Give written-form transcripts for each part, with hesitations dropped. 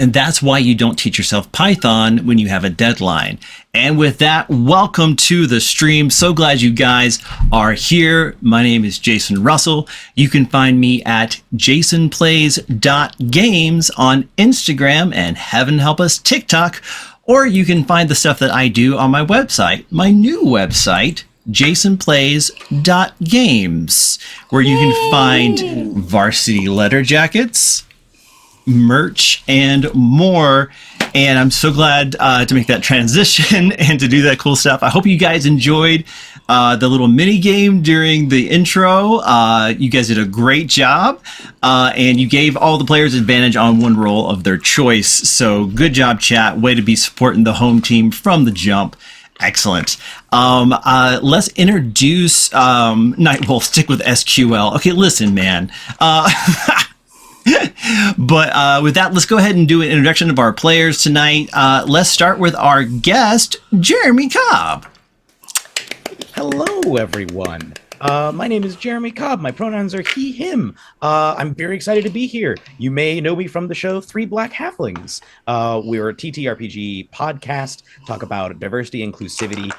And that's why you don't teach yourself Python when you have a deadline. And with that, welcome to the stream. So glad you guys are here. My name is Jason Russell. You can find me at jasonplays.games on Instagram and heaven help us TikTok. Or you can find the stuff that I do on my website, my new website, jasonplays.games, where you can find varsity letter jackets, merch, and more. And I'm so glad to make that transition and to do that cool stuff. I hope you guys enjoyed the little mini game during the intro. You guys did a great job, and you gave all the players advantage on one roll of their choice. So good job, chat. Way to be supporting the home team from the jump. Excellent. Let's introduce Nightwolf. Stick with SQL. Okay, listen, man. But with that, let's go ahead and do an introduction of our players tonight. Let's start with our guest, Jeremy Cobb. Hello, everyone. My name is Jeremy Cobb. My pronouns are he, him. I'm very excited to be here. You may know me from the show Three Black Halflings. We're a TTRPG podcast, talk about diversity, inclusivity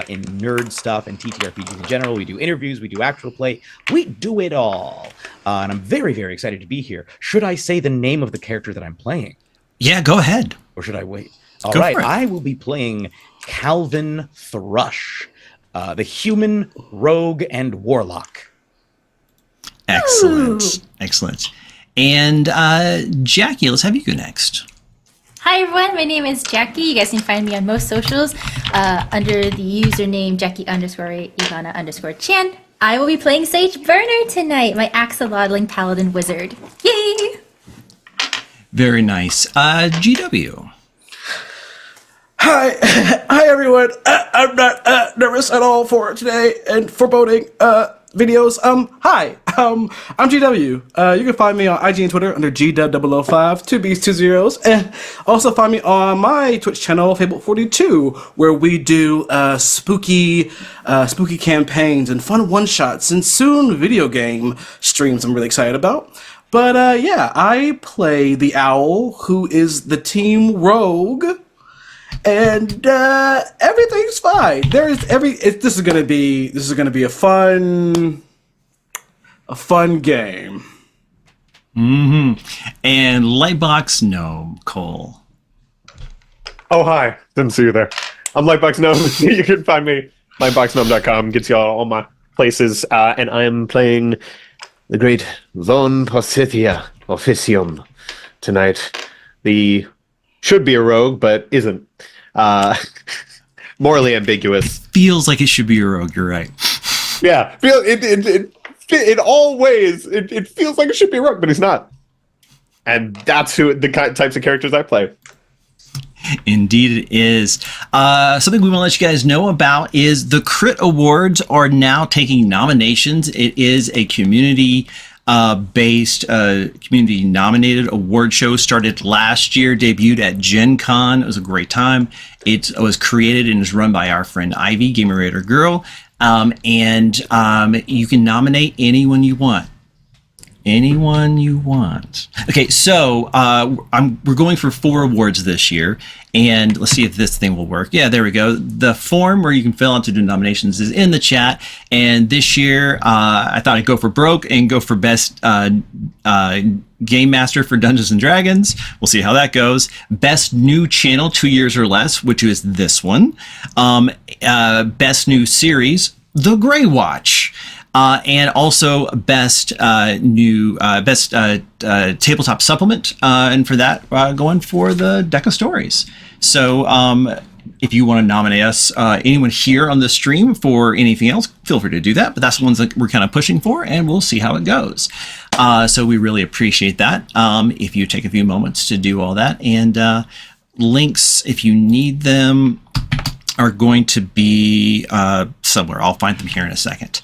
in nerd stuff and TTRPGs in general. We do interviews, we do actual play, we do it all. And I'm very, very excited to be here. Should I say the name of the character that I'm playing? Yeah, go ahead. Or should I wait? All right, I will be playing Calvin Thrush. The human, rogue, and warlock. Excellent. Ooh. Excellent. And Jackie, let's have you go next. Hi, everyone. My name is Jackie. You guys can find me on most socials under the username Jackie_Ivana_Chan. I will be playing Sage Burner tonight, my axolotling paladin wizard. Yay! Very nice. GW. Hi everyone. I'm not nervous at all for today and foreboding videos. Hi. I'm GW. You can find me on IG and Twitter under GW005, 2Bs, 2 zeros, and also find me on my Twitch channel, Fable42, where we do spooky campaigns and fun one-shots and soon video game streams I'm really excited about. But yeah, I play the Owl, who is the team rogue. And everything's fine. This is gonna be a fun game. Mm-hmm. And Lightbox Gnome, Cole. Oh hi, didn't see you there. I'm Lightbox Gnome. You can find me lightboxgnome.com. Gets you all my places. And I am playing the great Von Posithia Officium tonight. The should be a rogue, but isn't. Morally ambiguous. Feels like it should be a rogue. You're right. Yeah, in all ways, it feels like it should be a rogue, but he's not. And that's the types of characters I play. Indeed it is. Something we want to let you guys know about is the Crit Awards are now taking nominations. It is a community based community nominated award show. Started last year, debuted at Gen Con. It was a great time. It was created and is run by our friend Ivy, Gamer Raider Girl. And you can nominate anyone you want. Anyone you want. Okay, so we're going for 4 awards this year, and let's see if this thing will work. Yeah, there we go. The form where you can fill out to do nominations is in the chat, and this year I thought I'd go for broke and go for best game master for Dungeons and Dragons. We'll see how that goes. Best new channel 2 years or less, which is this one. Best new series, The Grey Watch. And also best tabletop supplement, and for that, going for the Deck of Stories. So if you want to nominate us, anyone here on the stream for anything else, feel free to do that. But that's the ones that we're kind of pushing for, and we'll see how it goes. So we really appreciate that. If you take a few moments to do all that, and links, if you need them, are going to be somewhere. I'll find them here in a second.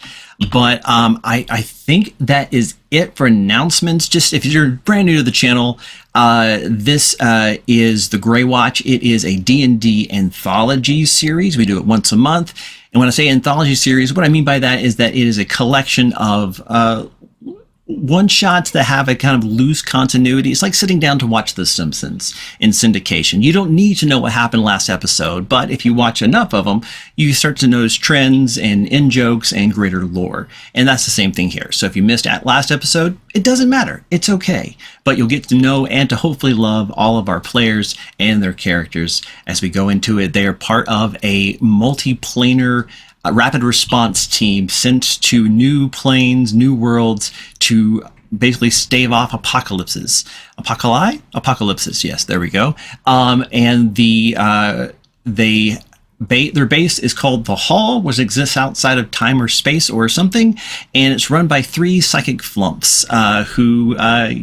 But I think that is it for announcements. Just if you're brand new to the channel, this is the Grey Watch. It is a D&D anthology series. We do it once a month. And when I say anthology series, what I mean by that is that it is a collection of one shots that have a kind of loose continuity. It's like sitting down to watch The Simpsons in syndication. You don't need to know what happened last episode, but if you watch enough of them, you start to notice trends and in-jokes and greater lore. And that's the same thing here. So if you missed at last episode, it doesn't matter. It's okay. But you'll get to know and to hopefully love all of our players and their characters as we go into it. They are part of a multi-planar rapid response team sent to new planes, new worlds to basically stave off apocalypses. Apocalypses, yes, there we go. And their base is called the Hall, which exists outside of time or space or something, and it's run by 3 psychic flumps who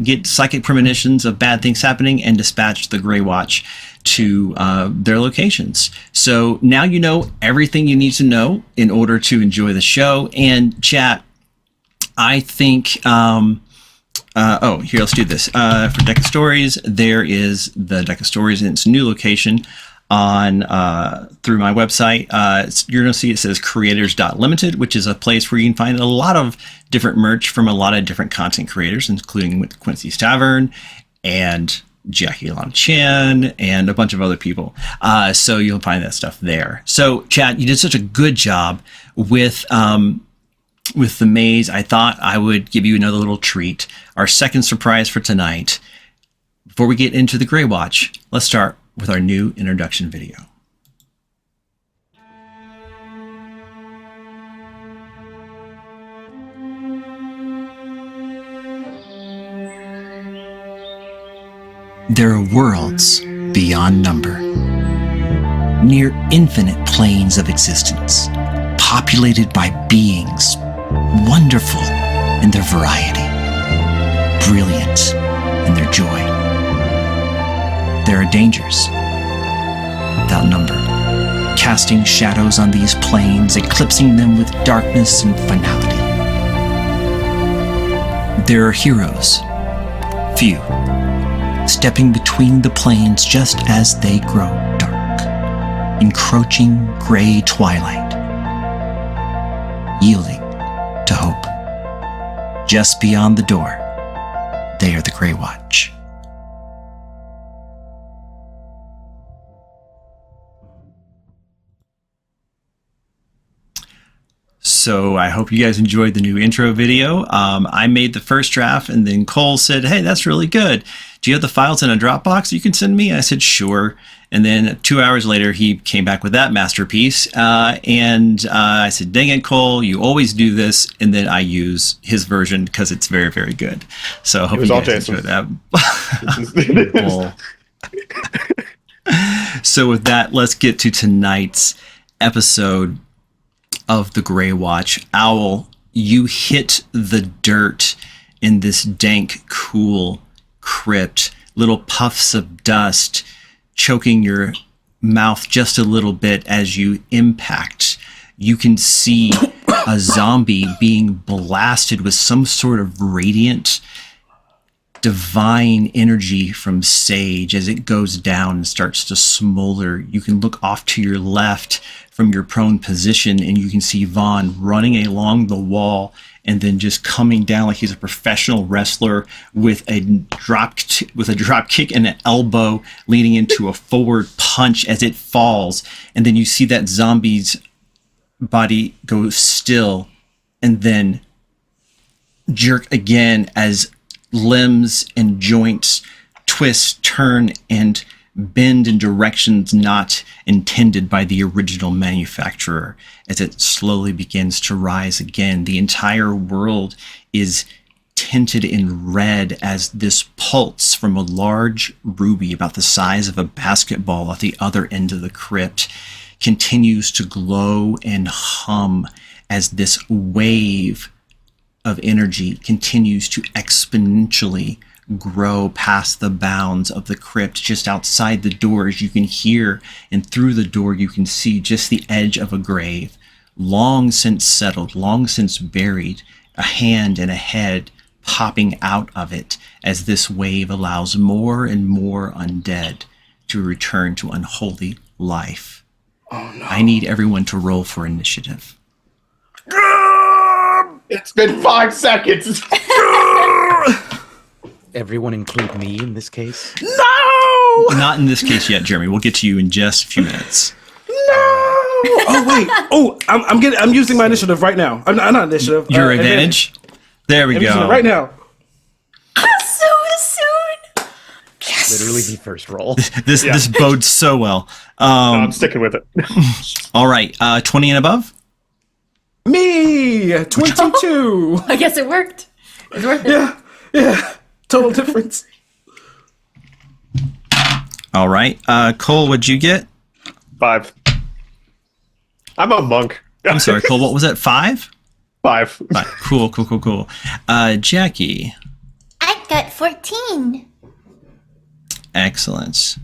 get psychic premonitions of bad things happening and dispatch the Grey Watch to their locations. So now you know everything you need to know in order to enjoy the show. And chat, I think, here, let's do this. For Deck of Stories, there is the Deck of Stories in its new location on through my website. You're going to see it says creators.limited, which is a place where you can find a lot of different merch from a lot of different content creators, including with Quincy's Tavern and Jackie Lon Chen and a bunch of other people. So you'll find that stuff there. So chat, you did such a good job with the maze. I thought I would give you another little treat. Our second surprise for tonight. Before we get into the Grey Watch, let's start with our new introduction video. There are worlds beyond number, near infinite planes of existence, populated by beings wonderful in their variety, brilliant in their joy. There are dangers without number, casting shadows on these planes, eclipsing them with darkness and finality. There are heroes, few, stepping between the planes just as they grow dark, encroaching gray twilight, yielding to hope. Just beyond the door, they are the Grey Watch. So I hope you guys enjoyed the new intro video. I made the first draft, and then Cole said, "Hey, that's really good. Do you have the files in a Dropbox you can send me?" I said, "Sure." And then 2 hours later, he came back with that masterpiece. And I said, "Dang it, Cole, you always do this." And then I use his version because it's very, very good. So I hope you guys enjoyed that. So with that, let's get to tonight's episode of the Grey Watch. Owl, you hit the dirt in this dank, cool crypt. Little puffs of dust choking your mouth just a little bit as you impact. You can see a zombie being blasted with some sort of radiant, divine energy from Sage as it goes down and starts to smolder. You can look off to your left from your prone position, and you can see Vaughn running along the wall and then just coming down like he's a professional wrestler with a drop kick and an elbow leading into a forward punch as it falls. And then you see that zombie's body go still and then jerk again as limbs and joints twist, turn, and bend in directions not intended by the original manufacturer. As it slowly begins to rise again, the entire world is tinted in red as this pulse from a large ruby about the size of a basketball at the other end of the crypt continues to glow and hum as this wave of energy continues to exponentially grow past the bounds of the crypt. Just outside the doors, you can hear, and through the door, you can see just the edge of a grave, long since settled, long since buried, a hand and a head popping out of it as this wave allows more and more undead to return to unholy life. Oh no. I need everyone to roll for initiative. It's been 5 seconds. everyone include me in this case? No! Not in this case yet, Jeremy. We'll get to you in just a few minutes. No! Oh wait. Oh, I'm using my initiative right now. I'm not initiative. Your advantage? There we I'm using it go. right now. So soon. Literally the first roll. This bodes so well. I'm sticking with it. All right, 20 and above? Me, 22. I guess it worked. It's worth it. Yeah. Total difference. All right. Cole, what'd you get? 5. I'm a monk. I'm sorry, Cole, what was that? 5? 5. 5. Cool. Jackie. I got 14. Excellent.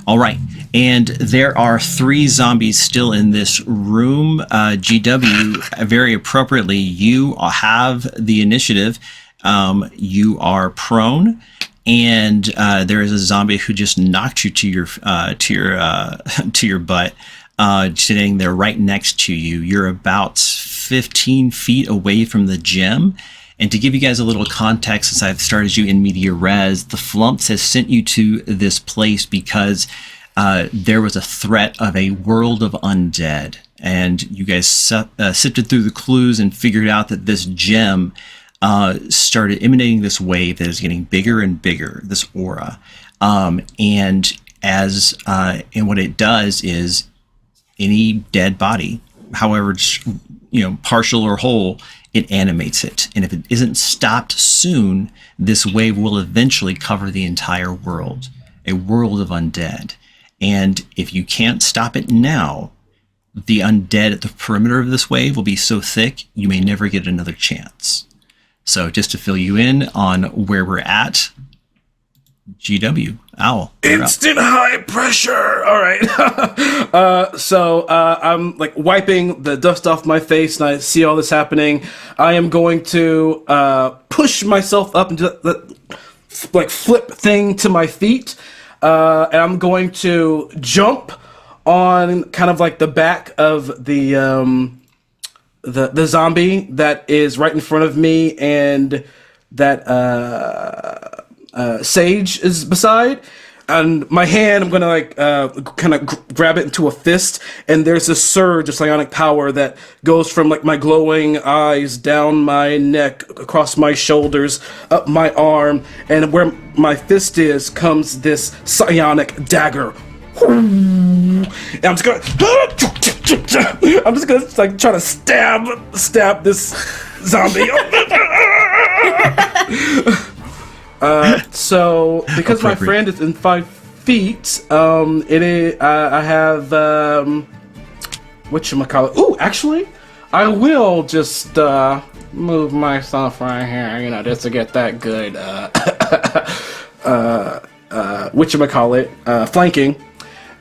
All right. And there are 3 zombies still in this room. GW, very appropriately, you have the initiative. You are prone, and there is a zombie who just knocked you to your to your butt, sitting there right next to you. You're about 15 feet away from the gym. And to give you guys a little context, since I've started you in media res, the Flumps has sent you to this place because there was a threat of a world of undead. And you guys sifted through the clues and figured out that this gem started emanating this wave that is getting bigger and bigger, this aura. And what it does is any dead body, however, partial or whole, it animates it. And if it isn't stopped soon, this wave will eventually cover the entire world, a world of undead. And if you can't stop it now, the undead at the perimeter of this wave will be so thick, you may never get another chance. So just to fill you in on where we're at, GW, Owl. You're up. Instant high pressure. All right. So I'm like wiping the dust off my face, and I see all this happening. I am going to push myself up into the like flip thing to my feet, and I'm going to jump on kind of like the back of the zombie that is right in front of me, and that Sage is beside, and my hand, I'm gonna like kind of grab it into a fist, and there's a surge of psionic power that goes from like my glowing eyes down my neck, across my shoulders, up my arm, and where my fist is comes this psionic dagger. And I'm just gonna like try to stab this zombie. So because my friend is in 5 feet, it is I have whatchamacallit. Ooh, actually, I will just move myself right here, just to get that good whatchamacallit, flanking.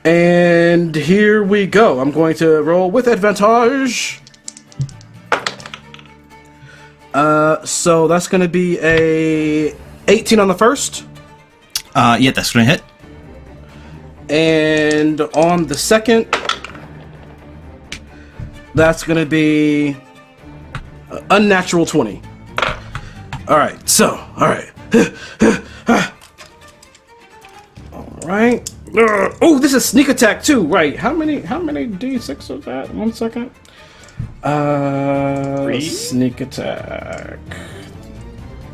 And here we go. I'm going to roll with advantage. So that's going to be a 18 on the first. Yeah, that's gonna hit. And on the second, that's going to be unnatural 20. All right. All right. Oh, this is sneak attack too. Right. How many D6 is that? 1 second. 3? Sneak attack.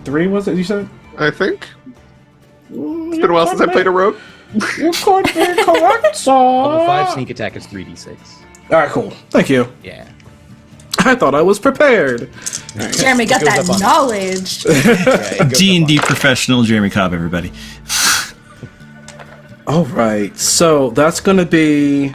3 was it? You said? I think. It's been a while since I played a rogue. You could be correct, sir. Level 5 sneak attack is 3d6. All right, cool. Thank you. Yeah. I thought I was prepared. Jeremy got Goes that up on- knowledge. D&D professional Jeremy Cobb, everybody. All right, so that's gonna be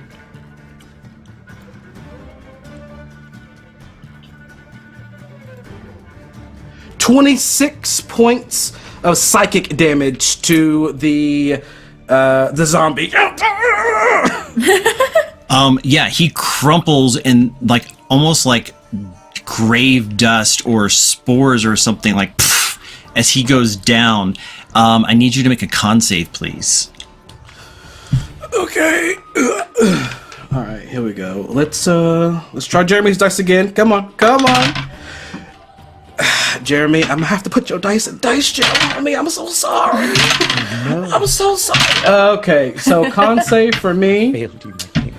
26 points of psychic damage to the zombie. Yeah, he crumples in like almost like grave dust or spores or something like as he goes down. I need you to make a con save, please. Okay. All right, here we go. Let's try Jeremy's dice again. Come on. Jeremy, I'm gonna have to put your dice in dice jail on me. I'm so sorry. I'm so sorry. Okay, so con save for me, Failed you, my king.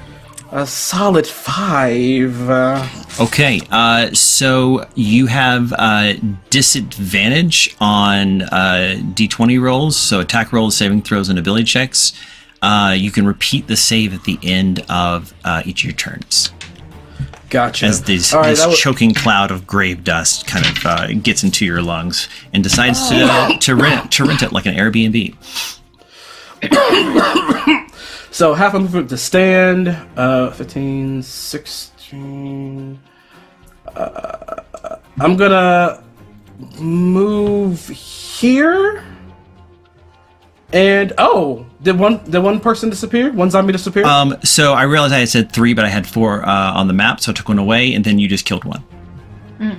a solid 5. Okay, so you have disadvantage on d20 rolls, so attack rolls, saving throws, and ability checks. You can repeat the save at the end of each of your turns. Gotcha. As this All right, that was- choking cloud of grave dust kind of gets into your lungs and decides to rent it like an Airbnb. So half a movement to stand, 15, 16. I'm gonna move here. And did one person disappear? One zombie disappear? So I realized I had said 3, but I had 4 on the map, so I took one away, and then you just killed one.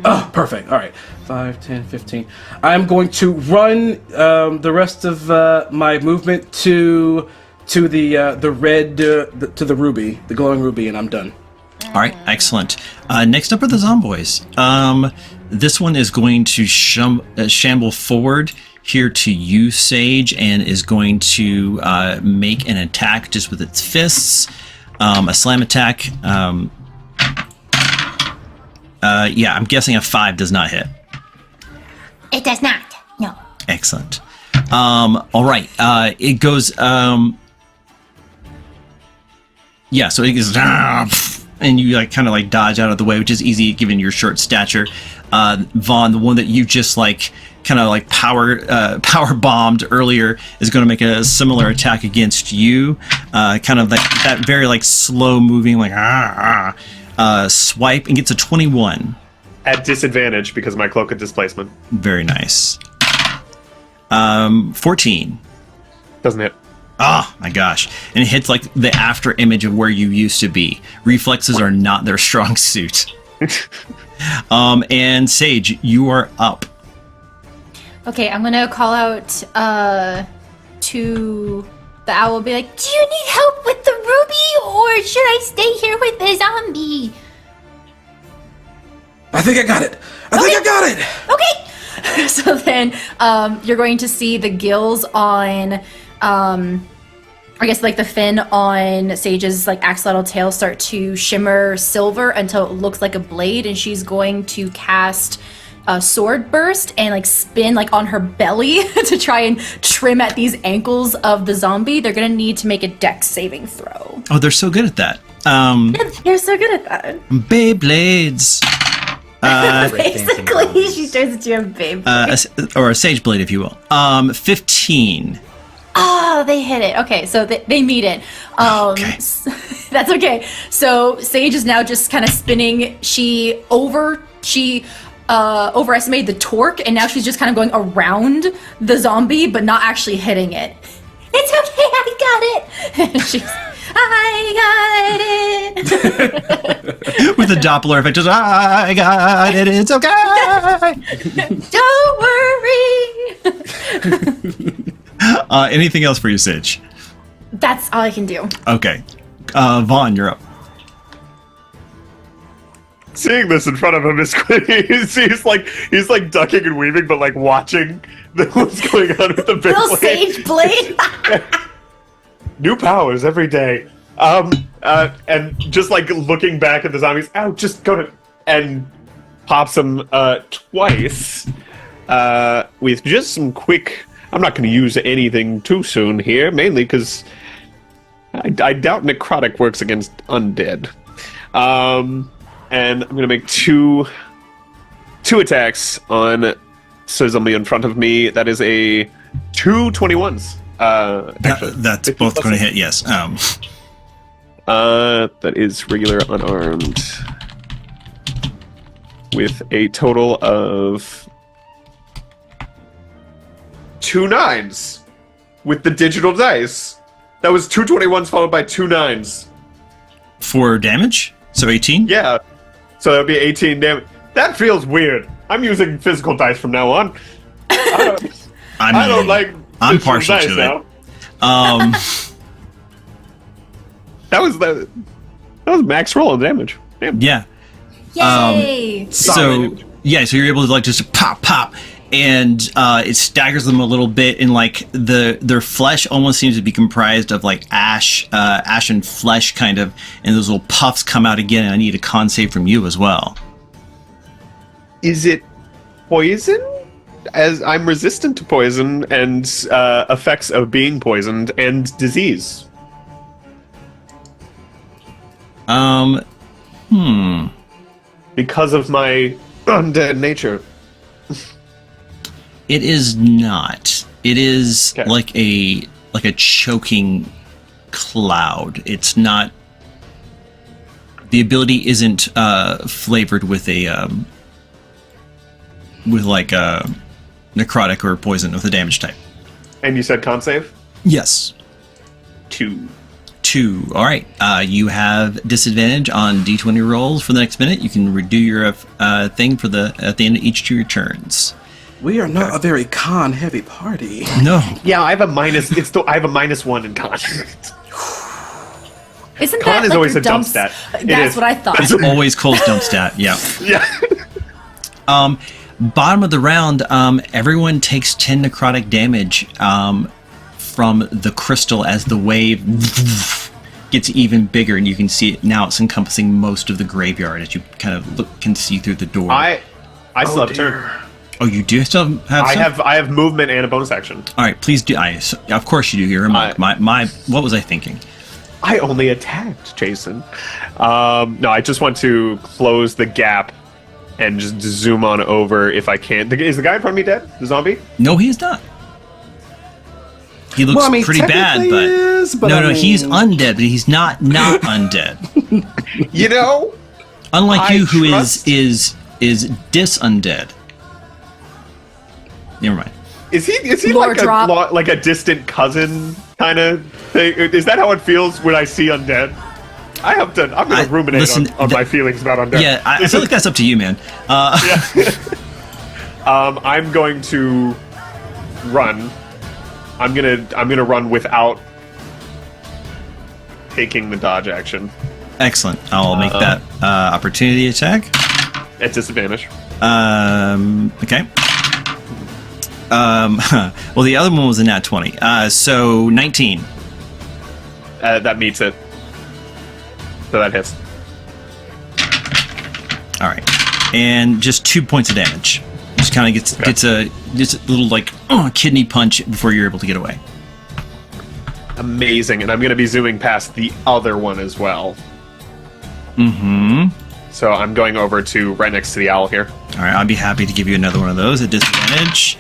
Oh, perfect. All right. 5, 10, 15. I'm going to run the rest of my movement to the red, to the ruby, the glowing ruby, and I'm done. All right, excellent. Next up are the zomboids. This one is going to shamble forward here to you, Sage, and is going to make an attack just with its fists, a slam attack. Yeah, I'm guessing a 5 does not hit. It does not. No. Excellent. All right. It goes. Yeah. So it goes, and you like kind of like dodge out of the way, which is easy given your short stature. Vaughn, the one that you just like kind of like power bombed earlier, is going to make a similar attack against you. Kind of like that very like slow moving like swipe, and gets a 21. At disadvantage because of my cloak of displacement. Very nice. 14. Doesn't hit. Oh my gosh. And it hits like the after image of where you used to be. Reflexes are not their strong suit. And Sage, you are up. Okay, I'm gonna call out to the owl. Be like, "Do you need help with the ruby, or should I stay here with the zombie?" I think I got it. I think I got it. Okay. So then, you're going to see the gills on, I guess like the fin on Sage's like axolotl tail start to shimmer silver until it looks like a blade, and she's going to cast a sword burst and like spin like on her belly to try and trim at these ankles of the zombie. They're gonna need to make a dex saving throw. Oh, they're so good at that. You're so good at that. Beyblades. Basically, she turns into a babe. Or a sage blade, if you will. 15. Oh, they hit it. Okay, so they meet it. Okay. That's okay. So Sage is now just kind of spinning. She overestimated the torque, and now she's just kind of going around the zombie, but not actually hitting it. It's okay, I got it. And I got it. With the Doppler effect, just, I got it, it's okay. Don't worry. Anything else for you, Sage? That's all I can do. Okay. Vaughn, you're up. Seeing this in front of him is he's like ducking and weaving, but like watching what's going on with the big Little blade. Sage blade. New powers every day. And just like looking back at the zombies, just go to and pops them twice. With just some quick. I'm not going to use anything too soon here, mainly because I doubt necrotic works against undead. And I'm going to make two attacks on zombie in front of me. That is a 2 21s. That's both going to hit, yes. That is regular unarmed. With a total of 2 9s. With the digital dice. That was 2 21s followed by 2 9s. For damage? So 18? Yeah. So that would be 18 damage. That feels weird. I'm using physical dice from now on. I don't like I'm digital partial dice to now. it. That was max roll of damage. Damn. Yeah. Yay. So Yeah, so you're able to like just pop, and it staggers them a little bit, and like their flesh almost seems to be comprised of like ashen flesh, kind of, and those little puffs come out again. And I need a con save from you as well. Is it poison? As I'm resistant to poison and effects of being poisoned and disease. Because of my undead nature. It is not. It is Okay. like a choking cloud. It's not. The ability isn't flavored with a necrotic or poison with a damage type. And you said con save? Yes. 2. 2. All right. You have disadvantage on d20 rolls for the next minute. You can redo your thing for at the end of each 2 your turns. We are not a very con-heavy party. No. Yeah, I have a minus. I have a -1 in con. Isn't Con that is like always your a dump dump stat. It That's is. what I thought. It's always Cole's dump stat. Yeah. Yeah. Bottom of the round, everyone takes 10 necrotic damage from the crystal as the wave gets even bigger, and you can see it now. It's encompassing most of the graveyard as you kind of can see through the door. I still have a turn. Oh, you do still have some? I have movement and a bonus action. All right, please do. Of course you do. You're a monk. My what was I thinking? I only attacked, Jason. No, I just want to close the gap and just zoom on over if I can. Is the guy in front of me dead? The zombie? No, he's not. He looks Well, I mean, pretty bad, technically but he is, but no, I he's mean- undead, but he's not undead. You know? Unlike I you, who trust- is dis-undead. Never mind. Is he Lore like drop. like a distant cousin kind of thing? Is that how it feels when I see undead? I'm gonna ruminate listen, on my feelings about undead. Yeah, I feel like that's up to you, man. I'm going to run. I'm gonna run without taking the dodge action Excellent. I'll make that opportunity attack. at disadvantage. Okay. Well, the other one was a nat 20. So 19. That meets it. So that hits. All right. And just 2 points of damage. Just kind of gets a little like kidney punch before you're able to get away. Amazing, and I'm going to be zooming past the other one as well. Mm-hmm. So I'm going over to right next to the owl here. All right. I'd be happy to give you another one of those at disadvantage.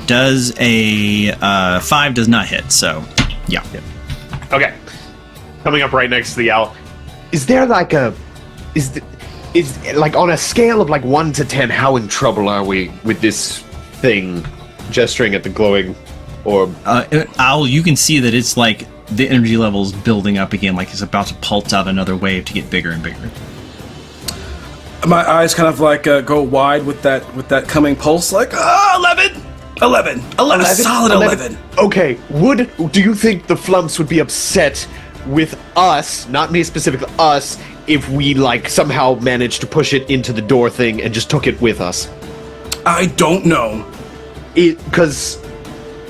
Does a 5 does not hit. So yeah. Okay, coming up right next to the owl. Is there like is like on a scale of like 1 to 10, how in trouble are we with this thing? Gesturing at the glowing orb. Owl, you can see that it's like the energy level's building up again, like it's about to pulse out another wave to get bigger and bigger. My eyes kind of like go wide with that coming pulse, like 11, solid 11. Okay, do you think the Flumps would be upset with us, not me specifically, us, if we like somehow managed to push it into the door thing and just took it with us? I don't know. Because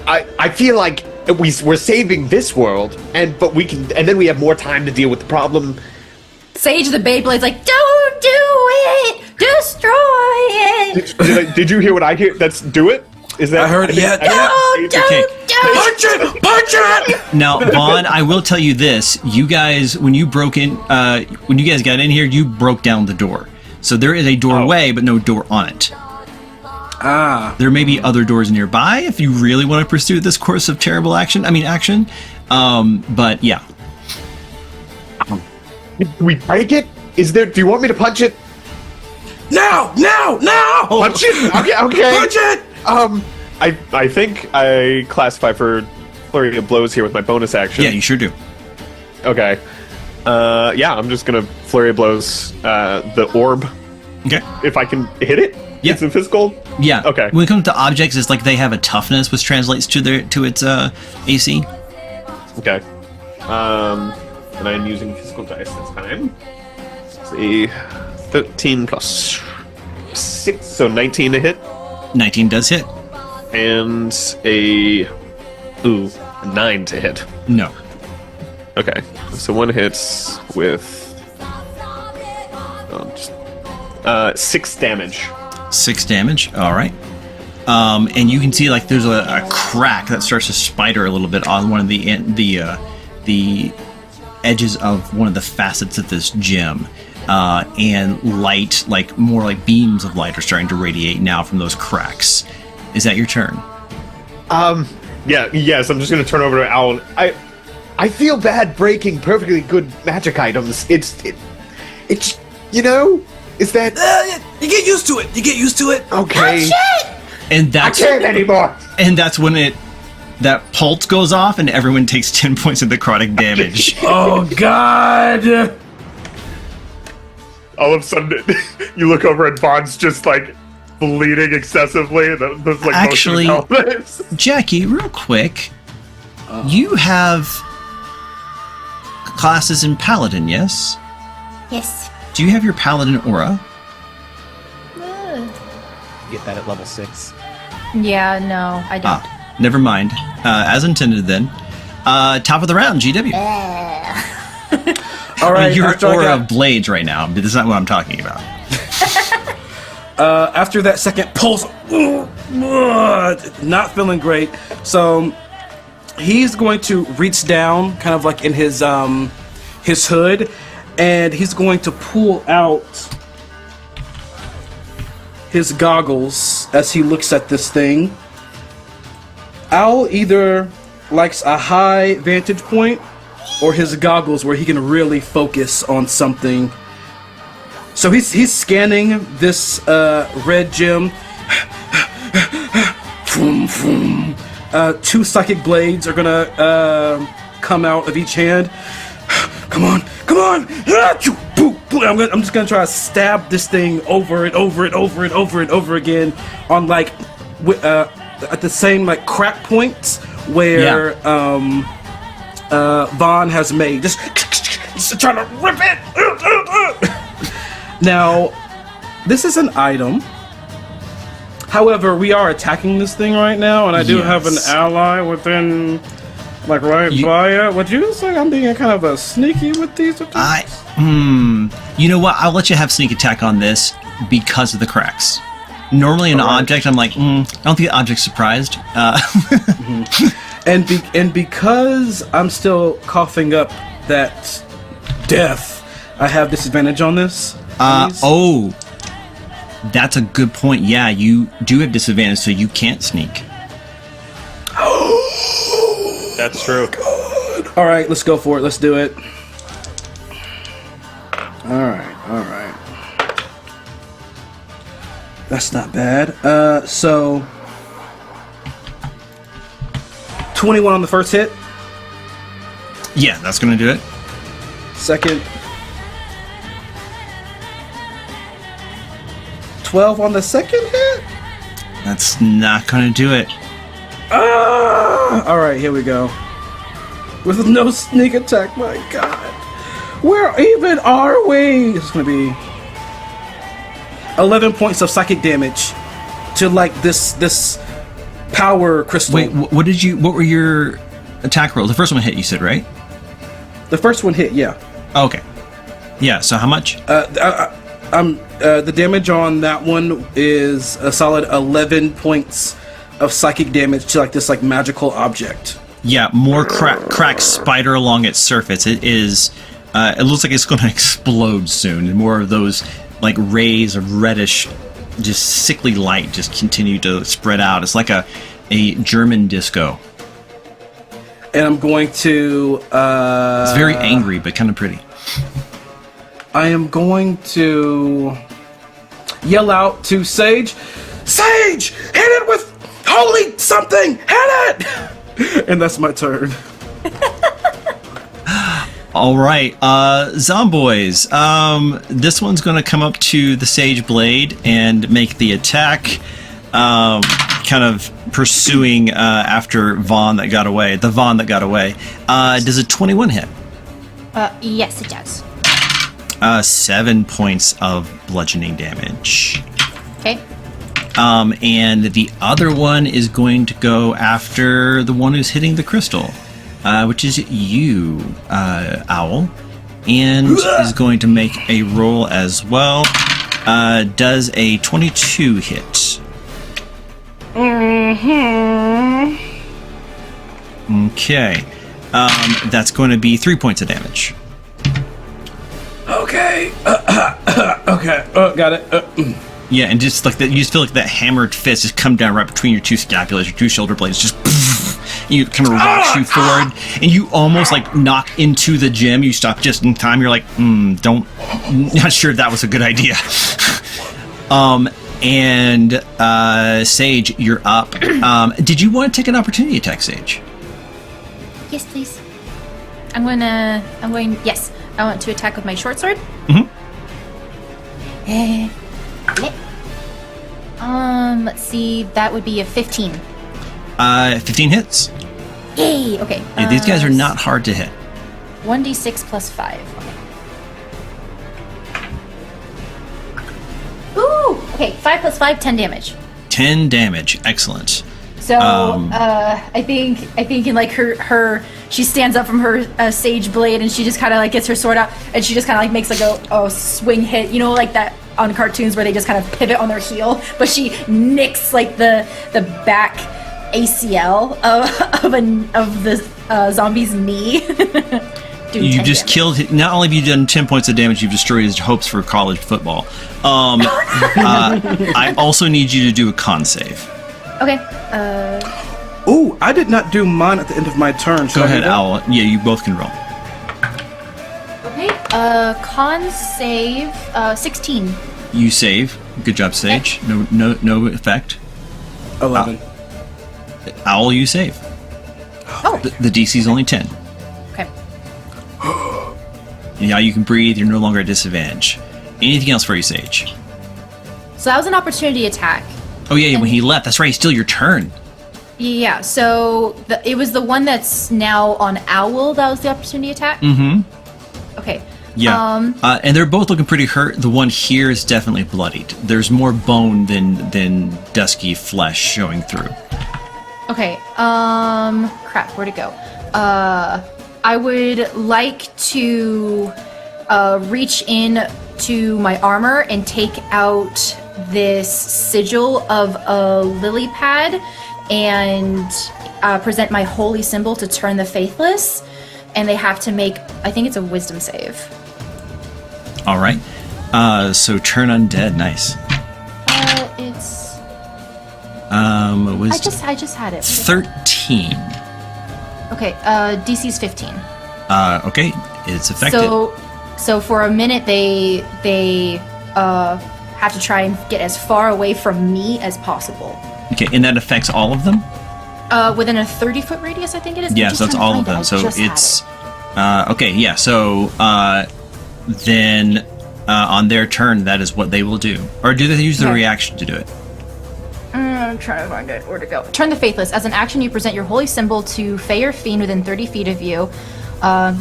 I feel like we're saving this world, but we can, and then we have more time to deal with the problem. Sage the Beyblade's like, don't do it! Destroy it! Did you hear what I hear? Do it. Is that? I heard it. Yeah. Okay. Punch it! Now, Vaughn, I will tell you this: you guys, when you got in here, you broke down the door. So there is a doorway, but no door on it. There may be other doors nearby if you really want to pursue this course of terrible action. But yeah. Did we break it? Do you want me to punch it? Now! Punch it? Okay. Punch it! I think I classify for flurry of blows here with my bonus action. Yeah, you sure do. Okay. Yeah, I'm just gonna flurry of blows the orb. Okay. If I can hit it. Yeah. It's in physical. Yeah. Okay. When it comes to objects, it's like they have a toughness, which translates to its AC. Okay. And I'm using physical dice this time. Let's see. 13 plus. 6, so 19 to hit, 19 does hit. and a 9 to hit. No. Okay, so one hits with 6 damage. 6 damage. All right. And you can see like there's a crack that starts to spider a little bit on one of the edges of one of the facets of this gem. And light, like more like beams of light, are starting to radiate now from those cracks. Is that your turn? Yes, I'm just gonna turn over to Owl. I feel bad breaking perfectly good magic items. It's you know, is that You get used to it. You get used to it. okay? And I that's can't anymore. and that's when that pulse goes off and everyone takes 10 points of necrotic damage. Oh God. All of a sudden, you look over and Bond's just like bleeding excessively. Those like Actually- motion elements. Jackie, real quick, you have classes in Paladin, yes? Yes. Do you have your Paladin aura? Get that at level 6. Yeah, no, I don't. Ah, never mind. As intended then. Top of the round, GW. All right. Your after I aura got- of blades right now, but that's not what I'm talking about. after that second pulse, not feeling great. So he's going to reach down, kind of like in his hood, and he's going to pull out his goggles as he looks at this thing. Owl either likes a high vantage point or his goggles where he can really focus on something. So he's scanning this red gem. Vroom, vroom. 2 psychic blades are gonna come out of each hand. Come on, come on! Ah, choo, boo, boo. I'm just gonna try to stab this thing over and over and over and over and over again on like at the same like crack points where Vaughn has made. Just trying to rip it. Now, this is an item. However, we are attacking this thing right now, and I do have an Yes. ally within, like, right by it. Would you say I'm being kind of a sneaky with these attacks? You know what? I'll let you have sneak attack on this because of the cracks. Normally, an object, I'm like, I don't think the object's surprised. And because I'm still coughing up that death, I have disadvantage on this. Oh, that's a good point. Yeah, you do have disadvantage, so you can't sneak. That's true. All right, let's go for it. Let's do it. All right. That's not bad. So 21 on the first hit. Yeah, that's gonna do it. Second. 12 on the second hit. That's not gonna do it. All right, here we go. With no sneak attack, my God. Where even are we? It's gonna be 11 points of psychic damage to like this power crystal. Wait, what were your attack rolls? The first one hit, you said, right? The first one hit, yeah. Oh, okay. Yeah. So how much? The damage on that one is a solid 11 points of psychic damage to like this like magical object. Yeah, more cracks spider along its surface. It is. It looks like it's going to explode soon, and more of those like rays of reddish, just sickly light just continue to spread out. It's like a German disco. And I'm going to. It's very angry, but kind of pretty. I am going to yell out to Sage, Sage, hit it with holy something, hit it! And that's my turn. All right, Zomboys. This one's going to come up to the Sage Blade and make the attack, kind of pursuing after Vaughn that got away. The Vaughn that got away. Does a 21 hit? Yes, it does. 7 points of bludgeoning damage. Okay. And the other one is going to go after the one who's hitting the crystal, which is you, Owl, and is going to make a roll as well. Does a 22 hit? Okay. That's going to be 3 points of damage. Okay. Okay. Got it. Yeah, and just like that, you just feel like that hammered fist just come down right between your two scapulas, your two shoulder blades, just you kind of rocks you forward, and you almost like knock into the gym. You stop just in time. You're like, not sure if that was a good idea. And Sage, you're up. Did you want to take an opportunity attack, Sage? Yes, please. Yes. I want to attack with my short sword. Let's see. That would be a 15. 15 hits. Yay! Okay. Yeah, these guys are not hard to hit. 1d6 plus 5. Okay. Ooh! Okay, 5 plus 5, 10 damage. 10 damage. Excellent. So, I think in like her she stands up from her sage blade and she just kind of like gets her sword out and she just kind of like makes like a swing hit, you know, like that on cartoons where they just kind of pivot on their heel, but she nicks like the back ACL of the zombie's knee. You just killed. Not only have you done 10 points of damage, you've destroyed his hopes for college football. I also need you to do a con save. Okay. Oh, I did not do mine at the end of my turn. Go ahead, Owl. Yeah, you both can roll. Okay. Con save 16. You save. Good job, Sage. No effect. 11. Owl, you save. Oh. The DC's only 10. Okay. Now you can breathe. You're no longer at disadvantage. Anything else for you, Sage? So that was an opportunity attack. Oh yeah, when he left. That's right. It's still your turn. Yeah, so it was the one that's now on Owl that was the opportunity attack? Mm-hmm. Okay. Yeah. And they're both looking pretty hurt. The one here is definitely bloodied. There's more bone than dusky flesh showing through. Okay. Crap, where'd it go? I would like to reach in to my armor and take out this sigil of a lily pad and present my holy symbol to turn the faithless, and they have to make, I think it's a wisdom save. All right. So turn undead. Nice. It's Wisdom. I just had it. 13. Okay, DC's 15. Okay, it's effective. So for a minute they have to try and get as far away from me as possible. Okay, and that affects all of them? Within a 30-foot radius, I think it is. Yeah, so that's all of them. So it's okay. Yeah. So then on their turn, that is what they will do. Or do they use the reaction to do it? I'm trying to find it. Where to go? Turn the faithless. As an action, you present your holy symbol to Fey or Fiend within 30 feet of you.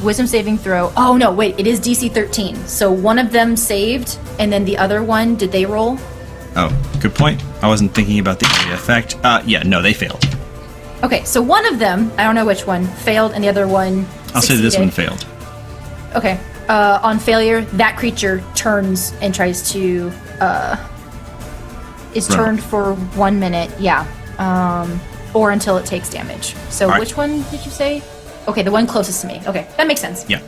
Wisdom saving throw. Oh no, wait. It is DC 13. So one of them saved, and then the other one, did they roll? Oh, good point. I wasn't thinking about the area effect. Yeah, no, they failed. Okay, so one of them, I don't know which one, failed, and the other one I'll say this succeeded. one failed. Okay. On failure, that creature turns and tries to is Run. turned for 1 minute, yeah. Or until it takes damage. So All right. which one did you say? Okay, the one closest to me. Okay, that makes sense. Yeah.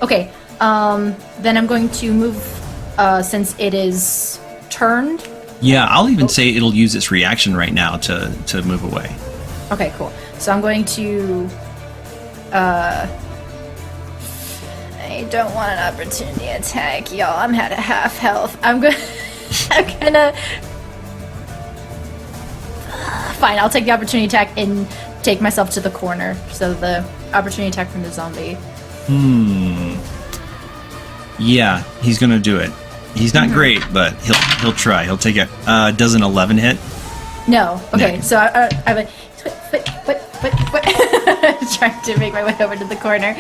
Okay. Then I'm going to move since it is turned. Yeah, I'll even say it'll use its reaction right now to move away. Okay, cool. So I'm going to I don't want an opportunity attack, y'all. I'm at a half health. I'm gonna fine, I'll take the opportunity attack and take myself to the corner. So the opportunity attack from the zombie. Yeah, he's gonna do it. He's not great, but he'll try. He'll take it. Does an 11 hit? No. Okay, No. so I went trying to make my way over to the corner.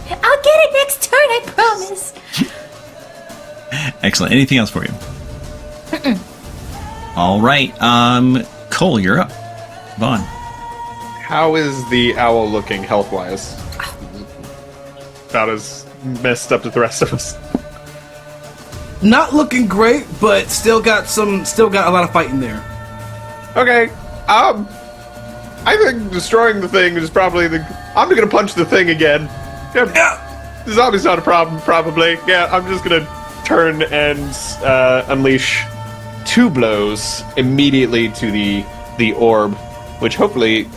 I'll get it next turn, I promise. Excellent. Anything else for you? All right. Cole, you're up. Vaughn. How is the owl looking health-wise? About as messed up as the rest of us. Not looking great, but still got a lot of fight in there. Okay. I think destroying the thing is probably I'm gonna punch the thing again. Yeah. The zombie's not a problem, probably. Yeah, I'm just gonna turn and unleash 2 blows immediately to the orb, which hopefully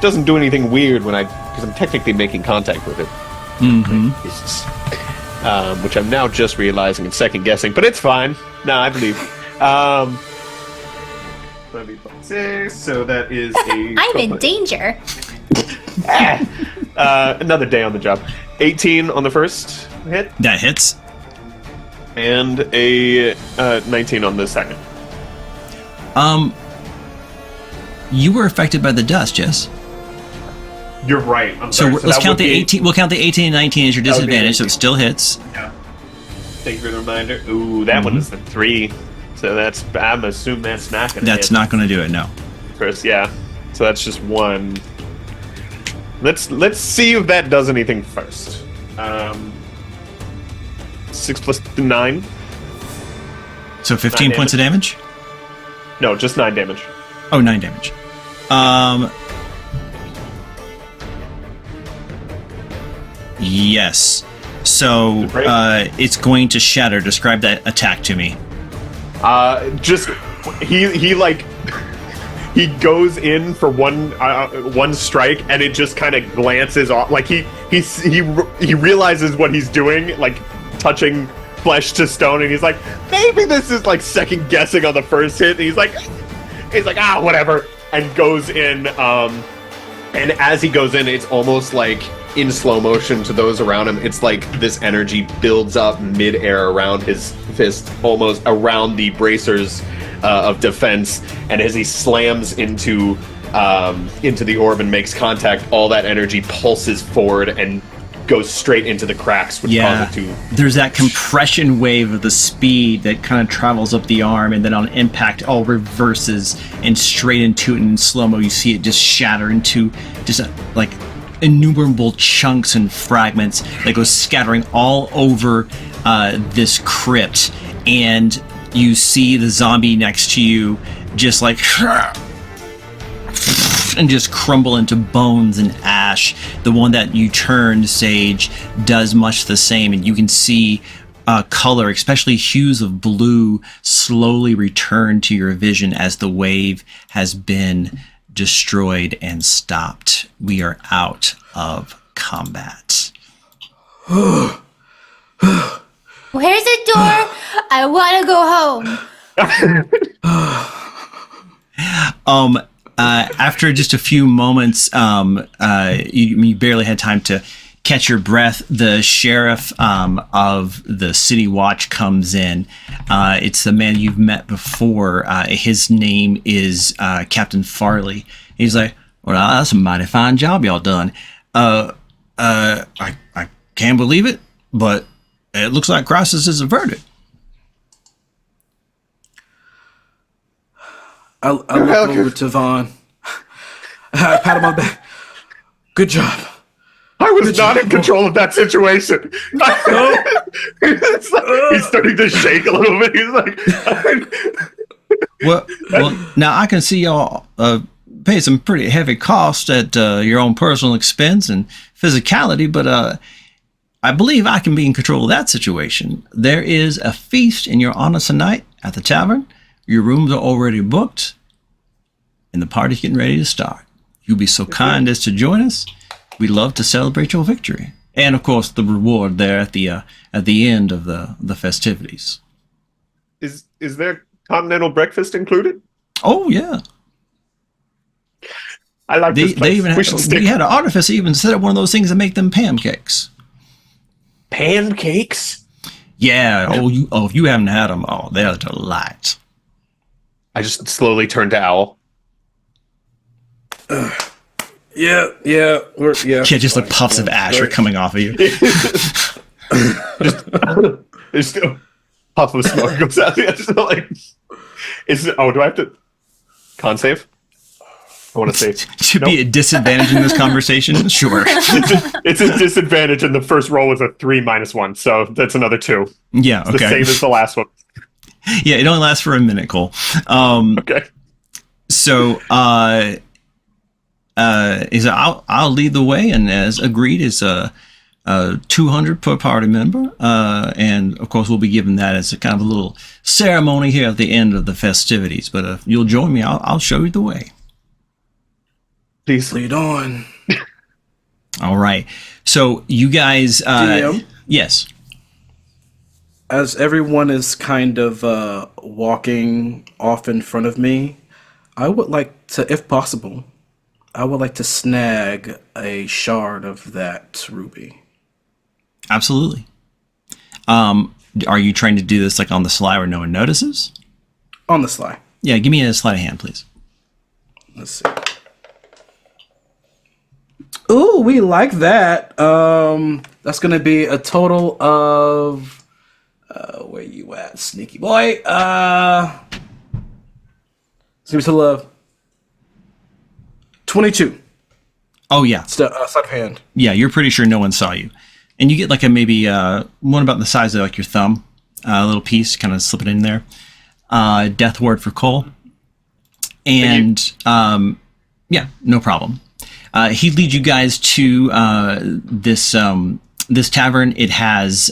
doesn't do anything weird because I'm technically making contact with it. Mm-hmm. Which I'm now just realizing and second guessing, but it's fine. No, I believe. 6, so that is a. I'm in danger. Another day on the job. 18 on the first hit, That hits. and a 19 on the second. You were affected by the dust, yes? You're right. I'm So sorry. let's that count would the be- 18. We'll count the 18 and 19 as your That would be disadvantage, so it 18. still hits. Yeah. Thank you for the reminder. Ooh, that one is the 3. So I'm assuming that's not gonna That's hit. not going to do it, no. First, yeah. So that's just 1. Let's see if that does anything first. 6 plus 9. So 15 9 points of damage? No, just 9 damage. Oh, 9 damage. Yes. So it's going to shatter. Describe that attack to me. Just he like he goes in for one strike and it just kind of glances off. Like he realizes what he's doing, like touching flesh to stone, and he's like, maybe this is like second guessing on the first hit. And he's like whatever, and goes in. And as he goes in, it's almost like in slow motion to those around him. It's like this energy builds up mid-air around his fist, almost around the bracers of defense. And as he slams into the orb and makes contact, all that energy pulses forward and goes straight into the cracks, which cause it to. There's that compression wave of the speed that kind of travels up the arm, and then on impact, all reverses and straight into it. And in slow mo, you see it just shatter into just like innumerable chunks and fragments that go scattering all over this crypt. And you see the zombie next to you just like and just crumble into bones and ash. The one that you turned, Sage, does much the same, and you can see color, especially hues of blue, slowly return to your vision as the wave has been destroyed and stopped. We are out of combat. Where's the door? I want to go home. After just a few moments, you barely had time to catch your breath. The sheriff of the City Watch comes in. It's the man you've met before. His name is Captain Farley. He's like, well, that's a mighty fine job y'all done. I can't believe it, but it looks like crisis is averted. I look over to Vaughn. I pat him on the back. Good job. I was not in control of that situation. It's like, he's starting to shake a little bit. He's like, Well, now I can see y'all pay some pretty heavy costs at your own personal expense and physicality, but I believe I can be in control of that situation. There is a feast in your honor tonight at the tavern. Your rooms are already booked, and the party's getting ready to start. You'll be so kind as to join us. We'd love to celebrate your victory, and of course the reward there at the end of the festivities. is there continental breakfast included? Oh yeah. I like this place. We had an artificer even set up one of those things that make them pancakes. Pancakes? Yeah. If you haven't had them, they're a delight. I just slowly turn to Owl. Yeah. Yeah, just like puffs of ash are coming off of you. There's still puff of smoke goes out. It's like, Do I have to con save? I want to save. Should be a disadvantage in this conversation. Sure. It's a disadvantage, and the first roll was a 3 minus 1, so that's another 2. Yeah. It's the Okay. same as the last one. Yeah. It only lasts for a minute, Cole. Okay. So, I'll lead the way, and as agreed, is 200 per party member, and of course we'll be giving that as a kind of a little ceremony here at the end of the festivities. But if you'll join me, I'll show you the way. Please. Lead on. All right. So you guys, DM? yes. As everyone is kind of walking off in front of me, I would like to, if possible, I would like to snag a shard of that ruby. Absolutely. Are you trying to do this like on the sly where no one notices? On the sly. Yeah, give me a sleight of hand, please. Let's see. Ooh, we like that. That's gonna be a total of where you at, sneaky boy? It's gonna be a total of 22. Oh yeah, Sleight of hand. yeah. You're pretty sure no one saw you, and you get like a maybe one about the size of like your thumb, a little piece, kind of slip it in there. Death ward for Cole, and yeah, no problem. He leads you guys to this tavern. It has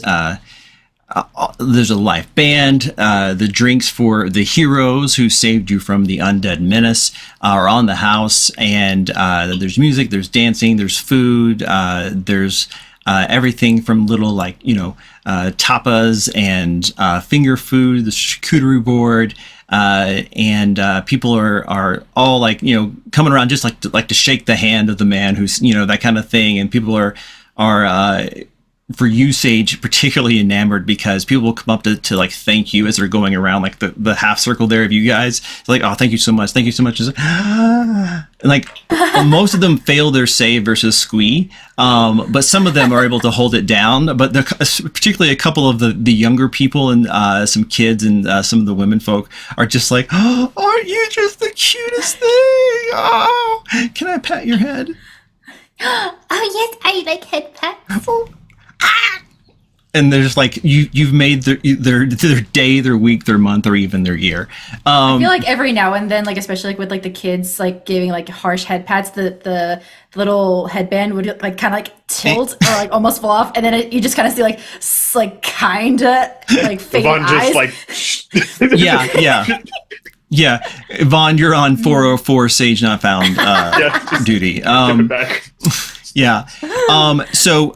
there's a live band. The drinks for the heroes who saved you from the undead menace are on the house, and there's music, there's dancing, there's food, there's everything from little tapas and finger food, the charcuterie board. And people are all coming around just like to shake the hand of the man who's that kind of thing, and people are for you, Sage, particularly enamored because people will come up to like thank you as they're going around like the half circle there of you guys. They're like, oh, thank you so much, thank you so much. And like most of them fail their save versus Squee, but some of them are able to hold it down. But particularly a couple of the younger people and some kids and some of the women folk are just like, oh, aren't you just the cutest thing? Oh, can I pat your head? Oh yes, I like head pats. And they're just like you've made their day, their week, their month, or even their year. I feel like every now and then, like especially like with like the kids like giving like harsh head pats, the little headband would like kind of like tilt or like almost fall off, and then you just kind of see like kinda like fading Vaughn eyes. just like Yeah, Vaughn, you're on 404 Sage Not Found duty. give it back. Yeah. So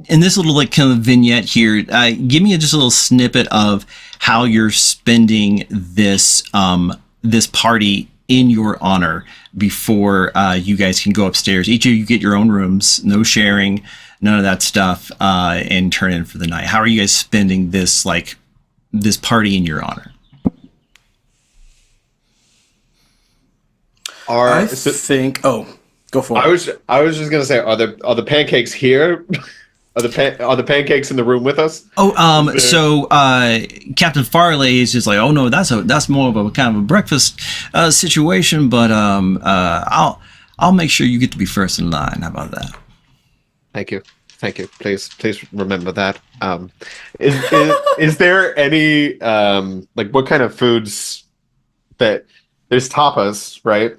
in this little like kind of vignette here, give me just a little snippet of how you're spending this this party in your honor before you guys can go upstairs. Each of you get your own rooms, no sharing, none of that stuff, and turn in for the night. How are you guys spending this this party in your honor? I think. Oh, go for it. I was just gonna say, are the pancakes here? Are the pancakes in the room with us? Oh, so Captain Farley is just like, oh no, that's more of a kind of a breakfast situation, but I'll make sure you get to be first in line. How about that? Thank you. Please remember that. Is there any like what kind of foods that there's tapas, right?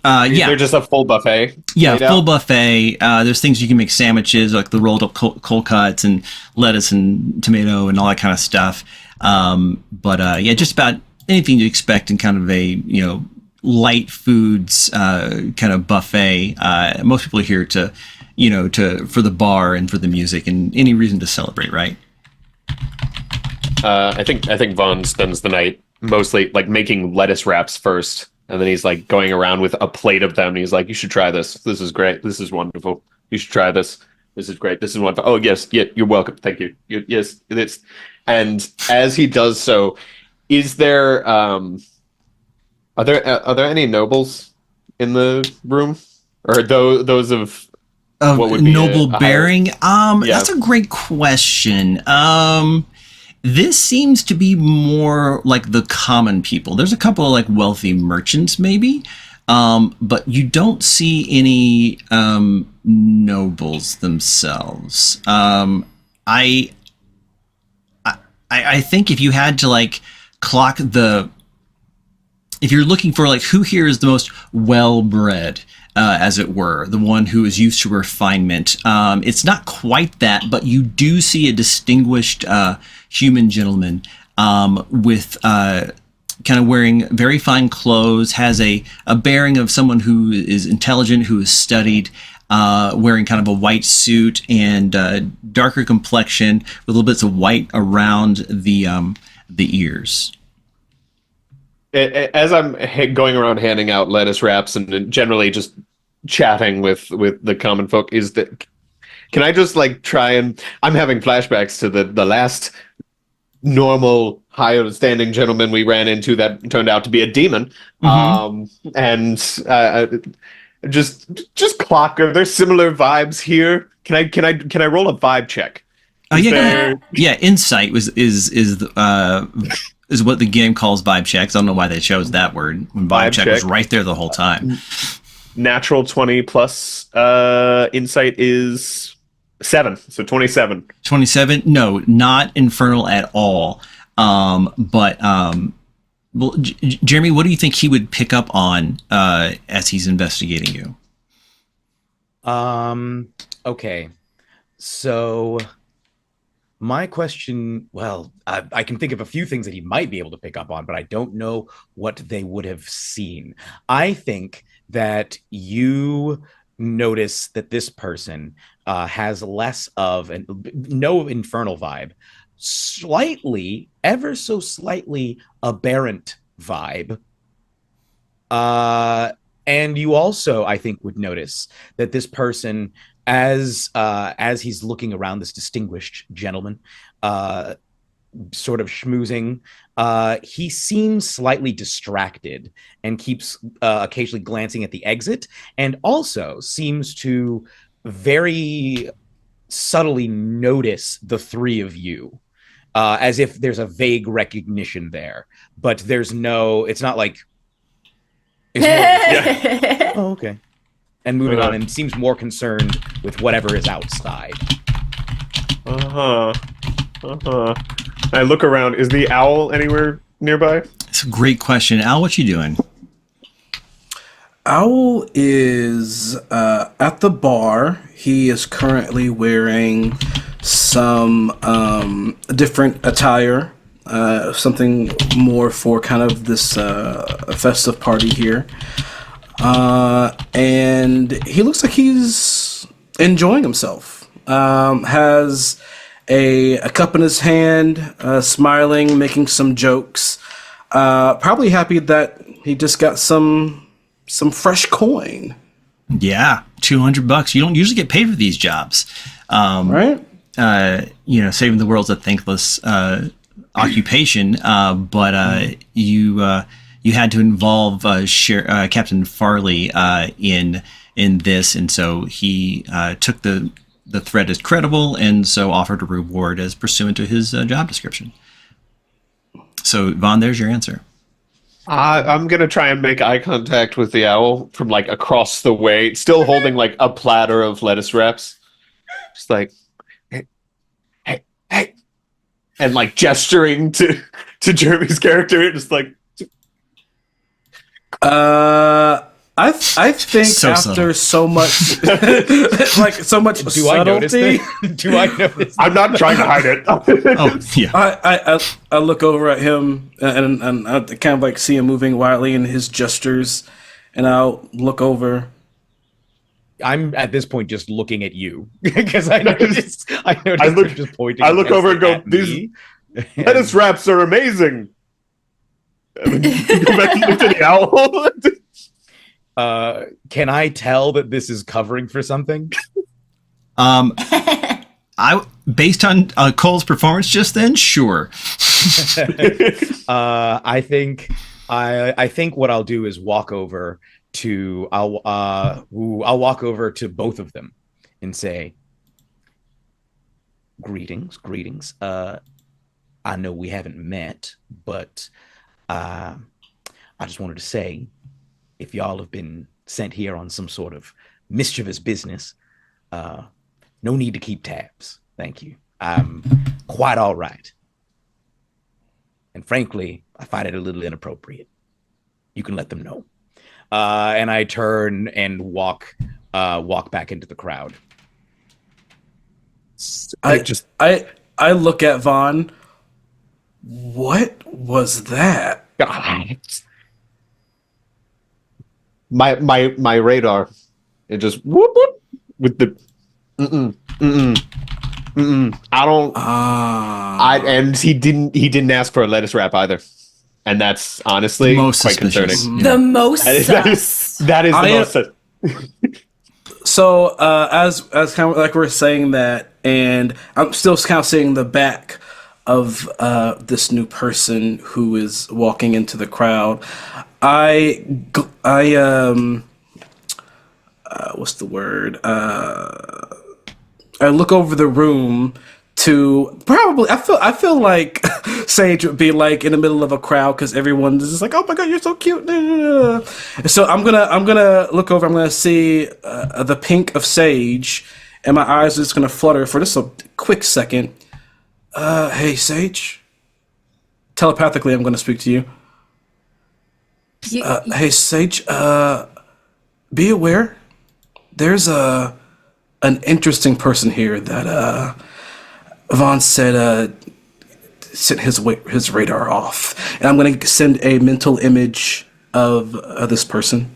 Yeah, They're just a full buffet. yeah, laid full out? buffet. There's things you can make sandwiches, like the rolled up cold cuts and lettuce and tomato and all that kind of stuff. But yeah, just about anything you expect in kind of a light foods kind of buffet. Most people are here to for the bar and for the music and any reason to celebrate, right? I think Vaughn spends the night mostly like making lettuce wraps first, and then he's like going around with a plate of them. And he's like, "You should try this. This is great. This is wonderful. You should try this. This is great. This is wonderful. Oh yes, yeah, you're welcome. Thank you. Yes, it's." And as he does so, is there are there any nobles in the room, or those of what would be noble a higher- bearing? Yeah. That's a great question. This seems to be more like the common people. There's a couple of like wealthy merchants, maybe, but you don't see any nobles themselves. I, I think if you had to like clock the, if you're looking for like who here is the most well-bred, as it were, the one who is used to refinement, it's not quite that, but you do see a distinguished human gentleman with kind of wearing very fine clothes, has a bearing of someone who is intelligent, who is studied, wearing kind of a white suit and darker complexion with little bits of white around the ears. As I'm going around handing out lettuce wraps and generally just chatting with the common folk, is that can I just like try and I'm having flashbacks to the last normal high standing gentleman we ran into that turned out to be a demon, and just clock, are there similar vibes here? Can I roll a vibe check? Yeah, insight is what the game calls vibe checks. I don't know why they chose that word when vibe check was right there the whole time. Natural 20 plus insight is 7, so 27. 27? No, not infernal at all. Well, Jeremy, what do you think he would pick up on as he's investigating you? Okay. So my question, well, I can think of a few things that he might be able to pick up on, but I don't know what they would have seen. I think that you notice that this person has less of no infernal vibe, slightly, ever so slightly aberrant vibe. And you also, I think, would notice that this person, as he's looking around this distinguished gentleman, sort of schmoozing, he seems slightly distracted and keeps occasionally glancing at the exit, and also seems to very subtly notice the three of you, as if there's a vague recognition there, but there's no, it's not like, it's more, oh, okay. And moving on, and seems more concerned with whatever is outside. I look around. Is the owl anywhere nearby? It's a great question. Al, what you doing? Owl is at the bar. He is currently wearing some different attire, something more for kind of this festive party here. And he looks like he's enjoying himself. Has a cup in his hand, smiling, making some jokes. Probably happy that he just got some fresh coin. Yeah, $200. You don't usually get paid for these jobs, right? Saving the world's a thankless occupation. But you had to involve Captain Farley in this, and so he took the threat as credible, and so offered a reward as pursuant to his job description. So, Vaughn, there's your answer. I'm gonna try and make eye contact with the owl from like across the way, still holding like a platter of lettuce wraps, just like, hey, and like gesturing to Jeremy's character, just like. I think so after so much, like so much Do subtlety, I notice this? Do I notice? I'm not trying to hide it. Oh, yeah. I look over at him and I kind of like see him moving wildly in his gestures, and I'll look over. I'm at this point just looking at you because I noticed look- you're just pointing. I look over and go, at "These me." lettuce wraps are amazing." And then go back and look at the owl. Can I tell that this is covering for something? Based on Cole's performance just then, sure. I think what I'll do is walk over to I'll walk over to both of them and say, greetings. I know we haven't met, but I just wanted to say, if y'all have been sent here on some sort of mischievous business, no need to keep tabs. Thank you. I'm quite all right. And frankly, I find it a little inappropriate. You can let them know. And I turn and walk back into the crowd. I look at Vaughn. What was that? My radar, it just whoop whoop with the I don't. And he didn't ask for a lettuce wrap either, and that's honestly Most quite suspicious. concerning. Yeah. The most That sus. that is the I am- most. So as kind of like we're saying that, and I'm still kind of seeing the back of this new person who is walking into the crowd. What's the word? I look over the room to probably. I feel like Sage would be like in the middle of a crowd because everyone is just like, "Oh my god, you're so cute!" So I'm gonna look over. I'm gonna see the pink of Sage, and my eyes are just gonna flutter for just a quick second. Hey Sage. Telepathically, I'm gonna speak to you. Hey Sage. Be aware. There's an interesting person here that Vaughn said sent his radar off, and I'm going to send a mental image of this person.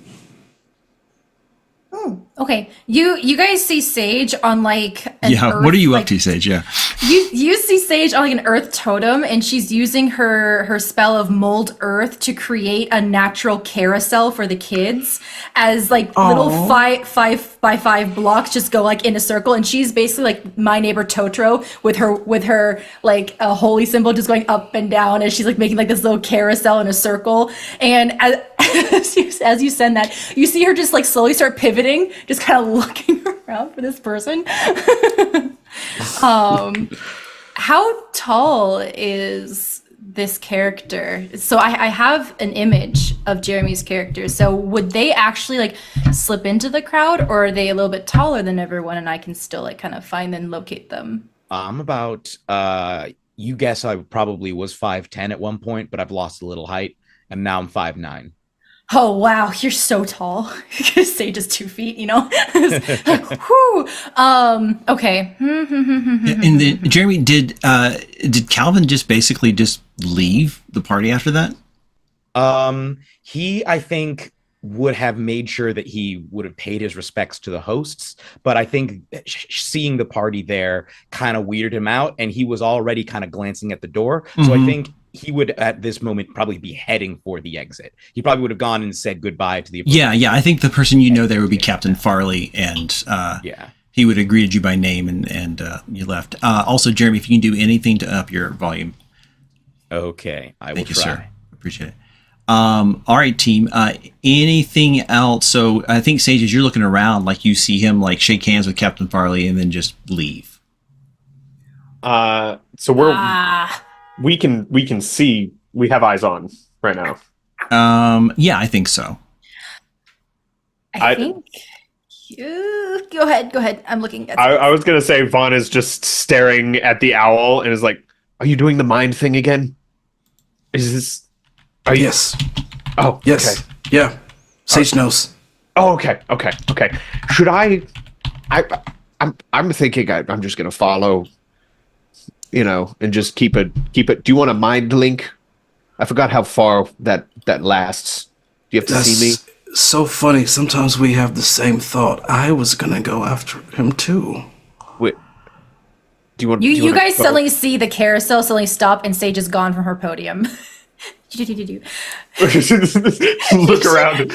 Okay, you guys see Sage on like an Yeah, earth, what are you like, up to, Sage? Yeah. You see Sage on like an earth totem, and she's using her spell of mold earth to create a natural carousel for the kids, as like little 5x5 blocks just go like in a circle, and she's basically like my neighbor Totoro with her like a holy symbol just going up and down, and she's like making like this little carousel in a circle, and as you send that, you see her just like slowly start pivoting, just kind of looking around for this person. How tall is this character? So I have an image of Jeremy's character. So would they actually like slip into the crowd, or are they a little bit taller than everyone and I can still like kind of find and locate them? I'm about you guess I probably was 5'10" at one point, but I've lost a little height, and now I'm 5'9". Oh wow, you're so tall. Say just 2 feet, you know? Whew. Okay. And then Jeremy, did Calvin just basically just leave the party after that? He, I think, would have made sure that he would have paid his respects to the hosts, but I think seeing the party there kind of weirded him out, and he was already kind of glancing at the door. So I think he would at this moment probably be heading for the exit. He probably would have gone and said goodbye to the Yeah. I think the person there would be Captain Farley, and yeah. he would have greeted you by name, and you left. Also, Jeremy, if you can do anything to up your volume. Okay, I will Thank you, try. sir. Appreciate it. All right, team. Anything else? So I think, Sage, as you're looking around, like you see him like shake hands with Captain Farley and then just leave. So we can see, we have eyes on right now. Yeah, I think so. I think. Go ahead. I'm looking at. I was gonna say Vaughn is just staring at the owl and is like, "Are you doing the mind thing again? Is this? Are you?" Yes. Oh, Yes. Okay. Yeah. Sage knows. Oh, okay. Should I? I'm thinking I'm just gonna follow. And just keep it. Do you want a mind link? I forgot how far that lasts. Do you have to see me? So funny. Sometimes we have the same thought. I was gonna go after him too. Wait. Do you want? You guys suddenly see the carousel suddenly stop, and Sage is gone from her podium. Look around.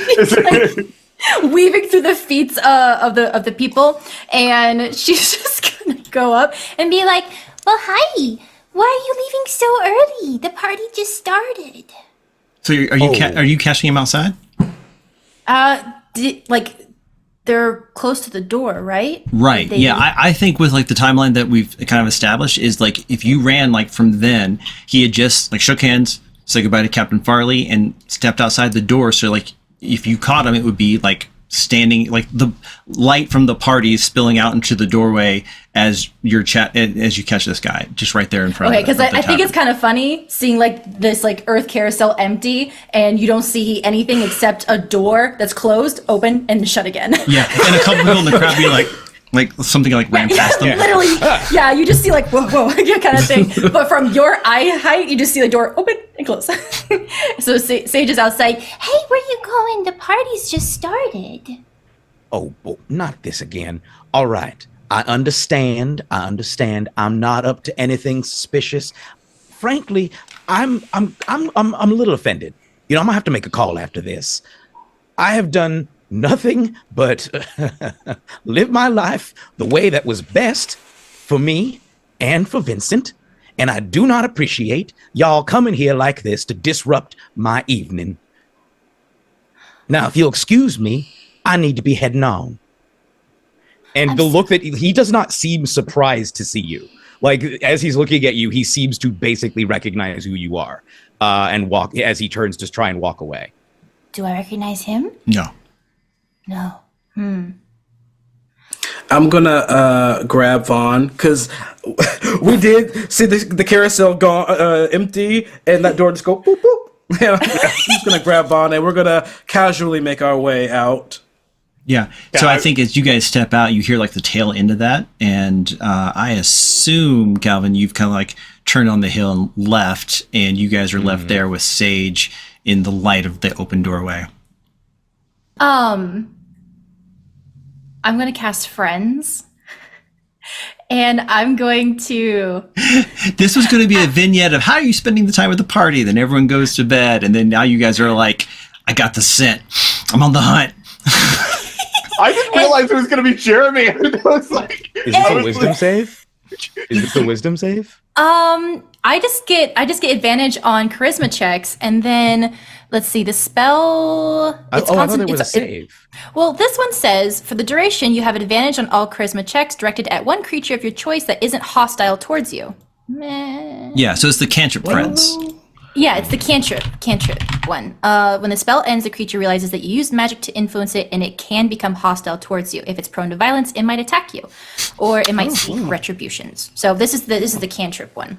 Weaving through the feet of the people, and she's just gonna go up and be like, Well, hi. Why are you leaving so early? The party just started. So are you catching him outside? they're close to the door, right? Right. They- Yeah. I think with like the timeline that we've kind of established is like if you ran like from then, he had just like shook hands, said goodbye to Captain Farley, and stepped outside the door. So like if you caught him, it would be like standing like the light from the party is spilling out into the doorway as you catch this guy just right there in front. Okay, of because the I think tavern. it's kind of funny seeing like this like Earth carousel empty, and you don't see anything except a door that's closed, open, and shut again. Yeah, and a couple people in the crowd being like something like ran past them. Literally, yeah, you just see like whoa, kind of thing. But from your eye height, you just see the door open and close. So Sage is outside. Hey, where you going? The party's just started. Oh, not this again. All right. I understand. I'm not up to anything suspicious. Frankly, I'm a little offended. You know, I'm gonna have to make a call after this. I have done nothing but live my life the way that was best for me and for Vincent, and I do not appreciate y'all coming here like this to disrupt my evening. Now, if you'll excuse me, I need to be heading on. And the look that he does not seem surprised to see you. Like, as he's looking at you, he seems to basically recognize who you are and walk as he turns to try and walk away. Do I recognize him? No. No. I'm gonna grab Vaughn because we did see the carousel gone empty, and that door just go boop boop. Yeah, I'm just gonna grab Vaughn, and we're gonna casually make our way out. Yeah. So I think as you guys step out, you hear like the tail end of that, and I assume Calvin, you've kind of like turned on the hill and left, and you guys are left there with Sage in the light of the open doorway. I'm going to cast Friends. And I'm going to... This was going to be a vignette of how are you spending the time with the party? Then everyone goes to bed. And then now you guys are like, I got the scent. I'm on the hunt. I didn't realize it was going to be Jeremy. I was like, Is this a wisdom save? Is this a wisdom save? I just get advantage on charisma checks, and then let's see the spell. I thought there was a save. Well, this one says for the duration you have advantage on all charisma checks directed at one creature of your choice that isn't hostile towards you. Meh. Yeah, so it's the cantrip friends. Yeah, it's the cantrip one. When the spell ends, the creature realizes that you used magic to influence it, and it can become hostile towards you. If it's prone to violence, it might attack you, or it might seek retributions. So this is the cantrip one,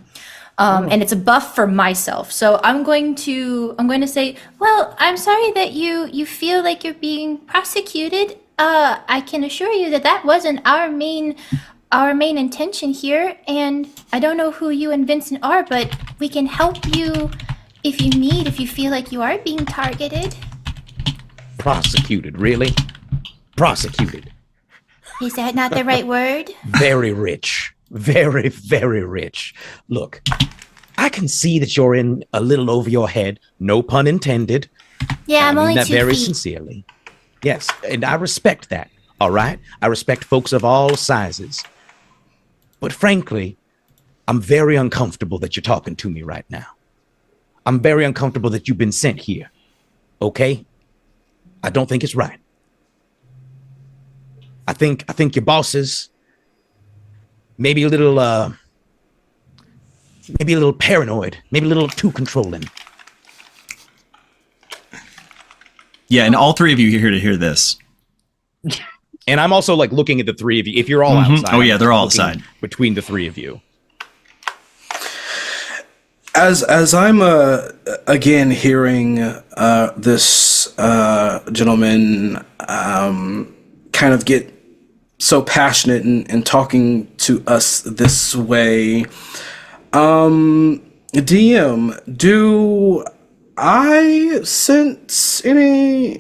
and it's a buff for myself. So I'm going to say, Well, I'm sorry that you feel like you're being prosecuted. I can assure you that wasn't our main intention here, and I don't know who you and Vincent are, but we can help you if you feel like you are being targeted. Prosecuted, really? Prosecuted. Is that not the right word? Very rich. Very, very rich. Look, I can see that you're in a little over your head. No pun intended. Yeah, I'm I mean only that 2 very feet. sincerely. Yes, and I respect that. All right? I respect folks of all sizes. But frankly, I'm very uncomfortable that you're talking to me right now. I'm very uncomfortable that you've been sent here. Okay? I don't think it's right. I think your bosses maybe a little paranoid, maybe a little too controlling. Yeah, and all three of you are here to hear this. And I'm also like looking at the three of you. If you're all outside. Oh, yeah, they're all looking outside. Between the three of you. As I'm again hearing this gentleman kind of get so passionate and talking to us this way, DM, do I sense any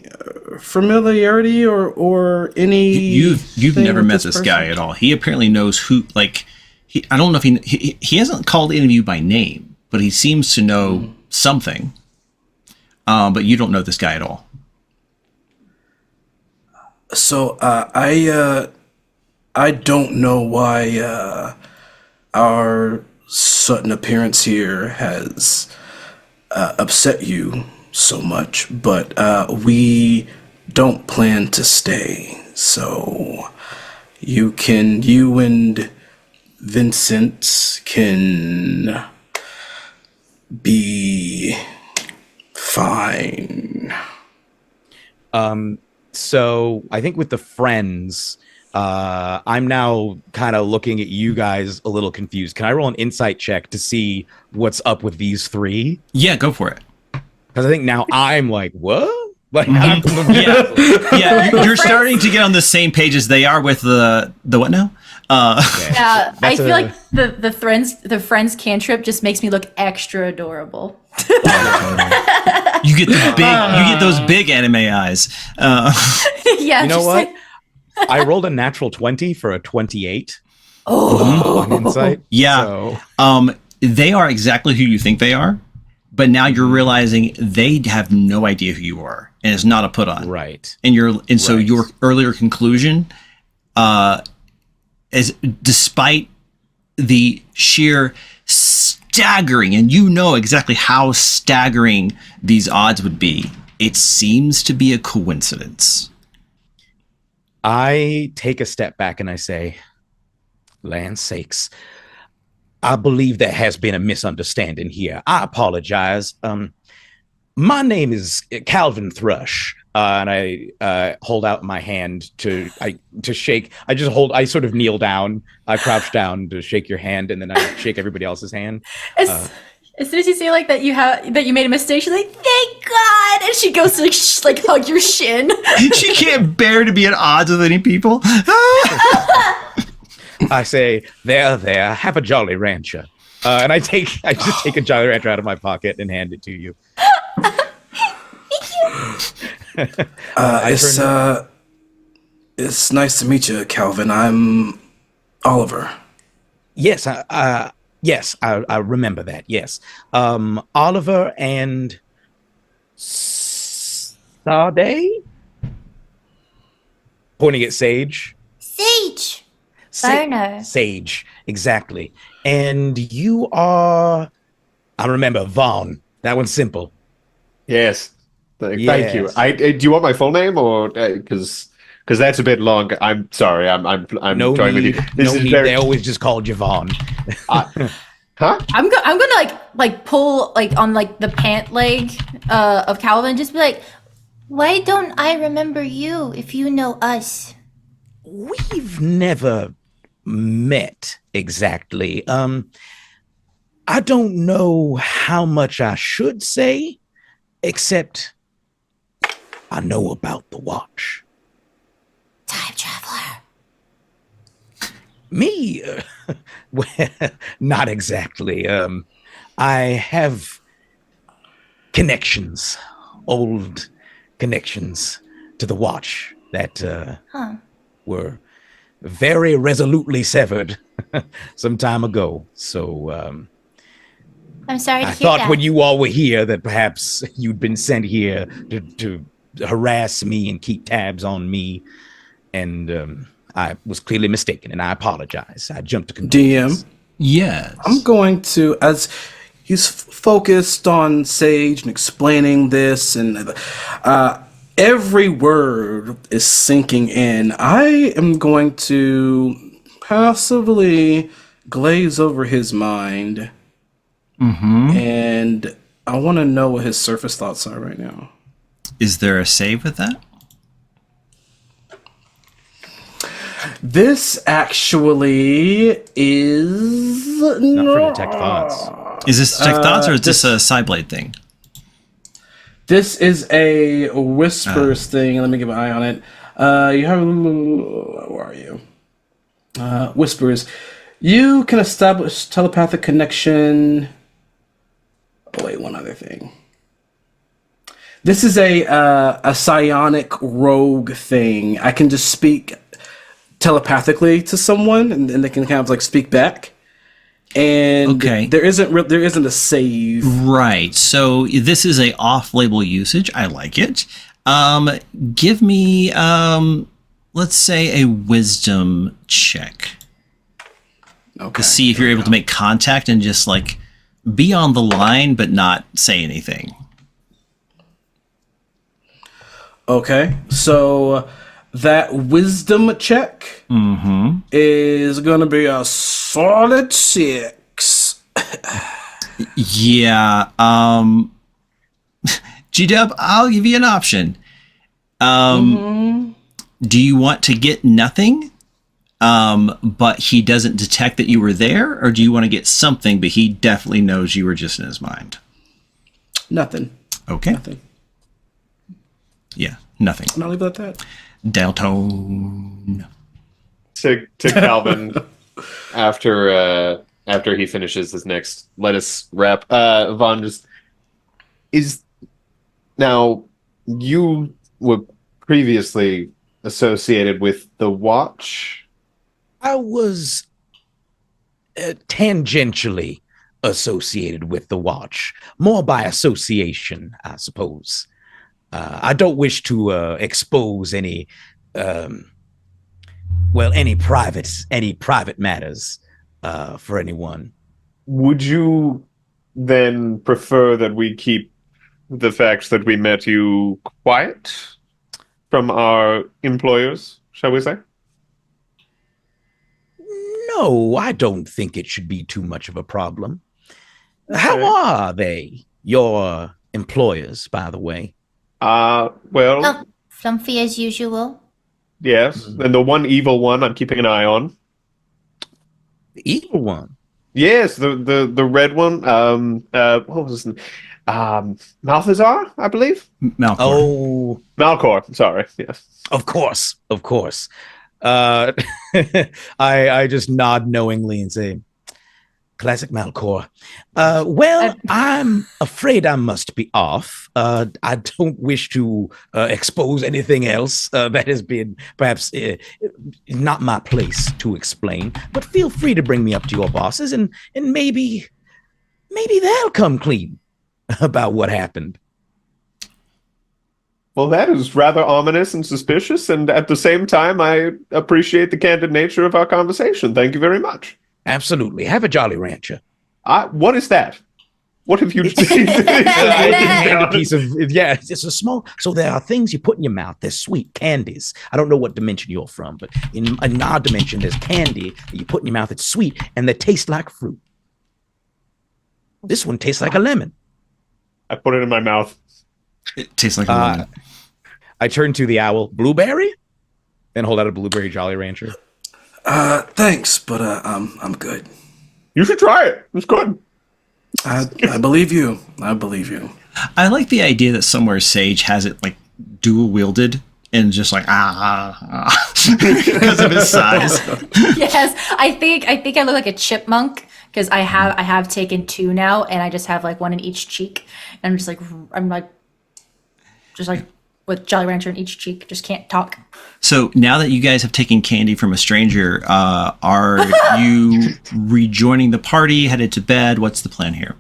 familiarity or any? You've never met this guy at all. He apparently knows who. Like, I don't know if he hasn't called any of you by name, but he seems to know something. But you don't know this guy at all. So I don't know why our sudden appearance here has upset you so much, but we don't plan to stay. So you and Vincent can be fine. So I think with the friends, I'm now kind of looking at you guys a little confused. Can I roll an insight check to see what's up with these three? Yeah, go for it. Because I think now I'm like, what? Like, You're starting to get on the same page as they are with the what now? Yeah, I That's feel a- like the friends cantrip just makes me look extra adorable. You get those big anime eyes. Yeah, You know just what? like- I rolled a natural 20 for a 28 oh, on insight. Yeah. So, They are exactly who you think they are, but now you're realizing they have no idea who you are, and it's not a put on. right. And so Right. your earlier conclusion, is despite the sheer staggering, and you know exactly how staggering these odds would be, it seems to be a coincidence. I take a step back and I say, land sakes, I believe there has been a misunderstanding here. I apologize. My name is Calvin Thrush, and I hold out my hand to shake. I sort of kneel down. I crouch down to shake your hand, and then I shake everybody else's hand. as soon as you say like that you made a mistake, she's like, "Thank God!" and she goes to like hug your shin. She can't bear to be at odds with any people. I say, there, have a Jolly Rancher. And I just take a Jolly Rancher out of my pocket and hand it to you. It's nice to meet you, Calvin. I'm Oliver. Yes, I remember that. Yes, Oliver and Sade, pointing at Sage. Sage. Burner. Sage, exactly. And you are, I remember Vaughn. That one's simple. Yes. Thank you. Yes. Do you want my full name or because that's a bit long? I'm sorry. I'm No toying with you. need. This No is need. very. They always just called you Vaughn. Huh? I'm gonna like pull like on like the pant leg of Calvin, just be like, Why don't I remember you if you know us? We've never met exactly. I don't know how much I should say, except I know about the watch. Time traveler. Me? Well, not exactly. I have connections, old connections to the watch that were very resolutely severed some time ago. So I'm sorry to I hear thought that. when you all were here that perhaps you'd been sent here to harass me and keep tabs on me. And I was clearly mistaken, and I apologize. I jumped to conclusions. DM. Yes. I'm going to, as he's focused on Sage and explaining this, and every word is sinking in. I am going to passively glaze over his mind, and I want to know what his surface thoughts are right now. Is there a save with that? This actually is Not for detect thoughts. Is this detect thoughts or is this a Cyblade thing? This is a whispers thing. Let me give an eye on it. You have, where are you? Whispers. You can establish telepathic connection. Oh wait, one other thing. This is a psionic rogue thing. I can just speak telepathically to someone, and they can kind of like speak back. And Okay. there isn't a save. Right. So this is a off-label usage. I like it. Give me, let's say, a wisdom check Okay. to see if you're able to make contact and just like be on the line but not say anything. Okay, so that wisdom check is going to be a solid 6. Yeah. G-Dub, I'll give you an option. Do you want to get nothing, but he doesn't detect that you were there? Or do you want to get something, but he definitely knows you were just in his mind? Nothing. Okay. Nothing. Yeah, nothing. And I'll leave it at that. Deltone. To Calvin after he finishes his next lettuce wrap. Vaughn just is now you were previously associated with the watch. I was tangentially associated with the watch, more by association, I suppose. I don't wish to expose any private matters for anyone. Would you then prefer that we keep the fact that we met you quiet from our employers, shall we say? No, I don't think it should be too much of a problem. Okay. How are they, your employers, by the way? Well, Oh, flumpy as usual. yes. And the one evil one I'm keeping an eye on. The evil one. Yes, the red one. What was his name? Malthazar, I believe. Malcolm. Oh, Malcor. Sorry. Yes. of course, of course. I just nod knowingly and say, classic Malcor. Well, I'm afraid I must be off. I don't wish to expose anything else that has been perhaps not my place to explain, but feel free to bring me up to your bosses and maybe they'll come clean about what happened. Well, that is rather ominous and suspicious, and at the same time, I appreciate the candid nature of our conversation. Thank you very much. Absolutely. Have a Jolly Rancher. What is that? What have you? And a piece of it's a small. So there are things you put in your mouth. They're sweet candies. I don't know what dimension you're from, but in our dimension, there's candy that you put in your mouth. It's sweet and they taste like fruit. This one tastes like a lemon. I put it in my mouth. It tastes like a lemon. I turn to the owl. Blueberry? Then hold out a blueberry Jolly Rancher. Thanks, but I'm good. You should try it. It's good. I believe you. I believe you. I like the idea that somewhere Sage has it like dual wielded and just like because of his size. Yes, I think I look like a chipmunk because I have taken 2 now, and I just have like one in each cheek, and I'm just like with Jolly Rancher in each cheek, just can't talk. So now that you guys have taken candy from a stranger, are you rejoining the party, headed to bed? What's the plan here?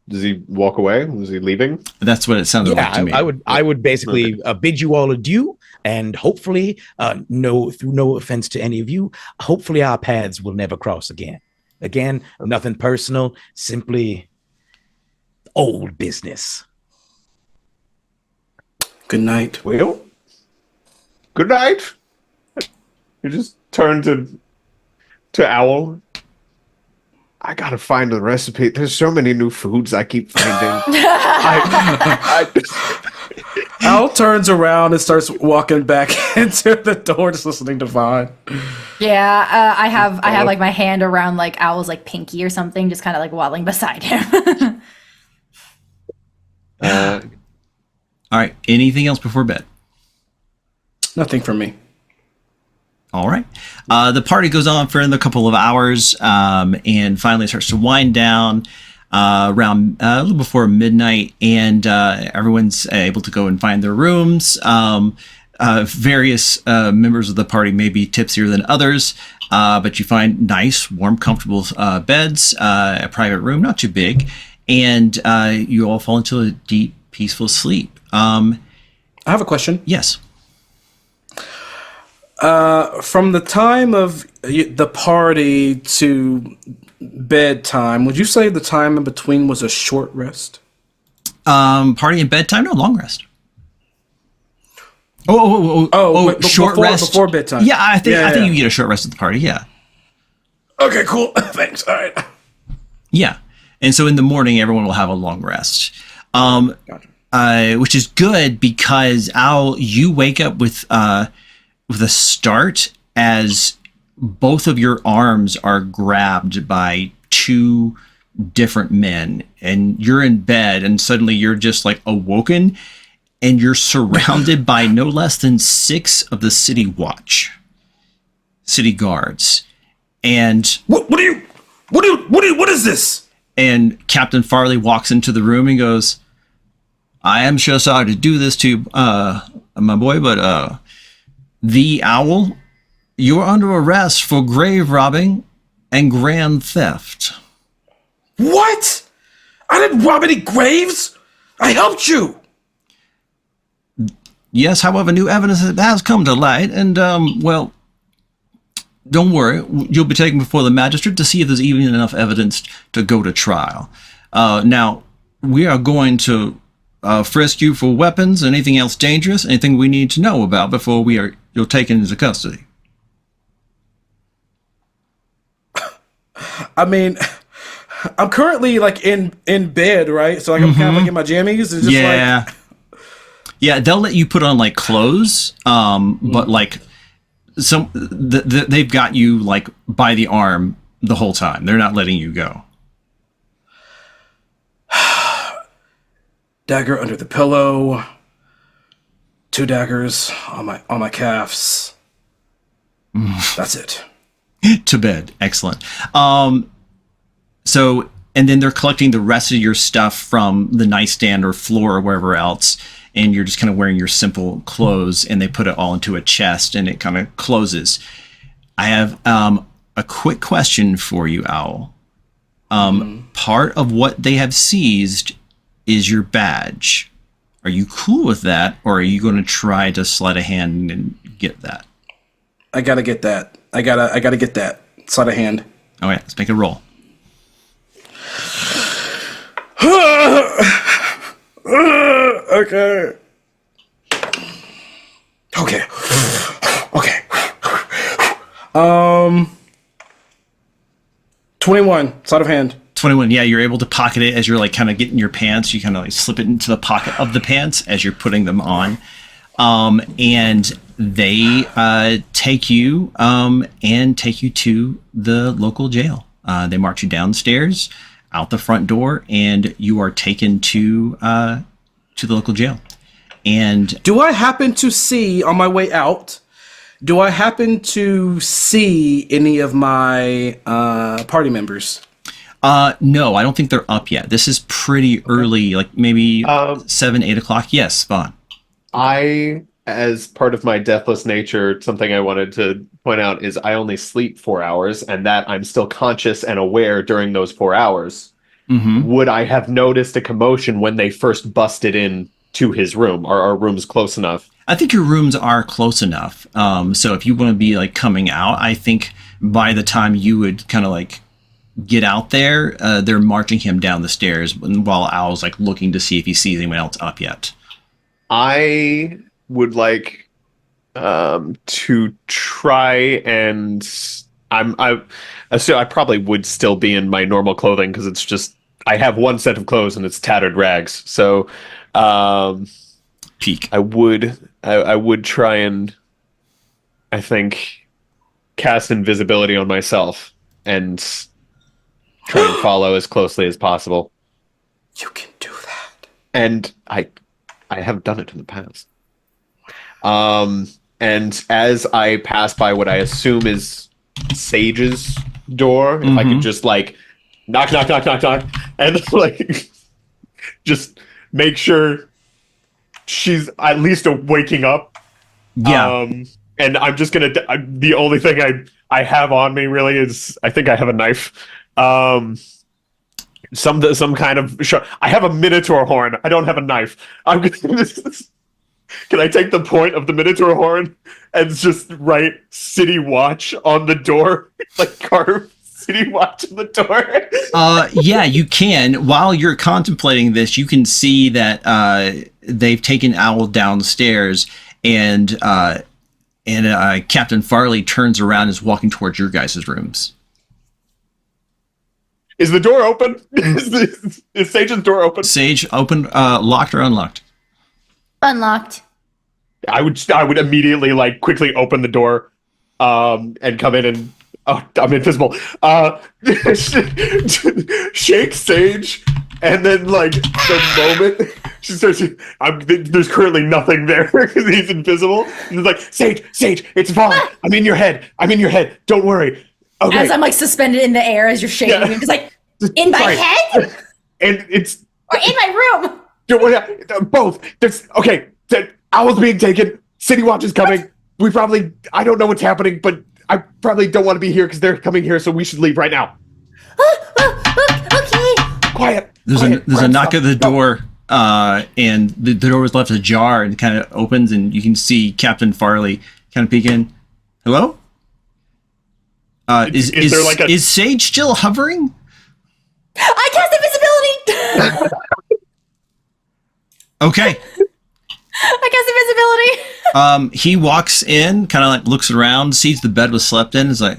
Does he walk away? Is he leaving? That's what it sounded like to me. I would basically bid you all adieu, and hopefully, through no offense to any of you, hopefully our paths will never cross again. Again, nothing personal, simply old business. Good night. Well, good night. You just turn to Owl. I gotta find the recipe. There's so many new foods I keep finding. Al turns around and starts walking back into the door, just listening to Vaughn. Yeah, I have like my hand around like Owl's like pinky or something, just kind of like waddling beside him. All right. Anything else before bed? Nothing for me. All right. The party goes on for another couple of hours, and finally starts to wind down around a little before midnight, and everyone's able to go and find their rooms. Various members of the party may be tipsier than others, but you find nice, warm, comfortable beds, a private room, not too big, and you all fall into a deep, peaceful sleep. I have a question. Yes. From the time of the party to bedtime, would you say the time in between was a short rest? Party and bedtime? No, long rest. Short before, rest before bedtime. Yeah, I think Yeah. you get a short rest at the party. Yeah. Okay, cool. Thanks. All right. Yeah. And so in the morning, everyone will have a long rest, Gotcha. which is good because Al, you wake up with a start as both of your arms are grabbed by two different men, and you're in bed, and suddenly you're just like awoken, and you're surrounded by no less than 6 of the city guards, and What is this? And Captain Farley walks into the room and goes, I am so sorry to do this to you, my boy, but the Owl, you are under arrest for grave robbing and grand theft. What? I didn't rob any graves. I helped you. Yes, however, new evidence has come to light, and, well, don't worry. You'll be taken before the magistrate to see if there's even enough evidence to go to trial. Now, we are going to frisk you for weapons and anything else dangerous, anything we need to know about before you're taken into custody. I mean, I'm currently like in bed, right? So like I'm kind of like in my jammies. It's just Yeah. Yeah, they'll let you put on like clothes, but like they've got you like by the arm the whole time. They're not letting you go. Dagger under the pillow. 2 daggers on my calves. That's it. To bed. Excellent. So, and then they're collecting the rest of your stuff from the nightstand or floor or wherever else, and you're just kind of wearing your simple clothes, and they put it all into a chest, and it kind of closes. I have a quick question for you, Owl. Part of what they have seized is your badge. Are you cool with that, or are you going to try to sleight of hand and get that? I gotta get that. I gotta get that. Sleight of hand. All right, let's make a roll. Okay. Okay. Okay. 21. Sleight of hand. 21. Yeah, you're able to pocket it as you're like kind of getting your pants. You kind of like slip it into the pocket of the pants as you're putting them on. And they take you to the local jail. They march you downstairs, out the front door, and you are taken to the local jail. And Do I happen to see on my way out? Do I happen to see any of my party members? no, I don't think they're up yet. This is pretty early, like maybe 7, 8 o'clock. Yes, Spawn. I, as part of my deathless nature, something I wanted to point out is I only sleep 4 hours, and that I'm still conscious and aware during those 4 hours. Mm-hmm. Would I have noticed a commotion when they first busted in to his room? Are our rooms close enough? I think your rooms are close enough. So if you want to be like coming out, I think by the time you would kind of like get out there, they're marching him down the stairs while Owl's like looking to see if he sees anyone else up yet. I would like to try and I assume I probably would still be in my normal clothing because it's just I have one set of clothes and it's tattered rags. So Peek. I would try and I think cast invisibility on myself and try and follow as closely as possible. You can do that. And I have done it in the past. And as I pass by what I assume is Sage's door, if I could just like knock, knock, knock, knock, knock, and like just make sure she's at least waking up. Yeah. And I'm just gonna. The only thing I have on me really is I think I have a knife. Some kind of. I have a minotaur horn. I don't have a knife. I'm gonna. Can I take the point of the minotaur horn and just write City Watch on the door? Like carve City Watch on the door? Yeah, you can. While you're contemplating this, you can see that they've taken Owl downstairs, and Captain Farley turns around and is walking towards your guys' rooms. Is the door open? Is Sage's door open? Sage, open, locked or unlocked? Unlocked. I would immediately like quickly open the door, and come in and I'm invisible. Shake Sage, and then like the moment she starts, there's currently nothing there because he's invisible. And it's like Sage, it's Vaughn. I'm in your head. Don't worry. Okay. As I'm like suspended in the air as you're shaking me, just like in my Sorry. head And it's or in my room. don't worry, both. There's okay. The owl's being taken. City Watch is coming. I don't know what's happening, but I probably don't want to be here because they're coming here, so we should leave right now. Okay. Quiet. There's quiet, a knock stop. at the Go. door, and the door was left ajar and kind of opens, and you can see Captain Farley kind of peek in. Hello? Is there like a- is Sage still hovering? I cast invisibility. Okay. I cast invisibility. He walks in, kind of like looks around, sees the bed was slept in, is like,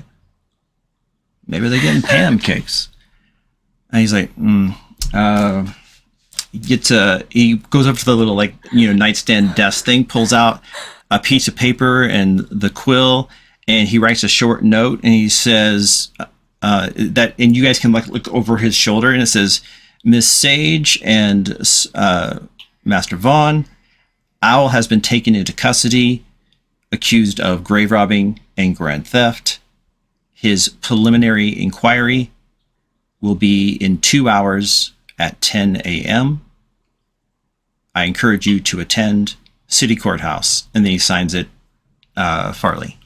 maybe they're getting pancakes. And he's like, he goes up to the little nightstand desk thing, pulls out a piece of paper and the quill, and he writes a short note, and he says and you guys can look over his shoulder, and it says, Miss Sage and Master Vaughn, Owl has been taken into custody, accused of grave robbing and grand theft. His preliminary inquiry will be in 2 hours at 10 a.m. I encourage you to attend City Courthouse. And then he signs it, Farley.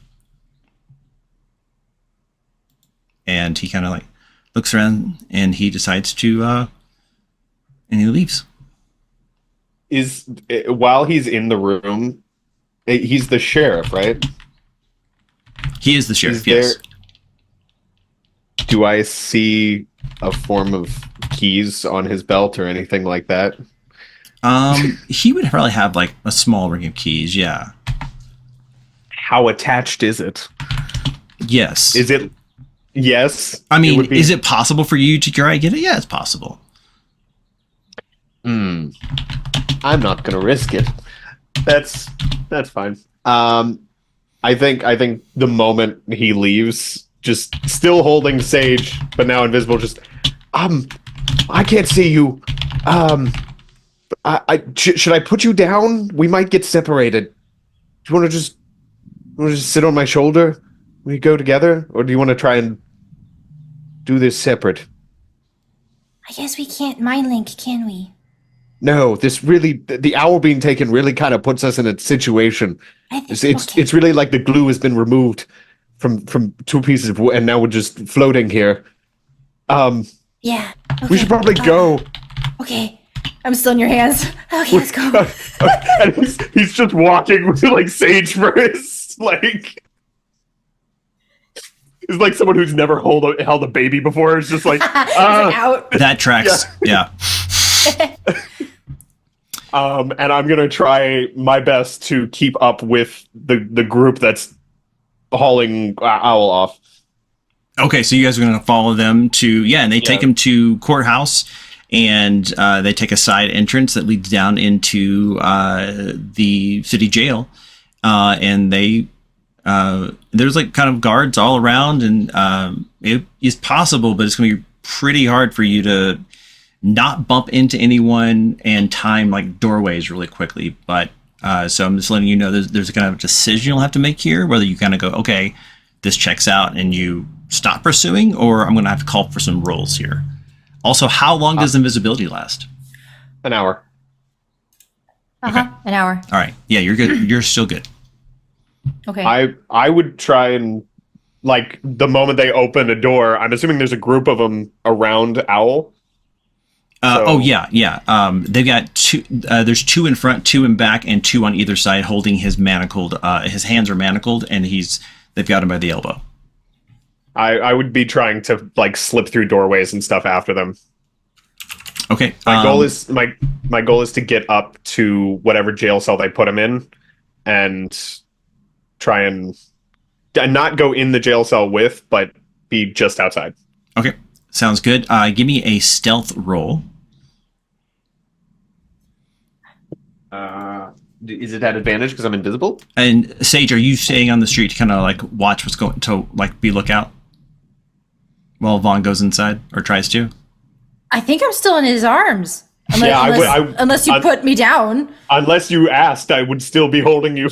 And he kind of looks around, and he decides to, and he leaves. While he's in the room, he's the sheriff, right? He is the sheriff, Is yes. Do I see a form of keys on his belt or anything like that? He would probably have a small ring of keys, yeah. How attached is it? Yes. Is it? Yes. I mean, would be- is it possible for you to try to get it? Yeah, it's possible. I'm not gonna risk it. That's fine. I think the moment he leaves, just still holding Sage, but now invisible, just I can't see you. Should I put you down? We might get separated. Do you want to just sit on my shoulder? We go together, or do you want to try and do this separate? I guess we can't mind link, can we? No, this really, the owl being taken really kind of puts us in a situation. It's really like the glue has been removed from two pieces of wood, and now we're just floating here. Yeah. We okay, should probably go. Okay. I'm still in your hands. Okay, let's go. And he's just walking with Sage for his It's like someone who's never held a baby before. It's just Out. That tracks. Yeah. And I'm gonna try my best to keep up with the group that's hauling Owl off. Okay, so you guys are going to follow them to, and they take him to courthouse, and they take a side entrance that leads down into the city jail, and they there's kind of guards all around, and it is possible, but it's going to be pretty hard for you to not bump into anyone and time doorways really quickly. But so I'm just letting you know there's a kind of a decision you'll have to make here, whether you kind of go, okay, this checks out, and you stop pursuing, or I'm going to have to call for some rolls here. Also, how long does invisibility last? An hour. An hour. All right. Yeah, you're good. You're still good. Okay. I would try and the moment they open a door, I'm assuming there's a group of them around Owl. Oh yeah. They've got two. There's two in front, two in back, and two on either side, holding his manacled. His hands are manacled, and they've got him by the elbow. I would be trying to slip through doorways and stuff after them. Okay. My goal is to get up to whatever jail cell they put him in, and try and not go in the jail cell with, but be just outside. Okay, sounds good. Give me a stealth roll. Is it at advantage because I'm invisible? And Sage, are you staying on the street to kind of like watch what's going to like be lookout while Vaughn goes inside or tries to? I think I'm still in his arms. Unless, Yeah, unless you put me down. Unless you asked, I would still be holding you.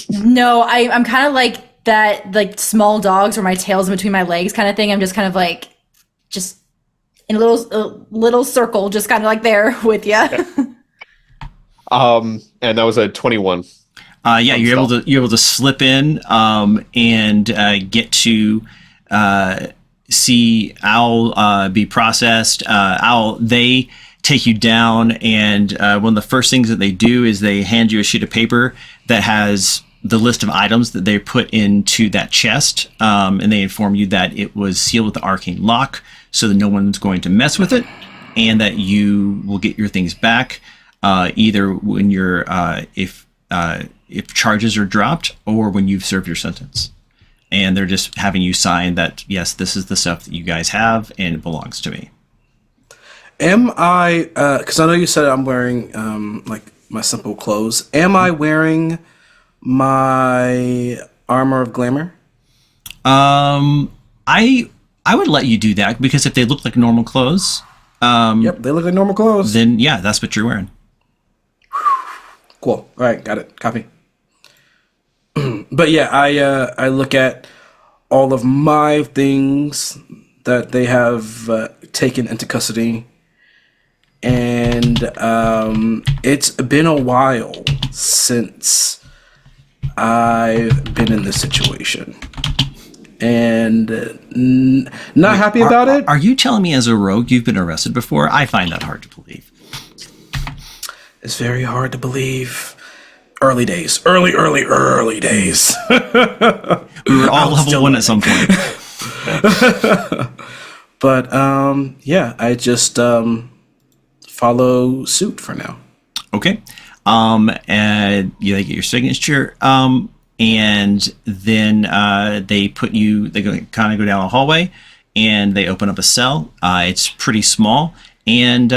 No, I'm kind of like that, like small dogs where my tail's in between my legs kind of thing. I'm just kind of like, just in a little circle, just kind of like there with you. And that was a 21. Yeah, you're able to slip in and get to see Owl be processed. Owl, they take you down, and one of the first things that they do is they hand you a sheet of paper that has the list of items that they put into that chest, and they inform you that it was sealed with the arcane lock, so that no one's going to mess with it, and that you will get your things back either when you're if charges are dropped or when you've served your sentence. And they're just having you sign that, yes, this is the stuff that you guys have and it belongs to me. Am I, because I know you said I'm wearing like my simple clothes. Am I wearing my armor of glamour? I would let you do that, because if they look like normal clothes, Yep, they look like normal clothes. then yeah, that's what you're wearing. Cool. All right, got it. Copy. But yeah, I look at all of my things that they have taken into custody, and it's been a while since I've been in this situation, and not happy about it. Are you telling me as a rogue you've been arrested before? I find that hard to believe. It's very hard to believe. Early days. Early days. We were all level 1 at some point. But yeah, I just follow suit for now. Okay. And they get your signature. And then they kind of go down a hallway, and they open up a cell. It's pretty small, and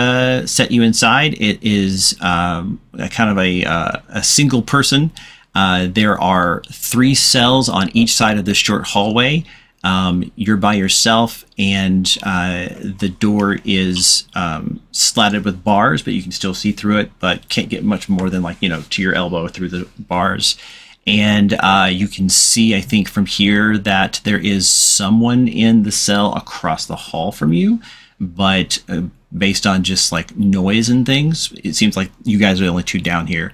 set you inside. It is a kind of a single person. There are 3 cells on each side of this short hallway. You're by yourself, and the door is slatted with bars, but you can still see through it, but can't get much more than to your elbow through the bars. And you can see, I think, from here that there is someone in the cell across the hall from you, but based on just like noise and things, it seems like you guys are the only 2 down here.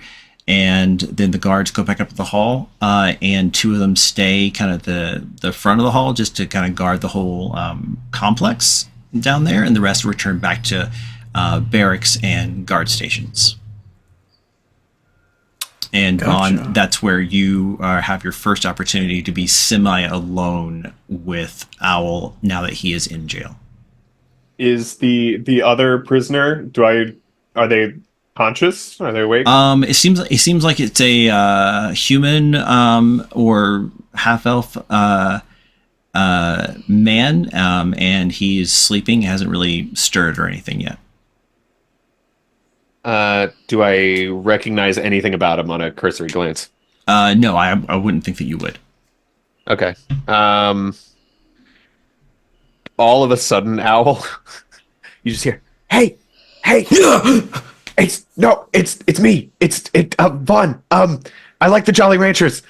And then the guards go back up to the hall, and 2 of them stay kind of the front of the hall just to kind of guard the whole complex down there, and the rest return back to barracks and guard stations. And Gotcha. that's where you have your first opportunity to be semi-alone with Owl now that he is in jail. Is the other prisoner? Are they conscious? Are they awake? It seems like it's a human or half elf man, and he is sleeping. Hasn't really stirred or anything yet. Do I recognize anything about him on a cursory glance? No, I wouldn't think that you would. Okay. All of a sudden, Owl, you just hear, "Hey, hey!" It's me. It's Vaughn. I like the Jolly Ranchers.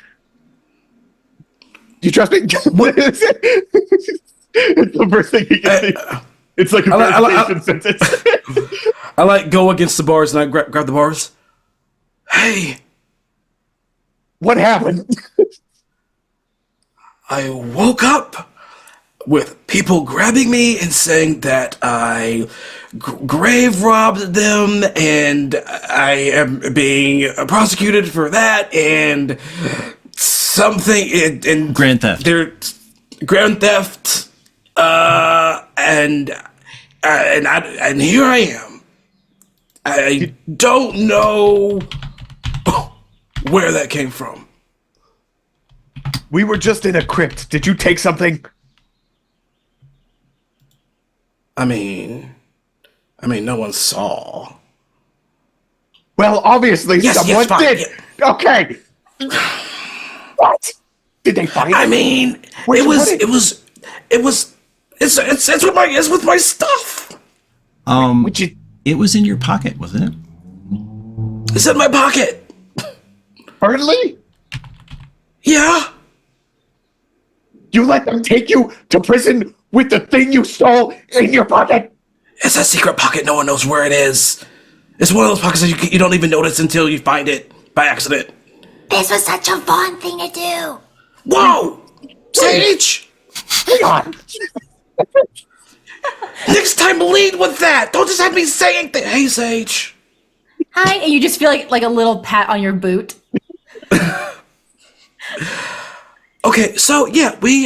Do you trust me? What is it? It's the first thing you can see. It's like a verification sentence. I like go against the bars and I grab the bars. Hey, What happened? I woke up with people grabbing me and saying that I grave robbed them, and I am being prosecuted for that, and something and Grand theft. They're grand theft, and here I am. I don't know where that came from. We were just in a crypt. Did you take something? I mean, no one saw. Well, obviously Yes, someone fine, did. Okay. What? Did they find I it? mean, Where'd you put it's with my stuff. Would you It was in your pocket, wasn't it? It's in my pocket. Burnley? Yeah. You let them take you to prison with the thing you stole in your pocket? It's a secret pocket. No one knows where it is. It's one of those pockets that you don't even notice until you find it by accident. This was such a fun thing to do. Whoa! Sage! Hang on. Next time lead with that! Don't just have me saying things. Hey, Sage. Hi, and you just feel like a little pat on your boot. Okay, so yeah, we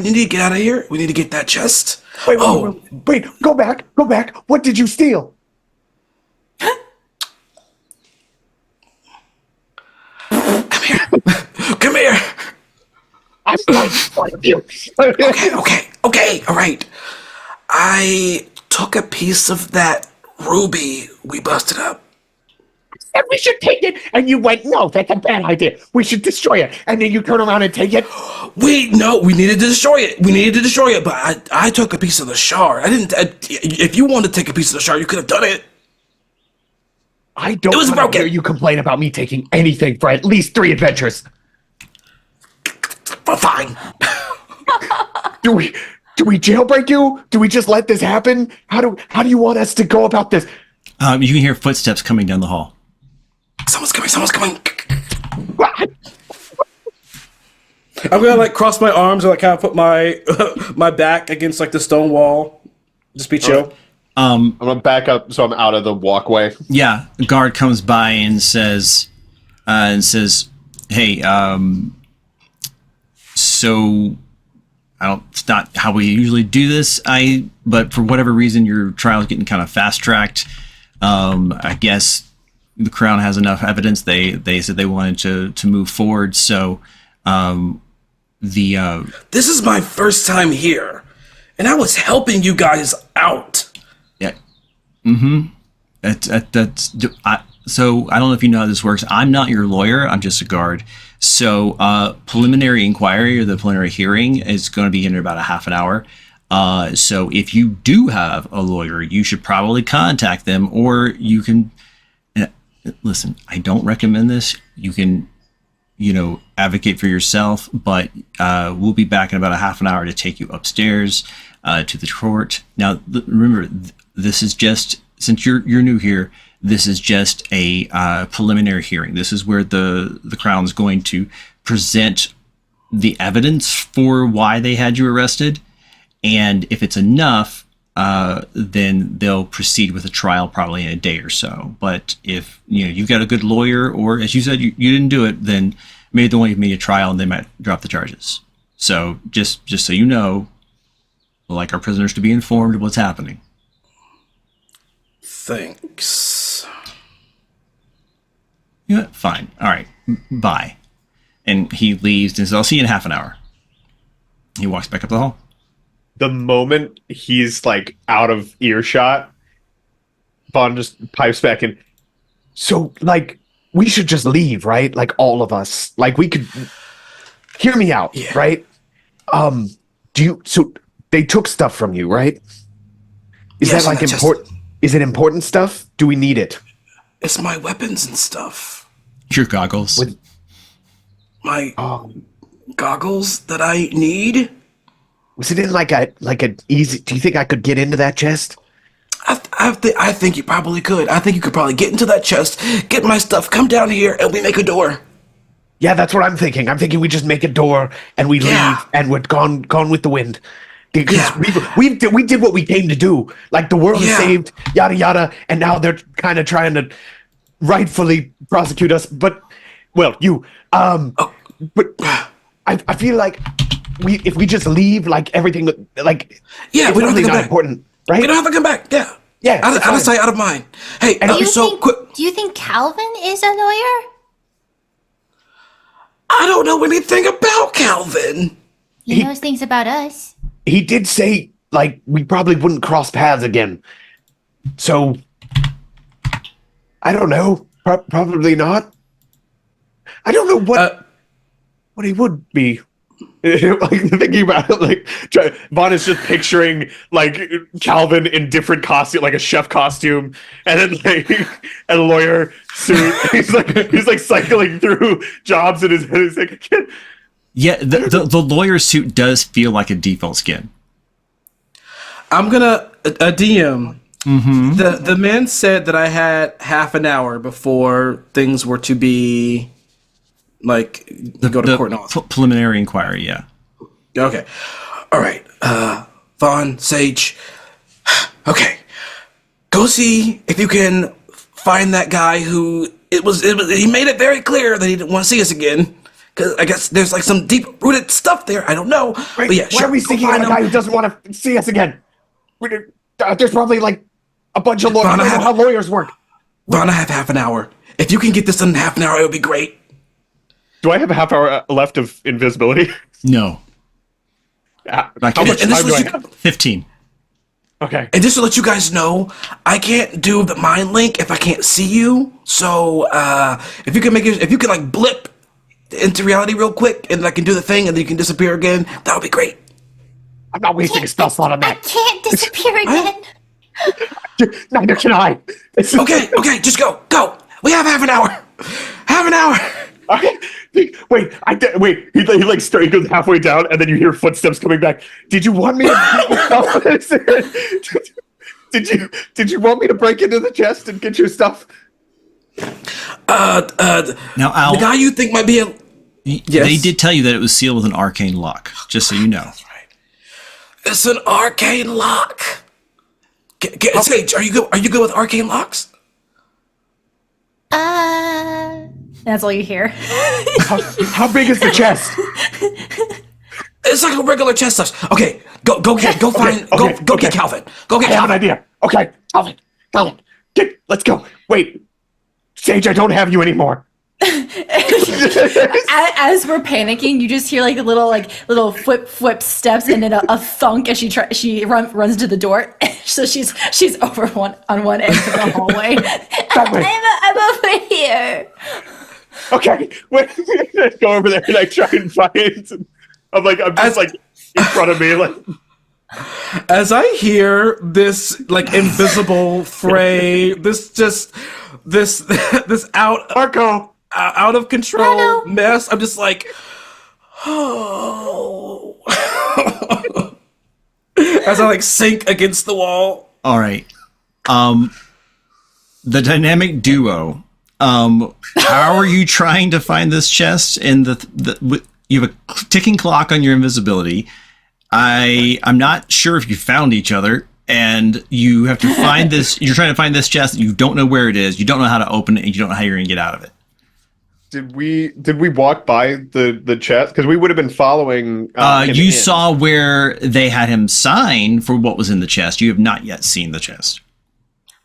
need to get out of here. We need to get that chest. Wait, go back. What did you steal? Come here. I'm going to find you. Okay, all right. I took a piece of that ruby we busted up. And we should take it. And you went, no, that's a bad idea. We should destroy it. And then you turn around and take it. We needed to destroy it. But I took a piece of the shard. If you wanted to take a piece of the shard, you could have done it. I don't It was want to broken. hear you complain about me taking anything for at least 3 adventures. But fine. Do we jailbreak you? Do we just let this happen? How do you want us to go about this? You can hear footsteps coming down the hall. Someone's coming. What? I'm gonna like cross my arms and like kind of put my my back against like the stone wall. Just be chill. I'm gonna back up so I'm out of the walkway. Yeah, a guard comes by and says, "Hey, so it's not how we usually do this. But for whatever reason, your trial is getting kind of fast tracked. I guess the Crown has enough evidence. They said they wanted to move forward. So, This is my first time here, and I was helping you guys out. yeah, so I don't know if you know how this works. I'm not your lawyer. I'm just a guard. So preliminary inquiry or the preliminary hearing is going to be in about a half an hour. So if you do have a lawyer, you should probably contact them, or you can listen. I don't recommend this. You can, advocate for yourself, but we'll be back in about a half an hour to take you upstairs to the court. Now, remember, this is just, since you're new here, this is just a preliminary hearing. This is where the Crown's going to present the evidence for why they had you arrested. And if it's enough, then they'll proceed with a trial probably in a day or so. But if you've got a good lawyer, or as you said, you didn't do it, then maybe they'll only make a trial and they might drop the charges. So just so you know, we'd like our prisoners to be informed of what's happening. Thanks. Yeah, fine. All right. Bye. And he leaves and says, I'll see you in half an hour. He walks back up the hall. The moment he's like out of earshot, Vaughn just pipes back in. So, like, we should just leave, right? Like, all of us. Like, we could hear me out, Yeah. right? So they took stuff from you, right? Is Yes, that like and that's important? Is it important stuff? Do we need it? It's my weapons and stuff. Your goggles. With- My goggles that I need. Was it in like a easy? Do you think I could get into that chest? I think you probably could. I think you could probably get into that chest, get my stuff, come down here, and we make a door. Yeah, that's what I'm thinking. I'm thinking we just make a door and we Yeah. leave and we're gone with the wind. Because Yeah. we did what we came to do. Like the world is Yeah. saved, yada yada, and now they're kind of trying to rightfully prosecute us. But well, but I feel like if we just leave, like everything, like Yeah, it's we don't have really to come not back. important, right? We don't have to come back. Yeah. Yeah, Out it's of fine. sight, out of mind. Hey, And Do you so think, quick. do you think Calvin is a lawyer? I don't know anything about Calvin. He knows things about us. He did say, like, we probably wouldn't cross paths again. So, I don't know. Probably not. I don't know what he would be. Like, thinking about it, like, Vaughn is just picturing, like, Calvin in different costume, like a chef costume, and then, like, a lawyer suit. He's like cycling through jobs in his head. He's like, I can't. Yeah, the lawyer suit does feel like a default skin. I'm gonna a DM. Mm-hmm. The man said that I had half an hour before things were to be like go to court and all that. Preliminary inquiry, yeah. Okay. All right. Vaughn, Sage. Okay. Go see if you can find that guy who he made it very clear that he didn't want to see us again. Because I guess there's like some deep rooted stuff there. I don't know. Wait, but yeah, why sure. are we go seeking find out a him. guy who doesn't want to see us again? There's probably like a bunch of lawyers. I Vaughn, don't know how lawyers work. Vaughn, I have half an hour. If you can get this done in half an hour, it would be great. Do I have a half hour left of invisibility? No. How Like, much and this time do was I you- have? 15. Okay. And just to let you guys know, I can't do the mind link if I can't see you. So if you can like blip into reality real quick, and I can do the thing, and then you can disappear again, that would be great. I'm not wasting a spell slot on I that. can't disappear again. Neither can I. Okay, just go. We have half an hour. Half an hour. Okay. Wait, He goes halfway down, and then you hear footsteps coming back. Did you want me to? Did you want me to break into the chest and get your stuff? Now, Al, The guy you think might be a Yes. they did tell you that it was sealed with an arcane lock, just so you know. It's an arcane lock. Sage, are you good with arcane locks? That's all you hear. How big is the chest? It's like a regular chest size. Okay, go get Calvin. Go get I have an Calvin. idea. Okay, Calvin, let's go. Wait, Sage, I don't have you anymore. As we're panicking, you just hear like little flip steps and then a thunk as she runs to the door. So she's over on one end of the hallway. That way. I'm over here. Okay, wait, go over there and I try and find. I'm just like in front of me, like. As I hear this like invisible fray, this Marco. out of control Hello. mess, I'm just like, oh. As I like sink against the wall. All right. The dynamic duo. How are you trying to find this chest? And you have a ticking clock on your invisibility. I'm not sure if you found each other, and you have to find this. You're trying to find this chest. You don't know where it is. You don't know how to open it, and you don't know how you're going to get out of it. Did we walk by the chest? Because we would have been following. Him You in. saw where they had him sign for what was in the chest. You have not yet seen the chest.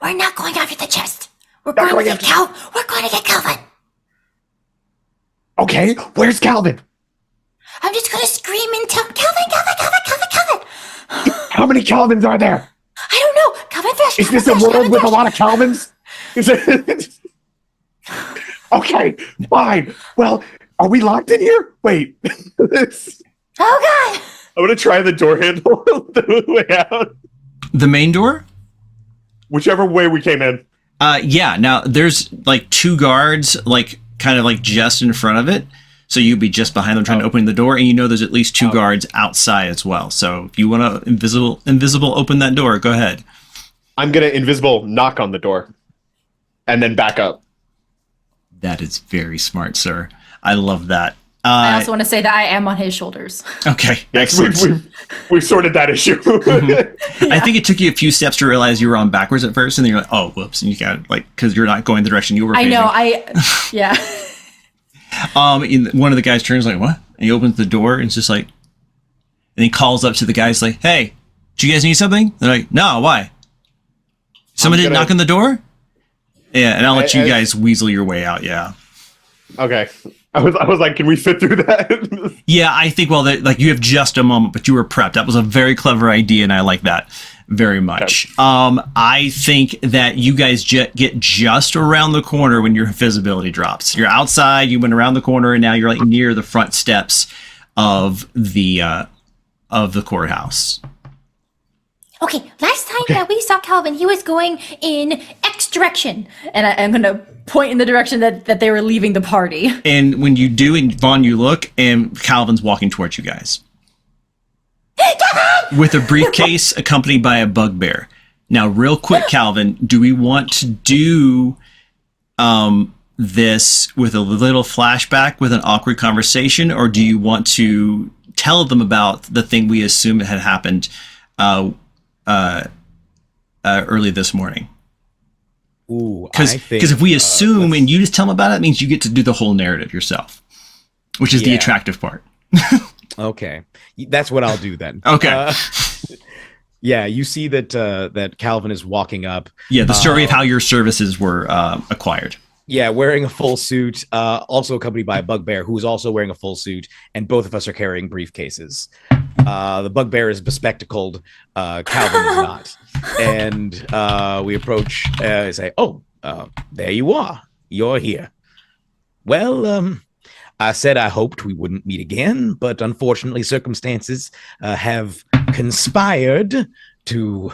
We're not going after the chest. We're going to get Calvin. Okay, where's Calvin? I'm just going to scream and tell Calvin. How many Calvins are there? I don't know. Calvin Fresh. Is this a world with a lot of Calvins? Is it? Okay, fine. Well, are we locked in here? Wait. Oh God. I'm gonna try the door handle the way out. The main door? Whichever way we came in. Yeah. Now there's like two guards, like kind of like just in front of it. So you'd be just behind them trying to open the door, and you know there's at least two guards outside as well. So if you want to invisible open that door, go ahead. I'm gonna invisible knock on the door, and then back up. That is very smart, sir. I love that. I also want to say that I am on his shoulders. Okay, Yes, excellent. we've sorted that issue. I think it took you a few steps to realize you were on backwards at first, and then you're like, "Oh, whoops!" And you got like because you're not going the direction you were. I Facing. know. Yeah. One of the guys turns like, "What?" And he opens the door, and it's just like, and he calls up to the guys like, "Hey, do you guys need something?" They're like, "No, why?" Someone didn't knock on the door. Yeah, and I'll let you guys weasel your way out. Yeah. Okay. I was like, can we fit through that? Yeah, I think, well, like you have just a moment, but you were prepped. That was a very clever idea, and I like that very much. I think that you guys get just around the corner when your visibility drops. You're outside, you went around the corner, and now you're like near the front steps of the courthouse. Okay, last time that we saw Calvin, he was going in X direction. And I'm going to point in the direction that they were leaving the party. And when you do, and Vaughn, you look, and Calvin's walking towards you guys. With a briefcase accompanied by a bugbear. Now, real quick, Calvin, do we want to do this with a little flashback with an awkward conversation, or do you want to tell them about the thing we assume had happened early this morning? Ooh, Because if we assume and you just tell them about it, it means you get to do the whole narrative yourself, which is the Yeah. attractive part. Okay, that's what I'll do then. Okay. Yeah, you see that that Calvin is walking up. Yeah, the story of how your services were acquired. Yeah, wearing a full suit, also accompanied by a bugbear who's also wearing a full suit, and both of us are carrying briefcases. The bugbear is bespectacled, Calvin is not. And we approach and say, "Oh, there you are. You're here. Well, I said I hoped we wouldn't meet again, but unfortunately circumstances have conspired to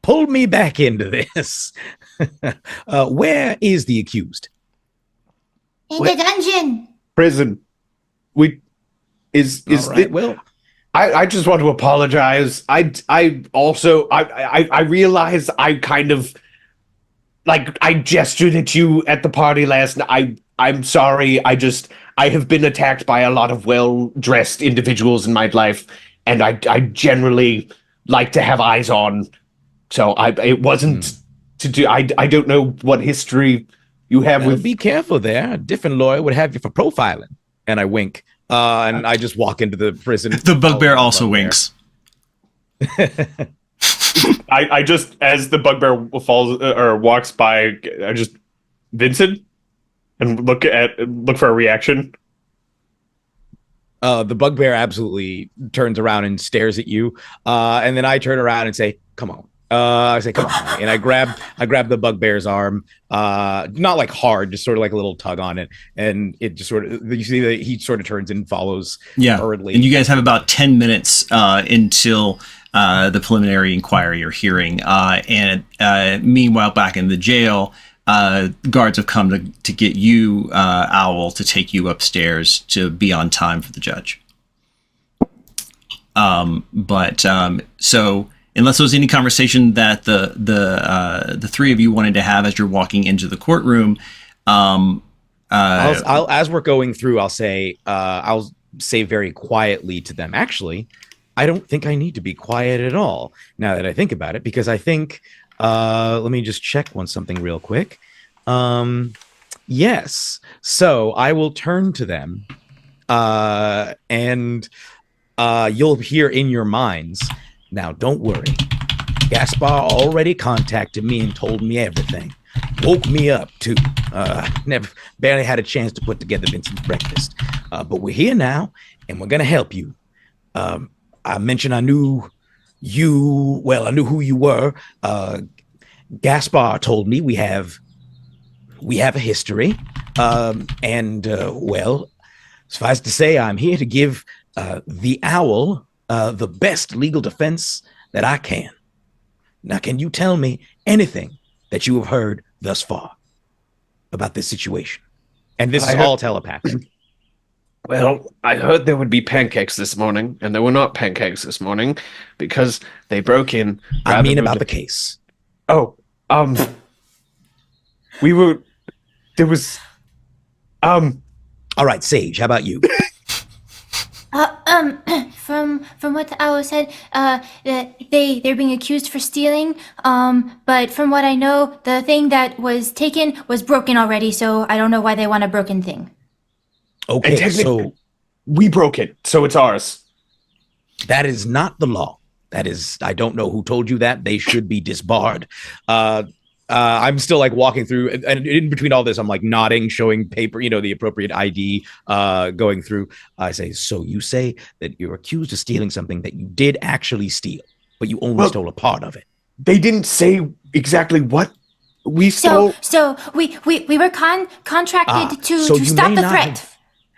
pull me back into this." Where is the accused? In the dungeon. Prison. We is All right, well, I just want to apologize. I also I realize I kind of like I gestured at you at the party last night. I'm sorry. I have been attacked by a lot of well-dressed individuals in my life, and I generally like to have eyes on. So it wasn't to do. I don't know what history you have well, with. be careful there. A different lawyer would have you for profiling. And I wink. And I just walk into the prison. The bugbear also Bugbear. winks. I just as the bugbear falls or walks by, I just Vincent and look for a reaction. The bugbear absolutely turns around and stares at you. And then I turn around and say, "Come on." I say, "Come on," and I grab the bugbear's arm, not like hard, just sort of like a little tug on it, and it just sort of, you see that he sort of turns and follows. Yeah, hurriedly. and you guys have about 10 minutes until the preliminary inquiry or hearing. And meanwhile, back in the jail, guards have come to get you, Owl, to take you upstairs to be on time for the judge. So unless there was any conversation that the three of you wanted to have as you're walking into the courtroom, I'll as we're going through, I'll say very quietly to them, "Actually, I don't think I need to be quiet at all now that I think about it, because I think let me just check something real quick. Yes, so I will turn to them, and you'll hear in your minds, 'Now, don't worry. Gaspar already contacted me and told me everything. Woke me up, too. Barely had a chance to put together Vincent's breakfast. But we're here now, and we're going to help you. I mentioned I knew you. Well, I knew who you were. Gaspar told me we have a history. Well, suffice to say, I'm here to give the Owl the best legal defense that I can. Now, can you tell me anything that you have heard thus far about this situation?" And this is all telepathic. Well, I heard there would be pancakes this morning, and there were not pancakes this morning because they broke in. I mean about the case. Oh, there was. All right, Sage, how about you? From what the owl said, they're being accused for stealing. But from what I know, the thing that was taken was broken already, so I don't know why they want a broken thing. Okay, technically- so We broke it, so it's ours. that is not the law. That is, I don't know who told you that. They should be disbarred. I'm still like walking through, and in between all this, I'm like nodding, showing paper, the appropriate ID, going through. I say, so you say that you're accused of stealing something that you did actually steal, but you only stole a part of it. They didn't say exactly what we stole. So we were contracted to so you stop may the not threat. have-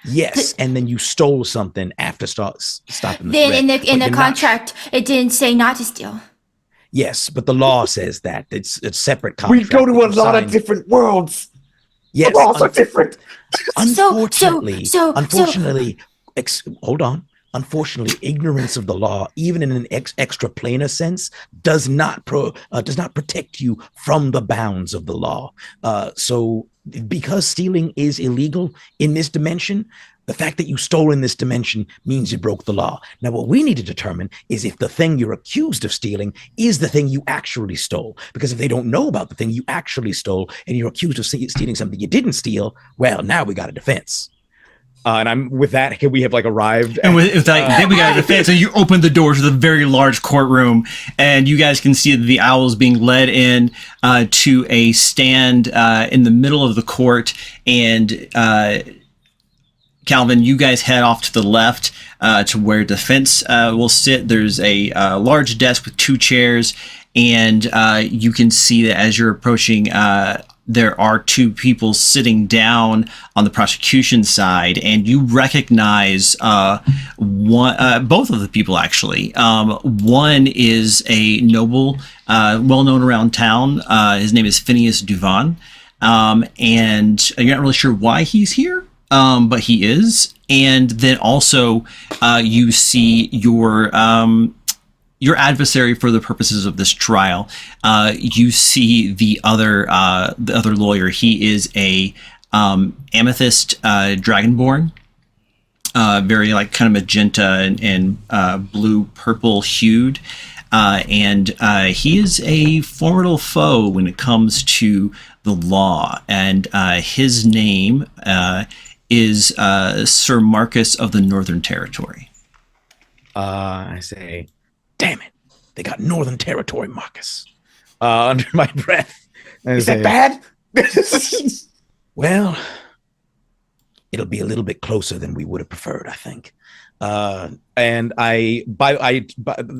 Yes, and then you stole something after stopping the Then threat. in but the you're contract, it didn't say not to steal. Yes, but the law says that it's a separate We contract. go to that a you lot of sign. different worlds. Yes, The laws are different. Unfortunately, hold on. Unfortunately, ignorance of the law, even in an extra planar sense, does not protect you from the bounds of the law. So, because stealing is illegal in this dimension, the fact that you stole in this dimension means you broke the law. Now, what we need to determine is if the thing you're accused of stealing is the thing you actually stole. Because if they don't know about the thing you actually stole and you're accused of stealing something you didn't steal, well, now we got a defense. And I'm with that. We have like arrived. And with that, then we got a defense. So you open the doors to the very large courtroom, and you guys can see that the owl is being led in to a stand in the middle of the court. And Calvin, you guys head off to the left to where defense will sit. There's a large desk with 2 chairs, and you can see that as you're approaching, there are 2 people sitting down on the prosecution side, and you recognize both of the people, actually. One is a noble, well-known around town. His name is Phineas Duvan, and you're not really sure why he's here, but he is. And then also you see your adversary for the purposes of this trial. You see the other lawyer. He is a amethyst dragonborn, very like kind of magenta and blue purple hued, and he is a formidable foe when it comes to the law. And his name is Sir Marcus of the Northern Territory. I say, damn it, they got Northern Territory Marcus under my breath. Is that bad? Well, it'll be a little bit closer than we would have preferred, I think. And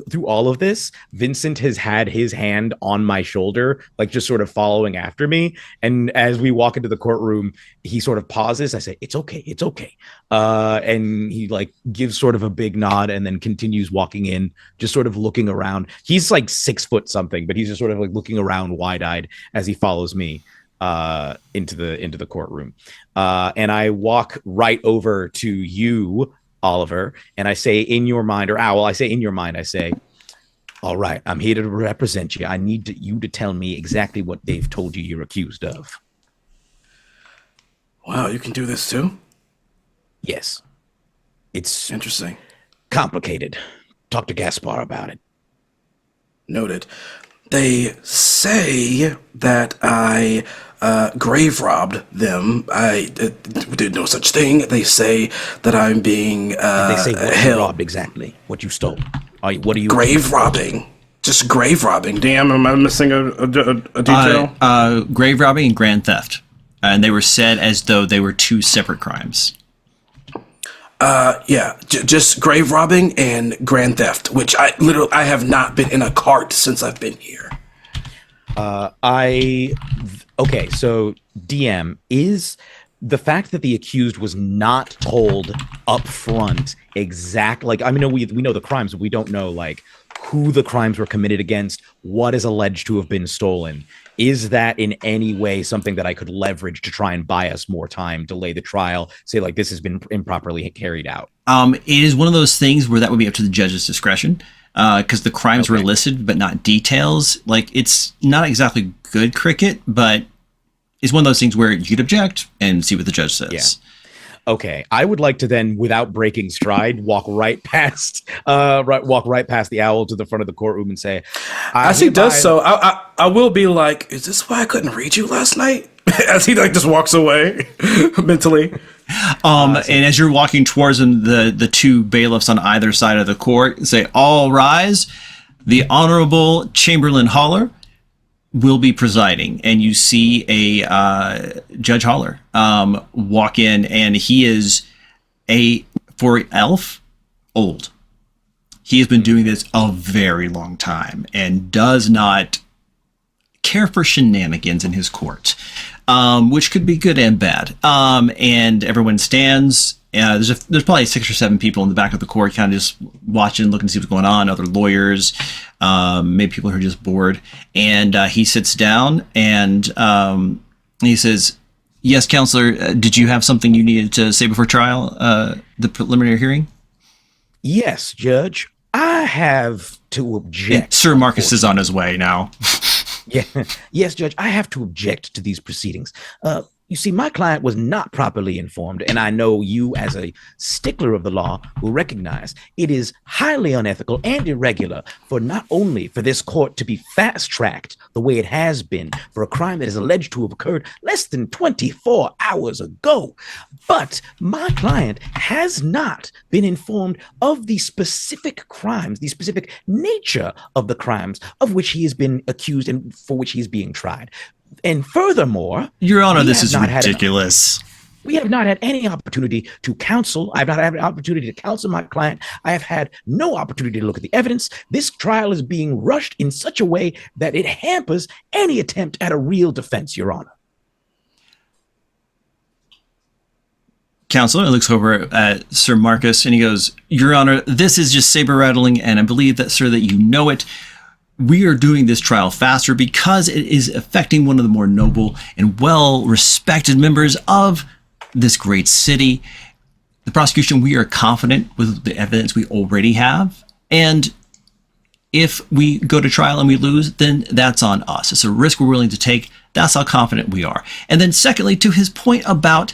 through all of this, Vincent has had his hand on my shoulder, like just sort of following after me. And as we walk into the courtroom, he sort of pauses. I say, it's okay. It's okay. And he like gives sort of a big nod and then continues walking in, just sort of looking around. He's like 6 foot something, but he's just sort of like looking around wide eyed as he follows me into the courtroom. And I walk right over to you, Oliver, and I say in your mind, or Owl, I say in your mind, I say, all right, I'm here to represent you. I need you to tell me exactly what they've told you you're accused of. Wow, you can do this too? Yes. It's Interesting. complicated. Talk to Gaspar about it. Noted. They say that I grave robbed them. I did no such thing. They say that I'm being They say what you held. robbed exactly, what you stole. What are you Grave robbing. Just grave robbing. Damn, am I missing a detail? Grave robbing and grand theft. And they were said as though they were 2 separate crimes. Yeah, just grave robbing and grand theft, which I have not been in a cart since I've been here. Okay, so DM, is the fact that the accused was not told up front exact, like, I mean, we know the crimes, but we don't know like who the crimes were committed against, what is alleged to have been stolen. Is that in any way something that I could leverage to try and buy us more time, delay the trial, say like this has been improperly carried out? It is one of those things where that would be up to the judge's discretion, because the crimes were listed but not details. Like, it's not exactly good cricket, but it's one of those things where you'd object and see what the judge says. Yeah. Okay, I would like to then, without breaking stride, walk right past the owl to the front of the courtroom and say, As he does so, I will be like, is this why I couldn't read you last night? As he like just walks away mentally. And as you're walking towards him, the 2 bailiffs on either side of the court say, all rise. The Honorable Chamberlain Haller will be presiding, and you see a Judge Holler walk in, and he is for elf, old. He has been doing this a very long time and does not care for shenanigans in his court, which could be good and bad. And everyone stands. There's probably 6 or 7 people in the back of the court, kind of just watching, looking to see what's going on. Other lawyers, maybe people who are just bored. And he sits down and he says, "Yes, counselor, did you have something you needed to say before trial, the preliminary hearing?" Yes, Judge. I have to object. And Sir Marcus is on his way now. Yeah. Yes, Judge, I have to object to these proceedings. You see, my client was not properly informed, and I know you, as a stickler of the law, will recognize it is highly unethical and irregular for not only for this court to be fast-tracked the way it has been for a crime that is alleged to have occurred less than 24 hours ago, but my client has not been informed of the specific crimes, the specific nature of the crimes of which he has been accused and for which he is being tried. And furthermore, Your Honor, this is have not had ridiculous. we have not had any opportunity to counsel. I've not had an opportunity to counsel my client. I have had no opportunity to look at the evidence. This trial is being rushed in such a way that it hampers any attempt at a real defense, Your Honor. Counselor looks over at Sir Marcus and he goes, "Your Honor, this is just saber rattling, and I believe that, sir, that you know it. We are doing this trial faster because it is affecting one of the more noble and well-respected members of this great city. The prosecution, we are confident with the evidence we already have. And if we go to trial and we lose, then that's on us. It's a risk we're willing to take. That's how confident we are." And then secondly, to his point about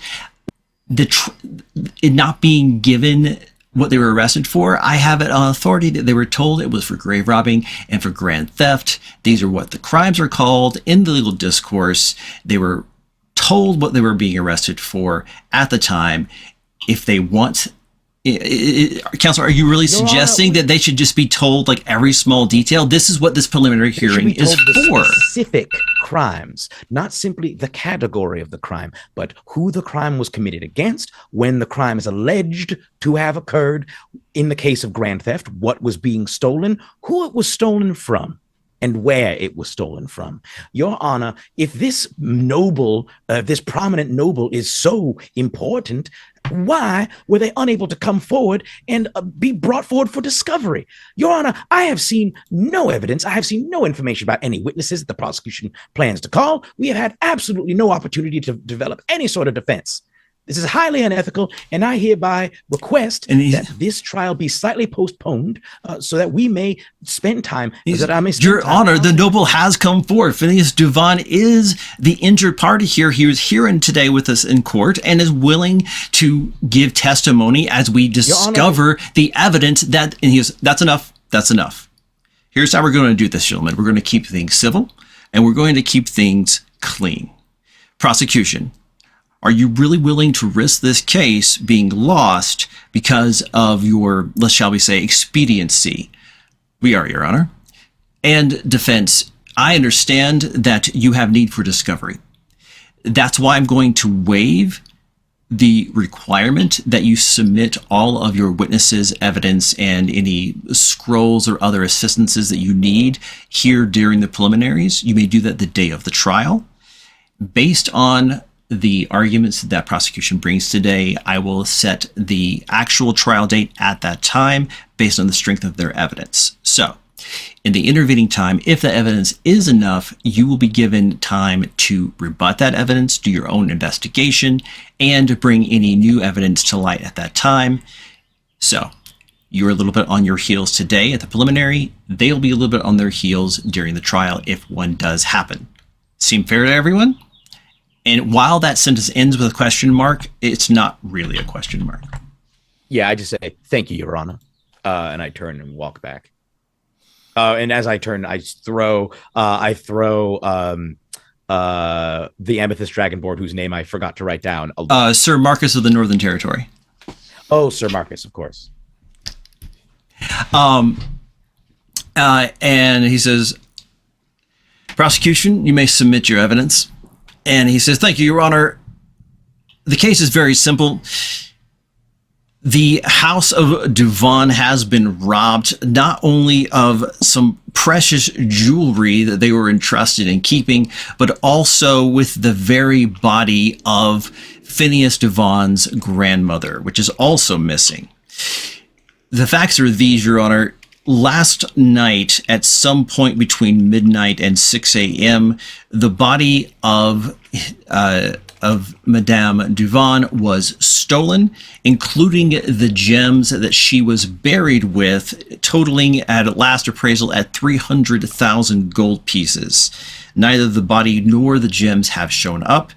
it not being given what they were arrested for, I have it on authority that they were told it was for grave robbing and for grand theft. These are what the crimes are called in the legal discourse. They were told what they were being arrested for at the time. If they want, Counselor, are you really suggesting that they should just be told like every small detail? This is what this preliminary hearing is for. Specific crimes, not simply the category of the crime, but who the crime was committed against, when the crime is alleged to have occurred. In the case of grand theft, what was being stolen, who it was stolen from, and where it was stolen from. Your Honor, if this noble, this prominent noble is so important, why were they unable to come forward and be brought forward for discovery? Your Honor, I have seen no evidence. I have seen no information about any witnesses that the prosecution plans to call. We have had absolutely no opportunity to develop any sort of defense. This is highly unethical, and I hereby request that this trial be slightly postponed so that we may spend time. Your Honor, the noble has come forward. Phineas Duvon is the injured party here. He was here today with us in court and is willing to give testimony as we discover the evidence that, and he goes, "That's enough. That's enough. Here's how we're going to do this, gentlemen. We're going to keep things civil, and we're going to keep things clean. Prosecution, are you really willing to risk this case being lost because of your, shall we say, expediency?" "We are, Your Honor." And defense, I understand that you have need for discovery. That's why I'm going to waive the requirement that you submit all of your witnesses' evidence and any scrolls or other assistances that you need here during the preliminaries. You may do that the day of the trial. Based on the arguments that prosecution brings today, I will set the actual trial date at that time based on the strength of their evidence. So, in the intervening time, if the evidence is enough, you will be given time to rebut that evidence, do your own investigation, and bring any new evidence to light at that time. So, you're a little bit on your heels today at the preliminary. They'll be a little bit on their heels during the trial if one does happen. Seem fair to everyone? And while that sentence ends with a question mark, it's not really a question mark. Yeah, I just say, "Thank you, Your Honor." And I turn and walk back. And as I turn, I throw the Amethyst Dragonborn, whose name I forgot to write down. Sir Marcus of the Northern Territory. Oh, Sir Marcus, of course. And he says, Prosecution, you may submit your evidence. And he says, thank you, Your Honor. The case is very simple. The House of Duvan has been robbed not only of some precious jewelry that they were entrusted in keeping, but also with the very body of Phineas Duvan's grandmother, which is also missing. The facts are these, Your Honor. Last night, at some point between midnight and 6 a.m., the body of Madame Duvan was stolen, including the gems that she was buried with, totaling at last appraisal at 300,000 gold pieces. Neither the body nor the gems have shown up.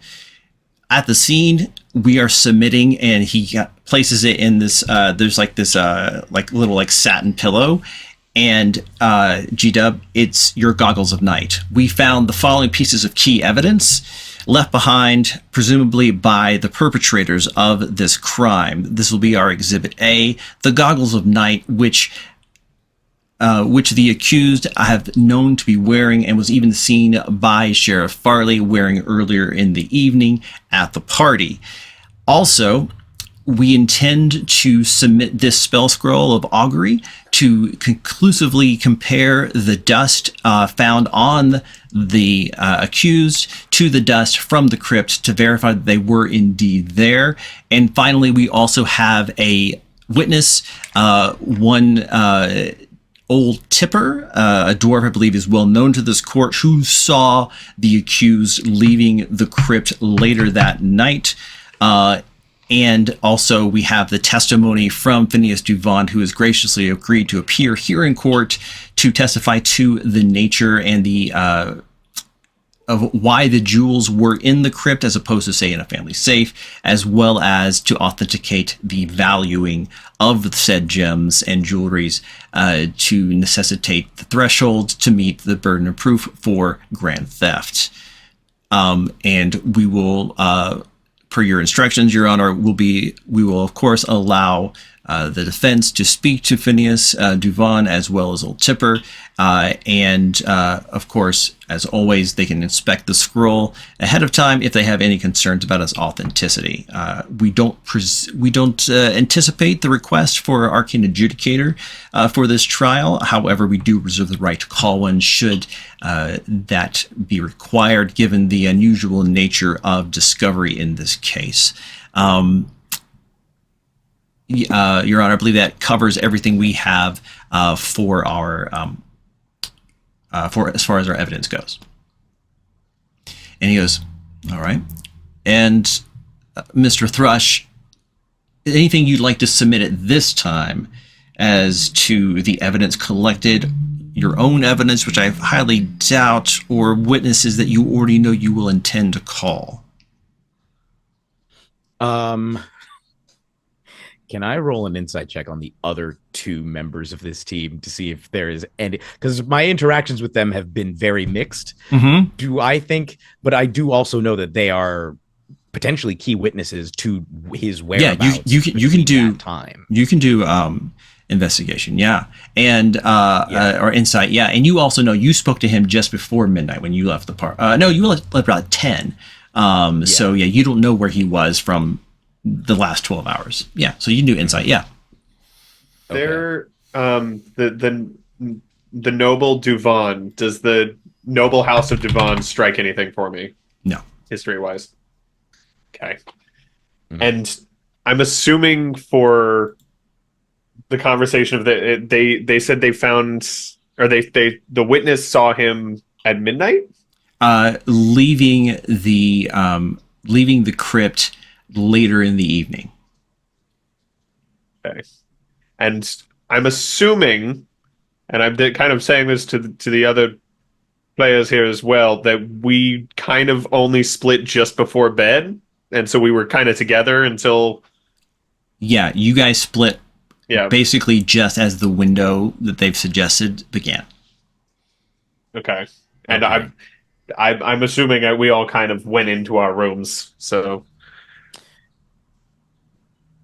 At the scene, we are submitting, and he places it in this, there's like this like little like satin pillow. And G-Dub, it's your goggles of night. We found the following pieces of key evidence left behind, presumably by the perpetrators of this crime. This will be our Exhibit A, the goggles of night, which the accused have known to be wearing and was even seen by Sheriff Farley wearing earlier in the evening at the party. Also, we intend to submit this spell scroll of augury to conclusively compare the dust found on the accused to the dust from the crypt to verify that they were indeed there. And finally, we also have a witness, one old Tipper, a dwarf I believe is well known to this court, who saw the accused leaving the crypt later that night. And also we have the testimony from Phineas Duvan, who has graciously agreed to appear here in court to testify to the nature and the of why the jewels were in the crypt as opposed to, say, in a family safe, as well as to authenticate the valuing of said gems and jewelries to necessitate the threshold to meet the burden of proof for grand theft. And we will, per your instructions, Your Honor, we will of course allow the defense to speak to Phineas Duvan as well as Old Tipper, and of course, as always, they can inspect the scroll ahead of time if they have any concerns about its authenticity. We don't anticipate the request for Arcane Adjudicator for this trial. However, we do reserve the right to call one should that be required, given the unusual nature of discovery in this case. Your Honor, I believe that covers everything we have for our for as far as our evidence goes. And he goes, all right. And Mr. Thrush, anything you'd like to submit at this time as to the evidence collected, your own evidence, which I highly doubt, or witnesses that you already know you will intend to call? Can I roll an insight check on the other two members of this team to see if there is any? Because my interactions with them have been very mixed. Mm-hmm. Do I think? But I do also know that they are potentially key witnesses to his whereabouts. Yeah, you can do time. You can do investigation, yeah, and or insight, yeah. And you also know you spoke to him just before midnight when you left the park. No, you left about 10. So yeah, you don't know where he was from the last 12 hours. Yeah, so you can do insight. Yeah. Okay. There, the noble Duvan. Does the noble house of Duvan strike anything for me? No, history wise. Okay, and I'm assuming for the conversation of they said they found, or the witness saw him at midnight, leaving the crypt later in the evening. Okay. And I'm assuming, and I'm kind of saying this to the other players here as well, that we kind of only split just before bed, and so we were kind of together until... Yeah, you guys split basically just as the window that they've suggested began. Okay. And okay. I'm assuming that we all kind of went into our rooms, so...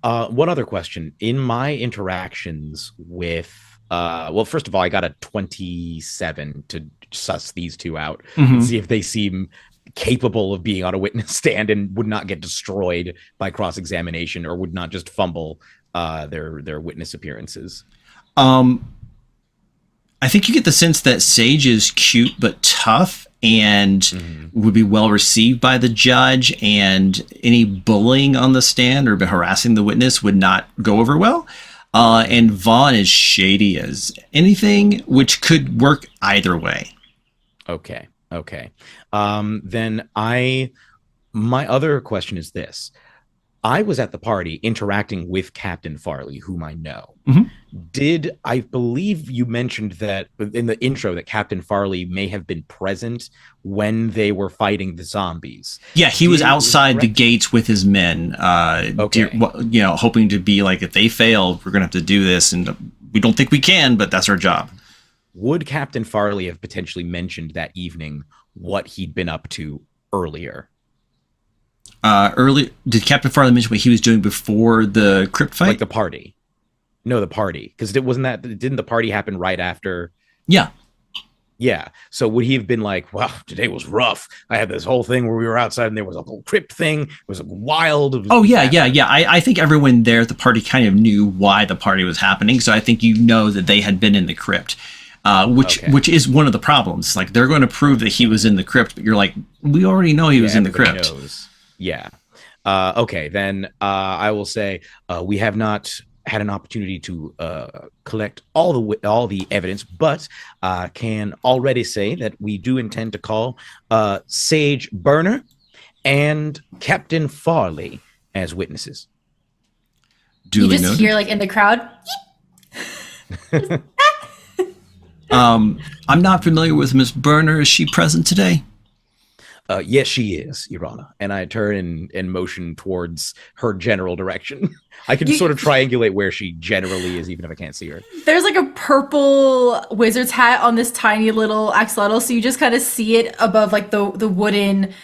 One other question. In my interactions with Well, first of all, I got a 27 to suss these two out Mhm. and see if they seem capable of being on a witness stand and would not get destroyed by cross-examination or would not just fumble their witness appearances. I think you get the sense that Sage is cute but tough and would be well received by the judge, and any bullying on the stand or harassing the witness would not go over well. And Vaughn is shady as anything, which could work either way. Okay. Then my other question is this. I was at the party interacting with Captain Farley, whom I know. Mhm. I believe you mentioned that in the intro that Captain Farley may have been present when they were fighting the zombies? Yeah, he was Is outside the correct? gates with his men, Okay. hoping to be like, if they fail, we're gonna have to do this, and we don't think we can, but that's our job. Would Captain Farley have potentially mentioned that evening what he'd been up to earlier? Did Captain Farley mention what he was doing before the crypt fight? Like the party? No, the party. Because didn't the party happen right after? Yeah. Yeah. So would he have been like, well, today was rough. I had this whole thing where we were outside and there was a whole crypt thing. It was wild. It was Yeah. I think everyone there at the party kind of knew why the party was happening. So I think that they had been in the crypt, which is one of the problems. Like, they're going to prove that he was in the crypt, but you're like, we already know he was in the everybody crypt. knows. Yeah. Okay. Then I will say we have not had an opportunity to collect all the evidence, but can already say that we do intend to call Sage Burner and Captain Farley as witnesses. You Duly just noted. hear like in the crowd. I'm not familiar with Miss Burner. Is she present today? Yes, she is, Your Honor. And I turn and motion towards her general direction. I can sort of triangulate where she generally is, even if I can't see her. There's like a purple wizard's hat on this tiny little axolotl, so you just kind of see it above like the wooden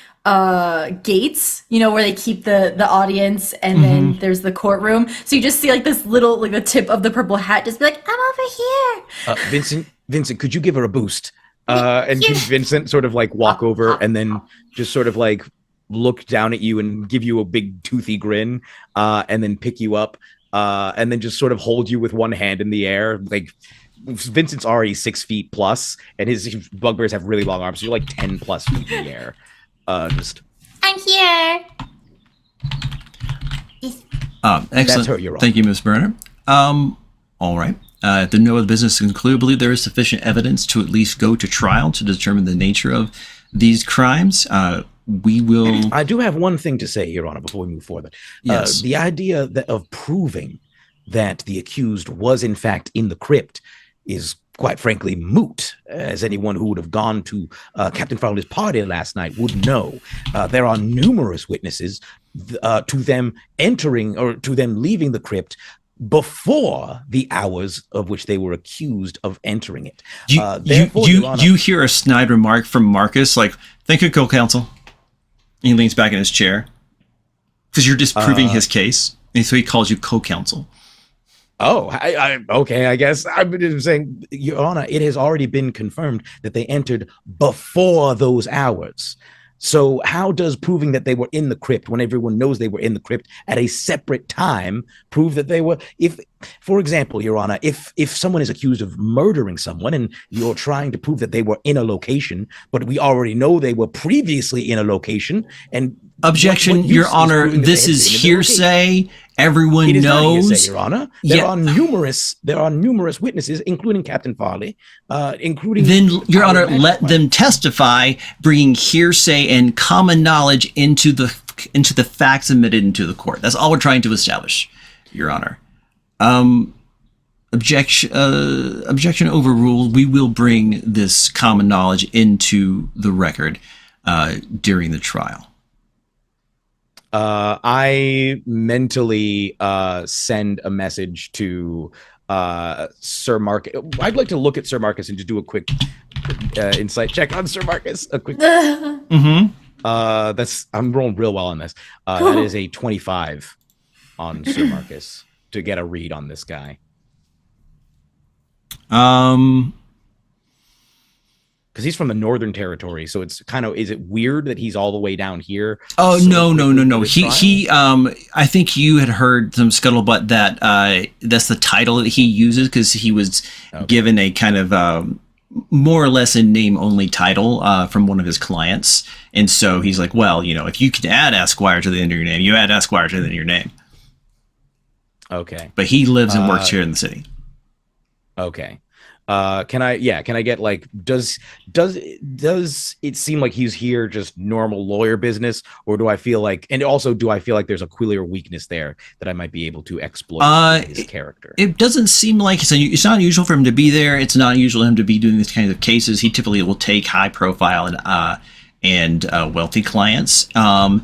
gates, where they keep the audience, and then there's the courtroom. So you just see like this little, like the tip of the purple hat just be like, I'm over here. Vincent, could you give her a boost? And can Vincent sort of like walk over and then just sort of like look down at you and give you a big toothy grin, and then pick you up, and then just sort of hold you with one hand in the air. Like, Vincent's already 6 feet plus, and his bugbears have really long arms. So you're like 10 plus feet in the air. I'm here. Excellent. That's her, Your Honor. Thank you, Miss Burner. All right. If there's no other business to conclude, I believe there is sufficient evidence to at least go to trial to determine the nature of these crimes. We will. I do have one thing to say, Your Honor, before we move forward. Yes. The idea of proving that the accused was in fact in the crypt is quite frankly moot, as anyone who would have gone to Captain Farley's party last night would know. There are numerous witnesses to them entering or to them leaving the crypt before the hours of which they were accused of entering it. Therefore, Your Honor, you hear a snide remark from Marcus, like, thank you, co-counsel. He leans back in his chair because you're disproving his case, and so he calls you co-counsel. Oh, okay. I guess I'm just saying, Your Honor, it has already been confirmed that they entered before those hours. So how does proving that they were in the crypt when everyone knows they were in the crypt at a separate time prove that they were? If, for example, Your Honor, if someone is accused of murdering someone and you're trying to prove that they were in a location, but we already know they were previously in a location, and Objection, what use Your is Honor. proving that This they had is been in the location? hearsay. Everyone It is not knows. hearsay, Your Honor. There are numerous witnesses, including Captain Farley, including. Then, Your I would Honor, imagine let them testify, bringing hearsay and common knowledge into the facts admitted into the court. That's all we're trying to establish, Your Honor. Objection overruled. We will bring this common knowledge into the record during the trial. I mentally send a message to Sir Marcus. I'd like to look at Sir Marcus and just do a quick insight check on Sir Marcus. A quick. I'm rolling real well on this. That is a 25 on Sir Marcus to get a read on this guy. Because he's from the Northern Territory, so it's kind of, is it weird that he's all the way down here? Oh, so no. quickly for the He I think you had heard some scuttlebutt that that's the title that he uses because he was given a kind of more or less a name only title from one of his clients. And so he's like, well, if you can add Esquire to the end of your name, you add Esquire to the end of your name. Okay. But he lives and works here in the city. Okay. Can I get like, does it seem like he's here just normal lawyer business, or do I feel like there's a clear weakness there that I might be able to exploit in his character? It doesn't seem like it's not unusual for him to be there. It's not usual for him to be doing these kinds of cases. He typically will take high profile and wealthy clients. There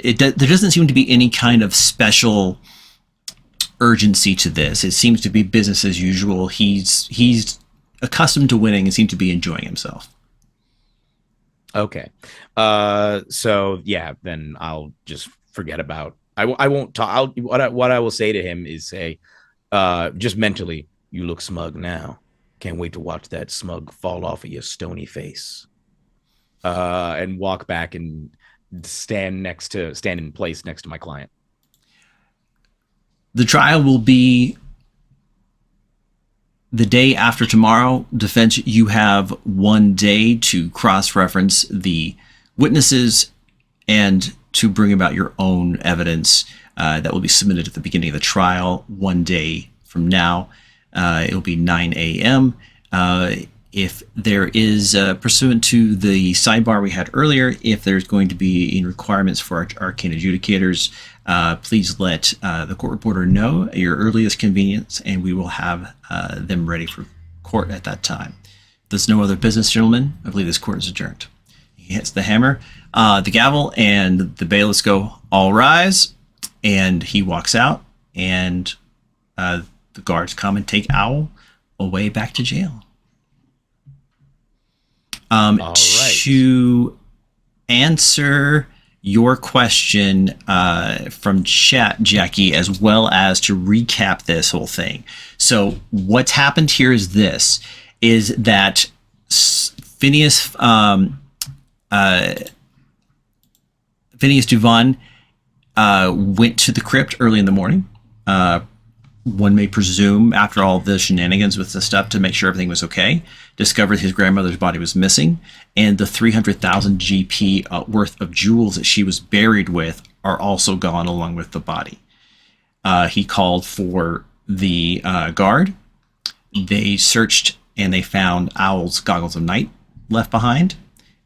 doesn't seem to be any kind of special urgency to this. It seems to be business as usual. He's accustomed to winning and seems to be enjoying himself. Okay. So yeah, then I'll just forget about. I won't talk. What I will say to him is say, just mentally, you look smug now. Can't wait to watch that smug fall off of your stony face. And walk back and stand in place next to my client. The trial will be the day after tomorrow. Defense, you have 1 day to cross-reference the witnesses and to bring about your own evidence that will be submitted at the beginning of the trial 1 day from now. It'll be 9 a.m. If there is, pursuant to the sidebar we had earlier, if there's going to be any requirements for our arcane adjudicators, please let the court reporter know at your earliest convenience, and we will have them ready for court at that time. If there's no other business, gentlemen, I believe this court is adjourned. He hits the hammer, the gavel, and the bailiffs go, all rise, and he walks out, and the guards come and take Owl away back to jail. All right. To answer your question from chat, Jackie, as well as to recap this whole thing. So what's happened here is that Phineas Duvon went to the crypt early in the morning. One may presume, after all the shenanigans with the stuff, to make sure everything was okay, discovered his grandmother's body was missing, and the 300,000 GP worth of jewels that she was buried with are also gone along with the body. He called for the guard. They searched and they found Owl's goggles of night left behind,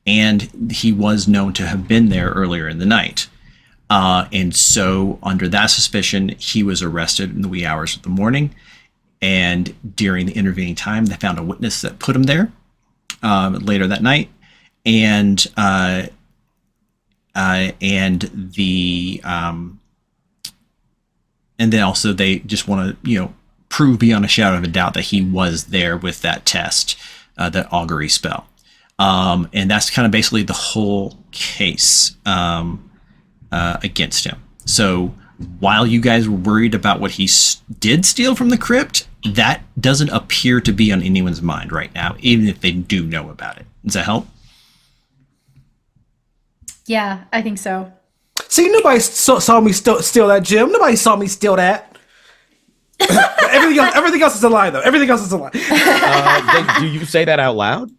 and he was known to have been there earlier in the night. And so under that suspicion, he was arrested in the wee hours of the morning. And during the intervening time, they found a witness that put him there later that night. And then also they just want to, prove beyond a shadow of a doubt that he was there with that test, that augury spell. And that's kind of basically the whole case. Against him. So while you guys were worried about what he did steal from the crypt, that doesn't appear to be on anyone's mind right now, even if they do know about it. Does that help? Yeah, I think so. See, nobody saw me steal that gem. Nobody saw me steal that. Everything else is a lie, though. Everything else is a lie. Do you say that out loud?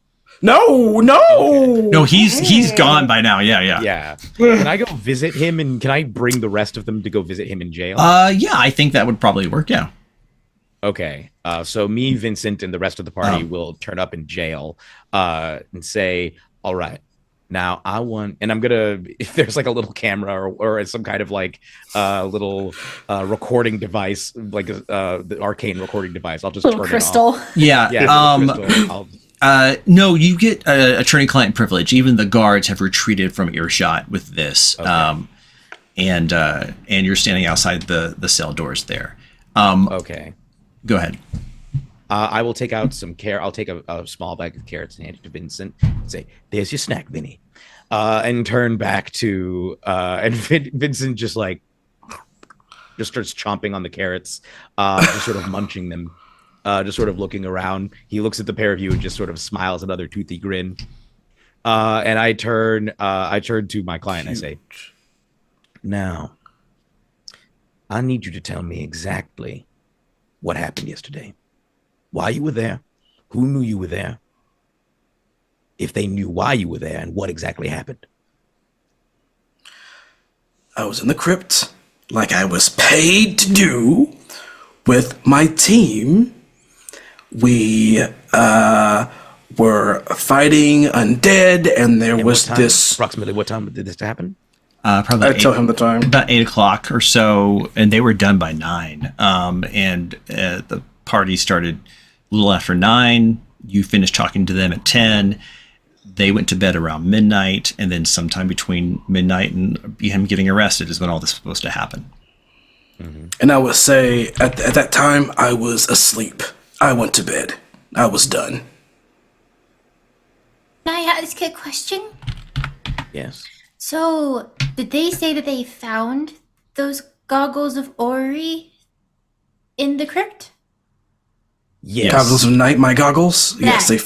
No. No, he's gone by now. Yeah. Yeah. Can I go visit him, and can I bring the rest of them to go visit him in jail? Yeah, I think that would probably work. Yeah. Okay. So me, Vincent, and the rest of the party will turn up in jail and say, all right, now I want, and I'm going to, if there's like a little camera or some kind of like little recording device, like the arcane recording device, I'll just Little turn crystal. it off. Yeah. Crystal. No, you get attorney-client privilege. Even the guards have retreated from earshot with this. Okay. And you're standing outside the cell doors there. Okay. Go ahead. I will take out some I'll take a small bag of carrots and hand it to Vincent and say, there's your snack, Vinny. And turn back to, and Vincent just like, just starts chomping on the carrots, just sort of munching them, just sort of looking around. He looks at the pair of you and just sort of smiles another toothy grin. And I turn to my client and I say, now, I need you to tell me exactly what happened yesterday, why you were there, who knew you were there, if they knew why you were there, and what exactly happened. I was in the crypt, like I was paid to do, with my team. We were fighting undead, and there And was what time, this. approximately what time did this happen? Probably I tell him the time. about 8 o'clock or so, and they were done by 9. And the party started a little after 9. You finished talking to them at 10. They went to bed around midnight, and then sometime between midnight and him getting arrested is when all this was supposed to happen. And I would say at that time I was asleep. I went to bed. I was done. Can I ask a question? Yes. So, did they say that they found those goggles of Ori in the crypt? Yes. Goggles of night, my goggles. Yes, Yeah.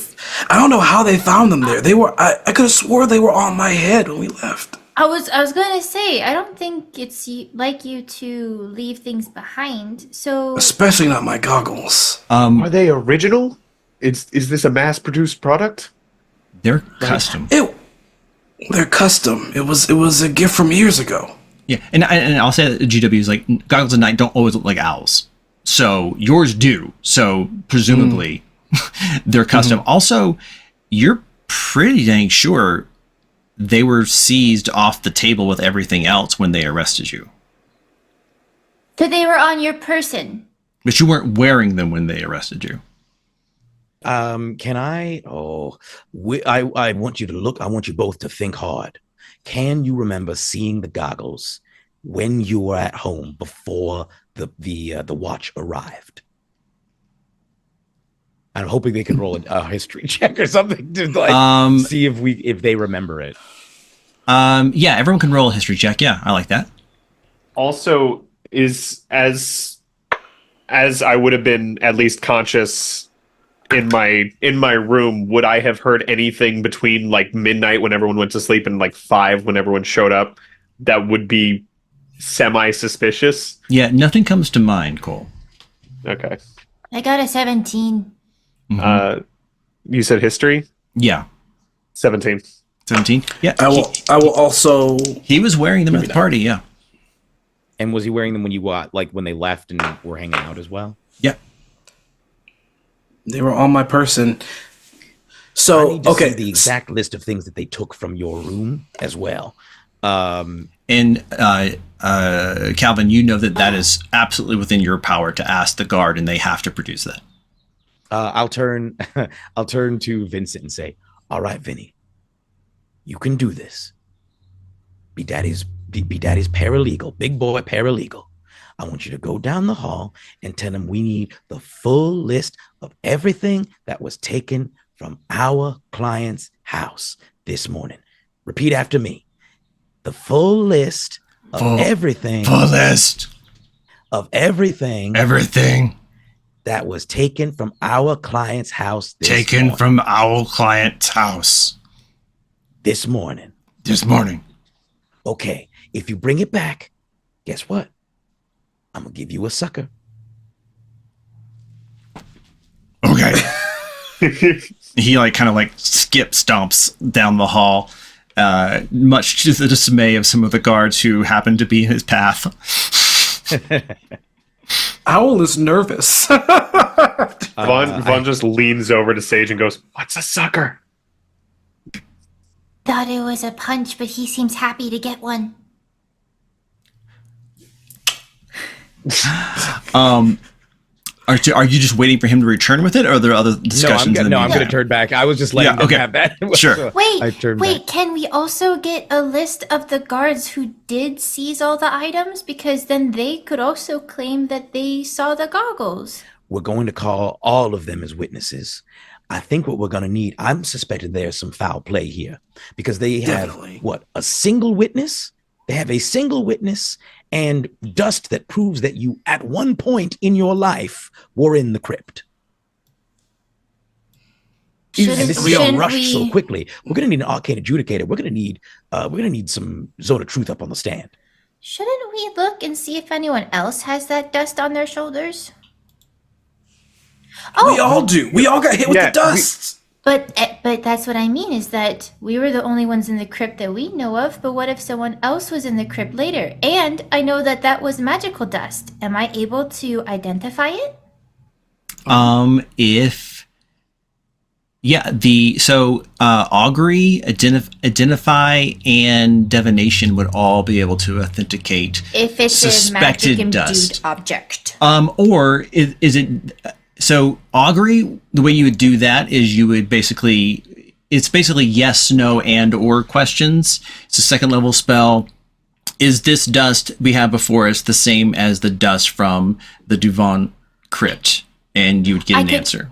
I don't know how they found them there. They were. I could have swore they were on my head when we left. I was gonna say, I don't think it's like you to leave things behind. So, Especially not my goggles. Are they original? Is this a mass-produced product? They're custom. They're custom. It was a gift from years ago. Yeah, and I'll say that GW is like, goggles at night don't always look like owls. So yours do. So presumably they're custom. Also, you're pretty dang sure they were seized off the table with everything else when they arrested you. so they were on your person. But you weren't wearing them when they arrested you. Can I? I want you to look. I want you both to think hard. Can you remember seeing the goggles when you were at home before the watch arrived? I'm hoping they can roll a history check or something to like see if they remember it. Yeah, everyone can roll a history check. Yeah, I like that. Also, is as I would have been at least conscious in my room, would I have heard anything between like midnight when everyone went to sleep and like 5 when everyone showed up that would be semi-suspicious? Yeah, nothing comes to mind, Cole. Okay. I got a 17. You said history? Yeah, 17. 17. Yeah, I will also. he was wearing them at the party. Yeah, And was he wearing them when you like when they left and were hanging out as well? yeah. They were on my person. I So need to okay, see the exact list of things that they took from your room as well. And Calvin, you know that is absolutely within your power to ask the guard, and they have to produce that. I'll turn to Vincent and say, "All right, Vinny, you can do this. Be daddy's paralegal, big boy paralegal. I want you to go down the hall and tell him we need the full list of everything that was taken from our client's house this morning. Repeat after me. The full list of everything Full list. of everything Everything that was taken from our client's house taken morning. from our client's house This morning. this morning. Okay, if you bring it back, guess what? I'm gonna give you a sucker." Okay. He like kind of like skip stomps down the hall, much to the dismay of some of the guards who happened to be in his path. Owl is nervous. Vaughn just leans over to Sage and goes, "What's a sucker?" Thought it was a punch, but he seems happy to get one. Are you just waiting for him to return with it, or are there other discussions? in the I'm meantime? gonna turn back. I was just letting Yeah, them okay. have that. Sure. So I turned Wait, back. can we also get a list of the guards who did seize all the items? Because then they could also claim that they saw the goggles. We're going to call all of them as witnesses. I think what we're gonna need, I'm suspecting there's some foul play here because they have Definitely. a single witness They have a single witness and dust that proves that you, at one point in your life, were in the crypt. And this is Shouldn't getting rushed so we- quickly. We're going to need an arcane adjudicator. We're going to need some Zone of Truth up on the stand. Shouldn't we look and see if anyone else has that dust on their shoulders? Oh, We all do. We all got hit with Yeah, the dust. but that's what I mean is that we were the only ones in the crypt that we know of. But what if someone else was in the crypt later? And I know that that was magical dust. Am I able to identify it? Augury, identify, and divination would all be able to authenticate If it's a suspected magic imbued dust. object. Or is it so augury? The way you would do that is you would basically yes, no, and or questions. It's a second level spell. Is this dust we have before us the same as the dust from the Duvon crypt? And you would get an answer.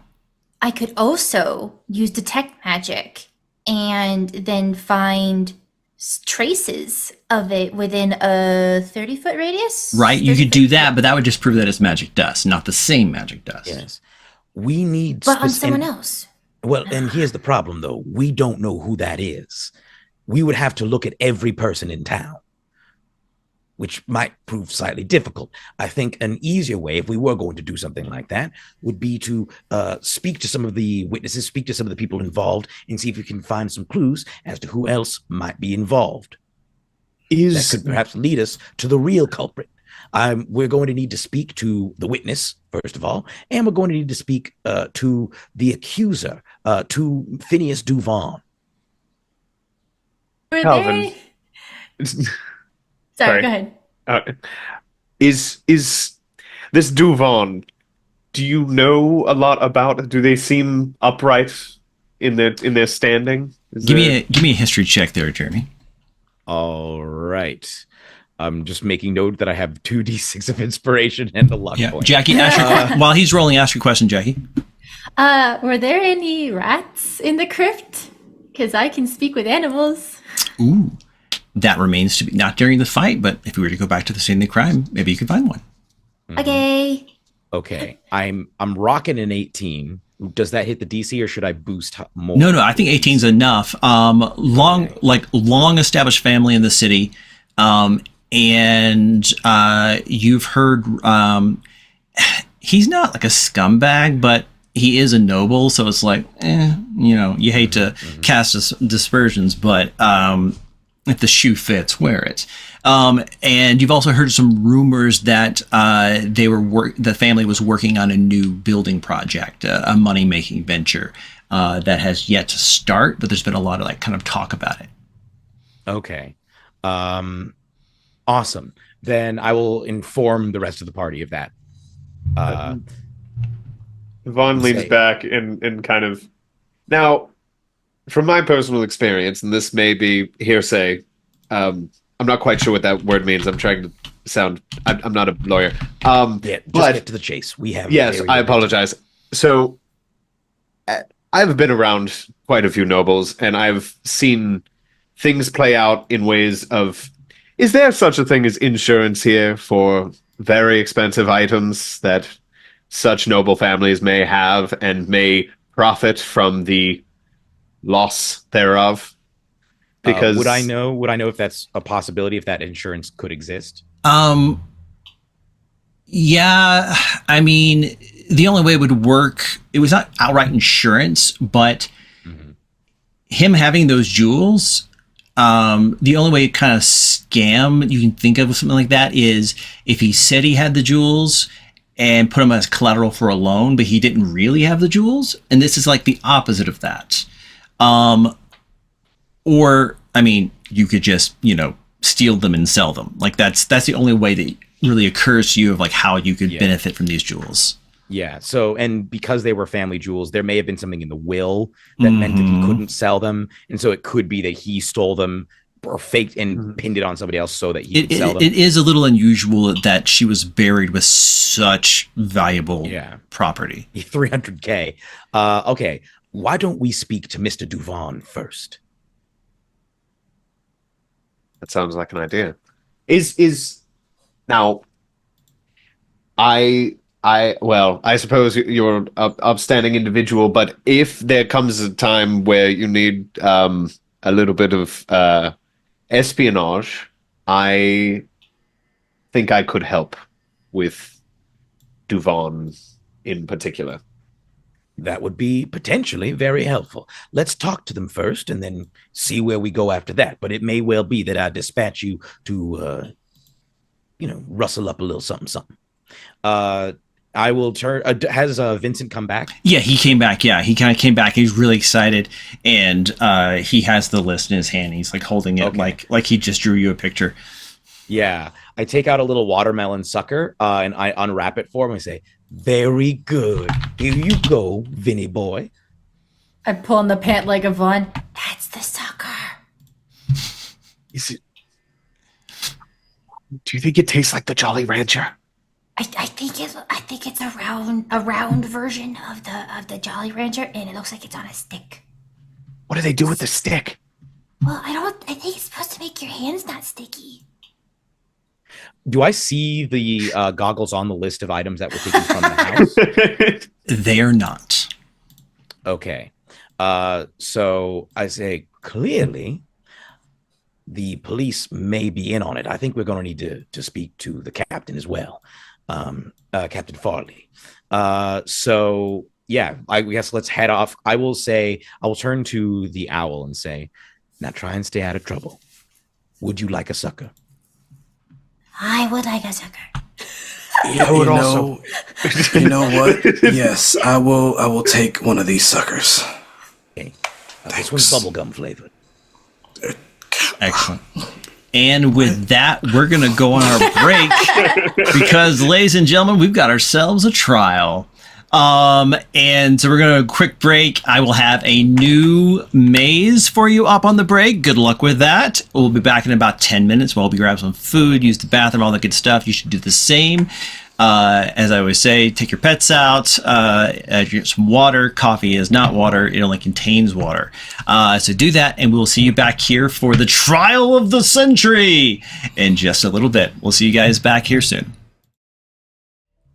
I could also use detect magic and then find traces of it within a 30-foot radius. Right, you 30 could do foot- that, but that would just prove that it's magic dust, not the same magic dust. Yes. We need... But on spec- someone and- else. Well, and here's the problem, though. We don't know who that is. We would have to look at every person in town, which might prove slightly difficult. I think an easier way, if we were going to do something like that, would be to speak to some of the witnesses, speak to some of the people involved, and see if we can find some clues as to who else might be involved. That could perhaps lead us to the real culprit. We're going to need to speak to the witness, first of all, and we're going to need to speak to the accuser, to Phineas Duvon. Were Calvin. they- Sorry. Sorry, go ahead. Is this Duvon? Do you know a lot about? Do they seem upright in their standing? Give me a history check there, Jeremy. All right. I'm just making note that I have 2d6 of inspiration and the luck Yeah, point. Jackie, ask your, while he's rolling, ask your question, Jackie. Were there any rats in the crypt? Because I can speak with animals. Ooh, that remains to be not during the fight, but if we were to go back to the scene of the crime, maybe you could find one. Okay. Okay. I'm rocking an 18. Does that hit the DC or should I boost more? No, I think 18's enough. Long established family in the city, and you've heard he's not like a scumbag, but he is a noble, so it's like, you hate to cast dispersions, but if the shoe fits, wear it. And you've also heard some rumors that the family was working on a new building project, a money-making venture that has yet to start, but there's been a lot of kind of talk about it. Okay. Awesome. Then I will inform the rest of the party of that. Vaughn leans Say. back and kind of now, from my personal experience, and this may be hearsay. I'm not quite sure what that word means. I'm trying to sound. I'm not a lawyer. Yeah, just but get to the chase. We have. yes, very I limited- apologize. So, I've been around quite a few nobles, and I've seen things play out in ways of. Is there such a thing as insurance here for very expensive items that such noble families may have and may profit from the loss thereof? Because would I know if that's a possibility, if that insurance could exist? Yeah, I mean, the only way it would work, it was not outright insurance, but him having those jewels, the only way kind of scam you can think of with something like that is if he said he had the jewels and put them as collateral for a loan, but he didn't really have the jewels. And this is like the opposite of that. Or, I mean, you could just, steal them and sell them. Like that's the only way that really occurs to you of like how you could benefit from these jewels. Yeah. So, and because they were family jewels, there may have been something in the will that meant that he couldn't sell them, and so it could be that he stole them or faked and pinned it on somebody else so that he could sell them. It is a little unusual that she was buried with such valuable property. 300K. Okay. Why don't we speak to Mr. Duvon first? that sounds like an idea. Is now I suppose you're an upstanding individual, but if there comes a time where you need a little bit of espionage, I think I could help with Duvon in particular. That would be potentially very helpful. Let's talk to them first and then see where we go after that. But it may well be that I dispatch you to, rustle up a little something, something. I will turn. Has Vincent come back? Yeah, he came back. Yeah, he kind of came back. He's really excited, and he has the list in his hand. He's like holding it, like he just drew you a picture. Yeah, I take out a little watermelon sucker and I unwrap it for him. I say, "Very good. Here you go, Vinny boy." I pull on the pant leg of Vaughn. That's the sucker. Is it? Do you think it tastes like the Jolly Rancher? I think it's a round version of the Jolly Rancher, and it looks like it's on a stick. What do they do with the stick? Well, I think it's supposed to make your hands not sticky. Do I see the goggles on the list of items that we're taking from the house? They are not. Okay. So I say, clearly, the police may be in on it. I think we're going to need to speak to the captain as well, Captain Farley. So, yeah, I guess let's head off. I will turn to the owl and say, now try and stay out of trouble. Would you like a sucker? I would like a sucker. I would also. You know what? Yes, I will take one of these suckers. Okay. This one's bubblegum flavored. Excellent. And with that, we're going to go on our break because, ladies and gentlemen, we've got ourselves a trial. And so we're going to quick break. I will have a new maze for you up on the break. Good luck with that. We'll be back in about 10 minutes. We'll be grabbing some food, use the bathroom, all that good stuff. You should do the same. As I always say, take your pets out, drink some water. Coffee is not water. It only contains water. So do that, and we'll see you back here for the trial of the century in just a little bit. We'll see you guys back here soon.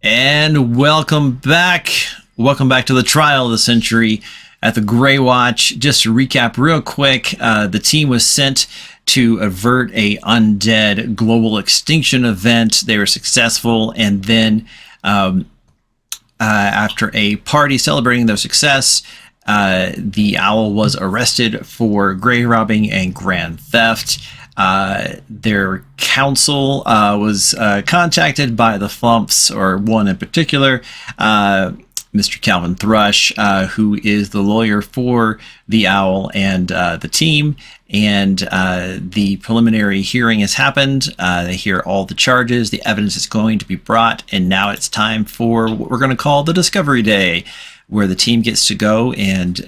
And welcome back. Welcome back to the trial of the century at the Grey Watch. Just to recap real quick, the team was sent to avert a undead global extinction event. They were successful, and then after a party celebrating their success, the owl was arrested for grave robbing and grand theft. Their counsel was contacted by the Flumps, or one in particular, Mr. Calvin Thrush, who is the lawyer for the owl and the team. And the preliminary hearing has happened. They hear all the charges. The evidence is going to be brought. And now it's time for what we're going to call the Discovery Day, where the team gets to go and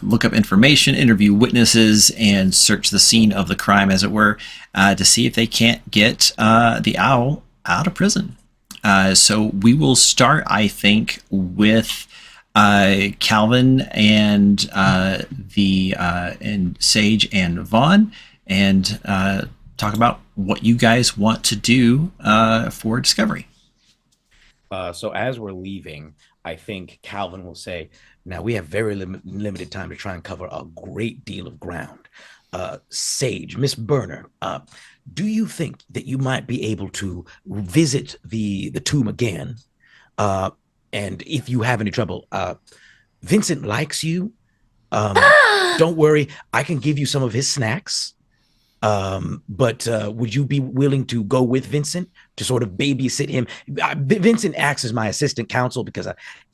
look up information, interview witnesses, and search the scene of the crime, as it were, to see if they can't get the owl out of prison. So we will start, I think, with Calvin and and Sage and Vaughn, and talk about what you guys want to do for Discovery. So as we're leaving, I think Calvin will say, now we have very limited time to try and cover a great deal of ground. Sage, Miss Burner, do you think that you might be able to visit the tomb again? And if you have any trouble, Vincent likes you. Don't worry, I can give you some of his snacks. But would you be willing to go with Vincent to sort of babysit him? Vincent acts as my assistant counsel because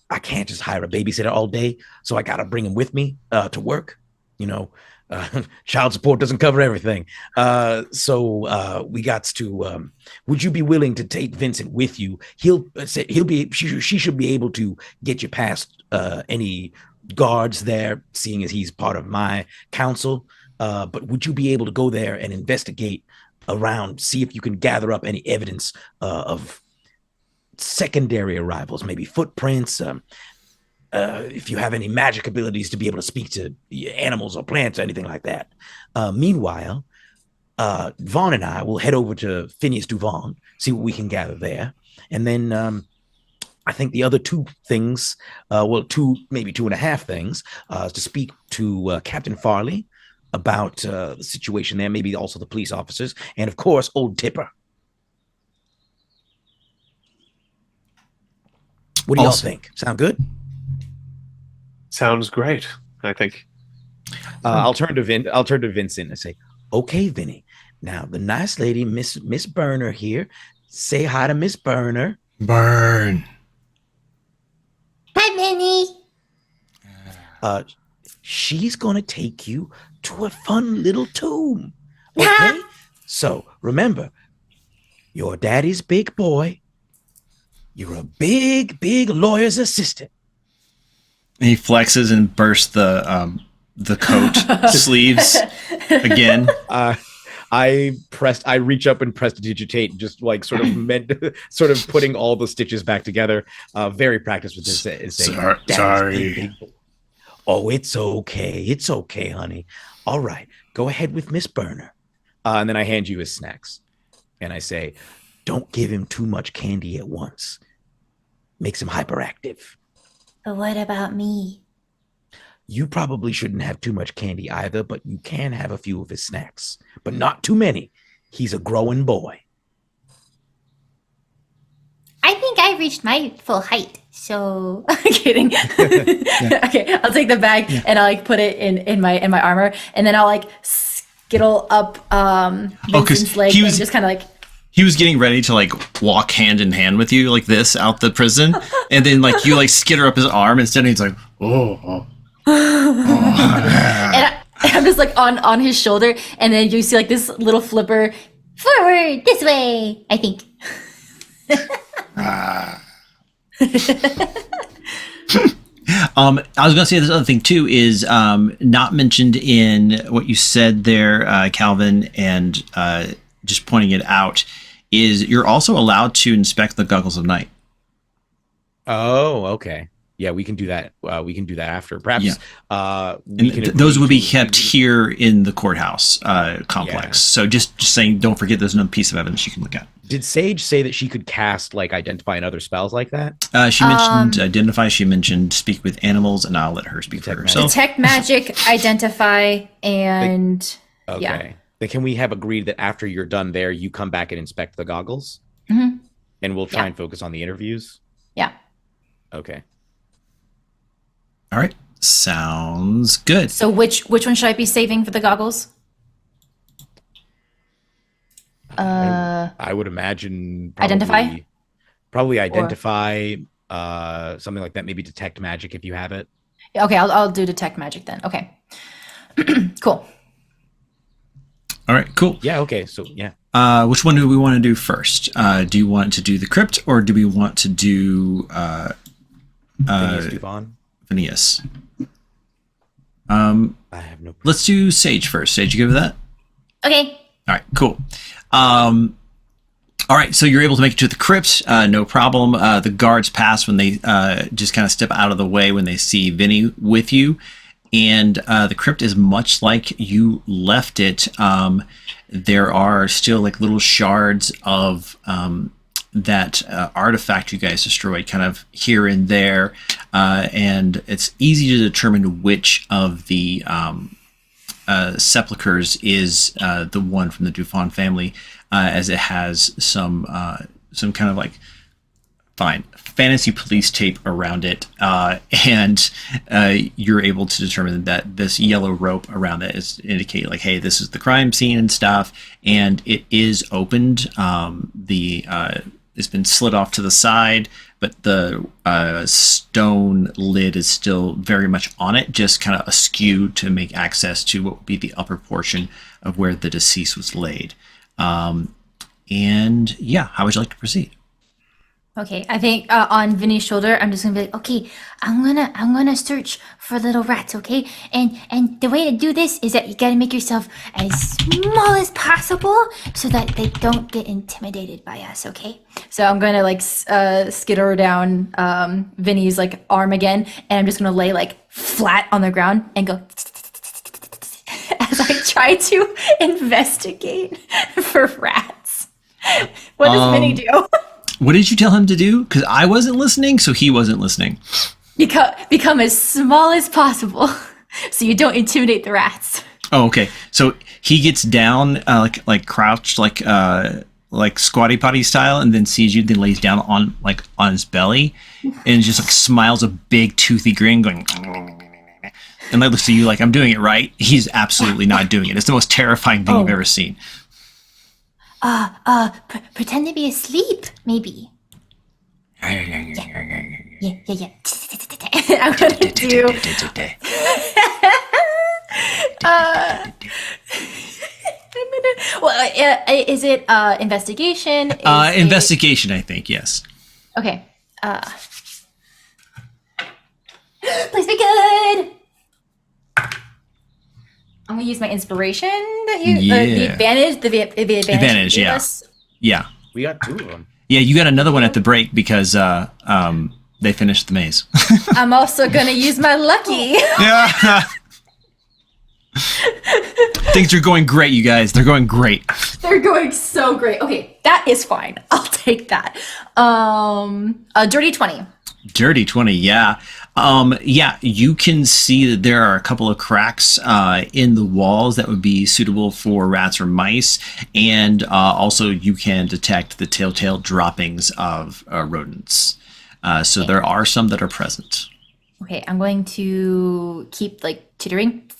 I can't just hire a babysitter all day. So I got to bring him with me to work. Child support doesn't cover everything. So we got to, would you be willing to take Vincent with you? She should be able to get you past any guards there, seeing as he's part of my council. But would you be able to go there and investigate around, see if you can gather up any evidence of secondary arrivals, maybe footprints, if you have any magic abilities to be able to speak to animals or plants or anything like that. Meanwhile, Vaughn and I will head over to Phineas Duvon, see what we can gather there. And then I think the other two things, maybe two and a half things, is to speak to Captain Farley about the situation there, maybe also the police officers, and of course, Old Tipper. What do y'all think? Sound good? Sounds great, I think. I'll turn to Vincent and say, "Okay, Vinny. Now the nice lady, Miss Burner here. Say hi to Miss Burner. Burn. Hi, Minnie. She's gonna take you to a fun little tomb. Okay? So remember, your daddy's big boy. You're a big lawyer's assistant." He flexes and bursts the coat sleeves again. I reach up and prestidigitate, just like sort of putting all the stitches back together. Very practiced with this. Sorry. Oh, it's okay, honey. All right, go ahead with Miss Burner. And then I hand you his snacks, and I say, "Don't give him too much candy at once. Makes him hyperactive. But what about me? You probably shouldn't have too much candy either, but you can have a few of his snacks, but not too many. He's a growing boy." I think I reached my full height, so I'm kidding. Okay, I'll take the bag and I'll like put it in my armor, and then I'll like skittle up Vincent's leg he and was- just kind of like. He was getting ready to like walk hand in hand with you like this out the prison, and then like you like skitter up his arm instead, and he's like, oh. And I'm just like on his shoulder, and then you see like this little flipper. forward this way, I think. I was going to say this other thing too is not mentioned in what you said there, Calvin, and just pointing it out is you're also allowed to inspect the goggles of night. Oh, okay. Yeah, we can do that. We can do that after. Perhaps we can Those agree would be to- kept here in the courthouse complex. Yeah. So just saying, don't forget there's another piece of evidence you can look at. Did Sage say that she could cast like identify and other spells like that? She mentioned identify. She mentioned speak with animals, and I'll let her speak for Detect herself. Detect magic, identify, and Okay. Yeah. Then can we have agreed that after you're done there, you come back and inspect the goggles? Mhm. And we'll try Yeah. and focus on the interviews? yeah. Okay. All right, sounds good. So which one should I be saving for the goggles? I would imagine Identify? Probably identify, something like that. Maybe detect magic if you have it. Okay, I'll do detect magic then. Okay. Cool. All right, cool. Yeah, okay. So yeah. Which one do we want to do first? Do you want to do the crypt, or do we want to do Phineas Duvon. Phineas? I have no Let's do Sage first. Sage, you good with that? Okay. All right, cool. All right, so you're able to make it to the crypt, no problem. The guards pass when they just kind of step out of the way when they see Vinny with you. And the crypt is much like you left it. There are still like little shards of that artifact you guys destroyed kind of here and there. And it's easy to determine which of the sepulchers is the one from the Dufon family, as it has some kind of like fantasy police tape around it, and you're able to determine that this yellow rope around it is indicate like, hey, this is the crime scene and stuff, and it is opened. It's been slid off to the side, but the stone lid is still very much on it, just kind of askew to make access to what would be the upper portion of where the deceased was laid. And yeah, how would you like to proceed? Okay, I think on Vinny's shoulder, I'm just gonna be like, Okay, I'm gonna search for little rats, okay? And the way to do this is that you gotta make yourself as small as possible so that they don't get intimidated by us, okay? so I'm gonna like skitter down Vinny's like arm again, and I'm just gonna lay like flat on the ground and go as I try to investigate for rats. What does Minnie do? What did you tell him to do? Because I wasn't listening, so he wasn't listening. Become as small as possible, so you don't intimidate the rats. Oh, okay. So he gets down, like crouched, like squatty potty style, and then sees you, then lays down on his belly, and just like smiles a big toothy grin, going, and like looks to you like, I'm doing it right. He's absolutely not doing it. It's the most terrifying thing you've ever seen. Pretend to be asleep, maybe. Yeah. I'm gonna do. Is it investigation? Investigation, I think. Yes. Okay. Please be good. I'm gonna use my inspiration that you the advantage the advantage. Advantage, you gave yeah. us. Yeah. We got 2 of them. Yeah. You got another one at the break because they finished the maze. I'm also gonna use my lucky. Yeah. Things are going great, you guys. They're going great. They're going so great. Okay, that is fine. I'll take that. A dirty 20. Dirty 20, yeah. Yeah, you can see that there are a couple of cracks in the walls that would be suitable for rats or mice, and also you can detect the telltale droppings of rodents. So there are some that are present. Okay, I'm going to keep like tittering.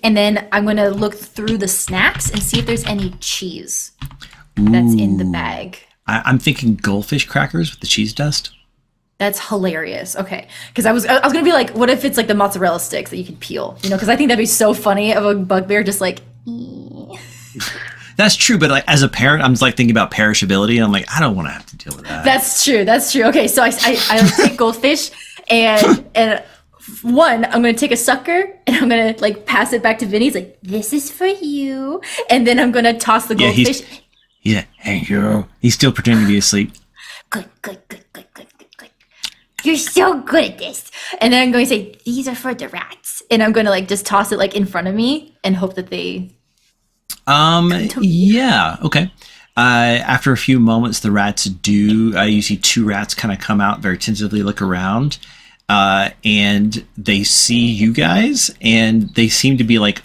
And then I'm going to look through the snacks and see if there's any cheese that's in the bag. I'm thinking goldfish crackers with the cheese dust. That's hilarious. Okay, because I was gonna be like, what if it's like the mozzarella sticks that you can peel? You know, because I think that'd be so funny of a bugbear just like. That's true, but like as a parent, I'm just like thinking about perishability, and I'm like, I don't want to have to deal with that. That's true. That's true. Okay, so I take goldfish and one, I'm gonna take a sucker and I'm gonna like pass it back to Vinny. He's like, this is for you, and then I'm gonna toss the goldfish. Yeah, thank you. He's still pretending to be asleep. Good. You're so good at this. And then I'm going to say, these are for the rats. And I'm going to like just toss it like in front of me and hope that they. Yeah. Okay. After a few moments, the rats do. You see 2 rats kind of come out, very tentatively look around, and they see you guys, and they seem to be like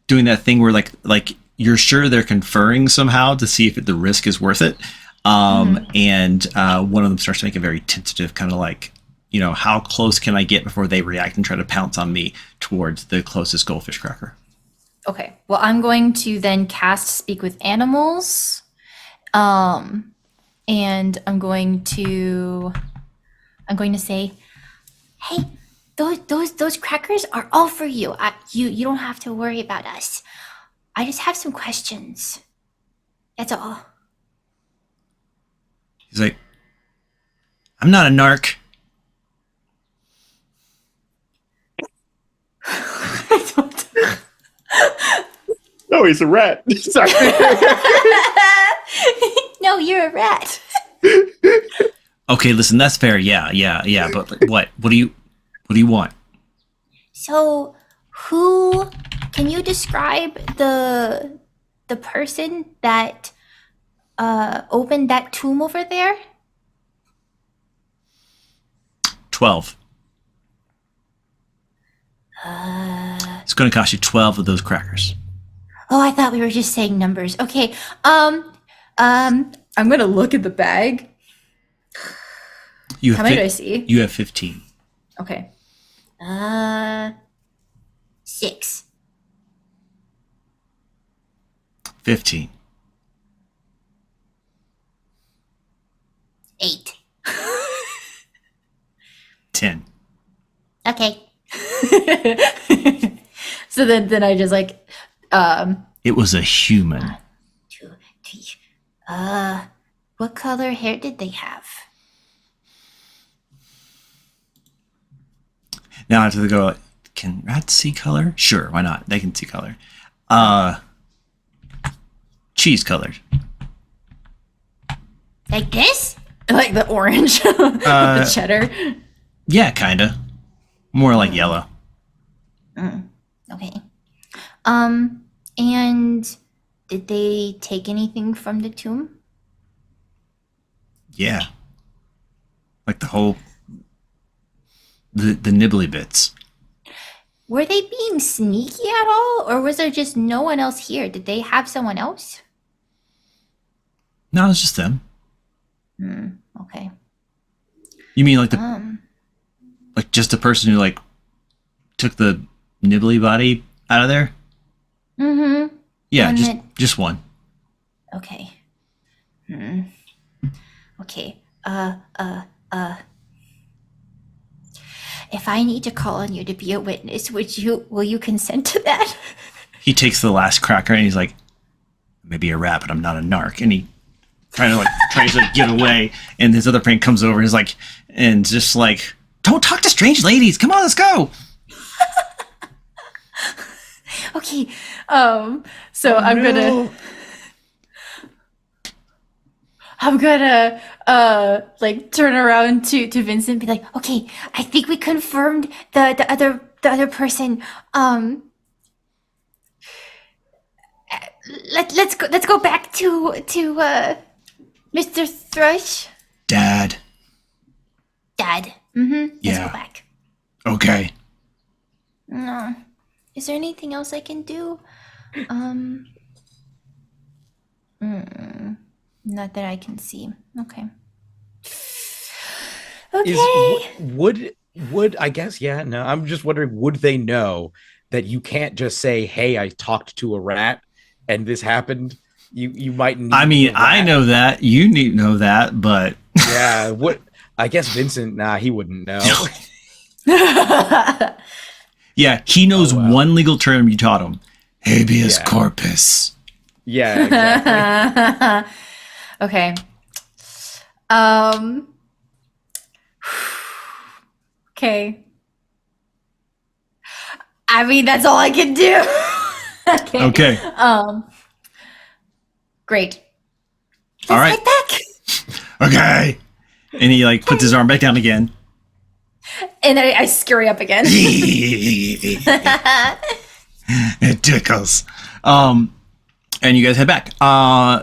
doing that thing where like you're sure they're conferring somehow to see if the risk is worth it. And one of them starts to make a very tentative kind of like, how close can I get before they react and try to pounce on me towards the closest goldfish cracker? Okay. Well, I'm going to then cast Speak with Animals. And I'm going to say, Hey, those crackers are all for you. You don't have to worry about us. I just have some questions. That's all. He's like, I'm not a narc. No, he's a rat. Sorry. No, you're a rat. Okay, listen, that's fair. Yeah. But what do you want? So, can you describe the person that opened that tomb over there? 12. It's going to cost you 12 of those crackers. Oh, I thought we were just saying numbers. Okay. I'm going to look at the bag. How many do I see? You have 15. Okay. 6. 15. 8. 10. Okay. So then I just like, It was a human. 2, 3. What color hair did they have? Now I have to go, can rats see color? Sure, why not? They can see color. Cheese colored. Like this? like the orange, the cheddar. Yeah, kinda. More like yellow. Okay. And did they take anything from the tomb? Yeah. Like the whole the nibbly bits. Were they being sneaky at all, or was there just no one else here? Did they have someone else? No, it's just them. Okay. You mean like the like just a person who like took the nibbly body out of there? Mm-hmm. Yeah, One just one. Okay. Okay. If I need to call on you to be a witness, will you consent to that? He takes the last cracker and he's like, maybe a rat, but I'm not a narc. And he kind of like tries to get away. And his other friend comes over and is like, and just like, don't talk to strange ladies. Come on, let's go. Okay. So I'm gonna like turn around to Vincent and be like, Okay, I think we confirmed the other person. Let's go back to Mr. Thrush. Dad. Dad. Let's Yeah. go back. Okay. No. Is there anything else I can do? Not that I can see. Okay. Okay. Would I guess, yeah, no, I'm just wondering, would they know that you can't just say, hey, I talked to a rat and this happened? You might need I mean, the I rat. know that. You need to know that, but Yeah, what I guess Vincent, he wouldn't know. yeah, he knows wow. one legal term you taught him. Habeas Yeah. corpus. Yeah, exactly. okay. Okay. I mean, that's all I can do. Okay. Great. All right. Like that. Okay. And he like puts his arm back down again. And then I scurry up again. It tickles. And you guys head back.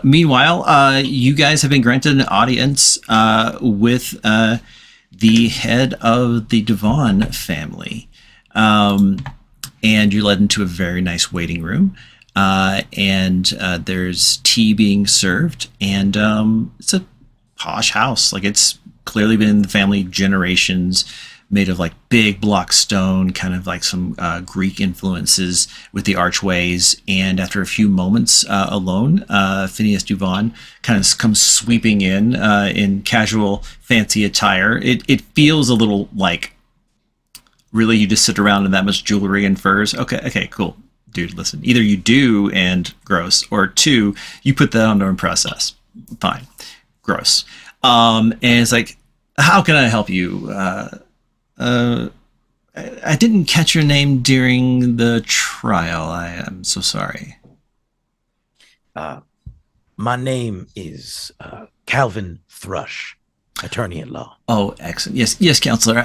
Meanwhile, you guys have been granted an audience with the head of the Devon family. And you're led into a very nice waiting room. And there's tea being served. And it's a posh house. Like, it's clearly been in the family generations, made of like big block stone, kind of like some Greek influences with the archways. And after a few moments alone, Phineas Duvon kind of comes sweeping in casual, fancy attire. It feels a little like, really, you just sit around in that much jewelry and furs? Okay, cool. Dude, listen, either you do and gross, or two, you put that on to impress us. Fine. Gross. And it's like, how can I help you? I didn't catch your name during the trial. I am so sorry. My name is Calvin Thrush, attorney at law. Oh, excellent. Yes, counselor.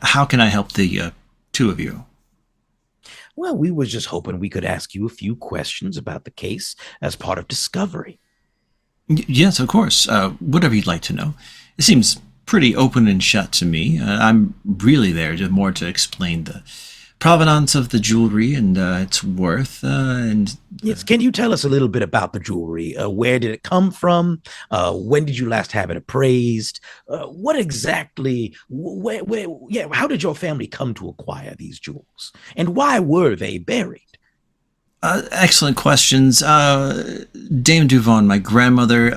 How can I help the two of you? Well, we were just hoping we could ask you a few questions about the case as part of discovery. Yes, of course. Whatever you'd like to know. It seems pretty open and shut to me. I'm really there more to explain the provenance of the jewelry and its worth. And Yes, can you tell us a little bit about the jewelry? Where did it come from? When did you last have it appraised? What exactly? How did your family come to acquire these jewels? And why were they buried? Excellent questions. Dame Duvon, my grandmother,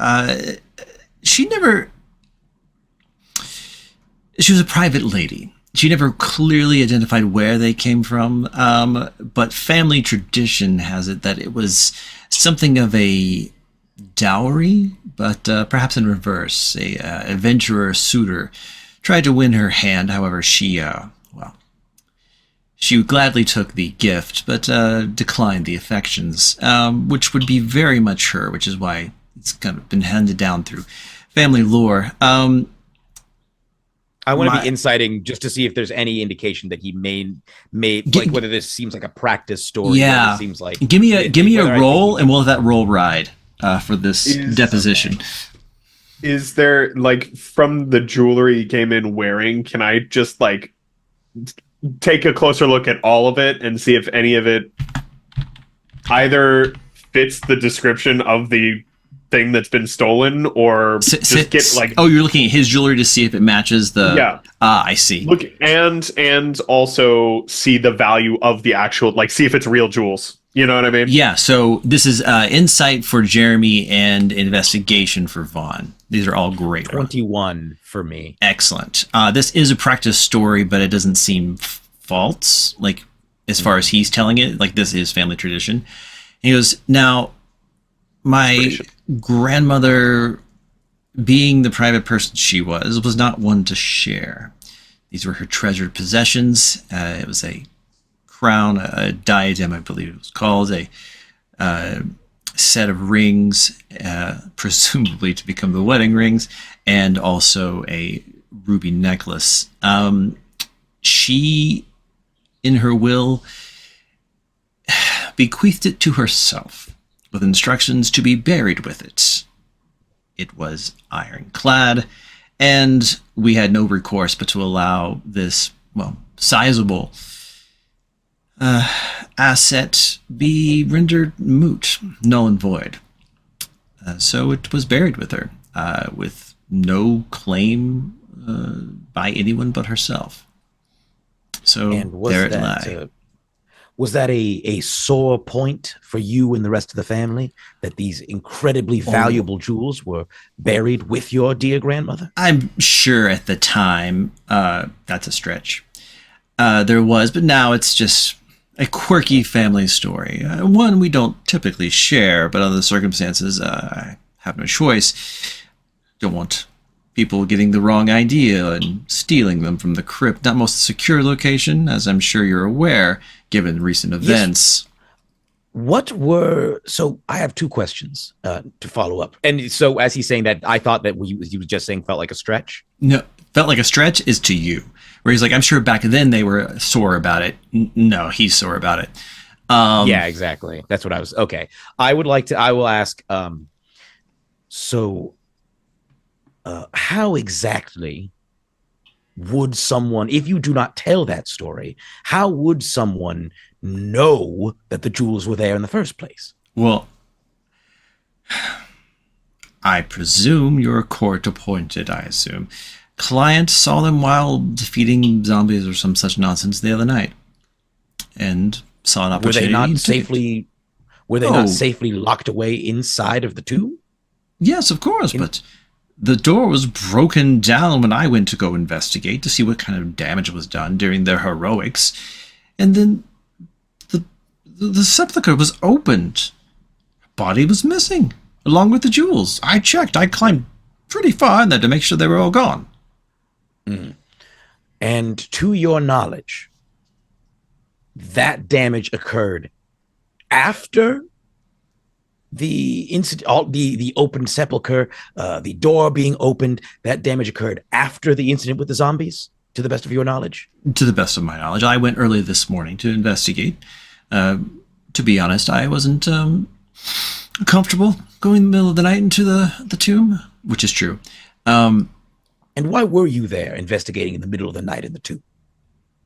she was a private lady. She never clearly identified where they came from, but family tradition has it that it was something of a dowry, but perhaps in reverse. A adventurer suitor tried to win her hand. However, she gladly took the gift, but declined the affections, which would be very much her, which is why it's kind of been handed down through family lore. I want to My- be inciting just to see if there's any indication that he may Gi- like whether this seems like a practice story. Yeah. Whether it seems like Give me a whether I roll, think and we'll let that roll ride for this deposition. Is there, like, from the jewelry he came in wearing, can I just, like, take a closer look at all of it and see if any of it either fits the description of the thing that's been stolen, or just get, like... Oh, you're looking at his jewelry to see if it matches the... Yeah. Ah, I see. Look, and also see the value of the actual, like, see if it's real jewels. You know what I mean? Yeah, so this is insight for Jeremy and investigation for Vaughn. These are all great rolls. 21 for me. Excellent. This is a practice story, but it doesn't seem false, like, as far as he's telling it. Like, this is family tradition. He goes, now, my grandmother, being the private person she was not one to share. These were her treasured possessions. It was a crown, a diadem, I believe it was called, a set of rings, presumably to become the wedding rings, and also a ruby necklace. She, in her will, bequeathed it to herself, with instructions to be buried with it. It was ironclad, and we had no recourse but to allow this, well, sizable asset be rendered moot, null and void. So it was buried with her, with no claim by anyone but herself. So And was there it that lay. was that a sore point for you and the rest of the family that these incredibly valuable jewels were buried with your dear grandmother? I'm sure at the time, that's a stretch. There was, but now it's just a quirky family story. One we don't typically share, but under the circumstances, I have no choice. Don't want people getting the wrong idea and stealing them from the crypt. Not most secure location, as I'm sure you're aware, given recent events. So I have two questions to follow up. And so as he's saying that, I thought that he was just saying felt like a stretch. No, felt like a stretch is to you. Where he's like, I'm sure back then they were sore about it. No, he's sore about it. Yeah, exactly. That's what I was. Okay. I will ask, how exactly would someone, if you do not tell that story, how would someone know that the jewels were there in the first place? Well, I presume you're court appointed, I assume. Client saw them while defeating zombies or some such nonsense the other night, and saw an Were they opportunity. not safely locked away inside of the tomb? Yes, of course, but the door was broken down when I went to go investigate to see what kind of damage was done during their heroics, and then the sepulcher was opened. Body was missing, along with the jewels. I checked. I climbed pretty far in there to make sure they were all gone. And to your knowledge, that damage occurred after the incident, the open sepulcher, the door being opened. That damage occurred after the incident with the zombies, to the best of your knowledge? To the best of my knowledge, I went early this morning to investigate. To be honest, I wasn't comfortable going in the middle of the night into the tomb, which is true. And why were you there investigating in the middle of the night in the tomb?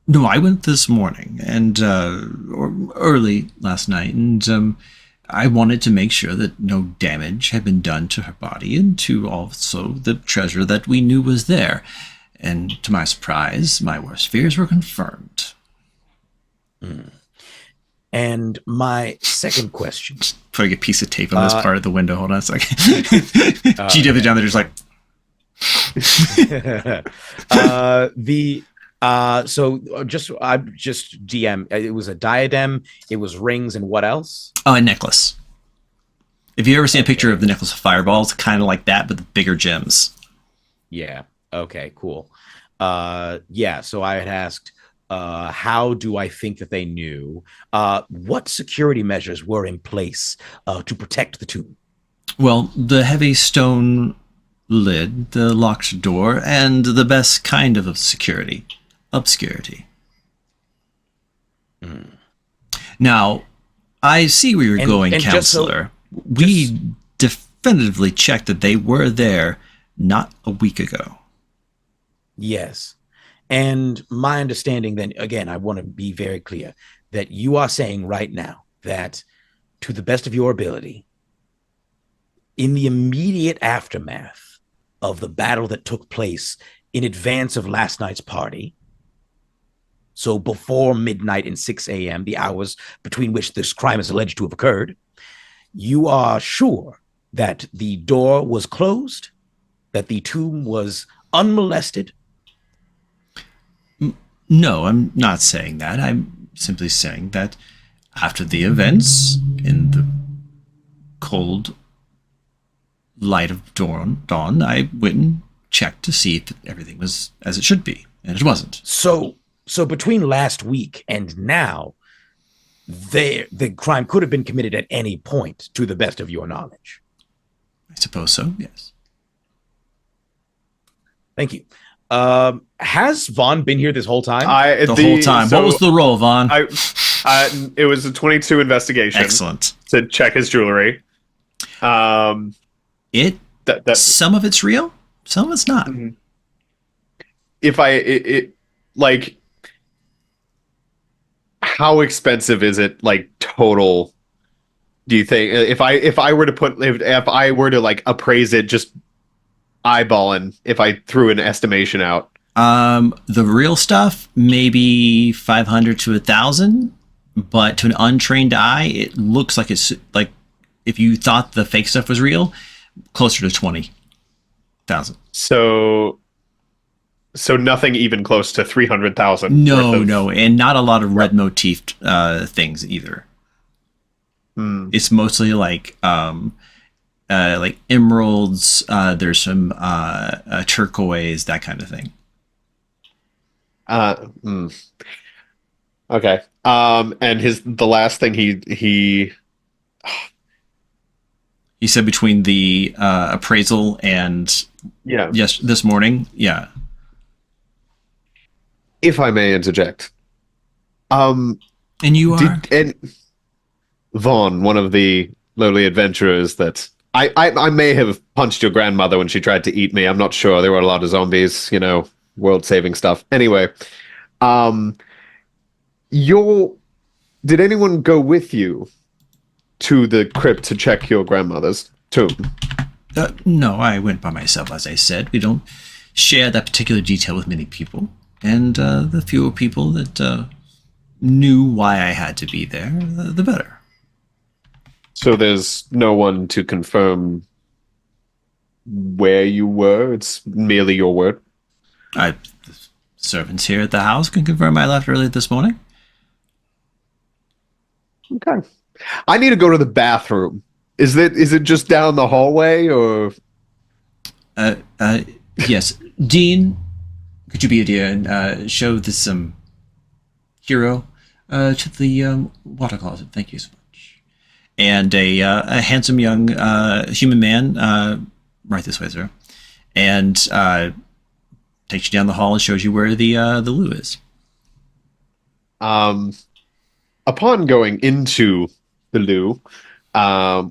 No, I went this morning and or early last night, and I wanted to make sure that no damage had been done to her body and to also the treasure that we knew was there. And to my surprise, my worst fears were confirmed. And my second question. Putting a piece of tape on this part of the window. Hold on a second. GW down there just like... I'm just GM. It was a diadem, it was rings, and what else? Oh, a necklace. If you ever seen a picture of the necklace of fireballs, kind of like that, but the bigger gems. Yeah. Okay, cool. So I had asked, how do I think that they knew? What security measures were in place to protect the tomb? Well, the heavy stone lid, the locked door, and the best kind of security, obscurity. Now, I see where you're going, and just so- Counselor. We definitively checked that they were there not a week ago. Yes. And my understanding then, again, I want to be very clear that you are saying right now that to the best of your ability, in the immediate aftermath of the battle that took place in advance of last night's party, so before midnight and 6 a.m., the hours between which this crime is alleged to have occurred, you are sure that the door was closed, that the tomb was unmolested. No, I'm not saying that. I'm simply saying that after the events, in the cold light of dawn, I went and checked to see if everything was as it should be, and it wasn't. So between last week and now, the crime could have been committed at any point, to the best of your knowledge. I suppose so, yes. Thank you. Has Vaughn been here this whole time? The whole time. So what was the roll, Vaughn? it was a 22 investigation. Excellent. To check his jewelry. Some of it's real, some of it's not. Like, how expensive is it? Like, total? Do you think if I were to like appraise it, just eyeballing, if I threw an estimation out? The real stuff, maybe 500 to 1,000, but to an untrained eye, it looks like it's like if you thought the fake stuff was real, closer to 20,000. So nothing even close to 300,000. No, and not a lot of red motifed things either. It's mostly like emeralds. There's some turquoise, that kind of thing. Okay. And the last thing he said between the appraisal and yes, this morning, yeah. If I may interject, and you are Vaughn, one of the lowly adventurers that I may have punched your grandmother when she tried to eat me. I'm not sure. There were a lot of zombies, world-saving stuff. Anyway, did anyone go with you to the crypt to check your grandmother's tomb? No, I went by myself, as I said. We don't share that particular detail with many people. And the fewer people that knew why I had to be there, the better. So there's no one to confirm where you were? It's merely your word? The servants here at the house can confirm I left early this morning. Okay. I need to go to the bathroom. Is it just down the hallway, or? Yes. Dean, could you be a dear and show this hero to the water closet? Thank you so much. And a handsome young human man, right this way, sir, and takes you down the hall and shows you where the loo is. Upon going into the loo,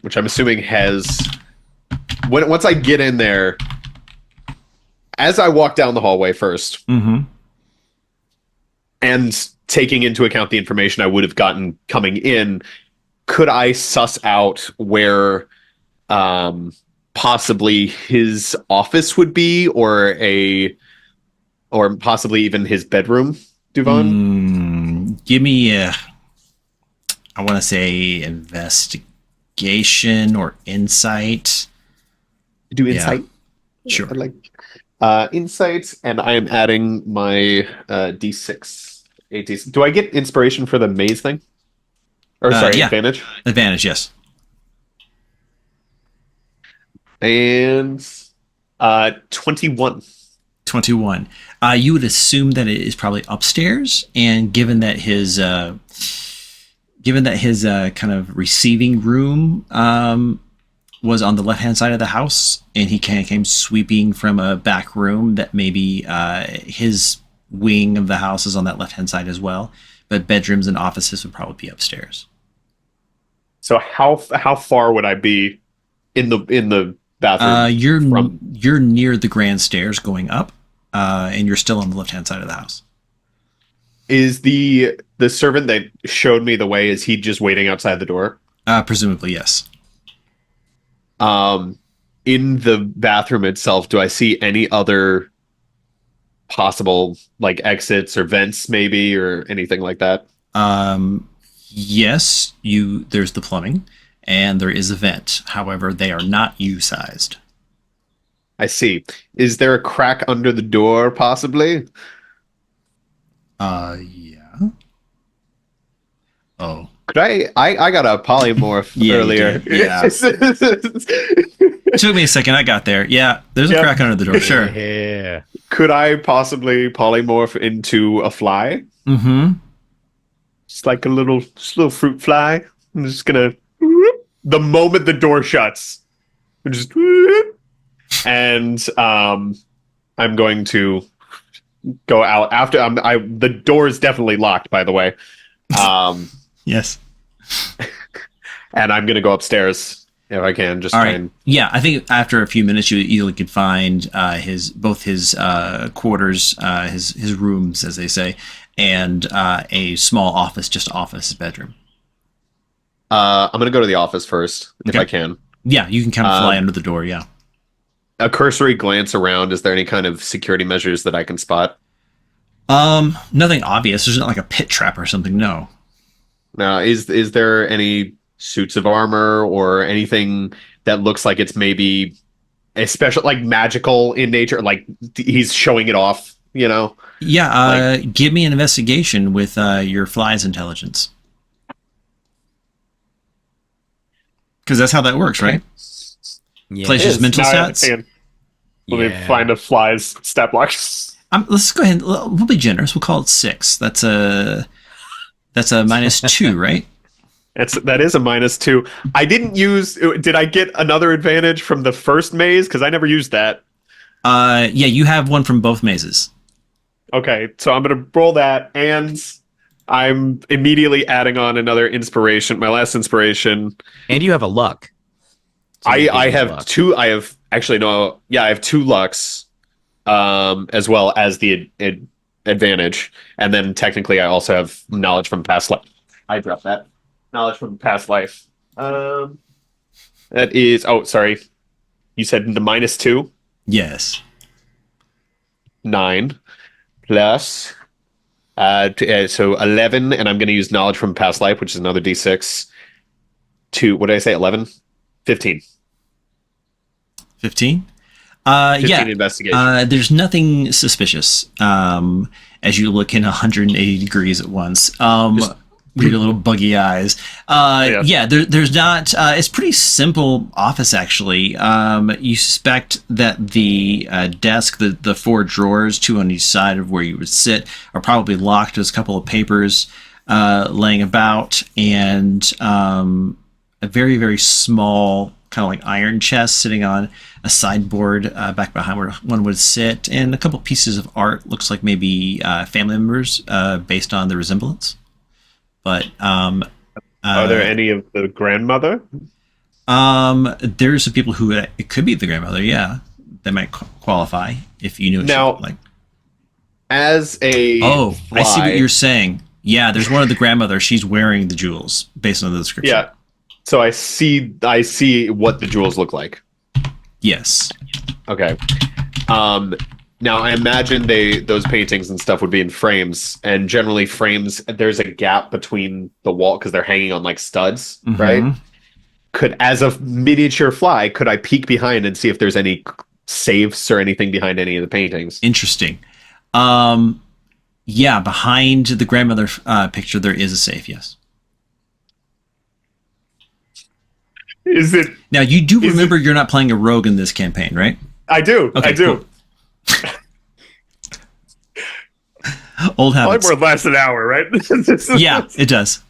which I'm assuming has, once I get in there, as I walk down the hallway first, and taking into account the information I would have gotten coming in, could I suss out where possibly his office would be, or possibly even his bedroom, Duvon? Give me I want to say investigation or insight. Do insight? Yeah. Sure. I'd like insights, and I am adding my D6. Do I get inspiration for the maze thing? Or sorry, yeah. advantage? Advantage, yes. And 21. 21. You would assume that it is probably upstairs, and given that his kind of receiving room was on the left-hand side of the house, and he kind of came sweeping from a back room that maybe his wing of the house is on that left-hand side as well. But bedrooms and offices would probably be upstairs. So how far would I be in the bathroom? You're near the grand stairs going up, and you're still on the left-hand side of the house. Is the servant that showed me the way, is he just waiting outside the door? Presumably, yes. In the bathroom itself, do I see any other possible like exits or vents maybe or anything like that? Yes, there's the plumbing and there is a vent. However, they are not U-sized. I see. Is there a crack under the door possibly? Yeah. Oh. Could I got a polymorph Yeah, you earlier. did. Yeah. It took me a second. I got there. Yeah, there's a Yep. crack under the door. Sure. Yeah. Could I possibly polymorph into a fly? Mm-hmm. Just like a little fruit fly. I'm just gonna. The moment the door shuts, I'm just. And I'm going to go out after. The door is definitely locked, by the way. Yes. And I'm gonna go upstairs if I can. Just All try right. and. Yeah, I think after a few minutes, you easily could find both his quarters, his rooms, as they say, and a small office just off his bedroom. I'm gonna go to the office first if Okay. I can. Yeah, you can kind of fly under the door. Yeah. A cursory glance around. Is there any kind of security measures that I can spot? Nothing obvious. There's not like a pit trap or something. No. Now, is there any suits of armor or anything that looks like it's maybe a special, like magical in nature? Like he's showing it off, you know? Yeah. Give me an investigation with your fly's intelligence. Because that's how that works, right? Yeah. Places mental Now I stats. understand. Let me Yeah. find a fly's stat block. Let's go ahead. We'll be generous. We'll call it 6. That's a -2, right? That is a -2. I didn't use. Did I get another advantage from the first maze? Because I never used that. Yeah, you have one from both mazes. Okay, so I'm gonna roll that, and I'm immediately adding on another inspiration. My last inspiration. And you have a luck. So you I gain have luck. 2. I have actually no. Yeah, I have 2 lucks, as well as the advantage, and then technically I also have knowledge from past life. I dropped that knowledge from past life. That is. Oh, sorry. You said the -2. Yes. 9 plus so 11, and I'm going to use knowledge from past life, which is another d6 to, what did I say, 11? 15. 15. 15 Yeah. investigation. There's nothing suspicious as you look in 180 degrees at once. With your little buggy eyes. Yeah, there's not. It's pretty simple office, actually. You suspect that the desk, the 4 drawers, 2 on each side of where you would sit, are probably locked. There's a couple of papers laying about, and a very, very small, kind of like iron chest sitting on a sideboard back behind where one would sit, and a couple pieces of art. Looks like maybe family members based on the resemblance. But Are there any of the grandmother? there's some people who it could be the grandmother. Yeah, that might qualify if you knew what she Now, looked like. As a Oh, I see what fly- you're saying. Yeah, there's one of the grandmother. She's wearing the jewels based on the description. Yeah. So I see what the jewels look like. Yes. Okay. Now I imagine those paintings and stuff would be in frames, and generally frames, there's a gap between the wall because they're hanging on like studs, right? Mhm. As a miniature fly, could I peek behind and see if there's any safes or anything behind any of the paintings? Interesting. Yeah, behind the grandmother picture, there is a safe. Yes. Is it? Now you do Is remember you're not playing a rogue in this campaign, right? I do. Okay, I do. Old habits. Probably more lasts an hour, right? Yeah, it does.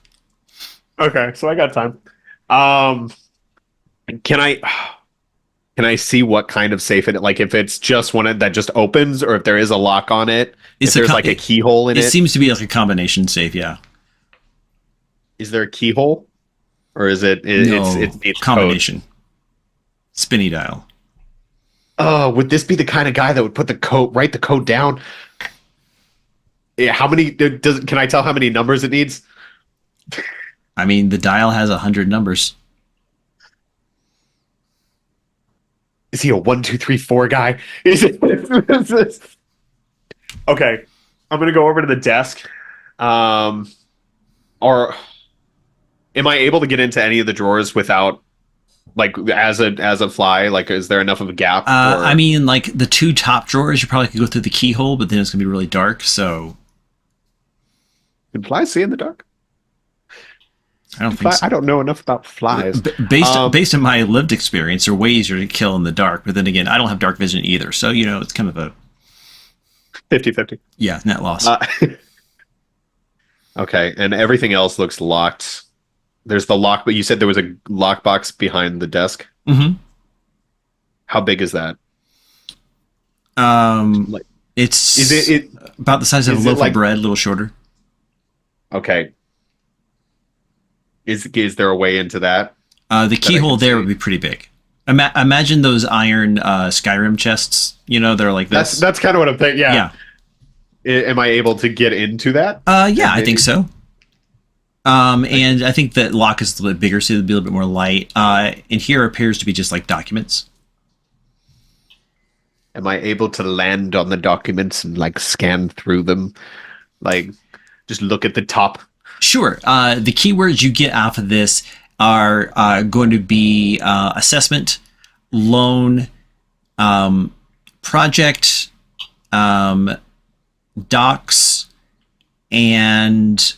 Okay, so I got time. Can I see what kind of safe it? Like if it's just one that just opens, or if there is a lock on it? It's if there's like a keyhole in It it? seems to be like a combination safe. Yeah. Is there a keyhole, or is it? No, It's combination. Spinny dial. Oh, would this be the kind of guy that would write the code down? Yeah, how many can I tell how many numbers it needs? I mean, the dial has 100 numbers. Is he a 1, 2, 3, 4 guy? Is it? Okay, I'm gonna go over to the desk. Or am I able to get into any of the drawers without, like, as a fly? Like, is there enough of a gap? I mean, like the two top drawers, you probably could go through the keyhole, but then it's gonna be really dark. So can flies see in the dark? I don't think so. I don't know enough about flies. Based on my lived experience, there are ways to kill in the dark. But then again, I don't have dark vision either. So, it's kind of a 50-50. Yeah, net loss. Okay, and everything else looks locked. There's the lock, but you said there was a lockbox behind the desk. Mm-hmm. How big is that? It's Is it about the size of a is it loaf like- of bread, a little shorter. okay? Is there a way into that? The keyhole can there see. would be pretty big. Imagine those iron Skyrim chests. They're like this. That's kind of what I'm thinking. Yeah. Am I able to get into that? Yeah, I think so. And I think that lock is a little bit bigger, so it'll be a little bit more light. And here appears to be just like documents. Am I able to land on the documents and like scan through them? Like just look at the top. Sure. The keywords you get out of this are going to be assessment, loan, project, docs, and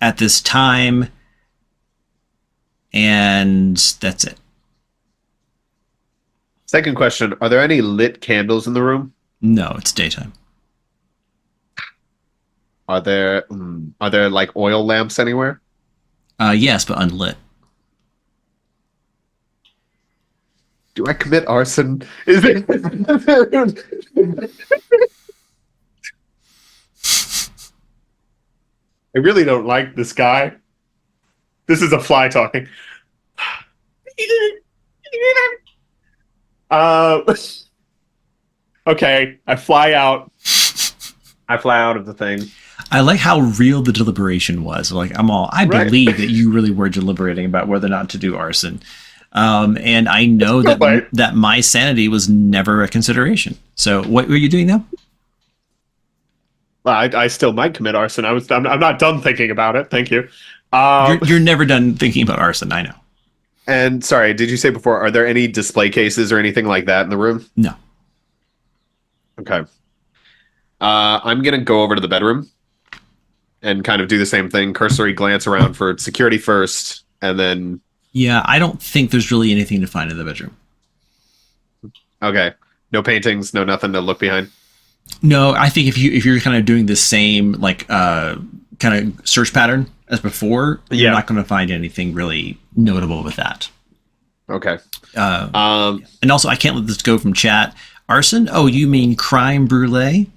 at this time, and that's it. Second question, are there any lit candles in the room? No, it's daytime. Are there like oil lamps anywhere? Yes, but unlit. Do I commit arson? Is it? I really don't like this guy. This is a fly talking. Okay, I fly out. I fly out of the thing. I like how real the deliberation was. Like, I Right. believe that you really were deliberating about whether or not to do arson. And I know that Right. that my sanity was never a consideration. So what were you doing now? Well, I still might commit arson. I'm not done thinking about it. Thank you. You're never done thinking about arson. I know. And sorry, did you say before, are there any display cases or anything like that in the room? No. Okay. I'm going to go over to the bedroom and kind of do the same thing. Cursory glance around for security first, and then... Yeah, I don't think there's really anything to find in the bedroom. Okay. No paintings, no nothing to look behind. No, I think if you're kind of doing the same like kind of search pattern as before, you're Yeah. not going to find anything really notable with that. Okay. And also, I can't let this go from chat. Arson? Oh, you mean crime brulee?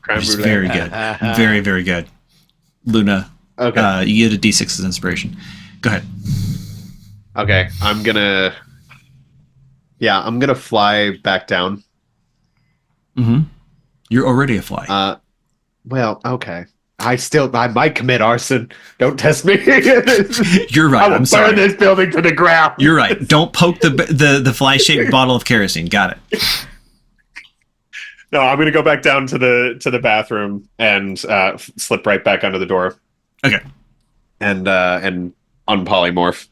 Crème Which is brûlée. very good. Very, very good. Luna, Okay. you get a D6 as inspiration. Go ahead. Okay. I'm going to fly back down. Mm-hmm. You're already a fly. Well, okay. I might commit arson. Don't test me. You're right. I will I'm sorry. burn this building to the ground. You're right. Don't poke the fly-shaped bottle of kerosene. Got it. No, I'm gonna go back down to the bathroom and slip right back under the door Okay. and unpolymorph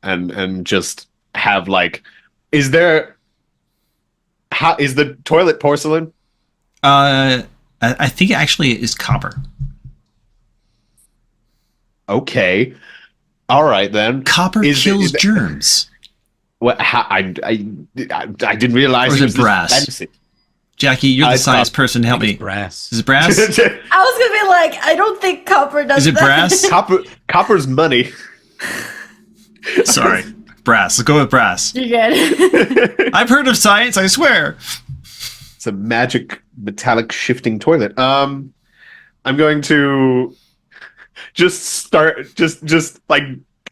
and just have like, is the toilet porcelain? I think it actually is copper. Okay, all right then. Copper kills germs. What? I didn't realize Or is it it was this brass? fancy. Jackie, you're the I science thought- person. Help me. Brass. Is it brass? I was gonna be like, I don't think copper does Is it that. brass? Copper's money. Sorry. Brass. Let's go with brass. You're good. I've heard of science, I swear. It's a magic metallic shifting toilet. I'm going to just like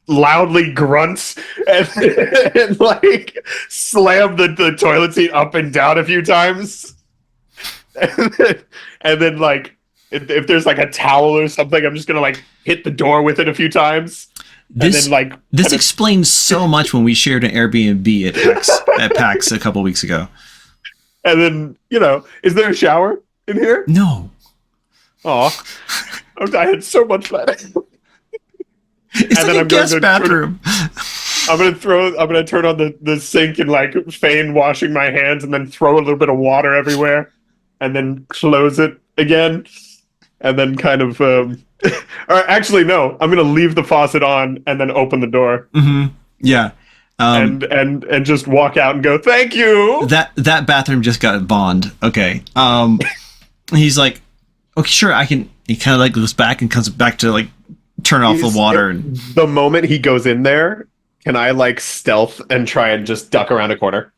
loudly grunt and like slam the toilet seat up and down a few times. And then like if there's like a towel or something, I'm just gonna like hit the door with it a few times. This, and then like this kinda- explains so much when we shared an Airbnb at PAX a couple weeks ago. and then is there a shower in here? No. Oh, I had so much fun. It's And like then a I'm going guest to bathroom. I'm gonna turn on the sink and like feign washing my hands and then throw a little bit of water everywhere and then close it again and then kind of or actually no, I'm gonna leave the faucet on and then open the door Yeah. and just walk out and go thank you. That bathroom just got bond. Okay. He's like, okay, sure, I can. He kind of like goes back and comes back to like turn off the water. And The moment he goes in there, can I like stealth and try and just duck around a corner?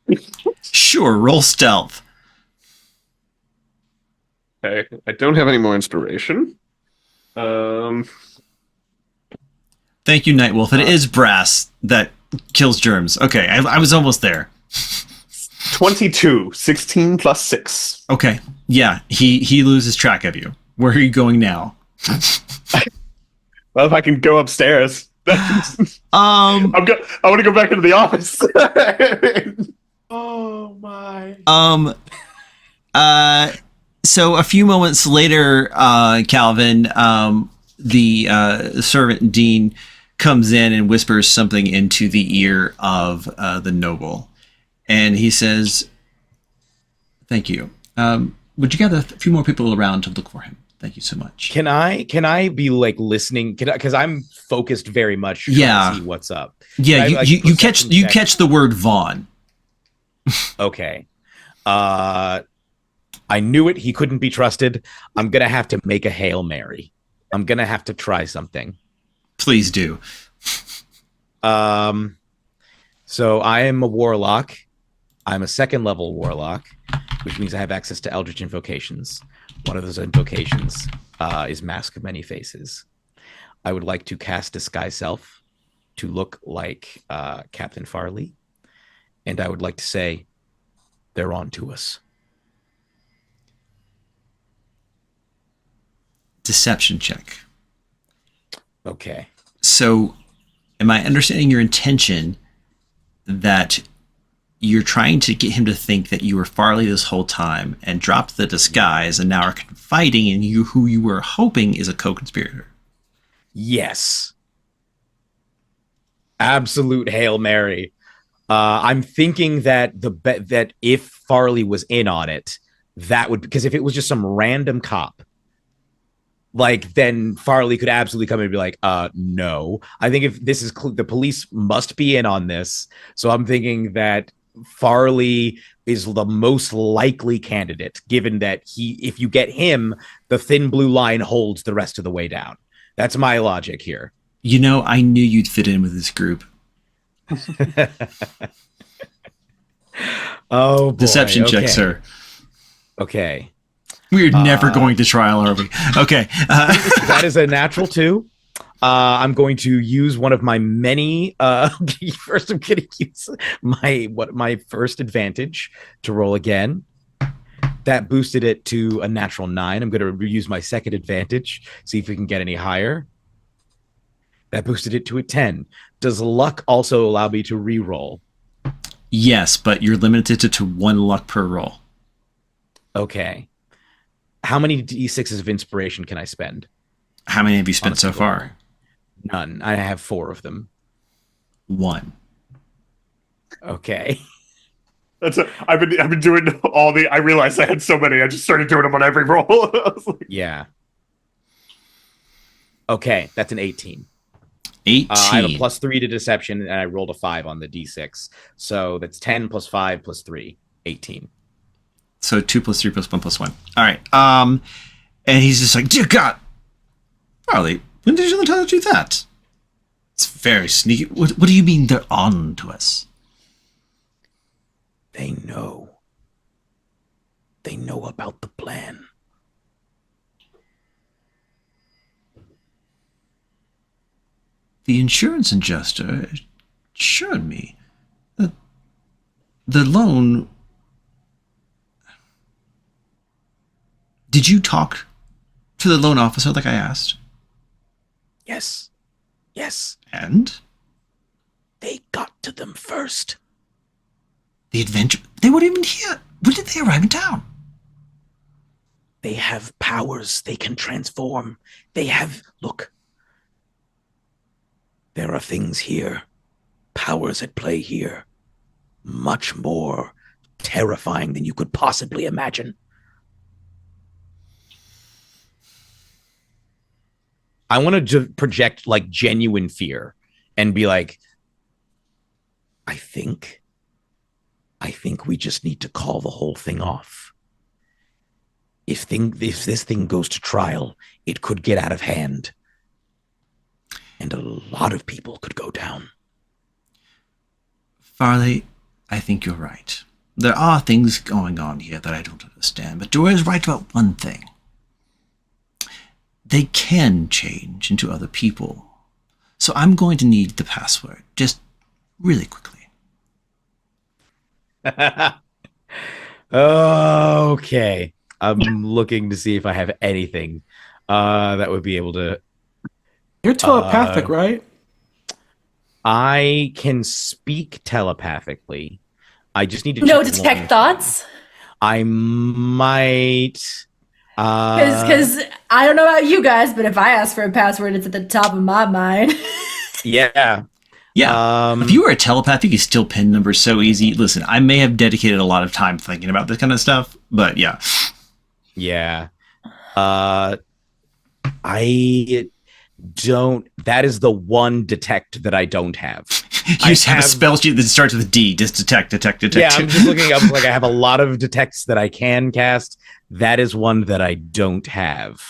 sure, roll stealth. Okay, I don't have any more inspiration. Thank you, Nightwolf. It is brass that kills germs. Okay, I was almost there. 22, 16 plus 6. Okay, yeah, he loses track of you. Where are you going now? Well, if I can go upstairs. I want to go back into the office. Oh my. So a few moments later, Calvin, the servant Dean comes in and whispers something into the ear of the noble, and he says, "Thank you. Would you gather a few more people around to look for him? Thank you so much." Can I be like listening? Because I'm focused very much. Trying Yeah. To see what's up. Yeah, Can I, like, you catch perception check? catch the word Vaughn. Okay. I knew it. He couldn't be trusted. I'm gonna have to make a Hail Mary. I'm gonna have to try something. Please do. So I am a warlock. I'm a second level warlock, which means I have access to Eldritch invocations. One of those invocations is Mask of Many Faces. I would like to cast Disguise Self to look like Captain Farley, and I would like to say, "They're on to us." Deception check. Okay. So, am I understanding your intention that you're trying to get him to think that you were Farley this whole time and dropped the disguise and now are confiding in you who you were hoping is a co-conspirator? Yes. Absolute Hail Mary. I'm thinking that that if Farley was in on it, that would, because if it was just some random cop, like, then Farley could absolutely come in and be like, no. I think if this is the police must be in on this. So I'm thinking that Farley is the most likely candidate, given that if you get him, the thin blue line holds the rest of the way down. That's my logic here. You know, I knew you'd fit in with this group. Oh, boy. Deception check, Okay. sir. Okay. We're never going to trial, are we? Okay. That is a natural 2. I'm going to use one of my many. First, I'm going to use my first advantage to roll again. That boosted it to a natural 9. I'm going to use my second advantage, see if we can get any higher. That boosted it to a 10. Does luck also allow me to re-roll? Yes, but you're limited to 1 luck per roll. Okay. How many D6s of inspiration can I spend? How many have you spent so far? None. I have 4 of them. 1. Okay. I've been doing all the. I realized I had so many. I just started doing them on every roll. I was like, Yeah. Okay, that's an 18. 18. I have a +3 to deception, and I rolled a 5 on the D6. So that's 10 plus 5 plus 3, 18. So 2 + 3 + 1 + 1. All right. And he's just like, dear God, Farley, when did you learn how to do that? It's very sneaky. What do you mean they're on to us? They know. They know about the plan. The insurance adjuster assured me that the loan. Did you talk to the loan officer like I asked? Yes. Yes. And They got to them first. the adventure. They weren't even here. When did they arrive in town? They have powers. They can transform. They have. Look. There are things here. Powers at play here. Much more terrifying than you could possibly imagine. I want to project like genuine fear and be like, I think we just need to call the whole thing off. If this thing goes to trial, it could get out of hand. And a lot of people could go down. Farley, I think you're right. There are things going on here that I don't understand, but Dora is right about one thing. They can change into other people. So I'm going to need the password, just really quickly. Okay. I'm looking to see if I have anything that would be able to. You're telepathic, right? I can speak telepathically. I just need to No, check detect one. thoughts. I might. Because I don't know about you guys, but if I ask for a password, it's at the top of my mind. Yeah. Yeah. If you were a telepath, you could still pin numbers so easy. Listen, I may have dedicated a lot of time thinking about this kind of stuff, but yeah. Yeah. I don't. That is the one detect that I don't have. You just have a spell sheet that starts with D. Just detect. Yeah, I'm just looking up. Like I have a lot of detects that I can cast. That is one that I don't have.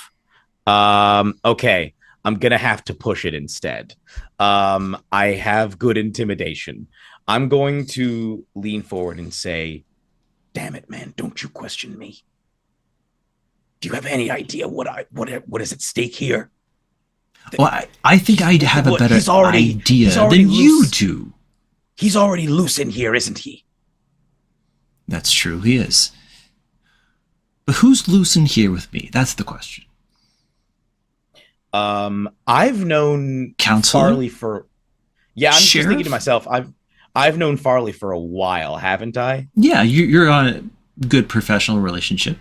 Okay, I'm gonna have to push it instead. I have good intimidation. I'm going to lean forward and say, "Damn it, man! Don't you question me? Do you have any idea what is at stake here?" Well, I think I'd have a better idea than you do. He's already loose in here, isn't he? That's true, he is. But who's loose in here with me? That's the question. I've known Counselor? Farley for. Yeah, I'm just Sheriff? thinking to myself. I've known Farley for a while, haven't I? Yeah, you're on a good professional relationship.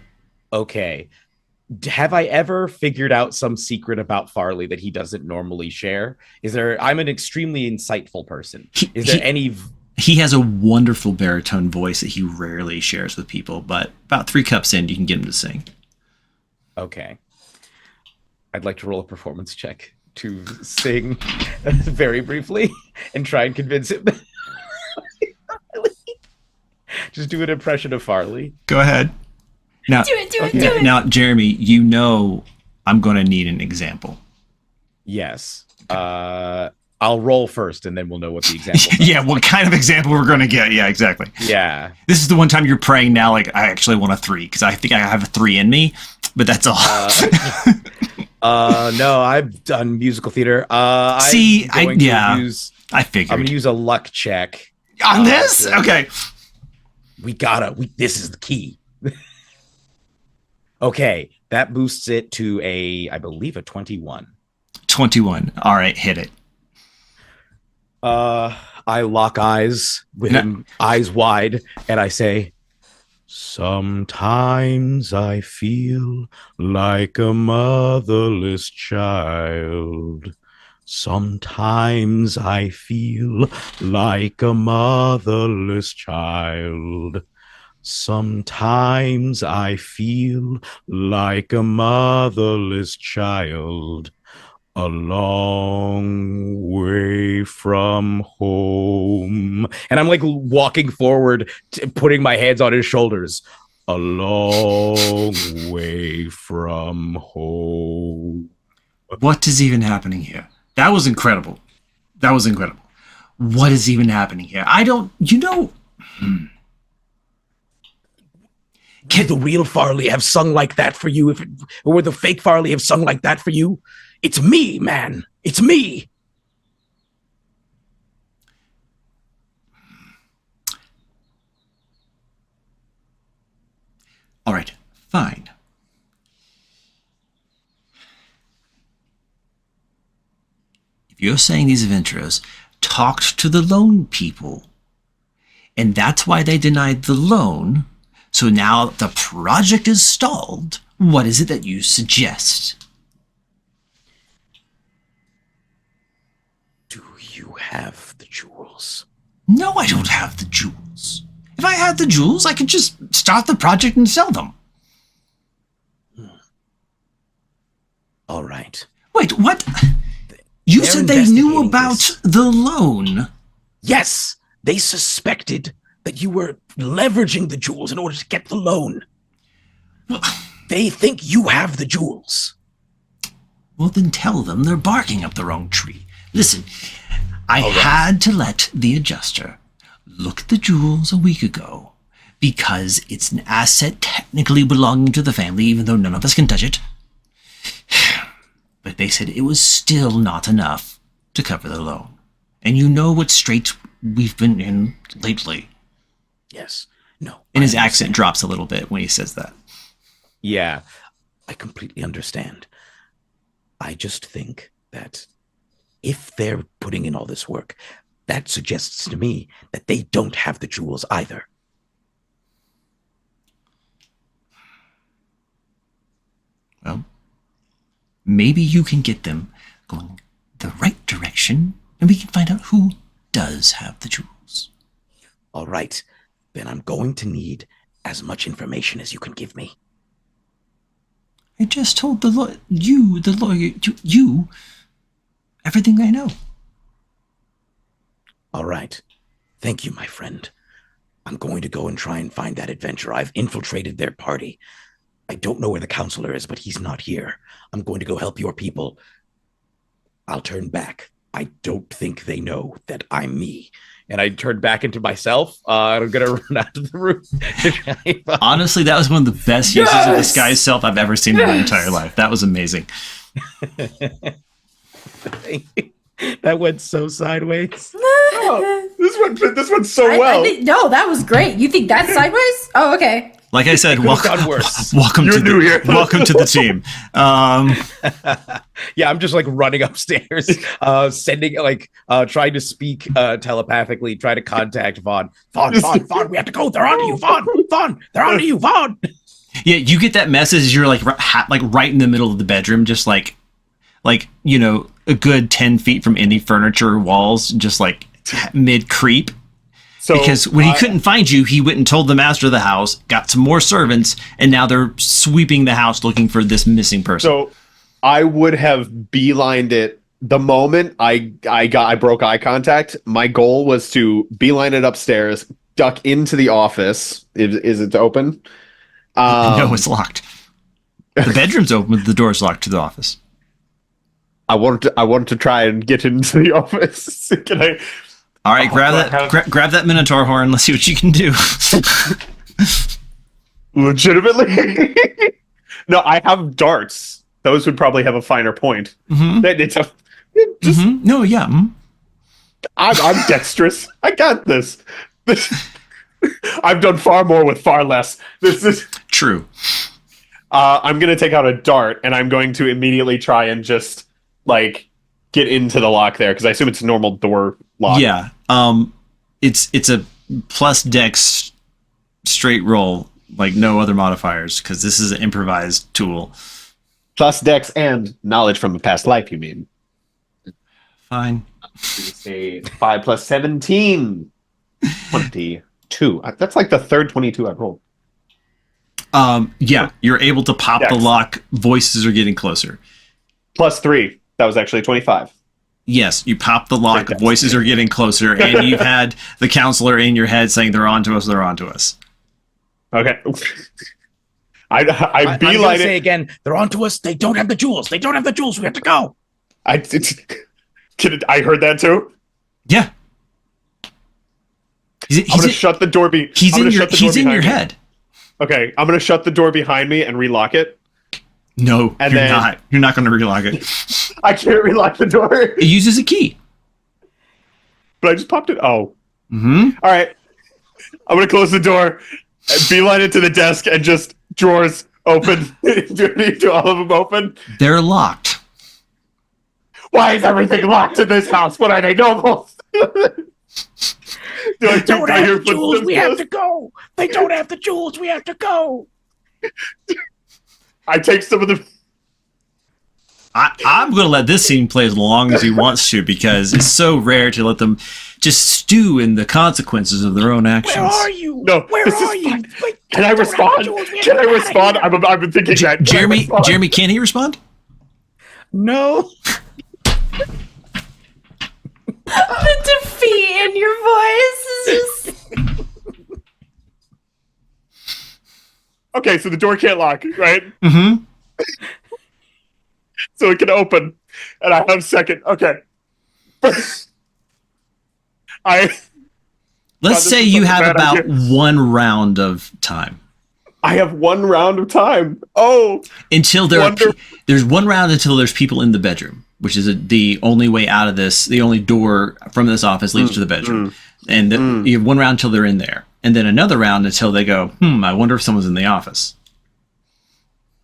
Okay. Have I ever figured out some secret about Farley that he doesn't normally share? I'm an extremely insightful person. Is there any? He has a wonderful baritone voice that he rarely shares with people, but about 3 cups in, you can get him to sing. Okay. I'd like to roll a performance check to sing very briefly and try and convince him. Just do an impression of Farley. Go ahead. Now, Do it. Now, Jeremy, you know I'm going to need an example. Yes. I'll roll first, and then we'll know what the example is. Yeah, what kind of example we're going to get. Yeah, exactly. Yeah. This is the one time you're praying now, like, I actually want a 3, because I think I have a 3 in me, but that's all. No, I've done musical theater. I figured. I'm going to use a luck check. On this? Okay. This is the key. Okay, that boosts it to I believe a 21. 21. All right, hit it. I lock eyes with him, eyes wide, and I say, "Sometimes I feel like a motherless child. Sometimes I feel like a motherless child. Sometimes I feel like a motherless child, a long way from home." And I'm like walking forward, putting my hands on his shoulders. a long way from home. What is even happening here? That was incredible. That was incredible. What is even happening here? I don't, you know. Can the real Farley have sung like that for you? Or would the fake Farley have sung like that for you? It's me, man. It's me. All right, fine. If you're saying these adventurers talked to the loan people, and that's why they denied the loan, so now the project is stalled, what is it that you suggest? Do you have the jewels? No, I don't have the jewels. If I had the jewels, I could just start the project and sell them. All right. Wait, what? You They're said they knew investigating about this. the loan. Yes, they suspected that you were leveraging the jewels in order to get the loan. They think you have the jewels. Well, then tell them they're barking up the wrong tree. Listen, I had to let the adjuster look at the jewels a week ago because it's an asset technically belonging to the family, even though none of us can touch it. But they said it was still not enough to cover the loan. And you know what straits we've been in lately. Yes. No. And his I understand. accent drops a little bit when he says that. Yeah, I completely understand. I just think that if they're putting in all this work, that suggests to me that they don't have the jewels either. Well, maybe you can get them going the right direction, and we can find out who does have the jewels. All right, then I'm going to need as much information as you can give me. I just told the lawyer, you, everything I know. All right. Thank you, my friend. I'm going to go and try and find that adventurer. I've infiltrated their party. I don't know where the counselor is, but he's not here. I'm going to go help your people. I'll turn back. I don't think they know that I'm me. And I turned back into myself. I'm going to run out of the room. Honestly, that was one of the best uses of this guy's self I've ever seen in my entire life. That was amazing. That went so sideways. This went so well. No, that was great. You think that's sideways? Oh, okay. Like I said, Could've gone worse. welcome You're to new here. welcome to the team. Yeah, I'm just like running upstairs, sending trying to speak telepathically, try to contact Vaughn. Vaughn, we have to go. They're onto you, Vaughn, they're onto you, Vaughn. Yeah, you get that message. You're like right in the middle of the bedroom, just like you know, a good 10 feet from any furniture walls, just like mid creep. So Because when he couldn't find you, he went and told the master of the house, got some more servants, and now they're sweeping the house looking for this missing person. So I would have beelined it the moment I broke eye contact. My goal was to beeline it upstairs, duck into the office. Is it open? No, it's locked. The bedroom's open, but the door's locked to the office. I wanted to try and get into the office. Can I? All right, grab that Minotaur horn. Let's see what you can do. Legitimately? No, I have darts. Those would probably have a finer point. Mm-hmm. No, yeah. Mm-hmm. I'm dexterous. I got this. I've done far more with far less. This is True. I'm going to take out a dart, and I'm going to immediately try and just, like, get into the lock there, because I assume it's a normal door lock. Yeah. It's a plus dex straight roll, like no other modifiers, because this is an improvised tool. Plus dex and knowledge from a past life, you mean? Fine. Say 5 plus 17. 22. That's like the third 22 I've rolled. Yeah, you're able to pop the Dex. lock. Voices are getting closer. Plus 3. That was actually 25. Yes, you pop the lock. Great, Voices are getting closer, and you've had the counselor in your head saying, "They're on to us. They're on to us." Okay. I I'm gonna beeline say it. again. They're onto us. They don't have the jewels. They don't have the jewels. We have to go. I heard that too. Yeah. I'm gonna shut the door. He's in your head. Okay, I'm gonna shut the door behind me and relock it. No, And you're then- not. You're not going to relock it. I can't relock the door, It uses a key. but I just popped it. Oh, Hmm. all right. I'm gonna close the door, and beeline it to the desk, and just drawers open. do all of them open? They're locked. Why is everything locked in this house? What are they nobles? Do I Don't I have hear the jewels. footsteps We have close? to go. They don't have the jewels. We have to go. I take some of the. I'm going to let this scene play as long as he wants to because it's so rare to let them just stew in the consequences of their own actions. Where are you? No, Where this is are you? fine. Wait, Can I don't have the respond? jewels. We have Can to I get outta respond? here. I've been thinking that. Can I Jeremy, respond? can he respond? No. The defeat in your voice is just. Okay, so the door can't lock, right? Mm-hmm. So it can open, and I have second. Okay. Let's this say is you such a have bad about idea. one round of time I have one round of time. Oh, until Wonder- there's one round until there's people in the bedroom, which is the only way out of this. The only door from this office leads to the bedroom, and you have one round until they're in there, and then another round until they go. I wonder if someone's in the office.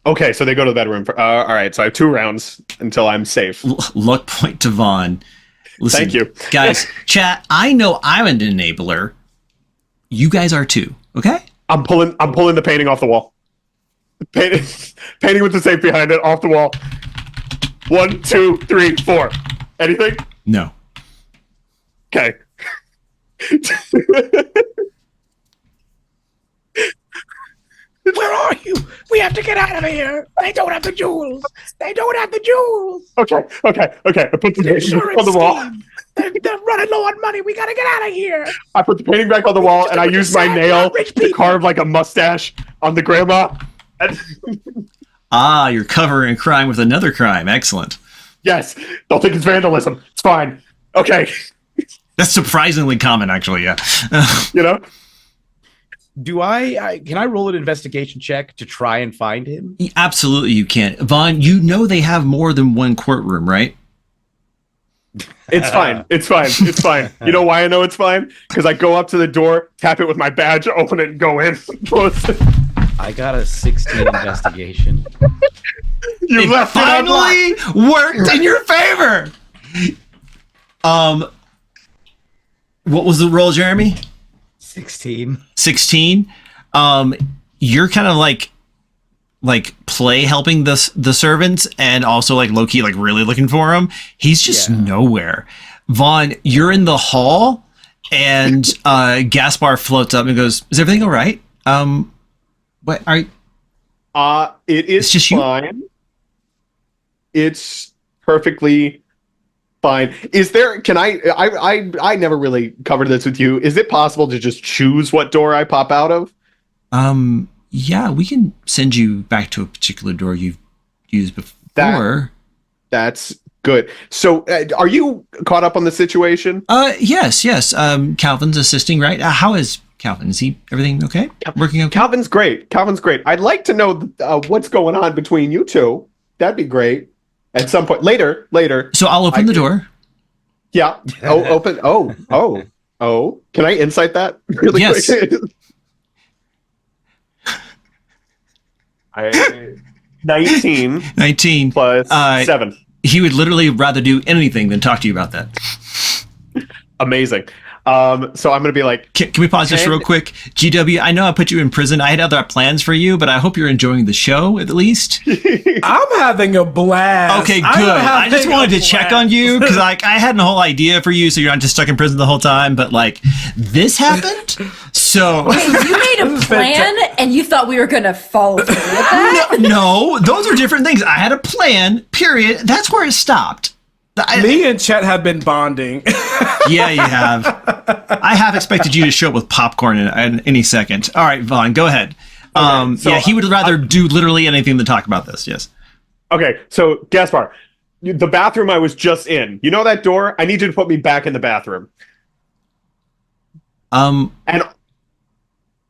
okay. So they go to the bedroom. All right. So I have 2 rounds until I'm safe. Luck point to Vaughn. Listen, Thank you. guys. Chat. I know I'm an enabler. You guys are too. Okay. I'm pulling the painting off the wall. Painting with the safe behind it off the wall. 1, 2, 3, 4. Anything? No. Okay. Where are you? We have to get out of here. They don't have the jewels. They don't have the jewels. Okay. I put the painting Insurance on the wall. scheme. They're running low on money. We gotta get out of here. I put the painting back on the wall, and I Just used my sad, nail rich to people. carve like a mustache on the grandma. And You're covering a crime with another crime. Excellent. yes, don't think it's vandalism. It's fine. Okay, That's surprisingly common, actually. Yeah. you know. Do I can I roll an investigation check to try and find him? Absolutely, you can. Vaughn, you know they have more than one courtroom, right? It's fine. It's fine. It's fine. You know why I know it's fine? Because I go up to the door, tap it with my badge, open it, and go in. Close it. I got a 16 investigation. You It left it finally worked in your favor. What was the roll, Jeremy? 16. 16. You're kind of like play helping the servants and also like low-key like really looking for him. He's just Yeah. nowhere. Vaughn, you're in the hall and Gaspar floats up and goes, "Is everything all right? What are you?" It is It's just you? fine. It's perfectly fine. Is there? Can I never really covered this with you. Is it possible to just choose what door I pop out of? Yeah, we can send you back to a particular door you've used before. That's good. So, are you caught up on the situation? Yes. Calvin's assisting, right? How is Calvin? Is he everything okay? Working okay? Calvin's great. I'd like to know what's going on between you two. That'd be great. At some point later. So I'll open the door. Yeah. Oh, open. Oh. Can I insight that really Yes. quick? 19 19. plus 7. He would literally rather do anything than talk to you about that. Amazing. So I'm going to be like, Can we pause just real quick? GW, I know I put you in prison. I had other plans for you, but I hope you're enjoying the show at least. I'm having a blast. Okay, good. I'm I just having wanted a to check blast. on you because like I had a whole idea for you, so you're not just stuck in prison the whole time. But like this happened, so You made a plan and you thought we were gonna follow through with that? no, those are different things. I had a plan. Period. That's where it stopped. Me and Chet have been bonding. Yeah, you have. I have expected you to show up with popcorn in any second. All right, Vaughn, go ahead. So, yeah, he would rather do literally anything than talk about this. Yes. Okay, so Gaspar, the bathroom I was just in. You know that door? I need you to put me back in the bathroom. And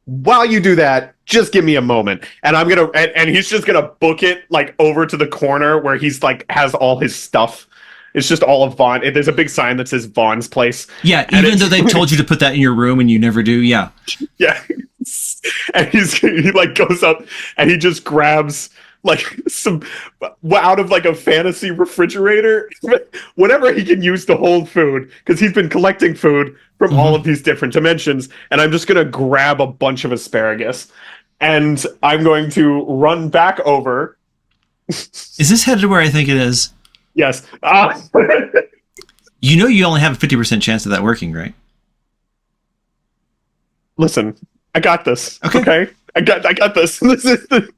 while you do that, just give me a moment, and I'm gonna and he's just gonna book it like over to the corner where he's like has all his stuff. It's just all of Vaughn. There's a big sign that says Vaughn's place. Yeah, And even though they've told you to put that in your room and you never do. Yeah. Yeah, and he like goes up and he just grabs like some out of like a fantasy refrigerator, whatever he can use to hold food, because he's been collecting food from all of these different dimensions. And I'm just gonna grab a bunch of asparagus, and I'm going to run back over. Is this headed where I think it is? Yes. You know you only have a 50% chance of that working, right? Listen, I got this. Okay. Okay? I got this. This is the...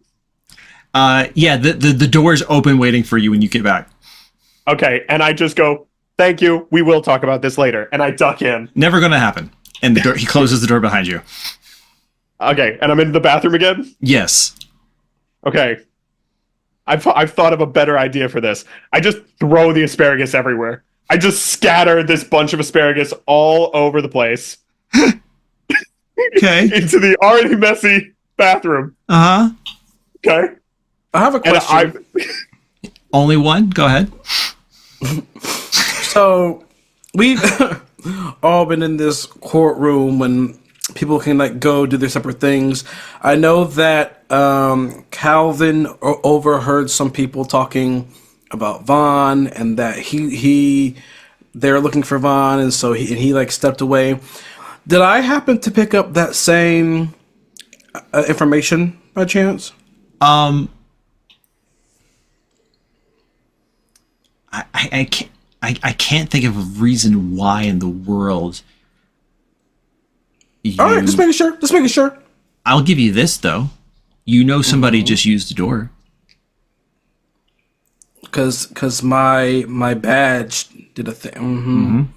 Yeah, the door's open waiting for you when you get back. Okay, and I just go, thank you, we will talk about this later. And I duck in. Never gonna happen. And the door, he closes the door behind you. Okay, and I'm in the bathroom again? Yes. Okay. I've thought of a better idea for this. I just throw the asparagus everywhere. I just scatter this bunch of asparagus all over the place. Okay. Into the already messy bathroom. Uh-huh. Okay? I have a question. Only one? Go ahead. So we've all been in this courtroom when people can like go do their separate things. I know that Calvin overheard some people talking about Vaughn, and that they're looking for Vaughn, and so he like stepped away. Did I happen to pick up that same information by chance? I can't think of a reason why in the world. All right, just making sure. I'll give you this though. You know somebody just used the door. Cause my badge did a thing.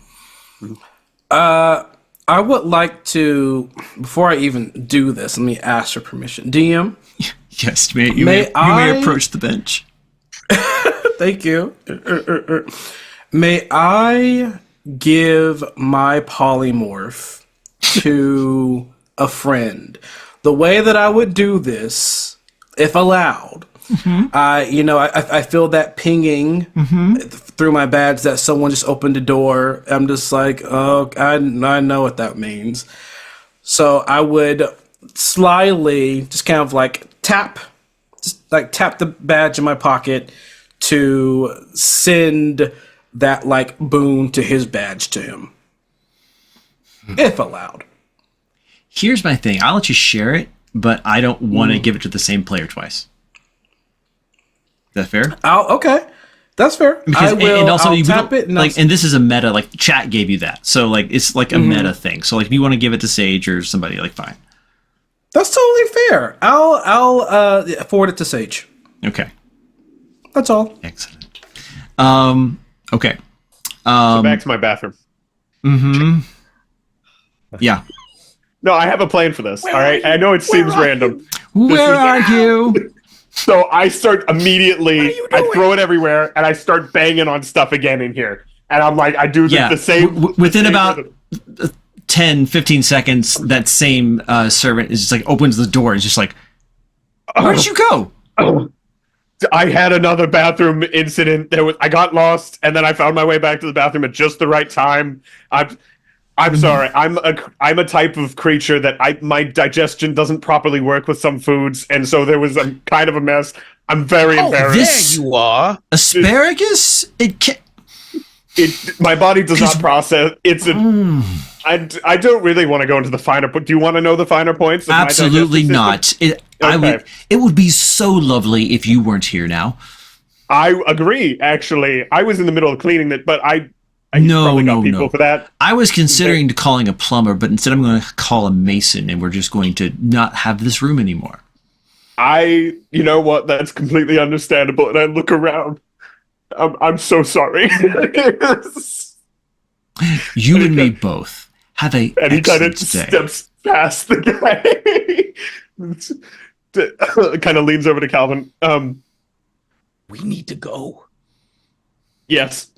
I would like to, before I even do this, let me ask for permission. DM. Yes, you may approach the bench. Thank you. May I give my polymorph to a friend? The way that I would do this, if allowed, I feel that pinging through my badge that someone just opened the door. I'm just like, oh, I know what that means. So I would slyly just kind of like tap the badge in my pocket to send that like boon to his badge to him, if allowed. Here's my thing. I'll let you share it, but I don't want to give it to the same player twice. Is that fair? Okay, that's fair. Because, I will. and also, I'll you tap don't- it. And like, and this is a meta. Like, chat gave you that, so like, it's like a meta thing. So like, if you want to give it to Sage or somebody, like, fine. that's totally fair. I'll forward it to Sage. Okay. That's all. Excellent. Okay. So back to my bathroom. Yeah. No, I have a plan for this. All right, I know it seems random. Where are you? So I start immediately. I throw it everywhere, and I start banging on stuff again in here. And I'm like, I do the same. Within the same about rhythm. 10, 15 seconds, that same servant is just like opens the door and is just like, where did you go? I had another bathroom incident. I got lost, and then I found my way back to the bathroom at just the right time. I'm sorry. I'm a type of creature that my digestion doesn't properly work with some foods, and so there was a kind of a mess. I'm very embarrassed. this- There you are. Asparagus? It can't. My body does not process. I don't really want to go into the finer. But do you want to know the finer points? Of my Absolutely digestive system? not. It would be so lovely if you weren't here now. I agree. Actually, I was in the middle of cleaning it, but I No, probably got no, people no. for that. I was considering calling a plumber, but instead I'm going to call a mason, and we're just going to not have this room anymore. You know what? That's completely understandable. And I look around. I'm so sorry. You and me both. Have a And he kind of excellent day. steps past the guy. Kind of leans over to Calvin. We need to go. Yes.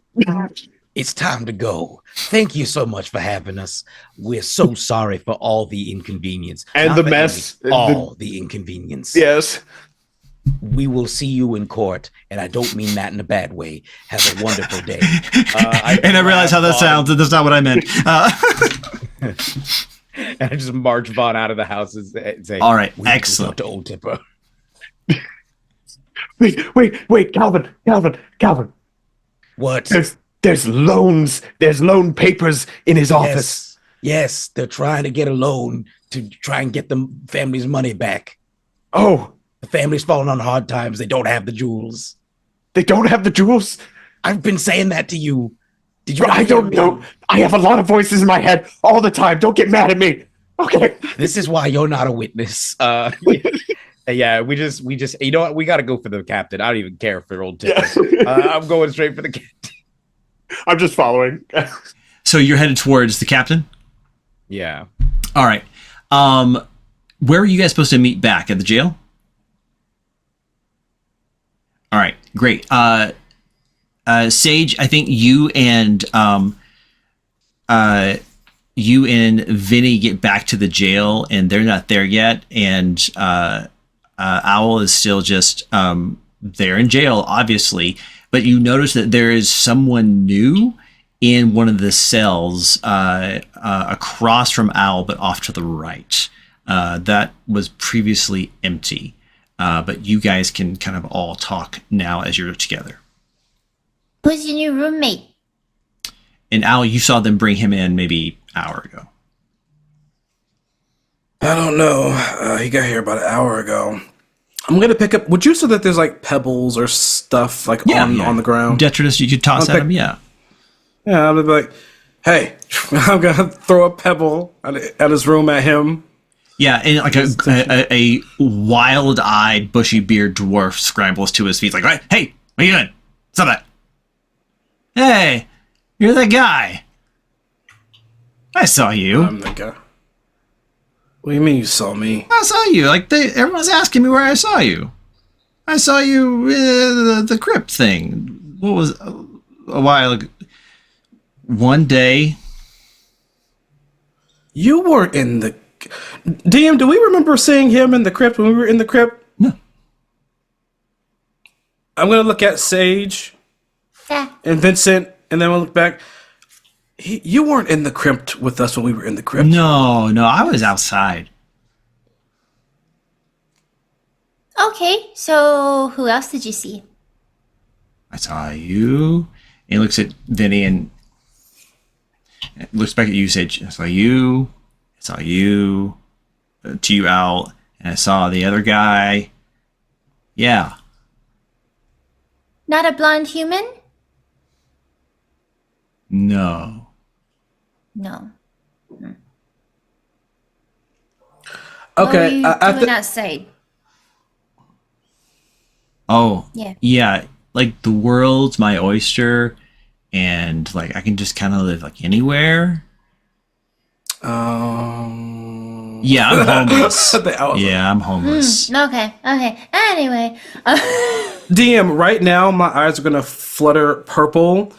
It's time to go. Thank you so much for having us. We're so sorry for all the inconvenience. And Not the for mess. any, all the inconvenience. Yes. We will see you in court, and I don't mean that in a bad way. Have a wonderful day. And I realize how that sounds, and that's not what I meant. And I just march Vaughn out of the house and say, All right, "We need to excellent. talk to Old Tipper." Wait, Calvin. What? There's loans. There's loan papers in his office. Yes, they're trying to get a loan to try and get the family's money back. Oh, The family's falling on hard times. They don't have the jewels. they don't have the jewels? I've been saying that to you. Did you? I not hear don't me? know. I have a lot of voices in my head all the time. Don't get mad at me. Okay. This is why you're not a witness. Yeah, we just, you know what? We got to go for the captain. I don't even care for Old Tipper. Yeah. I'm going straight for the captain. I'm just following. So you're headed towards the captain? Yeah. All right. Where are you guys supposed to meet back? At the jail? All right, great. Sage, I think you and Vinny get back to the jail, and they're not there yet. And Owl is still just there in jail, obviously. But you notice that there is someone new in one of the cells across from Owl, but off to the right. That was previously empty. But you guys can kind of all talk now as you're together. Who's your new roommate? And Al, you saw them bring him in maybe an hour ago. I don't know. He got here about an hour ago. I'm gonna pick up. Would you say that there's like pebbles or stuff like on the ground? Detritus, you could toss I'll at him, yeah. Yeah, I'm gonna be like, hey, I'm gonna throw a pebble at his room at him. Yeah, and like a wild-eyed, bushy-beard dwarf scrambles to his feet, like, hey, what are you doing? Stop that. Hey, you're the guy. I saw you. I'm the guy. What do you mean you saw me? I saw you. Like, everyone's asking me where I saw you. I saw you the crypt thing. What was a while ago? One day. You were in the... DM, do we remember seeing him in the crypt when we were in the crypt? No. I'm gonna look at Sage Yeah. and Vincent, and then we'll look back. You weren't in the crypt with us when we were in the crypt. No, I was outside. Okay, so who else did you see? I saw you. And he looks at Vinny and looks back at you, Sage. I saw you. I saw you. To you, Owl. And I saw the other guy. Yeah. Not a blonde human? No. No. Okay, What are you doing outside? Oh. Yeah. Yeah. Like the world's my oyster. And like I can just kind of live like anywhere. Yeah, I'm homeless. Yeah, I'm homeless. Okay. Anyway. DM, right now my eyes are gonna flutter purple.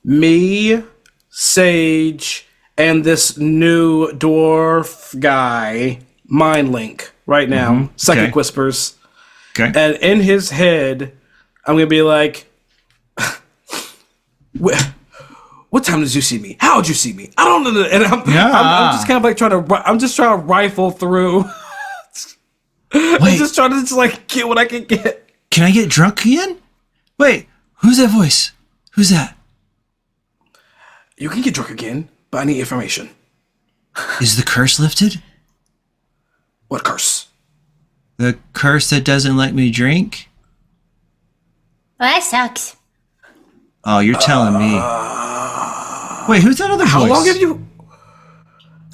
Me, Sage, and this new dwarf guy, Mind Link, right now. Psychic Okay. Whispers. Okay. And in his head, I'm gonna be like, what time did you see me? How did you see me? I don't know. And I'm just kind of like trying to rifle through. I'm Wait, just trying to like get what I can get. can I get drunk again? Wait, who's that voice? Who's that? You can get drunk again, but I need information. Is the curse lifted? What curse? The curse that doesn't let me drink? Well, that sucks. Oh, you're telling me. Wait, who's that other voice? How long have you?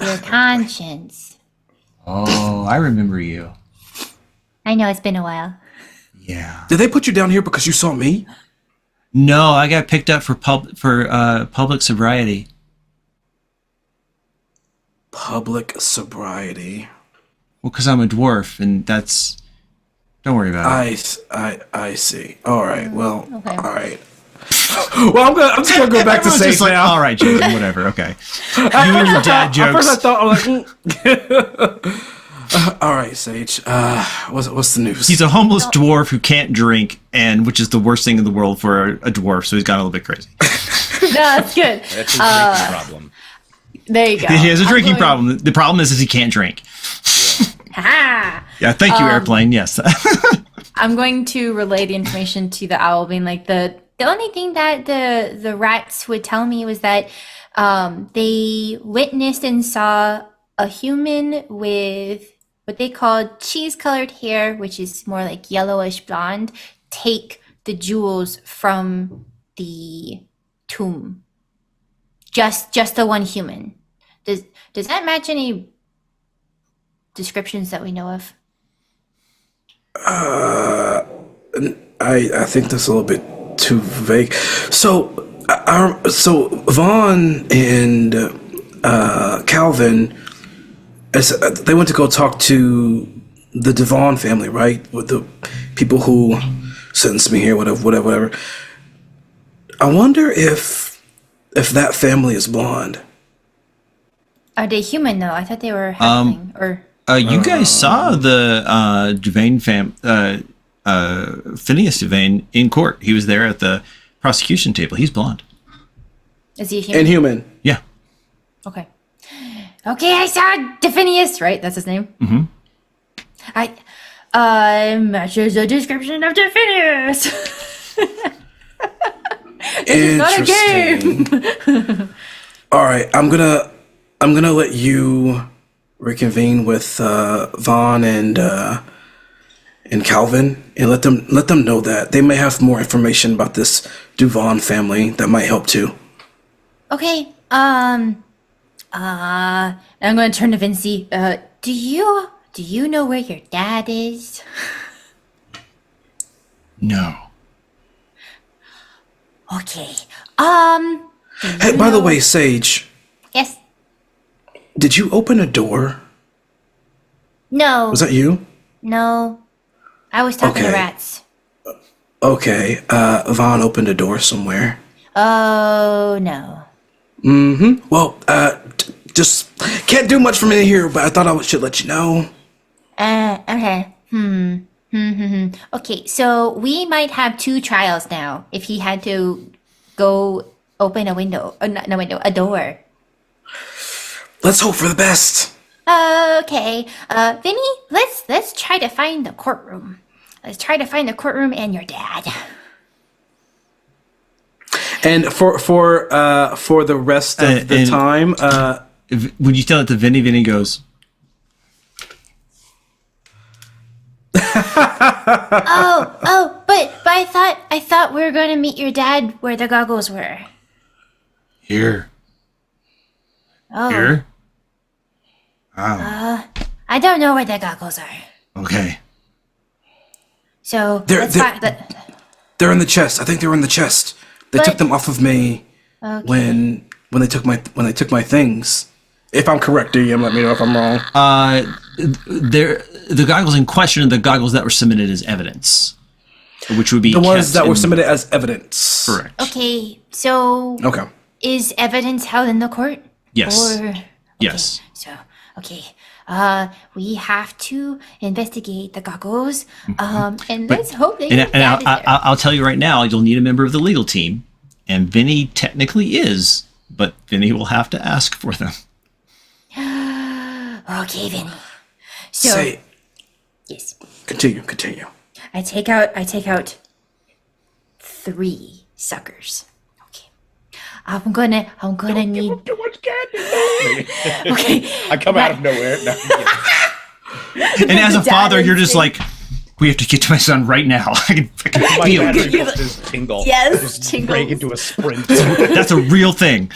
Your conscience. Oh, I remember you. I know it's been a while. Yeah. Did they put you down here because you saw me? No, I got picked up for public sobriety. Public sobriety. Well, because I'm a dwarf, and that's. Don't worry about it. I see. All right. Well. Okay. All right. Well, I'm just gonna go back to Everyone's Sage just like, now. all right, Jason, whatever. Okay. You and your dad At first, I jokes. thought I was like, all right, Sage. What's the news? He's a homeless dwarf who can't drink, and which is the worst thing in the world for a dwarf. So he's got a little bit crazy. No, that's good. That's his drinking problem. There you go. He has a I'm drinking going- problem. The problem is he can't drink. Ha! Yeah, thank you, airplane. Yes. I'm going to relay the information to the owl, being like the only thing that the rats would tell me was that they witnessed and saw a human with what they called cheese-colored hair, which is more like yellowish blonde, take the jewels from the tomb. Just the one human. Does that match any descriptions that we know of? I think that's a little bit too vague. So Vaughn and Calvin, they went to go talk to the Devon family, right? With the people who sentenced me here, whatever. I wonder if that family is blonde. Are they human though? I thought they were halfling or. You guys saw the Devane Phineas Devane in court. He was there at the prosecution table. He's blonde. Is he a human? And human. Yeah. Okay. Okay, I saw Definius, right? That's his name? Mm-hmm. Matches the description of Definius. It's not a game. All right, I'm gonna let you reconvene with Vaughn and Calvin, and let them know that they may have more information about this Duvon family that might help too. Okay, I'm going to turn to Vinci. Do you know where your dad is? No. Okay. Hey, by the way, Sage, Yes. did you open a door? No, Was that you? no. I was talking to Okay. rats. Okay, Vaughn opened a door somewhere. Oh, no. Well, just can't do much from in here, but I thought I should let you know. Okay. Okay, so we might have two trials now if he had to go open a window, not a window, a door. Let's hope for the best. Okay, Vinny, let's try to find the courtroom. Let's try to find the courtroom and your dad. And for the rest of the and- time, When you tell it to Vinny, Vinny goes, But I thought we were going to meet your dad where the goggles were. here. Oh, Here? Wow. I don't know where the goggles are. Okay. So They're- let's they're- find the. they're in the chest. I think they were in the chest. They took But- them off of me when they took my things. If I'm correct, DM, let me know if I'm wrong. The goggles in question are the goggles that were submitted as evidence, which would be The ones kept that were in- submitted as evidence. Correct. Okay, so Okay. is evidence held in the court? Yes. Or Yes. so okay. We have to investigate the goggles. And let's hope that your And dad is there. I'll tell you right now, you'll need a member of the legal team, and Vinny technically is, but Vinny will have to ask for them. Okay, Vinny. So Say, yes, continue. I take out 3 suckers. Okay. I'm gonna need. Too much candy. Okay. I come out of nowhere. No, And as a Dad father, you're just instinct. like, we have to get to my son right now. I can my feel it. battery just is tingle. Yes, Just tingles. break into a sprint. That's a real thing.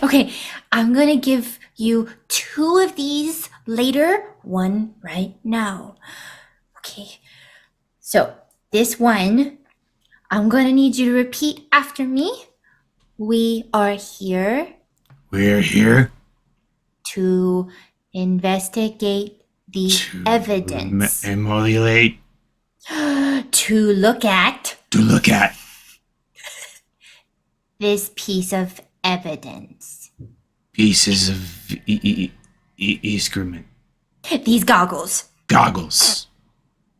Okay, I'm gonna give you 2 of these later, 1 right now. Okay, so this one, I'm gonna need you to repeat after me. We are here We're here to investigate the evidence. emulate, To look at to look at this piece of evidence. pieces of excrement. These goggles. Goggles.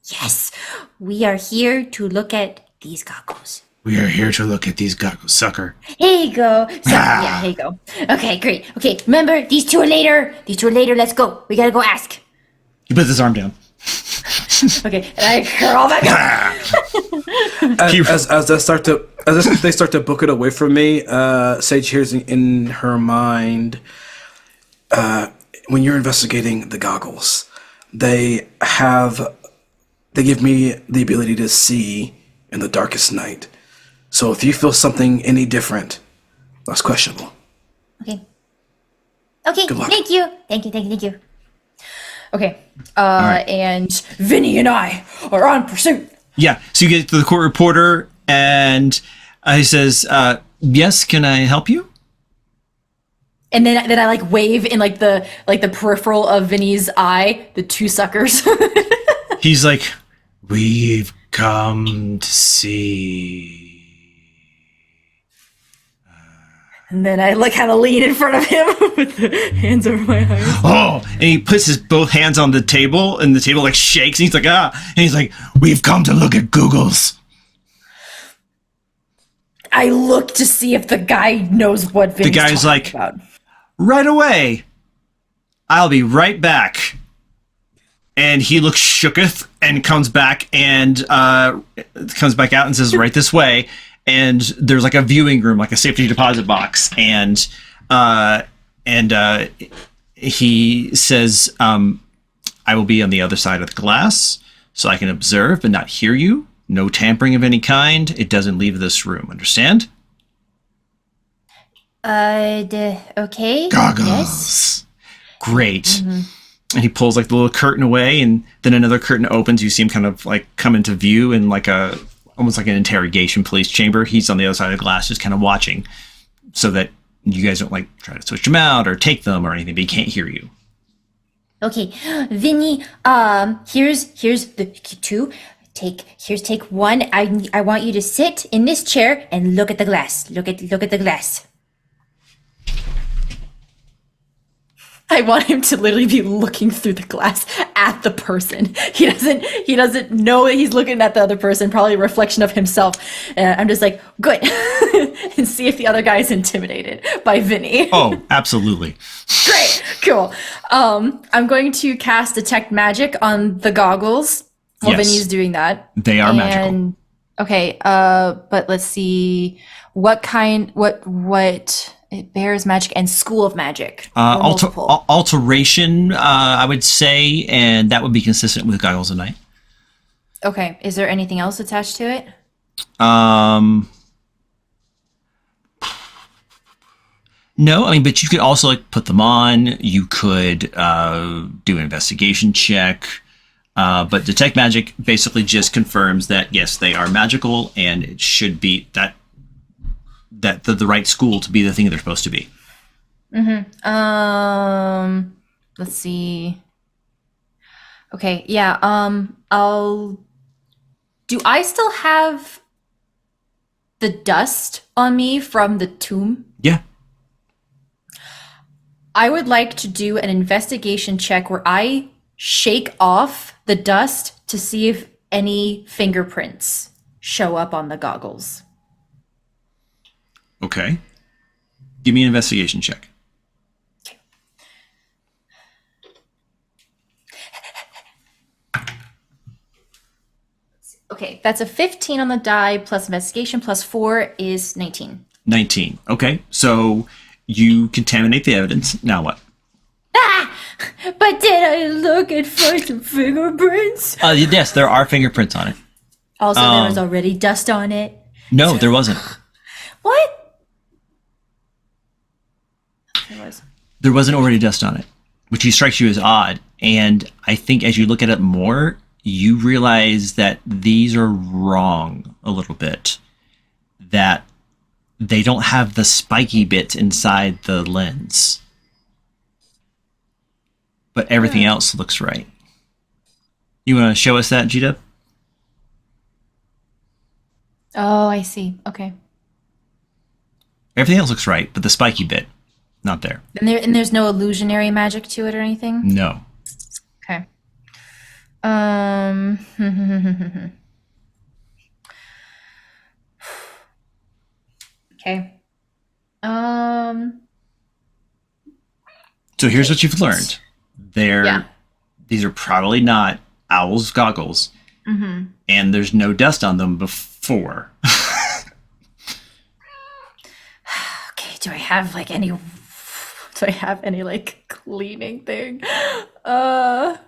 Yes, we are here to look at these goggles. We are here to look at these goggles, sucker. Here you go. So, yeah, here you go. Okay, great. Okay, remember, these two are later. These two are later. Let's go. We gotta go ask. He puts his arm down. Okay, and I curl back up. As they start to book it away from me, Sage hears in her mind, when you're investigating the goggles, they give me the ability to see in the darkest night. So if you feel something any different, that's questionable. Okay. Okay, Good luck. thank you. Thank you. Okay, and Vinny and I are on pursuit. Yeah. So you get to the court reporter, and he says, "Yes, can I help you?" And then I like wave in like the peripheral of Vinny's eye, the two suckers. He's like, "We've come to see." And then I like kind of lean in front of him with the hands over my eyes. Oh, and he puts his both hands on the table, and the table like shakes, and he's like, "Ah!" And he's like, "We've come to look at Googles." I look to see if the guy knows what Vinny's The guy's talking like, about. "Right away. I'll be right back." And he looks shooketh and comes back out and says, "Right this way." And there's like a viewing room, like a safety deposit box, and he says, "I will be on the other side of the glass, so I can observe but not hear you. No tampering of any kind. It doesn't leave this room. Understand?" Okay. Goggles. Yes. Great. And he pulls like the little curtain away, and then another curtain opens. You see him kind of like come into view in like almost like an interrogation police chamber. He's on the other side of the glass, just kind of watching, so that you guys don't like try to switch them out or take them or anything. But he can't hear you. Okay, Vinny. Here's the two. Take one. I want you to sit in this chair and look at the glass. Look at the glass. I want him to literally be looking through the glass at the person. He doesn't know that he's looking at the other person, probably a reflection of himself. I'm just like, good. And see if the other guy is intimidated by Vinny. Oh, absolutely. Great. Cool. I'm going to cast Detect Magic on the goggles while Yes. Vinny's doing that. They are magical. Okay, but let's see what it bears magic and school of magic. Or multiple. Alteration, I would say, and that would be consistent with Goggles of Night. Okay, is there anything else attached to it? No, I mean, but you could also like put them on. You could do an investigation check. But Detect Magic basically just confirms that yes, they are magical, and it should be that the right school to be the thing they're supposed to be. Let's see. Okay, yeah. Do I still have the dust on me from the tomb? Yeah. I would like to do an investigation check where I shake off the dust to see if any fingerprints show up on the goggles. Okay. Give me an investigation check. Okay, that's a 15 on the die plus investigation plus 4 is 19. 19. Okay. So you contaminate the evidence. Now what? But did I look and find some fingerprints? Yes, there are fingerprints on it. Also, there was already dust on it. No, there wasn't. What? There was. There wasn't already dust on it, which strikes you as odd. And I think as you look at it more, you realize that these are wrong. a little bit that they don't have the spiky bit inside the lens. But everything else looks right. You want to show us that, G-Dub? Oh, I see. Okay. Everything else looks right, but the spiky bit, not there. And there's no illusionary magic to it or anything? No. Okay. Okay. So here's what you've learned. These are probably not Owl's goggles, and there's no dust on them before. Okay, do I have any like cleaning thing?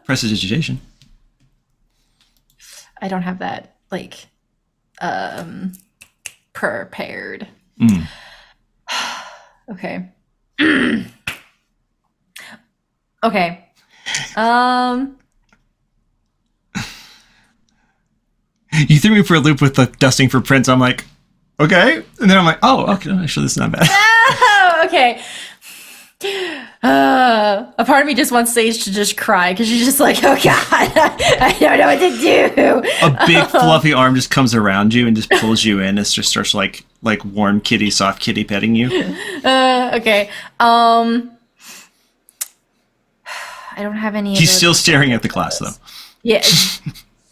Prestidigitation. I don't have that like prepared. Okay. Okay. You threw me for a loop with the dusting for prints. I'm like, okay. And then I'm like, oh, okay, actually, this is not bad. Oh, okay. A part of me just wants Sage to just cry because she's just like, oh god, I don't know what to do. A big fluffy arm just comes around you and just pulls you in. It just starts like warm kitty, soft kitty petting you. Okay. I don't have any. He's still staring at the glass though. Yeah.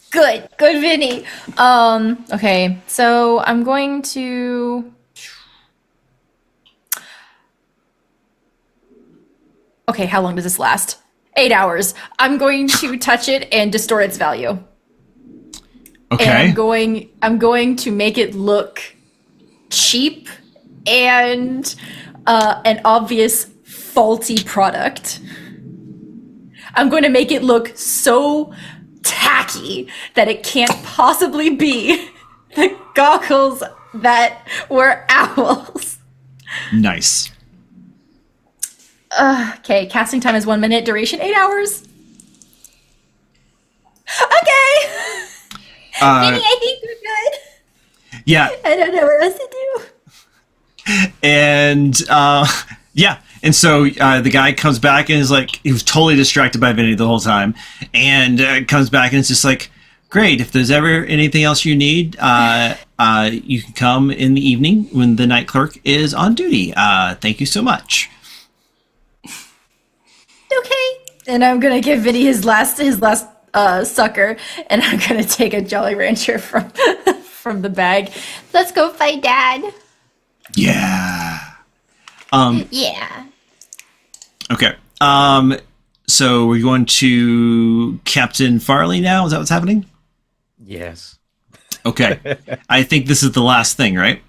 Good, Vinny. Okay, so I'm going to. Okay, how long does this last? 8 hours. I'm going to touch it and distort its value. Okay. And I'm going to make it look cheap and an obvious faulty product. I'm going to make it look so tacky that it can't possibly be the goggles that were Owl's. Nice. Okay, casting time is 1 minute, duration 8 hours. Okay. Vinny, I think we're good. Yeah. I don't know what else to do. And yeah. And so the guy comes back and is like, he was totally distracted by Vinny the whole time, and comes back and it's just like, great. If there's ever anything else you need, you can come in the evening when the night clerk is on duty. Thank you so much. Okay. And I'm gonna give Vinny his last sucker, and I'm gonna take a Jolly Rancher from the bag. Let's go fight Dad. Yeah. Yeah. Okay. So we're going to Captain Farley now. Is that what's happening? Yes. Okay. I think this is the last thing, right?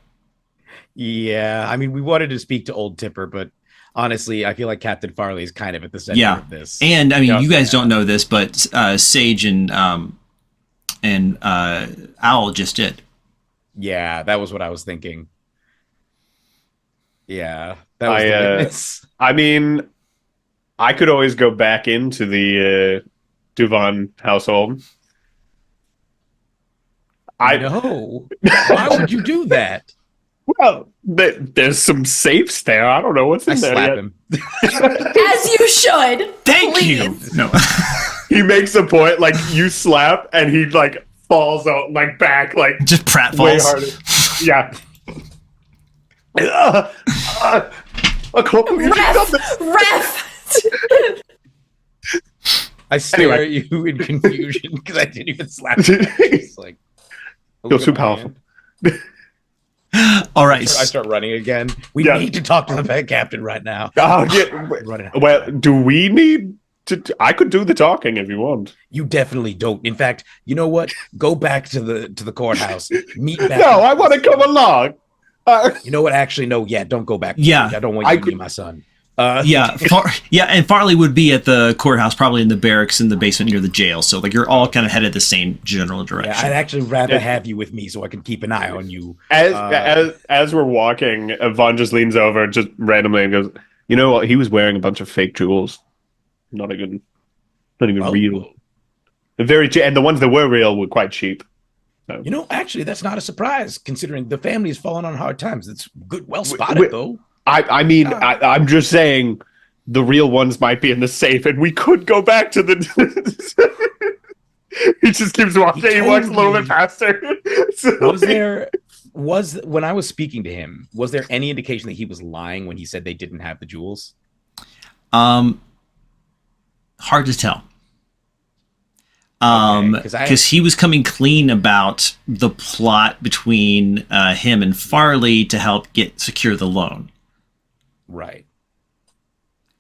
Yeah. I mean, we wanted to speak to Old Tipper, but honestly, I feel like Captain Farley is kind of at the center of this. And I mean, you guys don't know this, but Sage and Owl just did. Yeah, that was what I was thinking. Yeah, that was the witness. I mean, I could always go back into the Duvan household. No. Why would you do that? Well, there's some safes there. I don't know what's in I there slap yet. him. As you should. Thank Please. you. No. He makes a point, like you slap, and he like falls out like back, like Just pratfalls. way harder. Yeah. Ref. I stare Anyway. at you in confusion because I didn't even slap you. It's like, You're too powerful. All right. I start running again. We Yeah. need to talk to the pet captain right now. Oh, yeah. Running. Well, do we need to? I could do the talking if you want. You definitely don't. In fact, you know what? Go back to the courthouse. Meet back. No, I want to come along. You know what? Actually, no. Yeah, don't go back. Yeah. I don't want I you to be could- my son. Yeah, and Farley would be at the courthouse, probably in the barracks in the basement near the jail. So like you're all kind of headed the same general Yeah, direction. I'd actually rather have you with me so I can keep an eye on you. As we're walking, Vaughn just leans over just randomly and goes, "You know what? He was wearing a bunch of fake jewels. Not even Oh. real. Very cheap, and the ones that were real were quite cheap. You know, actually, that's not a surprise considering the family has fallen on hard times. It's good, well spotted, though. I mean, I'm just saying the real ones might be in the safe, and we could go back to the. He just keeps walking. He walks a little bit faster. When I was speaking to him, was there any indication that he was lying when he said they didn't have the jewels? Hard to tell. Because he was coming clean about the plot between him and Farley to help secure the loan. Right.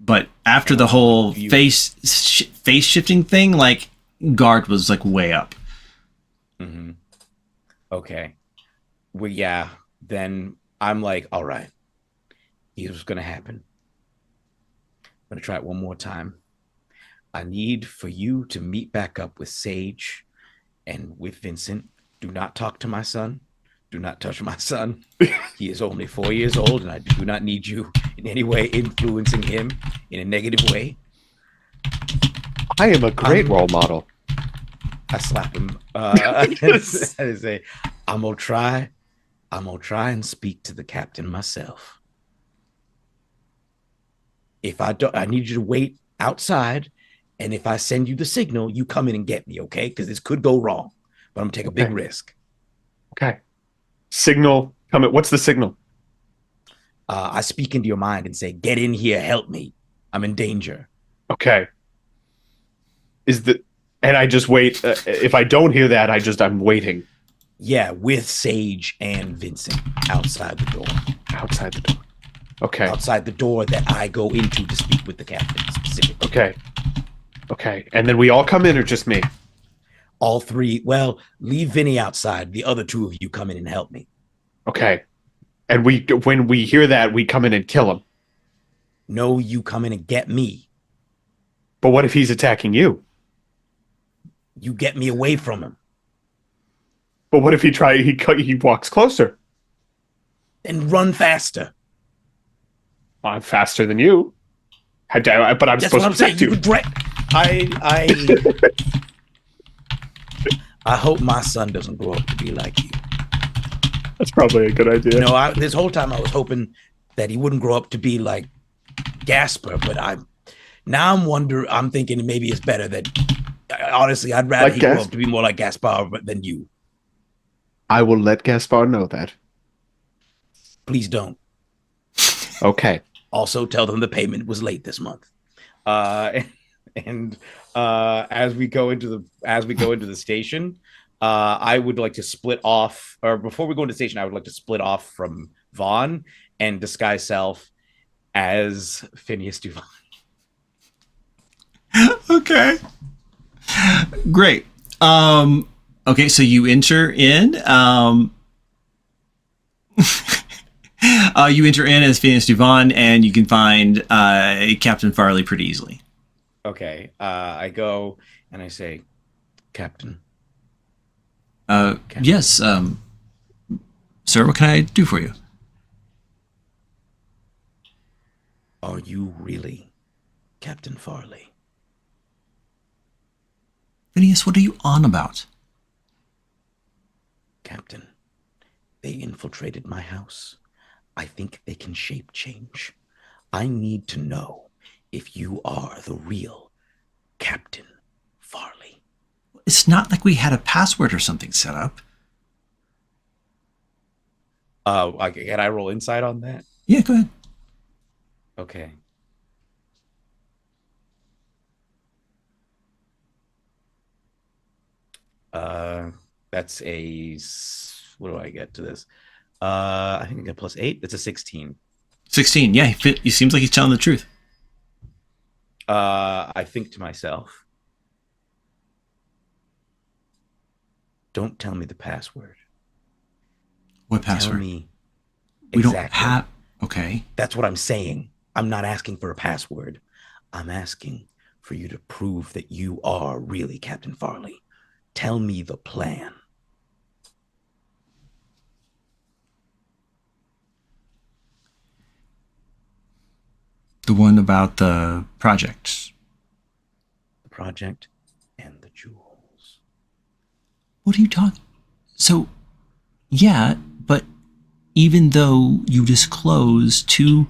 But after the whole face shifting thing, like guard was like way up. Mm-hmm. Okay. Well, yeah. Then I'm like, all right. Here's what's gonna happen. I'm gonna try it one more time. I need for you to meet back up with Sage and with Vincent. Do not talk to my son. Do not touch my son. He is only 4 years old, and I do not need you in any way influencing him in a negative way. I am a great role model. I slap him. I say, I'm gonna try and speak to the captain myself. If I don't, I need you to wait outside. And if I send you the signal, you come in and get me, okay? Because this could go wrong, but I'm gonna take a big risk. Okay. Signal, come in. What's the signal? I speak into your mind and say, get in here, help me. I'm in danger. Okay. And I just wait. If I don't hear that, I'm waiting. Yeah, with Sage and Vincent outside the door. Outside the door. Okay. Outside the door that I go into to speak with the captain specifically. Okay. And then we all come in, or just me? All three. Well, leave Vinny outside. The other two of you come in and help me. Okay. And when we hear that, we come in and kill him. No, you come in and get me. But what if he's attacking you? You get me away from him. But what if he walks closer? And run faster. I'm faster than you. But I'm supposed to protect you. I hope my son doesn't grow up to be like you. That's probably a good idea. You know, this whole time I was hoping that he wouldn't grow up to be like Gasper, but I'm thinking maybe it's better that honestly I'd rather he grow up to be more like Gaspar than you. I will let Gaspar know that. Please don't. Okay. Also tell them the payment was late this month. As we go into the station, I would like to split off, or before we go into the station, I would like to split off from Vaughn and disguise self as Phineas Duvon. Okay. Great. Okay, so you enter in. You enter in as Phineas Duvon, and you can find Captain Farley pretty easily. Okay. I go and I say, Captain. Yes, sir, what can I do for you? Are you really Captain Farley? Phineas, what are you on about? Captain, they infiltrated my house. I think they can shape change. I need to know if you are the real Captain Farley. It's not like we had a password or something set up. Can I roll insight on that? Yeah, go ahead. Okay. That's what do I get to this? I think I get +8. That's a 16. 16. Yeah, he seems like he's telling the truth. I think to myself, don't tell me the password. What password? Tell me we exactly. don't have. Okay. That's what I'm saying. I'm not asking for a password. I'm asking for you to prove that you are really Captain Farley. Tell me the plan. The one about the project. The project and the jewels. What are you talking? So, yeah, but even though you disclosed to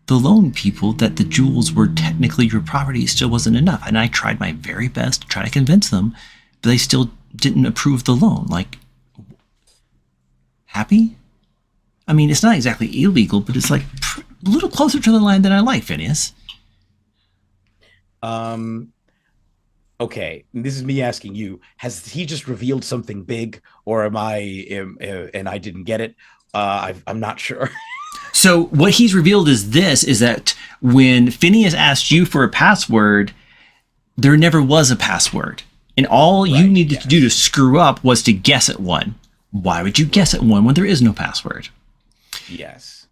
the loan people that the jewels were technically your property, it still wasn't enough. And I tried my very best to try to convince them, but they still didn't approve the loan. Like, happy? I mean, it's not exactly illegal, but it's like a little closer to the line than I like, Phineas. Okay, this is me asking you: has he just revealed something big, or am I? And I didn't get it. I'm not sure. So what he's revealed is that when Phineas asked you for a password, there never was a password, and all you needed to do to screw up was to guess at one. Why would you guess at one when there is no password? Yes.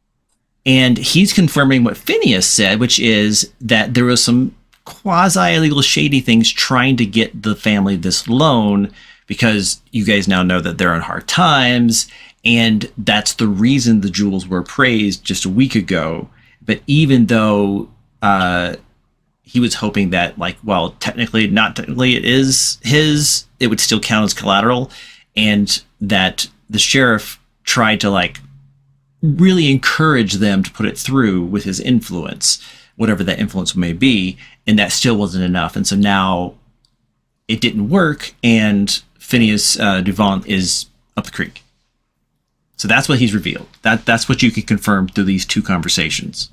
And he's confirming what Phineas said, which is that there was some quasi-illegal shady things trying to get the family this loan because you guys now know that they're in hard times, and that's the reason the jewels were appraised just a week ago. But even though he was hoping that, like, well, technically, not technically, it is his, it would still count as collateral, and that the sheriff tried to, like, really encourage them to put it through with his influence, whatever that influence may be, and that still wasn't enough. And so now it didn't work, and Phineas Duvant is up the creek. So that's what he's revealed. That's what you can confirm through these two conversations.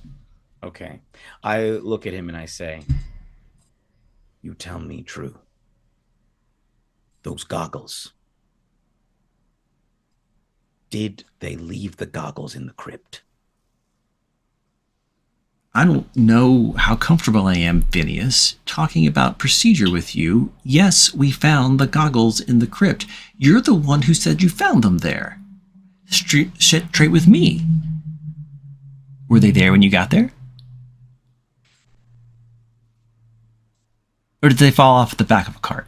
Okay. I look at him and I say, "You tell me true. Those goggles. Did they leave the goggles in the crypt?" I don't know how comfortable I am, Phineas, talking about procedure with you. Yes, we found the goggles in the crypt. You're the one who said you found them there. Straight with me. Were they there when you got there? Or did they fall off the back of a cart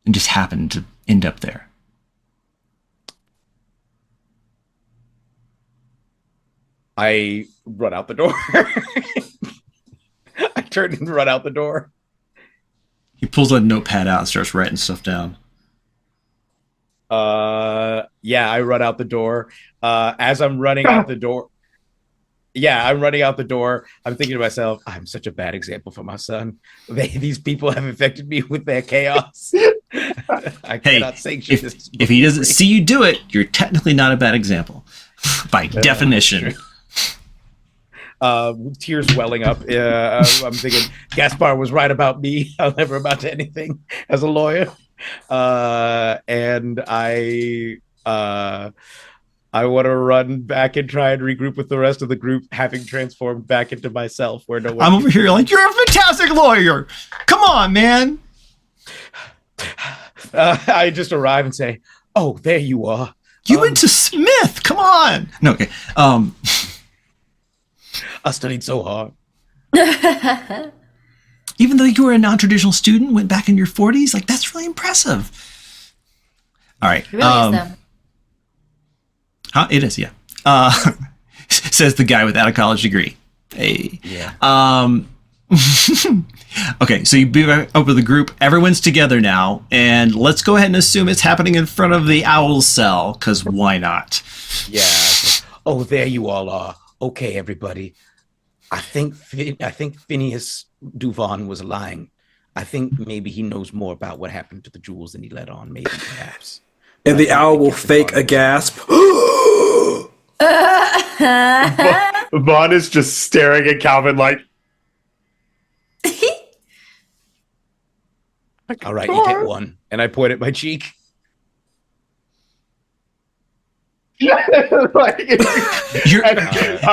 and just happen to end up there? I run out the door. I turn and run out the door. He pulls a notepad out and starts writing stuff down. Yeah, I run out the door. As I'm running out the door. Yeah, I'm running out the door. I'm thinking to myself, I'm such a bad example for my son. These people have infected me with their chaos. I cannot sanction this. If he doesn't see you do it, you're technically not a bad example. By definition. Tears welling up. I'm thinking Gaspar was right about me. I'll never amount to anything as a lawyer. And I want to run back and try and regroup with the rest of the group, having transformed back into myself. Where no one. I'm over here like, you're a fantastic lawyer. Come on, man. I just arrive and say, "Oh, there you are. You went to Smith. Come on." No, okay. I studied so hard. Even though you were a non-traditional student, went back in your 40s, like, that's really impressive. All right. It really is, though. Huh? It is, yeah. Says the guy without a college degree. Hey. Yeah. Okay, so you be over the group. Everyone's together now, and let's go ahead and assume it's happening in front of the owl cell, because why not? Yeah. Oh, there you all are. Okay, everybody. I think Phineas Duvant was lying. I think maybe he knows more about what happened to the jewels than he let on. Maybe, perhaps. And the owl will fake a gasp. Vaughn is just staring at Calvin like, All right, you get one. And I point at my cheek. like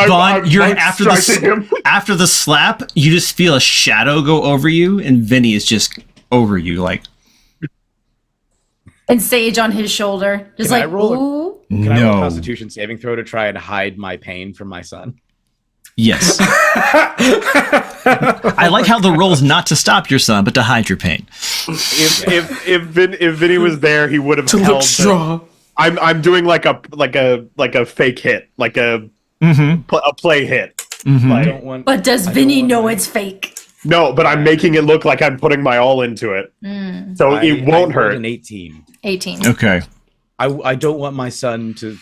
Vaughn, you're I'm after striking him. after the slap, you just feel a shadow go over you, and Vinny is just over you, like, And Sage on his shoulder. Just Can I like, roll ooh. Can I roll a no. Constitution saving throw to try and hide my pain from my son? Yes. I like how the roll's not to stop your son, but to hide your pain. If Vinny was there, he would have To held look strong. I'm doing like a fake hit, like a play hit. Mhm. I don't want. But does I don't Vinny want know my- it's fake? No, but I'm making it look like I'm putting my all into it, so it won't I rolled hurt. An 18. 18. Okay. I don't want my son to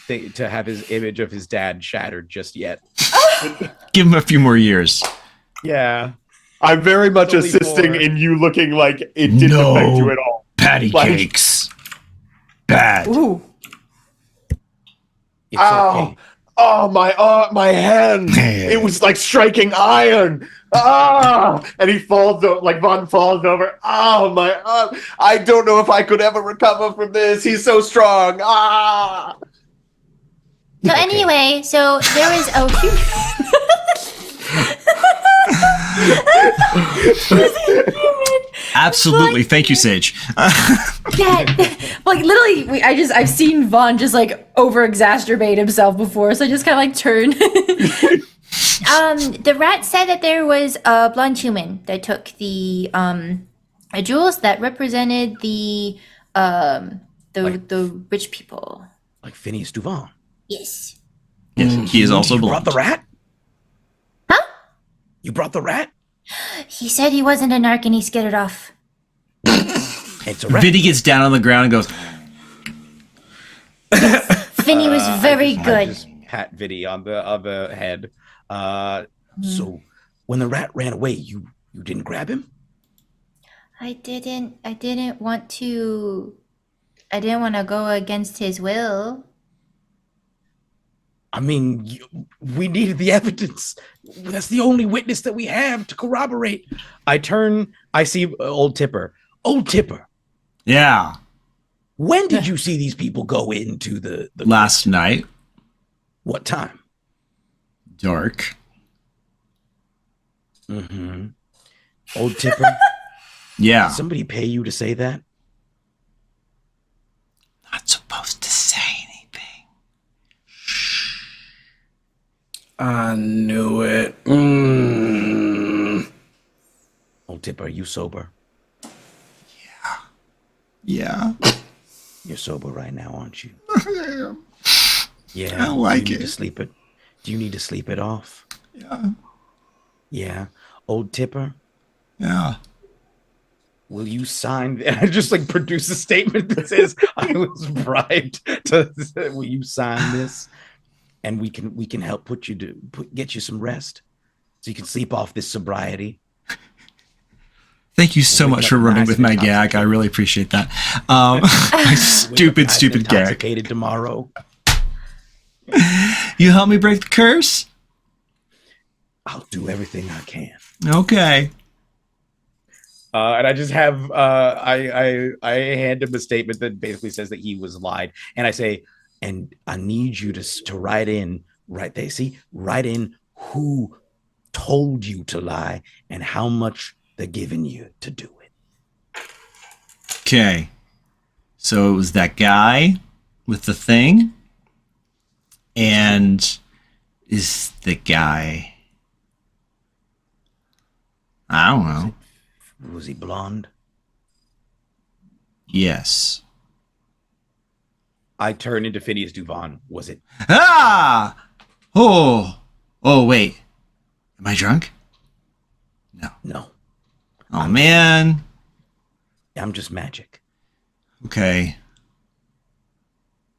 have his image of his dad shattered just yet. Give him a few more years. Yeah. I'm very much Only assisting 4. in you looking like it didn't affect you at all. Patty Like- cakes. Bad. Ooh. It's Ow. okay. My hand. It was like striking iron. And he falls over, like Von falls over. Oh, my arm. I don't know if I could ever recover from this. He's so strong. So anyway, so there was a huge. Absolutely. Thank you, Sage. Yeah, like literally, I've seen Vaughn just like over exacerbate himself before, so I just kind of like turn. The rat said that there was a blonde human that took the jewels that represented the rich people. Like Phineas Duvall. Yes. Yes, he is also You brought blonde. the rat? Huh? You brought the rat? He said he wasn't a narc and he scared it off. It's a rat. Vinny gets down on the ground and goes, Vinny was very I good. just pat Vinny on the head. So when the rat ran away, you didn't grab him? I didn't want to go against his will. I mean, we needed the evidence. That's the only witness that we have to corroborate. I see Old Tipper. Old Tipper, yeah, when did you see these people go into the last night, what time? dark. Mm-hmm. Old Tipper, Yeah. did somebody pay you to say that? Not supposed to say anything. I knew it. Old Tipper, are you sober? Yeah. You're sober right now, aren't you? Yeah. I don't like Do you need it. to sleep it? Do you need to sleep it off? Yeah. Yeah. Old Tipper, Yeah. will you sign? I just like produce a statement that says I was bribed to. Will you sign this? And we can help get you some rest, so you can sleep off this sobriety. Thank you so much for running with my gag. I really appreciate that. My stupid gag. Intoxicated tomorrow. You help me break the curse? I'll do everything I can. Okay. And I just have I hand him a statement that basically says that he was lied, and I say, and I need you to write in who told you to lie and how much they're giving you to do it. Okay. So it was that guy with the thing. And is the guy, I don't know. Was he blonde? Yes. I turn into Phineas Duvall. Was it? Ah! Oh, wait. Am I drunk? No. Oh, man. I'm just magic. Okay.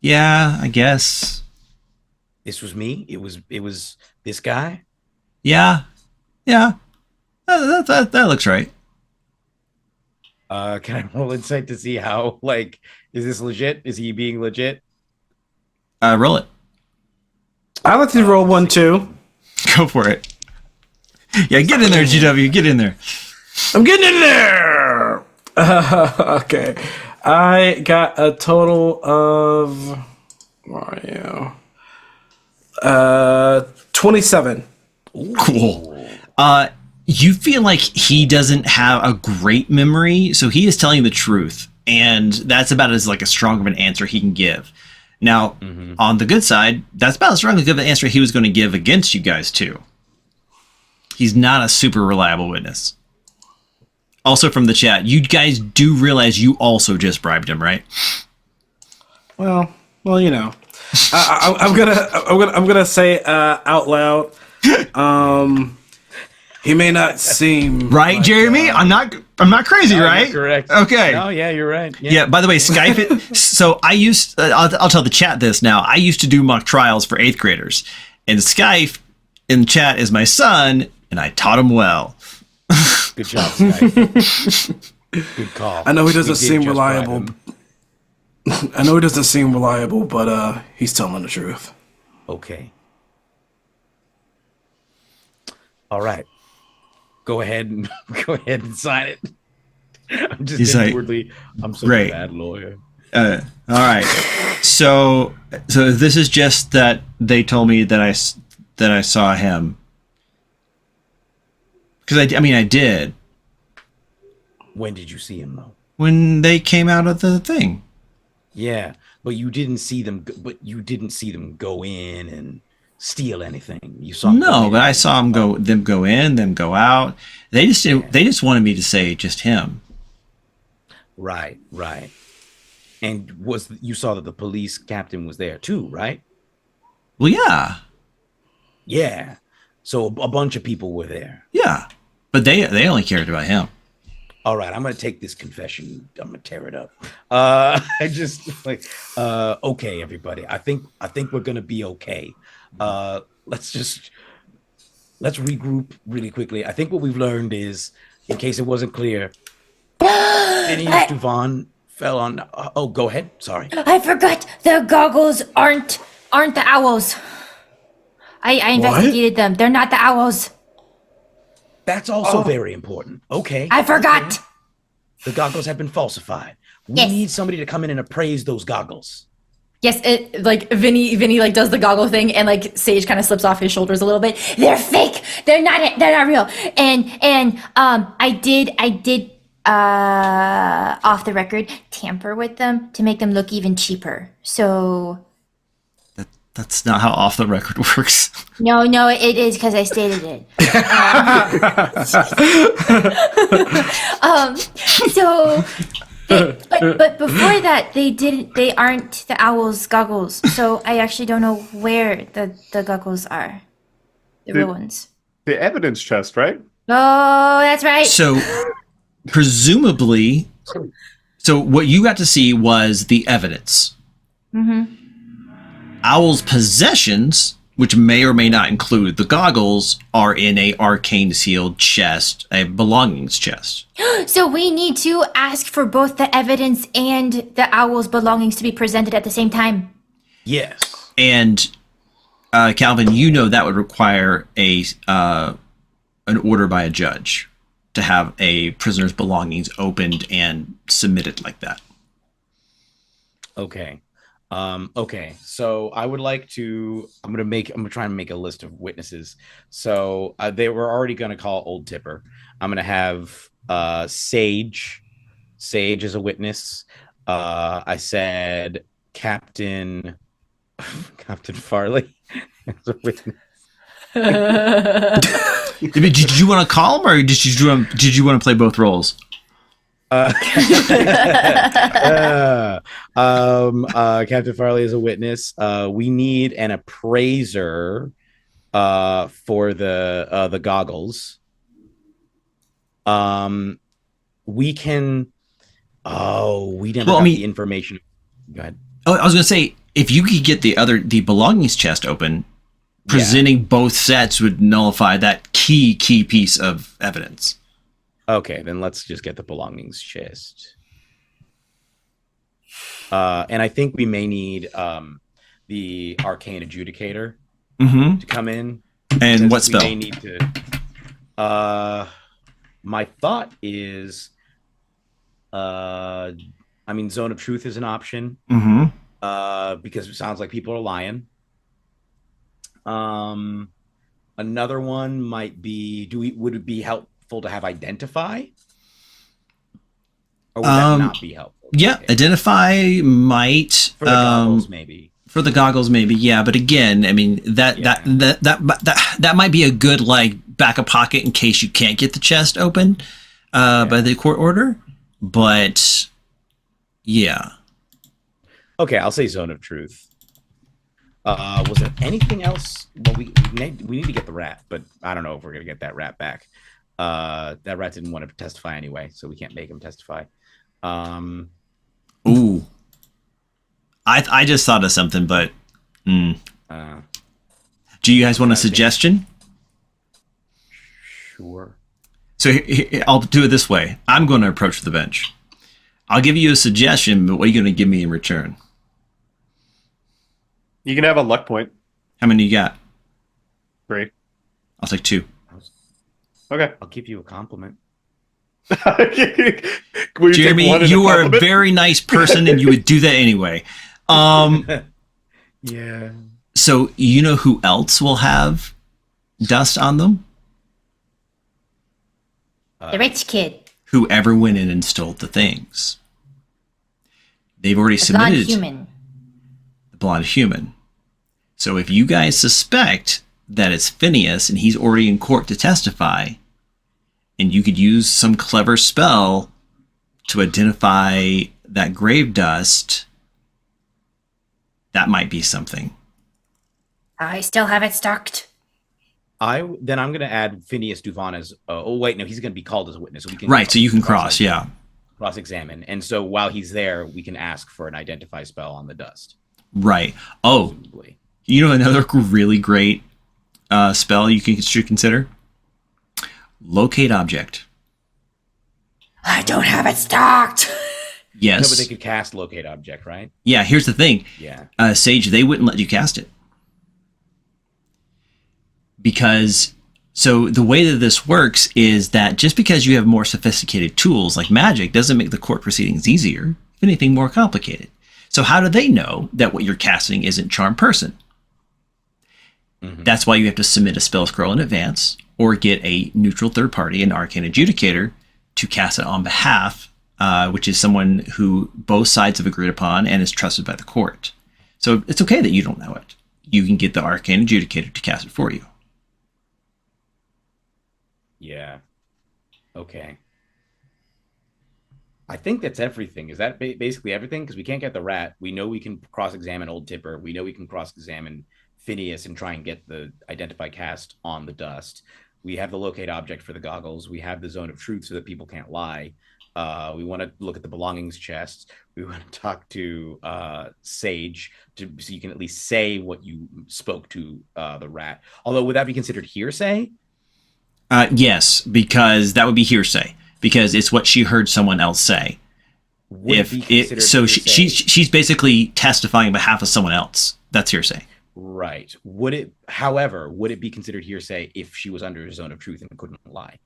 Yeah, I guess. This was me. It was this guy. Yeah. That looks right. Can I roll insight to see how, like, is this legit? Is he being legit? Roll it. I like to roll one too. Go for it. Yeah, get in there, GW. Get in there. I'm getting in there. Okay, I got a total of Mario. 27. Cool. You feel like he doesn't have a great memory, so he is telling the truth, and that's about as like a strong of an answer he can give. Now, on the good side, that's about as strong of an answer he was going to give against you guys too. He's not a super reliable witness. Also, from the chat, you guys do realize you also just bribed him, right? Well, you know, I'm gonna say out loud. He may not seem Right, like, Jeremy? I'm not. I'm not crazy, No, right? you're correct. Okay. No, yeah, you're right. Yeah. By the way, Skype. So I used. I'll tell the chat this now. I used to do mock trials for 8th graders, and Skype in the chat is my son, and I taught him well. Good job, Skype. Good call. I know he doesn't We did seem just reliable. bribe him. I know he doesn't seem reliable, but he's telling the truth. Okay. All right. Go ahead and sign it. I'm just He's like, inwardly. I'm such right. a bad lawyer. All right. So this is just that they told me that I saw him. Because I did When did you see him though? when they came out of the thing. Yeah, but you didn't see them. But you didn't see them go in and steal anything. You saw them go No, in. but I saw them go in, them go out. They just wanted me to say just him. Right. And you saw that the police captain was there too, right? Well, yeah, Yeah. So a bunch of people were there. yeah, but they only cared about him. All right, I'm gonna take this confession. I'm gonna tear it up. I just okay, everybody. I think we're gonna be okay. Let's regroup really quickly. I think what we've learned is, in case it wasn't clear, Phineas Duvon fell on. Oh, go ahead. Sorry. I forgot the goggles aren't the owls. I investigated them. They're not the owls. That's also very important. Okay. I forgot. The goggles have been falsified. We Yes. need somebody to come in and appraise those goggles. Yes, it like Vinny like does the goggle thing, and like Sage kind of slips off his shoulders a little bit. They're fake. They're not real. And I did off the record tamper with them to make them look even cheaper. So That's not how off the record works. no, it is because I stated it. So, but before that, they aren't the owl's goggles. So I actually don't know where the goggles are, the real ones. The evidence chest, right? Oh, that's right. So presumably, so what you got to see was the evidence. Owl's possessions, which may or may not include the goggles, are in a arcane sealed chest, a belongings chest. So we need to ask for both the evidence and the owl's belongings to be presented at the same time. Yes. And Calvin, you know that would require an order by a judge to have a prisoner's belongings opened and submitted like that. Okay. Okay. So I would like to. I'm gonna try and make a list of witnesses. So they were already gonna call Old Tipper. I'm gonna have Sage as a witness. I said Captain Farley as a witness. Did you want to call him, or did you want to play both roles? Captain Farley is a witness. We need an appraiser for the goggles. We can. Oh, we never got the information. Go ahead. Oh, I was going to say, if you could get the belongings chest open, presenting both sets would nullify that key piece of evidence. Okay, then let's just get the belongings chest. And I think we may need the arcane adjudicator to come in. And what spell? We may need to. My thought is, Zone of Truth is an option. Because it sounds like people are lying. Another one might be: would it be helpful to have identify, or would that not be helpful? Yeah, Okay. Identify might For the goggles, maybe. For the goggles, maybe. Yeah, but again, I mean that might be a good like backup pocket in case you can't get the chest open by the court order. But yeah. Okay, I'll say Zone of Truth. Was there anything else? Well, we need to get the rat, but I don't know if we're gonna get that rat back. That rat didn't want to testify anyway, so we can't make him testify. Ooh. I just thought of something, but Uh, do you guys want a suggestion? sure. So I'll do it this way. I'm going to approach the bench. I'll give you a suggestion, but what are you going to give me in return? You can have a luck point. How many you got? 3. I'll take 2. Okay. I'll give you a compliment. Will you take one Jeremy, in you are a compliment? very nice person, and you would do that anyway. Yeah. So you know who else will have dust on them? The rich kid. Whoever went in and stole the things. They've already The blonde submitted human. the blonde human. So if you guys suspect that it's Phineas and he's already in court to testify, and you could use some clever spell to identify that grave dust, that might be something. I still have it stocked. I'm going to add Phineas Duvon as. Oh wait, no, he's going to be called as a witness, so we can. Right, so you can cross, yeah. Cross-examine, and so while he's there, we can ask for an identify spell on the dust. Right. Oh, Presumably. you know another really great spell should consider? Locate object. I don't have it stocked. Yes. No, but they could cast locate object, right? Yeah, here's the thing. Yeah. Sage, they wouldn't let you cast it. Because, so the way that this works is that just because you have more sophisticated tools like magic doesn't make the court proceedings easier, if anything more complicated. So how do they know that what you're casting isn't Charm Person? Mhm. That's why you have to submit a spell scroll in advance or get a neutral third party, an arcane adjudicator, to cast it on behalf, which is someone who both sides have agreed upon and is trusted by the court. So it's okay that you don't know it. You can get the arcane adjudicator to cast it for you. Yeah. Okay. I think that's everything. Is that basically everything? Because we can't get the rat. We know we can cross-examine Old Tipper. We know we can cross-examine Phineas and try and get the identify cast on the dust. We have the locate object for the goggles. We have the zone of truth so that people can't lie. We want to look at the belongings chests. We want to talk to Sage so you can at least say what you spoke to the rat. Although, would that be considered hearsay? Yes, because that would be hearsay. Because it's what she heard someone else say. Would it be considered So hearsay? she's basically testifying on behalf of someone else. That's hearsay. Right. However, would it be considered hearsay if she was under a zone of truth and couldn't lie?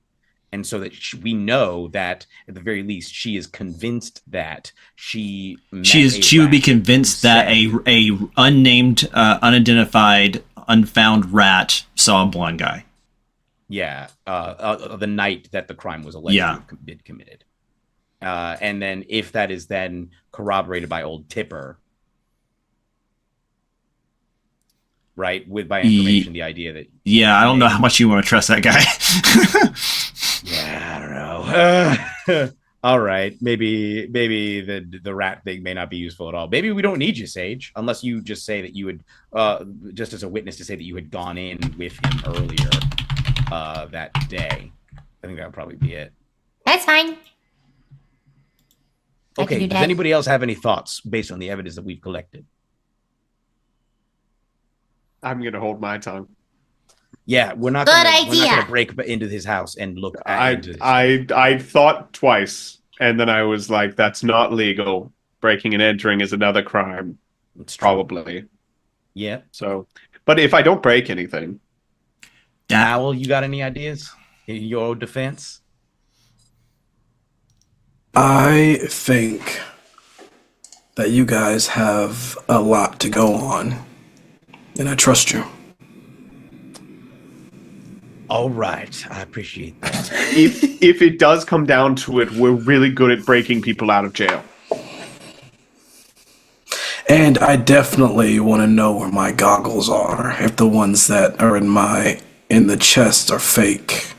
And so that we know that at the very least she is convinced that she She would be convinced that a unnamed, unidentified, unfound rat saw a blonde guy. the night that the crime was alleged to have been committed. And then if that is then corroborated by Old Tipper, right, by information, the idea that I don't know how much you want to trust that guy. I don't know. All right, maybe the rat thing may not be useful at all. Maybe we don't need you, Sage, unless you just say that you would, just as a witness, to say that you had gone in with him earlier that day. I think that would probably be it. That's fine. I can Okay. do Does that. anybody else have any thoughts based on the evidence that we've collected? I'm gonna hold my tongue. Yeah, we're not Good gonna idea. break into his house and look I into his I thought twice, and then I was like, "That's not legal. Breaking and entering is another crime, It's true. probably." Yeah. So, but if I don't break anything, Owl, you got any ideas in your defense? I think that you guys have a lot to go on, and I trust you. All right, I appreciate that. if it does come down to it, we're really good at breaking people out of jail. And I definitely want to know where my goggles are, if the ones that are in the chest are fake.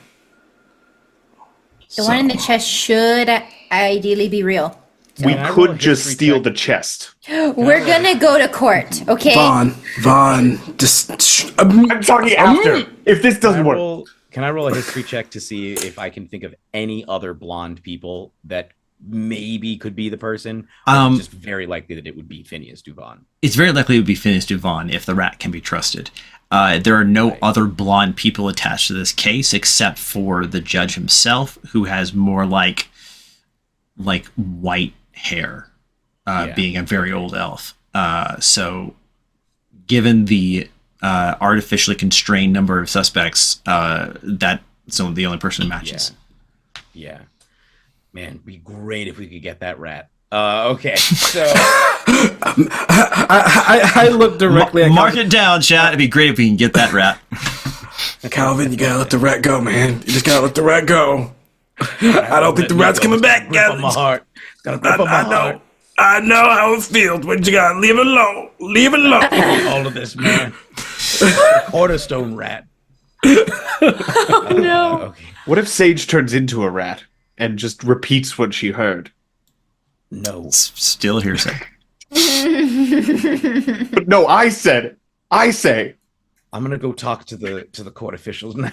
The one in the chest should ideally be real. We Can I roll a could just history steal check? the chest. We're gonna go to court, okay? Vaughn, just I'm talking after. If this doesn't work, Can I roll a history check to see if I can think of any other blonde people that maybe could be the person? Or it's just very likely that it would be Phineas Duvon. It's very likely it would be Phineas Duvon if the rat can be trusted. There are no other blonde people attached to this case except for the judge himself, who has more like white hair, being a very old elf. So, given the artificially constrained number of suspects, that's the only person who matches. Yeah. Man, it'd be great if we could get that rat. Okay, so I look directly at Mark it down, chat. It'd be great if we can get that rat. Calvin. You gotta let the rat go, man. You just gotta let the rat go. I don't think the rat's coming back, Calvin. My heart. It's gonna rip on my heart. I know how it feels, but you gotta leave it alone. Leave it alone. All of this, man. Cornerstone rat. No. Okay. What if Sage turns into a rat and just repeats what she heard? No. Still hearsay. But no, I say I'm gonna go talk to the court officials now.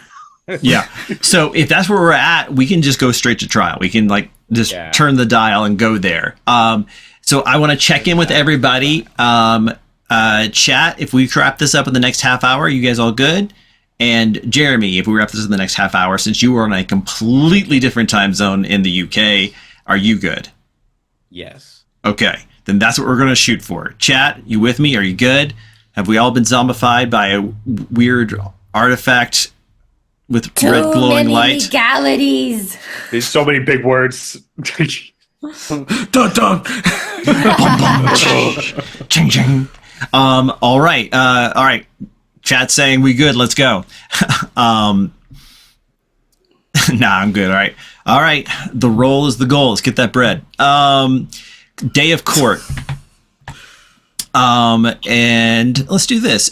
Yeah. So if that's where we're at, we can just go straight to trial. We can just turn the dial and go there. So I want to check in with everybody. Chat, if we wrap this up in the next half hour, you guys all good? And Jeremy, if we wrap this in the next half hour, since you are on a completely different time zone in the UK, are you good? Yes. Okay. Then that's what we're going to shoot for. Chat, you with me? Are you good? Have we all been zombified by a weird artifact with red glowing light? Legalities. there's so many big words. Dun dun. Ching ching. All right. Chat's saying we good. Let's go. Nah, I'm good. All right. The roll is the goal. Let's get that bread. Day of court. And let's do this.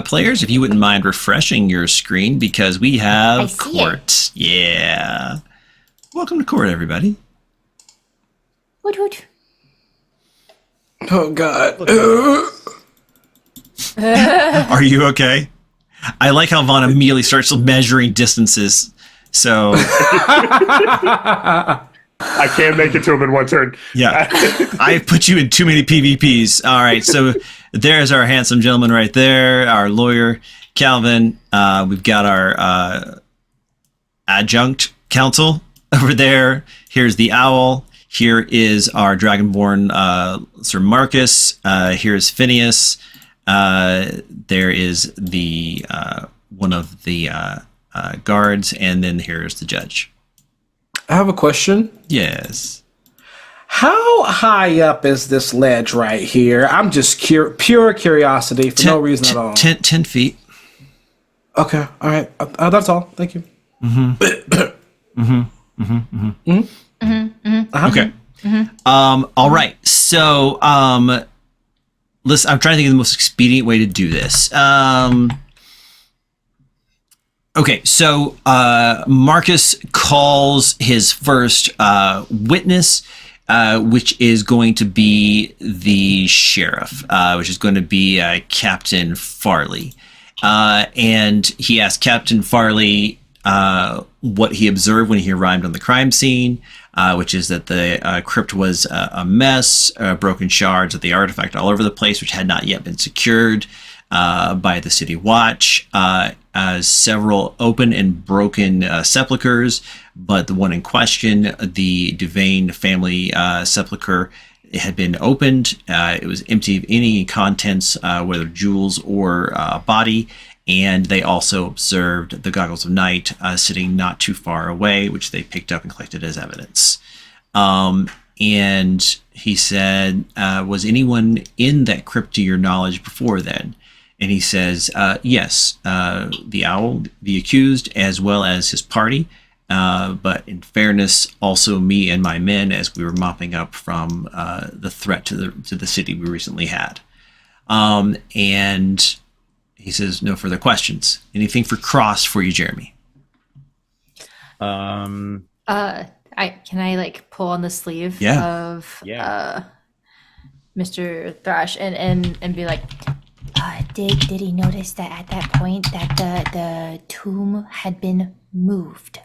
Players, if you wouldn't mind refreshing your screen because we have I see court. Yeah. Welcome to court, everybody. Woot woot. Oh God. Are you okay? I like how Vaughn immediately starts measuring distances. So I can't make it to him in one turn. yeah, I put you in too many PvPs. All right, so there's our handsome gentleman right there, our lawyer, Calvin. We've got our adjunct counsel over there. Here's the owl. Here is our Dragonborn, Sir Marcus. Here's Phineas. There is the one of the guards, and then here's the judge. I have a question. Yes. How high up is this ledge right here? I'm just pure curiosity for no reason at all. 10 feet. Okay, all right. That's all. Thank you. Okay. All right. So, listen, I'm trying to think of the most expedient way to do this. Okay, so Marcus calls his first witness, which is going to be the sheriff, which is going to be Captain Farley. And he asked Captain Farley what he observed when he arrived on the crime scene, which is that the crypt was a mess, broken shards of the artifact all over the place, which had not yet been secured by the city watch, several open and broken sepulchers, but the one in question, the Duvain family sepulcher, it had been opened. It was empty of any contents, whether jewels or body. And they also observed the Goggles of Night sitting not too far away, which they picked up and collected as evidence. And he said, was anyone in that crypt to your knowledge before then? And he says, yes, the owl, the accused, as well as his party. But in fairness, also me and my men, as we were mopping up from the threat to the city we recently had. And he says, no further questions. Anything for Cross for you, Jeremy? Can I like pull on the sleeve Yeah. of Mr. Thrash and be like, Did he notice that at that point that the tomb had been moved?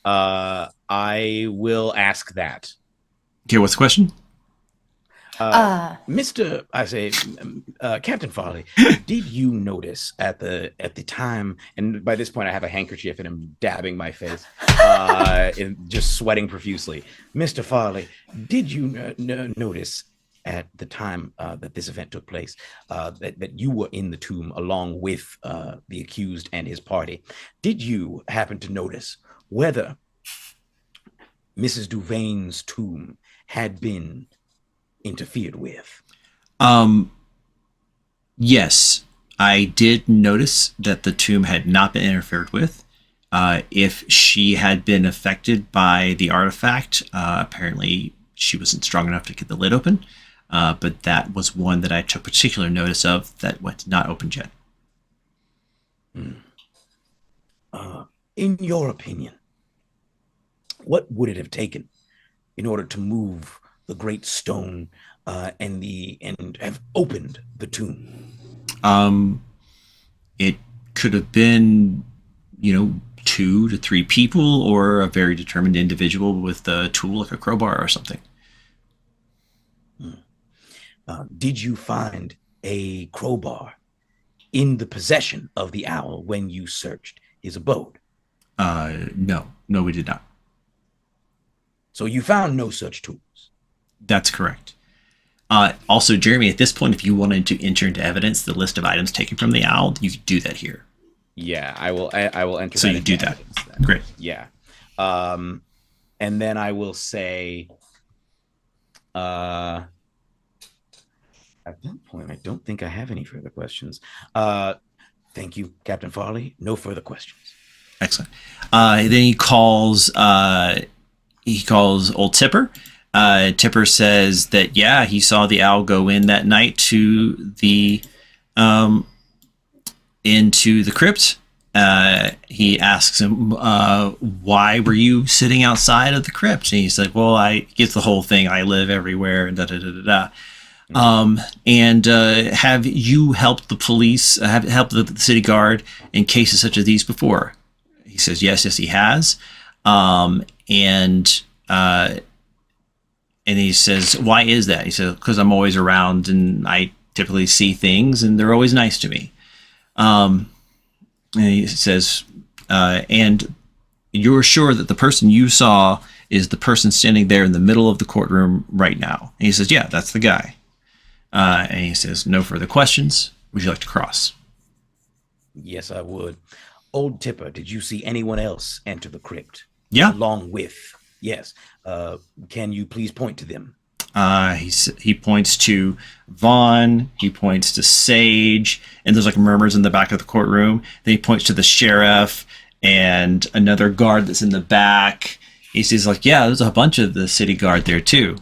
I will ask that. Okay, what's the question? Captain Farley, did you notice at the time, and by this point I have a handkerchief and I'm dabbing my face, and just sweating profusely. Mr. Farley, did you notice at the time that this event took place that you were in the tomb along with the accused and his party? Did you happen to notice whether Mrs. Duvane's tomb had been interfered with? Yes, I did notice that the tomb had not been interfered with. If she had been affected by the artifact, apparently she wasn't strong enough to get the lid open. But that was one that I took particular notice of that was not opened yet. In your opinion, what would it have taken in order to move the great stone and have opened the tomb? It could have been, 2 to 3 people or a very determined individual with a tool like a crowbar or something. Did you find a crowbar in the possession of the owl when you searched his abode? No, we did not. So you found no such tools? That's correct. Also, Jeremy, at this point, if you wanted to enter into evidence the list of items taken from the owl, you could do that here. Yeah, I will enter. So you do that. Great. Yeah. And then I will say, at that point, I don't think I have any further questions. Thank you, Captain Farley. No further questions. Excellent. Then he calls old Tipper. Tipper says that, yeah, he saw the owl go in that night to the into the crypt. He asks him, why were you sitting outside of the crypt? And he's like, well, I get the whole thing. I live everywhere and have you helped the police, have helped the city guard in cases such as these before? He says, yes, he has. And he says, why is that? He says, because I'm always around and I typically see things and they're always nice to me. And he says, and you're sure that the person you saw is the person standing there in the middle of the courtroom right now? And he says, yeah, that's the guy. And he says, no further questions. Would you like to cross? Yes, I would. Old Tipper, did you see anyone else enter the crypt? Yeah. Along with, yes. Can you please point to them? He points to Vaughn, he points to Sage, and there's like murmurs in the back of the courtroom. Then he points to the sheriff and another guard that's in the back. He says, like, yeah, there's a bunch of the city guard there too.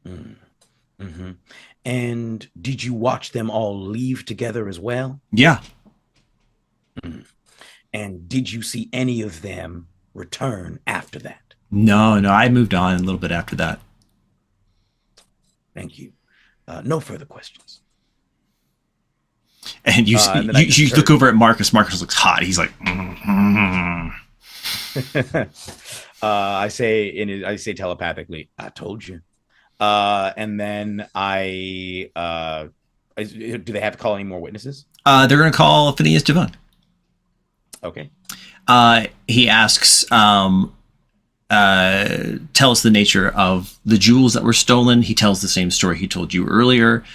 Mm-hmm. And did you watch them all leave together as well? Yeah. And did you see any of them return after that? No, I moved on a little bit after that. Thank you. No further questions. And you look over at Marcus. Marcus looks hot. He's like, I say telepathically, I told you. And then do they have to call any more witnesses? They're going to call Phineas Devon. Okay. He asks, tell us the nature of the jewels that were stolen. He tells the same story he told you earlier.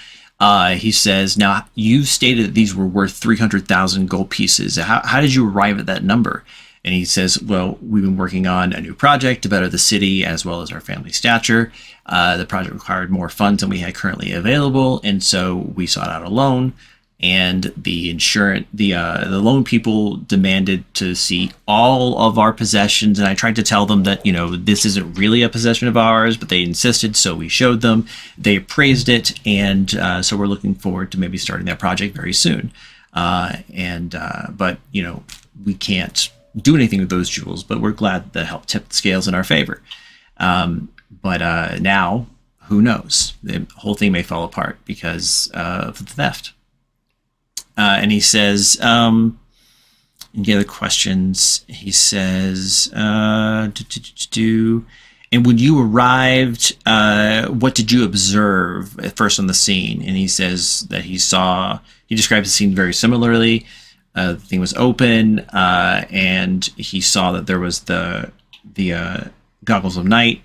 He says, now you stated that these were worth 300,000 gold pieces. How did you arrive at that number? And he says, well, we've been working on a new project to better the city as well as our family stature. The project required more funds than we had currently available. And so we sought out a loan. And the loan people demanded to see all of our possessions. And I tried to tell them that, this isn't really a possession of ours, but they insisted. So we showed them, they appraised it. And so we're looking forward to maybe starting that project very soon. But we can't do anything with those jewels, but we're glad that helped tip the scales in our favor. Now who knows? The whole thing may fall apart because of the theft. And he says, any other questions? He says, and when you arrived, what did you observe at first on the scene? And he says that he describes the scene very similarly. The thing was open, and he saw that there was the goggles of night,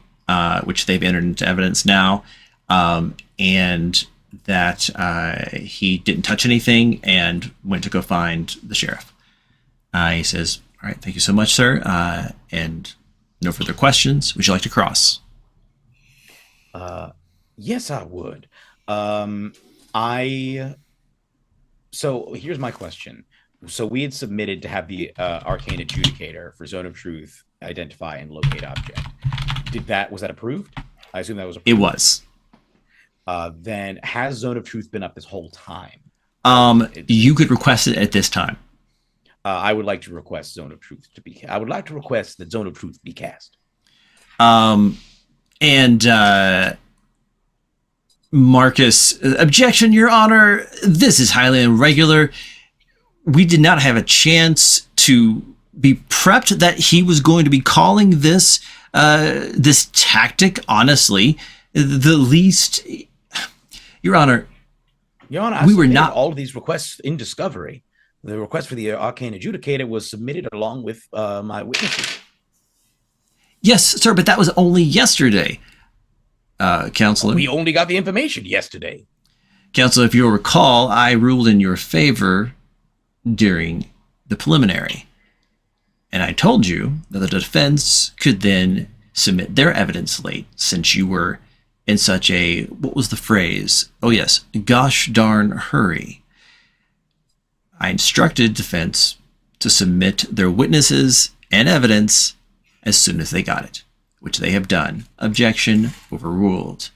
which they've entered into evidence now, and that he didn't touch anything and went to go find the sheriff. He says, all right, thank you so much, sir. And no further questions. Would you like to cross? Yes, I would. So here's my question. So we had submitted to have the arcane adjudicator for Zone of Truth identify and locate object. Was that approved? I assume that was approved. It was. Then has Zone of Truth been up this whole time? You could request it at this time. I would like to request Zone of Truth to be. I would like to request that Zone of Truth be cast. Marcus, objection, Your Honor. This is highly irregular. We did not have a chance to be prepped that he was going to be calling this tactic. Honestly, the least, Your Honor. Your Honor, we were not all of these requests in discovery. The request for the arcane adjudicator was submitted along with my witnesses. Yes, sir, but that was only yesterday, Counselor. We only got the information yesterday. Counselor, if you'll recall, I ruled in your favor during the preliminary. And I told you that the defense could then submit their evidence late, since you were in such a, what was the phrase? Oh yes, gosh darn hurry. I instructed defense to submit their witnesses and evidence as soon as they got it, which they have done. Objection overruled.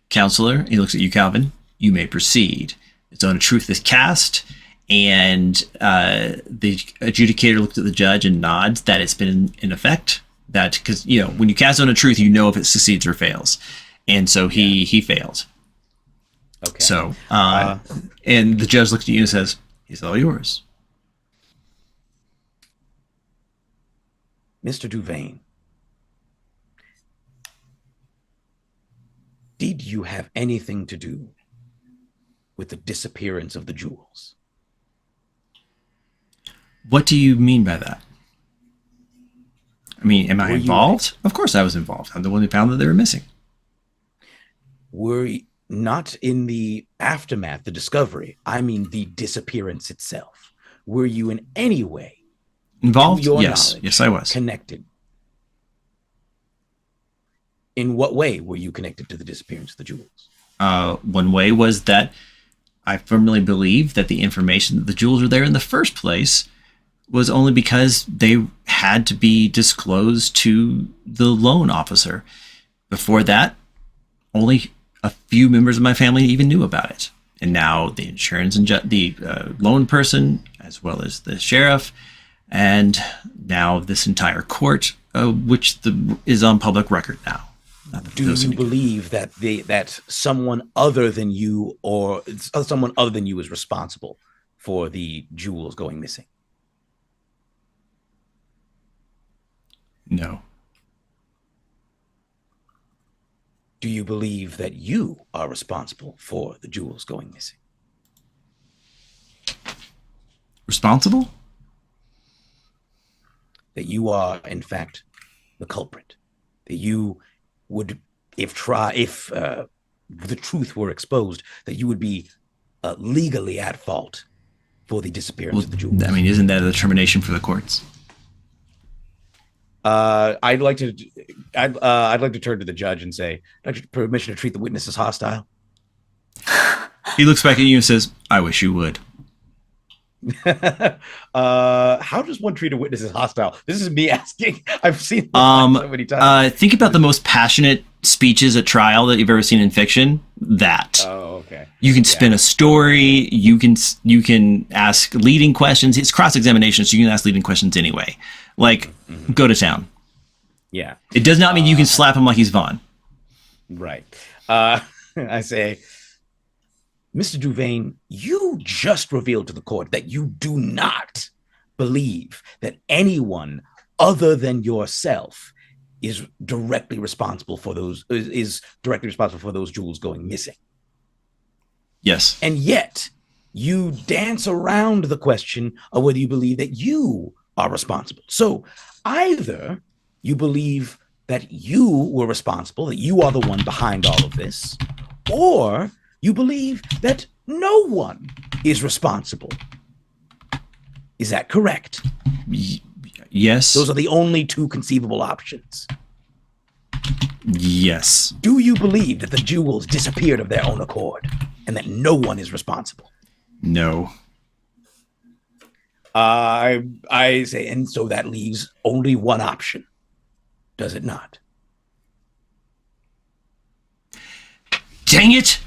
Counselor, he looks at you, Calvin. You may proceed. Zone of Truth is cast, and the adjudicator looks at the judge and nods that it's been in effect. That because when you cast Zone of Truth, you know if it succeeds or fails, and so he failed. Okay. So and the judge looks at you and says, "He's all yours." Mr. Duvain, did you have anything to do with the disappearance of the jewels? What do you mean by that? I mean, am I involved? Of course I was involved. I'm the one who found that they were missing. Were not in the aftermath, the discovery. I mean the disappearance itself. Were you in any way involved? Your Yes. Yes, I was. Connected. In what way were you connected to the disappearance of the jewels? One way was that I firmly believe that the information that the jewels were there in the first place was only because they had to be disclosed to the loan officer. Before that, only a few members of my family even knew about it. And now the insurance and the loan person, as well as the sheriff, and now this entire court, which is on public record now. Do you believe that that someone other than you or someone other than you is responsible for the jewels going missing? No. Do you believe that you are responsible for the jewels going missing? Responsible? That you are, in fact, the culprit. That you would, if the truth were exposed, that you would be legally at fault for the disappearance of the jewels. I mean, isn't that a determination for the courts? I'd like to turn to the judge and say, I'd like permission to treat the witness as hostile. He looks back at you and says, "I wish you would." How does one treat a witness as hostile? This is me asking. I've seen so many times. Think about the most passionate speeches at trial that you've ever seen in fiction. That. Oh, okay. You can spin a story. You can ask leading questions. It's cross-examination, so you can ask leading questions anyway. Like, go to town. Yeah. It does not mean you can slap him like he's Vaughn. Right. I say, Mr. Duvain, you just revealed to the court that you do not believe that anyone other than yourself is directly responsible for those jewels going missing. Yes. And yet, you dance around the question of whether you believe that you are responsible. So either you believe that you were responsible, that you are the one behind all of this, or you believe that no one is responsible. Is that correct? Yes. Those are the only two conceivable options. Yes. Do you believe that the jewels disappeared of their own accord and that no one is responsible? No. I say, and so that leaves only one option, does it not? Dang it!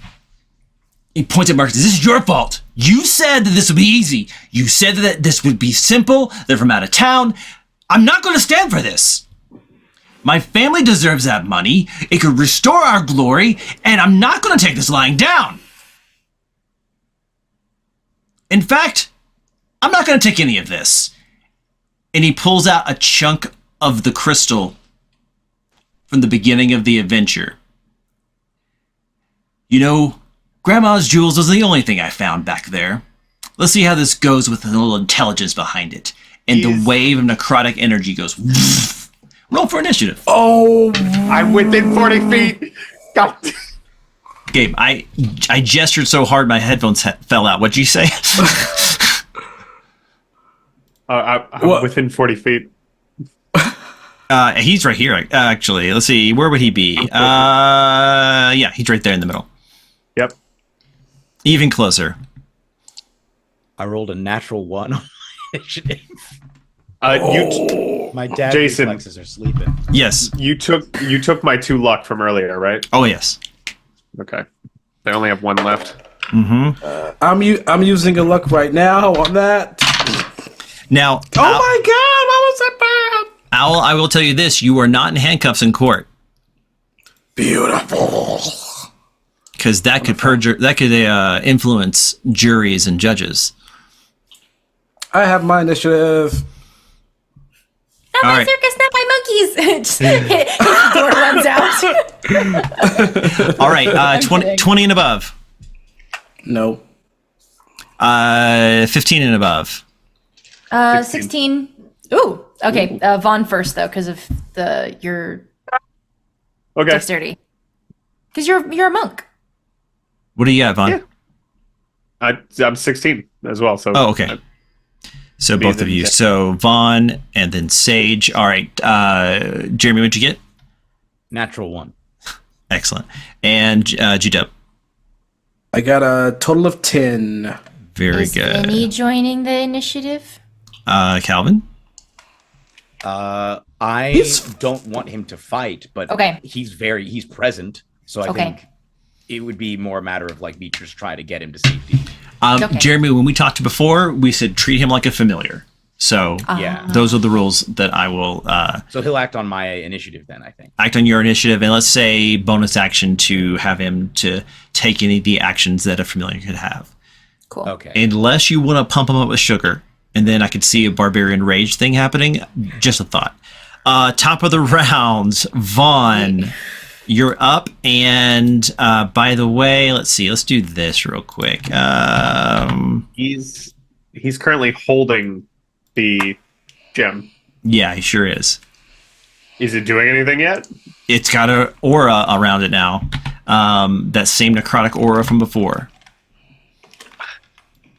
He points at Marcus. This is your fault. You said that this would be easy. You said that this would be simple. They're from out of town. I'm not going to stand for this. My family deserves that money. It could restore our glory, and I'm not going to take this lying down. In fact, I'm not going to take any of this. And he pulls out a chunk of the crystal from the beginning of the adventure. You know, Grandma's jewels was the only thing I found back there. Let's see how this goes with a little intelligence behind it. And the wave of necrotic energy goes. Roll for initiative. Oh, I'm within 40 feet. God. Gabe, I gestured so hard my headphones fell out. What'd you say? I'm What? within 40 feet. He's right here, actually. Let's see. Where would he be? Yeah, he's right there in the middle. Yep. Even closer. I rolled a natural 1 on my initiative. My dad Jason. reflexes are sleeping. Yes. You took my 2 luck from earlier, right? Oh, yes. Okay. I only have 1 left. Mm-hmm. I'm using a luck right now on that. Now, Oh my god, why was that bad? Owl, I will tell you this. You are not in handcuffs in court. Beautiful. Because that could influence juries and judges. I have my initiative. Not All my right. circus, not my monkeys. Just his door runs out. All right. 20 and above. No. 15 and above. 16. Ooh, okay. Vaughn first though, because of your Okay. dexterity. Because you're a monk. What do you got, Vaughn? Yeah. I'm 16 as well. So. Oh, okay. So both of you. So Vaughn and then Sage. All right. Jeremy, what'd you get? Natural 1. Excellent. And G-Dub. I got a total of 10. Very Is good. Vinny joining the initiative? Calvin? I don't want him to fight, but Okay. he's present. So I Okay. think it would be more a matter of like me just try to get him to safety. Okay. Jeremy, when we talked before, we said treat him like a familiar. So Yeah. those are the rules that I will So he'll act on my initiative then, I think. act on your initiative. And let's say bonus action to have him to take any of the actions that a familiar could have. Cool. Okay. Unless you want to pump him up with sugar. And then I could see a barbarian rage thing happening. Just a thought. Top of the rounds, Vaughn, you're up. And by the way, let's see. Let's do this real quick. He's currently holding the gem. Yeah, he sure is. Is it doing anything yet? It's got an aura around it now. That same necrotic aura from before.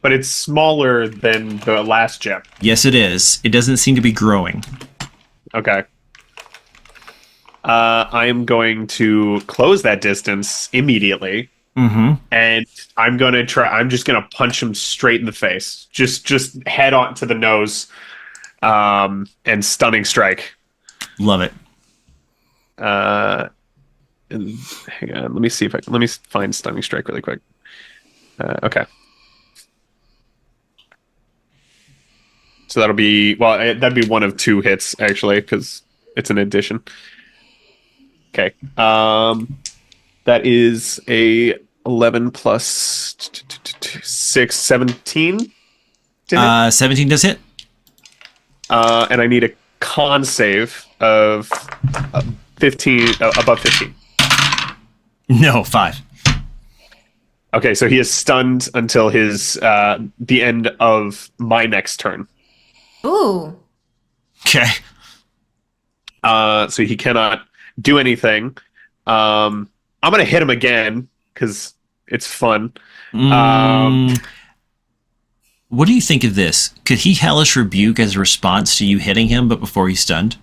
But it's smaller than the last gem. Yes, it is. It doesn't seem to be growing. Okay. I am going to close that distance immediately, Mm-hmm. and I'm gonna try. I'm just gonna punch him straight in the face, just head on to the nose, and stunning strike. Love it. And hang on, let me find stunning strike really quick. Okay. So that'll be that'd be one of 2 hits actually because it's an addition. Okay. That is a 11 plus 6, 17. To hit. 17 does hit. And I need a con save of 15, above 15. No, 5. Okay, so he is stunned until his the end of my next turn. Ooh. Okay. So he cannot do anything. I'm gonna hit him again because it's fun. What do you think of this? Could he hellish rebuke as a response to you hitting him, but before he's stunned?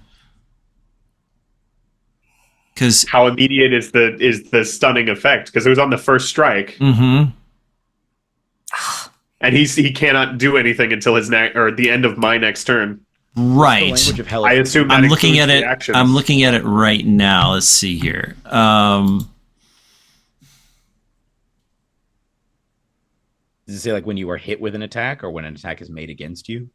Because How immediate is the stunning effect? Because it was on the first strike, and he cannot do anything until his the end of my next turn. The right. language of hell. I assume that I'm looking at includes it. the actions. I'm looking at it right now. Let's see here. Does it say like when you are hit with an attack or when an attack is made against you?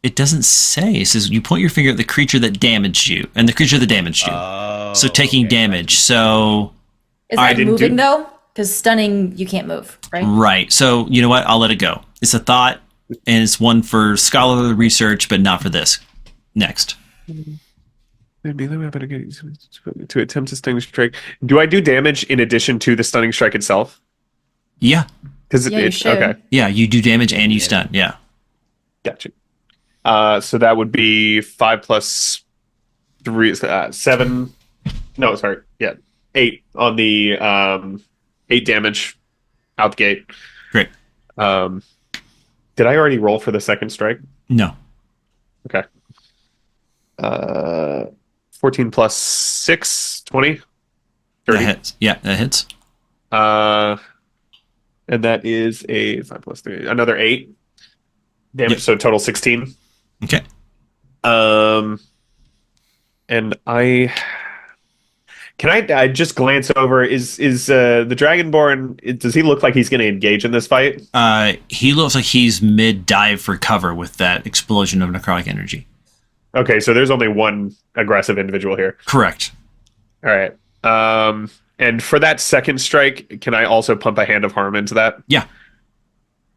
It doesn't say. It says you point your finger at the creature that damaged you, and the creature that damaged you. So taking okay. damage. So Is I that didn't moving do- though? Because stunning, you can't move, right? right. So you know what? I'll let it go. It's a thought, and it's one for scholarly research, but not for this. Next. To attempt a stunning strike. Do I do damage in addition to the stunning strike itself? Yeah. Because Yeah, you should. okay, Yeah. You do damage and you stun. Yeah. gotcha. So that would be 5 plus 3, 7. No, sorry, 8 on the 8 damage out the gate. Great. Did I already roll for the second strike? No. Okay. 14 plus 6, 20. That 30. hits. Yeah, that hits. And that is a 5 plus 3, another 8 damage, Yep. so total 16. Okay. And I just glance over, is the Dragonborn, does he look like he's going to engage in this fight? He looks like he's mid dive for cover with that explosion of necrotic energy. Okay, so there's only one aggressive individual here. Correct. All right. And for that second strike, can I also pump a Hand of Harm into that? Yeah.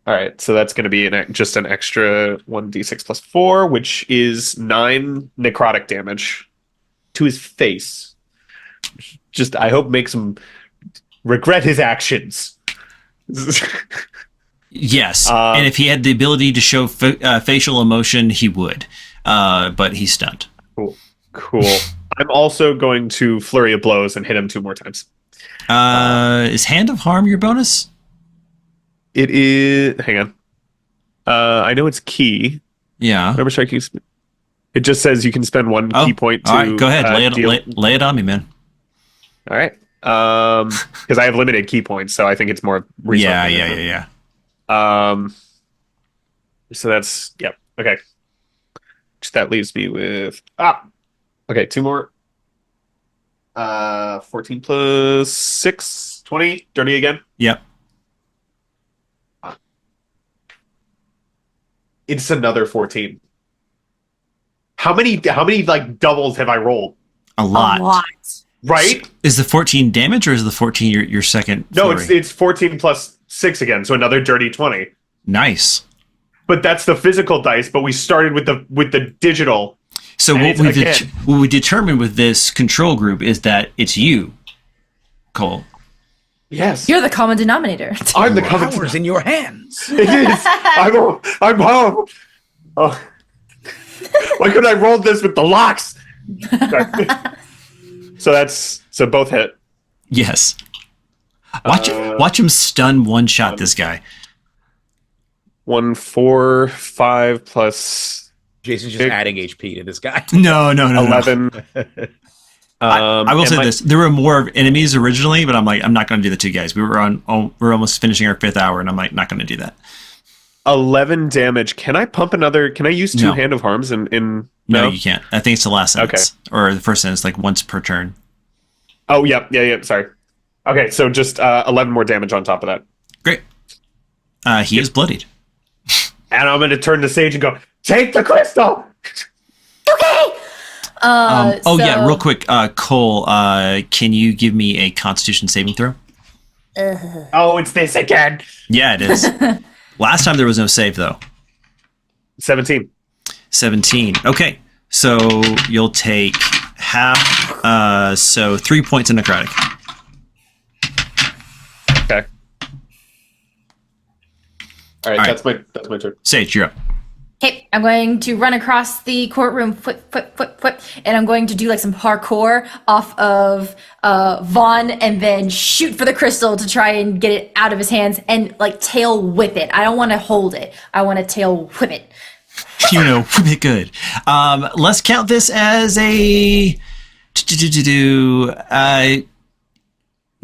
All right, so that's going to be just an extra 1d6 plus 4, which is 9 necrotic damage to his face. Just, I hope, makes him regret his actions. Yes. And if he had the ability to show facial emotion, he would. But he's stunned. Cool. I'm also going to Flurry of Blows and hit him 2 more times. Is Hand of Harm your bonus? It is. Hang on. I know it's key. Yeah. Whatever strike you. It just says you can spend 1 key point to. All right, go ahead. deal- Lay it on me, man. All right. Because I have limited key points, so I think it's more reasonable. Yeah. So that's yep. Okay. That leaves me with okay, 2 more. 14 plus 6, 20. Dirty again. Yep. It's another 14. How many like doubles have I rolled? A lot. A lot. Right? Is the 14 damage or is the 14 your second? No, flurry? it's 14 plus 6 again, so another dirty 20. Nice. But that's the physical dice, but we started with the digital. So And what it's we determined with this control group is that it's you, Cole. Yes. You're the common denominator. I'm the Powers covenant. in your hands. It is. I'm home. Oh. Why couldn't I roll this with the locks? So both hit. Yes. Watch him stun one shot this guy. 1, 4, 5 plus Jason's just adding HP to this guy. No. 11. I will and say my- this: there were more enemies originally, but I'm not going to do the 2 guys. We're almost finishing our 5th hour, and I'm like not going to do that. 11 damage. Can I pump another? Can I use 2 No. Hand of Harms in No, you can't. I think it's the last sentence or the first sentence, like once per turn. Oh, yep. Yeah. Sorry. Okay, so just 11 more damage on top of that. Great. He is bloodied. And I'm going to turn to Sage and go, take the crystal! Okay. Yeah, real quick, Cole, can you give me a Constitution saving throw? Oh, it's this again. Yeah, it is. Last time there was no save though. 17. 17. Okay, so you'll take half. So 3 points of necrotic. Okay. All right, All right. that's my turn. Sage, you're up. Okay, I'm going to run across the courtroom, and I'm going to do like some parkour off of Vaughn, and then shoot for the crystal to try and get it out of his hands, and like tail whip it. I don't want to hold it. I want to tail whip it. You know, pretty good. Let's count this as a.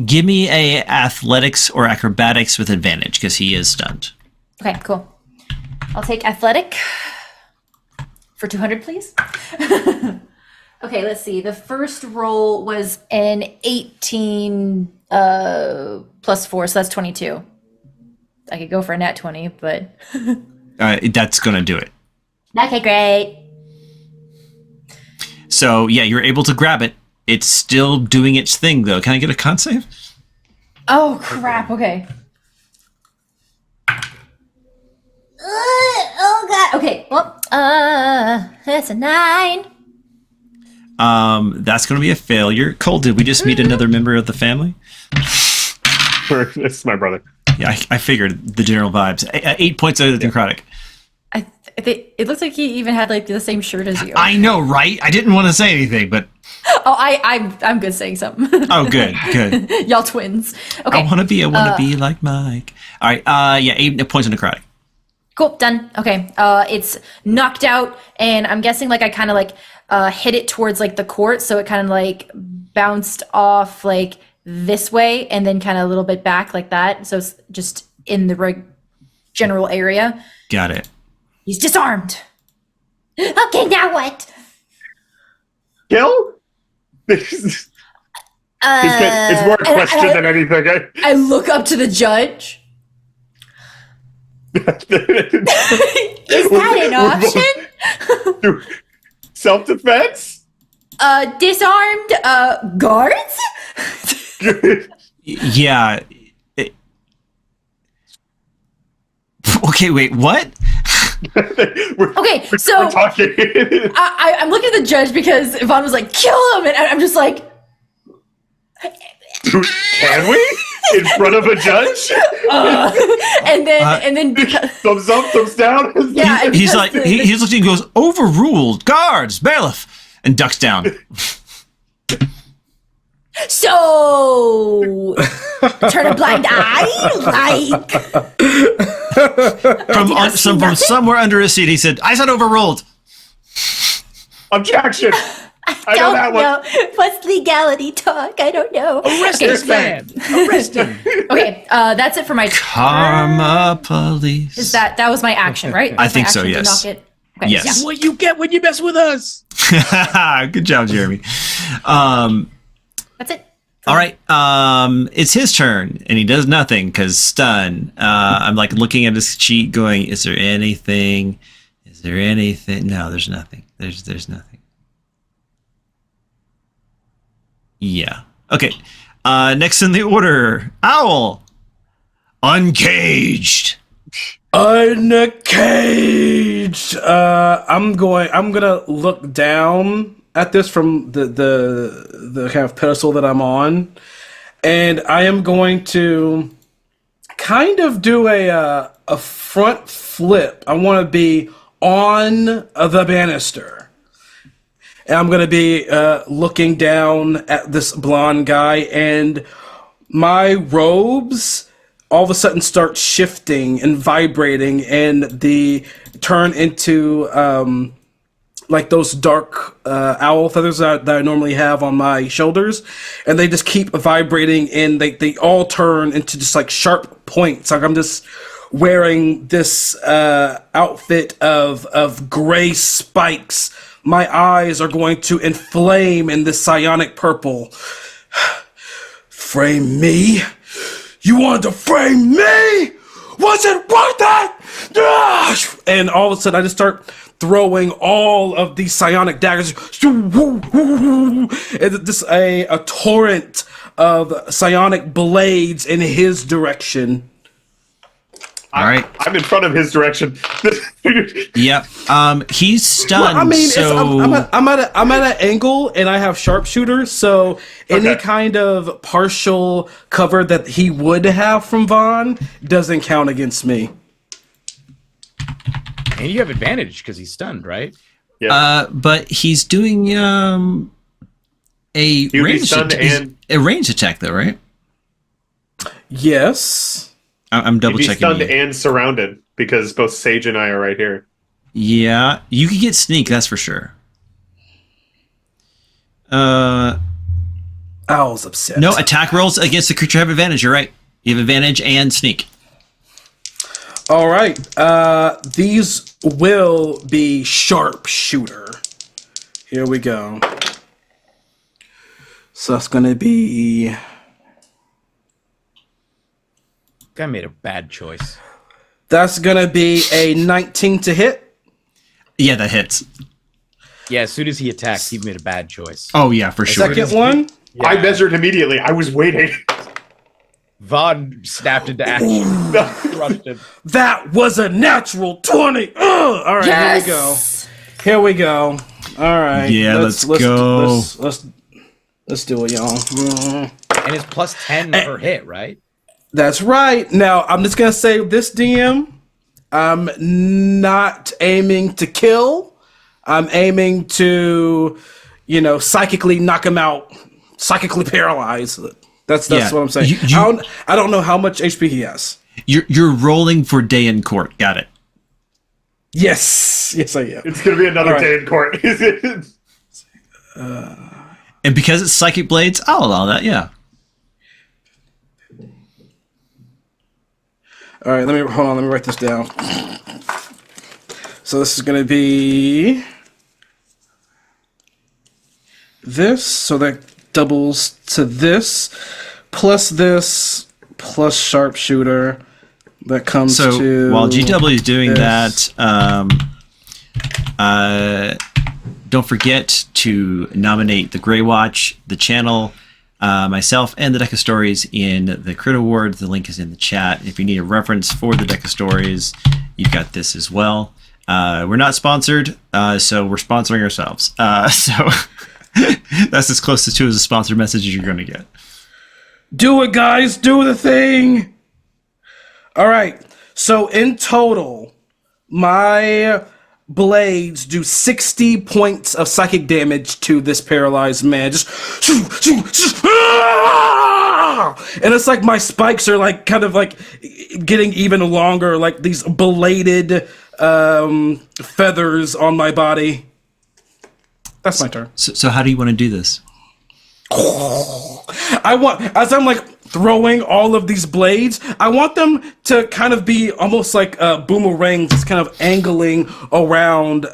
Give me a athletics or acrobatics with advantage because he is stunned. Okay, cool. I'll take athletic for 200, please. Okay, let's see. The first roll was an 18 plus 4, so that's 22. I could go for a nat 20, but... That's gonna do it. Okay, great. So yeah, you're able to grab it. It's still doing its thing though. Can I get a con save? Oh, crap. Okay. Oh, God. Okay, well, That's a 9. That's gonna be a failure. Cole, did we just meet another member of the family? It's my brother. Yeah, I figured the general vibes. 8 points of necrotic. it looks like he even had like the same shirt as you. I know, right? I didn't want to say anything, but Oh, I'm good saying something. oh, good. Y'all twins. Okay. I want to be like Mike. All right. Yeah, 8 points of necrotic. Cool, done. Okay. It's knocked out, and I'm guessing like I kind of like hit it towards like the court, so it kind of like bounced off like this way, and then kind of a little bit back like that. So it's just in the general area. Got it. He's disarmed. Okay, now what? Kill? It's more a question than anything. I look up to the judge. Is that an option? Self-defense? Disarmed guards? Yeah. Okay, wait, what? Okay, so We're talking. I'm looking at the judge because Yvonne was like, kill him, and I'm just like, Can we? In front of a judge? and then because Thumbs up, thumbs down? yeah, and He's because like, the- he's looking and goes, overruled, guards, bailiff, and ducks down. So turn a blind eye, like From somewhere under his seat, he said, I said overruled. Objection! I know that one. What's legality talk? I don't know. Arrest this man! Arrest him! Okay, that's it for my Karma police. Is that was my action, right? I Was my think so, action to yes. knock it? Okay, Yes. yeah. What you get when you mess with us? Good job, Jeremy. That's it. All right. It's his turn, and he does nothing because stun. I'm like looking at his sheet, going, "Is there anything? Is there anything? No, there's nothing. There's nothing." Yeah. Okay. Next in the order, Owl, uncaged. Uncaged. I'm gonna look down at this from the kind of pedestal that I'm on, and I am going to kind of do a front flip. I want to be on the banister, and I'm gonna be looking down at this blonde guy, and my robes all of a sudden start shifting and vibrating, and they turn into like those dark owl feathers that I normally have on my shoulders, and they just keep vibrating, and they all turn into just like sharp points. Like I'm just wearing this outfit of gray spikes. My eyes are going to inflame in this psionic purple. Frame me? You wanted to frame me? Was it worth it? And all of a sudden, I just start throwing all of these psionic daggers, and just a torrent of psionic blades in his direction. All right. I'm in front of his direction. Yep. He's stunned. Well, I mean, so I'm at an angle, and I have sharpshooter, so any Okay. kind of partial cover that he would have from Vaughn doesn't count against me. And you have advantage because he's stunned, right? but he's doing a be ranged stunned and- a ranged attack though, right? Yes. I'm double He'd be checking. stunned you. and surrounded because both Sage and I are right here. Yeah, you could get sneak. That's for sure. Owl's upset. No, attack rolls against the creature have advantage. You're right. You have advantage and sneak. All right. These will be sharpshooter. Here we go. So that's going to be... Guy made a bad choice. That's going to be a 19 to hit. Yeah, that hits. Yeah, as soon as he attacked, he made a bad choice. Oh yeah, for sure. Second one. I measured immediately. I was waiting. Vaughn snapped into action. Crushed him. That was a natural 20. Ugh! All right, Yes! here we go. Here we go. All right. Yeah, let's go. Let's do it, y'all. And it's plus 10 per hit, right? That's right. Now, I'm just going to say this, DM. I'm not aiming to kill. I'm aiming to, psychically knock him out, psychically paralyze. That's Yeah. what I'm saying. I don't know how much HP he has. You're rolling for day in court. Got it. Yes, I am. It's going to be another All right. day in court. And because it's psychic blades, I'll allow that. Yeah. All right, let me write this down. So this is going to be this, so that doubles to this, plus sharpshooter. That comes So to... while GW is doing this. that, don't forget to nominate the Grey Watch, the channel, myself, and the Deck of Stories in the Crit Awards. The link is in the chat. If you need a reference for the Deck of Stories, you've got this as well. We're not sponsored, so we're sponsoring ourselves. So that's as close to as a sponsored message as you're going to get. Do it, guys! Do the thing! All right, so in total, my blades do 60 points of psychic damage to this paralyzed man. Just and it's like my spikes are like kind of like getting even longer, like these bladed feathers on my body. That's my turn. So how do you want to do this? I want, as I'm like throwing all of these blades, I want them to kind of be almost like boomerangs, just kind of angling around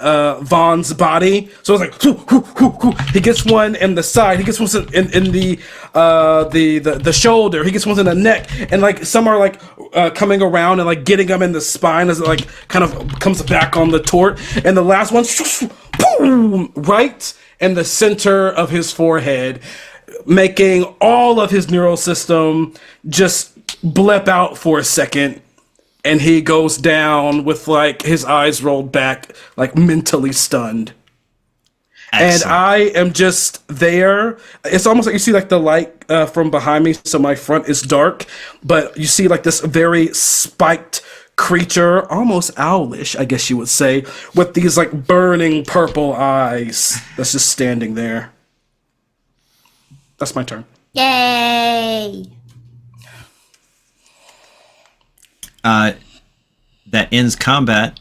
Vaughn's body. So it's like, he gets one in the side, he gets one in the shoulder, he gets one in the neck, and like some are like coming around and like getting him in the spine as it like kind of comes back on the tort, and the last one, boom, right in the center of his forehead, making all of his neural system just blip out for a second, and he goes down with like his eyes rolled back, like mentally stunned. Excellent. And I am just there. It's almost like you see like the light from behind me, so my front is dark, but you see like this very spiked creature, almost owlish, I guess you would say, with these like burning purple eyes that's just standing there. That's my turn. Yay! That ends combat.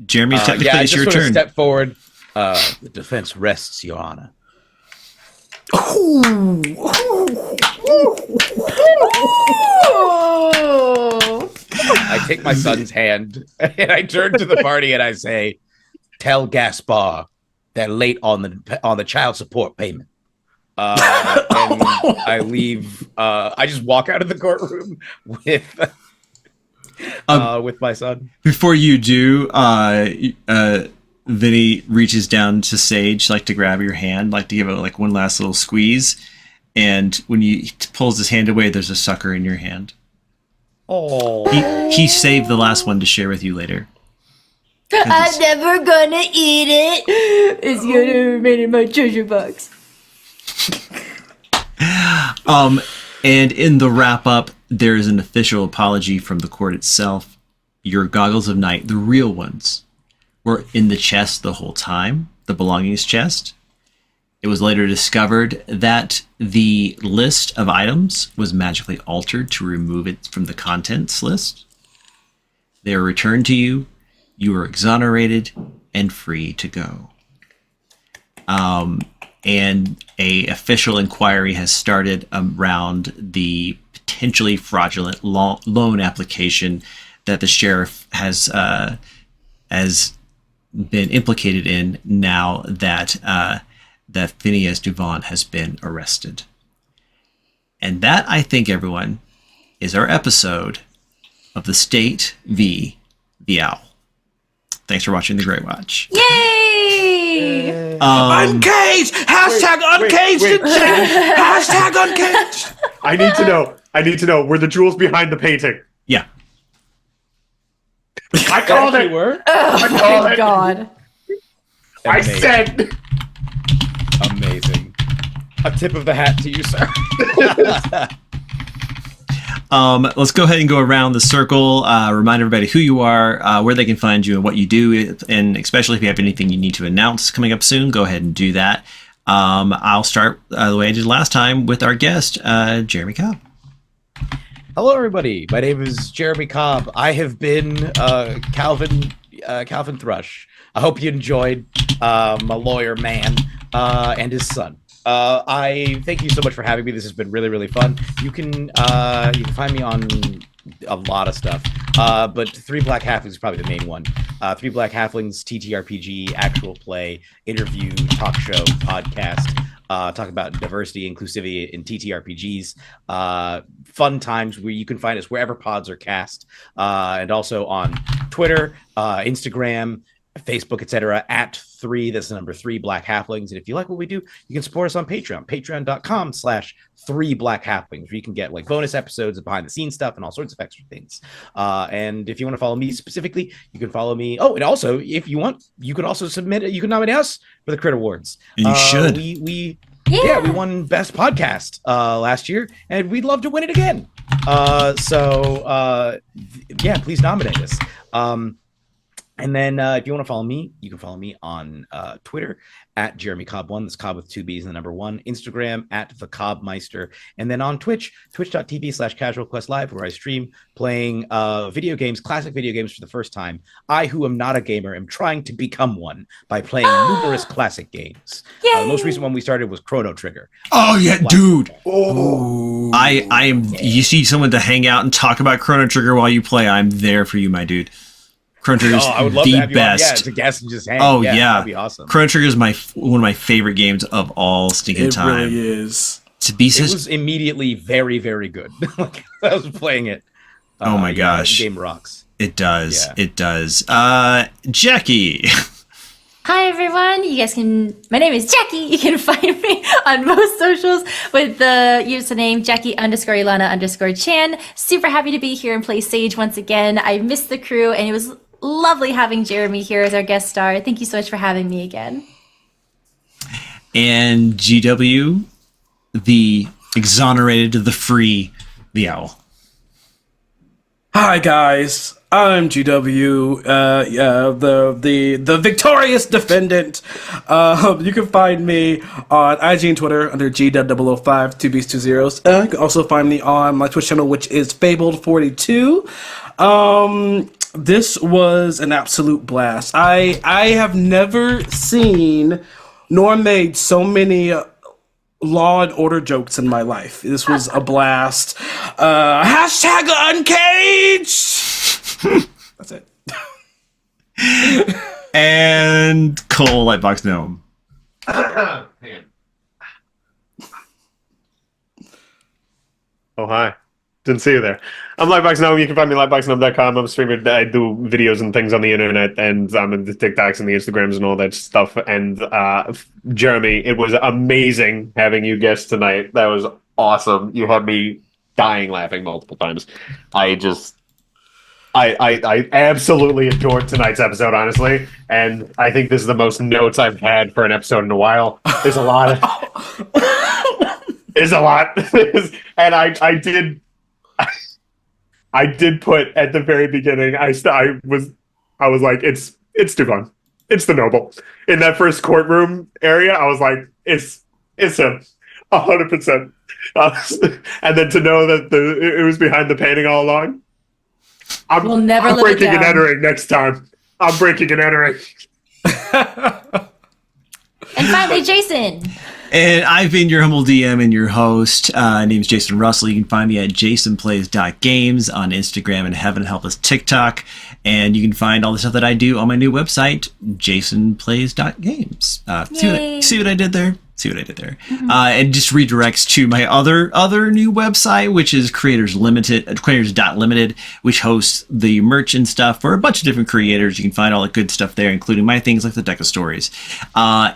Jeremy, technically Yeah, I it's just your sort of turn. step forward. The defense rests, Your Honor. I take my son's hand and I turn to the party and I say, "Tell Gaspar they're late on the child support payment." And I leave. I just walk out of the courtroom with my son. Before you do, Vinny reaches down to Sage, like to grab your hand, like to give it like one last little squeeze. And when he pulls his hand away, there's a sucker in your hand. Oh, He saved the last one to share with you later. I'm never gonna eat it. It's gonna remain in my treasure box. And in the wrap up, there is an official apology from the court itself. Your goggles of night, the real ones, were in the chest the whole time, the belongings chest. It was later discovered that the list of items was magically altered to remove it from the contents list. They are returned to you. You are exonerated and free to go. And a official inquiry has started around the potentially fraudulent loan application that the sheriff has been implicated in now that that Phineas Duvon has been arrested. And that, I think, everyone, is our episode of The State v. the Owl. Thanks for watching The Grey Watch. Yay! Uncaged! Hashtag uncaged in chat! Hashtag uncaged! I need to know. Were the jewels behind the painting? Yeah. I called it. were I called it. God. I Amazing. said. Amazing. A tip of the hat to you, sir. Let's go ahead and go around the circle. Remind everybody who you are, where they can find you, and what you do. And especially if you have anything you need to announce coming up soon, go ahead and do that. I'll start the way I did last time with our guest, Jeremy Cobb. Hello, everybody. My name is Jeremy Cobb. I have been Calvin Thrush. I hope you enjoyed my lawyer man and his son. I thank you so much for having me. This has been really, really fun. You can find me on a lot of stuff, but Three Black Halflings is probably the main one. Three Black Halflings, TTRPG, actual play, interview, talk show, podcast. Talk about diversity, inclusivity in TTRPGs. Fun times where you can find us wherever pods are cast, and also on Twitter, Instagram, Facebook, etc. at 3, that's the number 3 Black Halflings. And if you like what we do, you can support us on Patreon, patreon.com/3 Black Halflings, where you can get like bonus episodes of behind the scenes stuff and all sorts of extra things. And if you want to follow me specifically, you can follow me. Oh, and also if you want, you can also you can nominate us for the Crit Awards. And you should. We won Best Podcast last year, and we'd love to win it again. Please nominate us. And then if you want to follow me, you can follow me on Twitter at Jeremy Cobb1. That's Cobb with 2 B's and the number 1. Instagram at the Cobbmeister. And then on Twitch, twitch.tv/CasualQuestLive, where I stream playing video games, classic video games for the first time. I, who am not a gamer, am trying to become one by playing numerous classic games. The most recent one we started was Chrono Trigger. Oh yeah, dude. I am. You see someone to hang out and talk about Chrono Trigger while you play, I'm there for you, my dude. Chrono Trigger is I would love the to have you on, best. as a guest and just hang. Oh yeah, that'd be awesome. Chrono Trigger is one of my favorite games of all stinking It time. really is. To be It was immediately very, very good. Like, I was playing it. Oh my gosh. The game rocks. It does. Yeah. It does. Jackie. Hi everyone. My name is Jackie. You can find me on most socials with the username Jackie_Ilana_Chan. Super happy to be here and play Sage once again. I missed the crew and it was lovely having Jeremy here as our guest star. Thank you so much for having me again. And GW, the exonerated, the free, the owl. Hi guys, I'm GW, the victorious defendant. You can find me on IG and Twitter under GW005, 2Bs, 2 zeros. You can also find me on my Twitch channel, which is Fabled42. This was an absolute blast. I have never seen nor made so many Law and Order jokes in my life. This was a blast. Hashtag uncaged. That's it. And Cole Lightbox Gnome. Oh hi. Didn't see you there. I'm Lightbox Gnome. You can find me at lightboxgnome.com. I'm a streamer. I do videos and things on the internet, and I'm in the TikToks and the Instagrams and all that stuff. And Jeremy, it was amazing having you guest tonight. That was awesome. You had me dying laughing multiple times. I absolutely adored tonight's episode, honestly. And I think this is the most notes I've had for an episode in a while. There's a lot. There's a lot. And I did put at the very beginning. I was like, it's too fun. It's the noble in that first courtroom area. I was like, it's him, 100%. And then to know that it was behind the painting all along. We'll never I'm live it breaking and down. entering next time. I'm breaking and entering. And finally, Jason. And I've been your humble DM and your host. Name's Jason Russell. You can find me at jasonplays.games on Instagram and Heaven Help Us TikTok. And you can find all the stuff that I do on my new website, jasonplays.games. See what I did there? And just redirects to my other new website, which is creators.limited, which hosts the merch and stuff for a bunch of different creators. You can find all the good stuff there, including my things like the Deck of Stories. So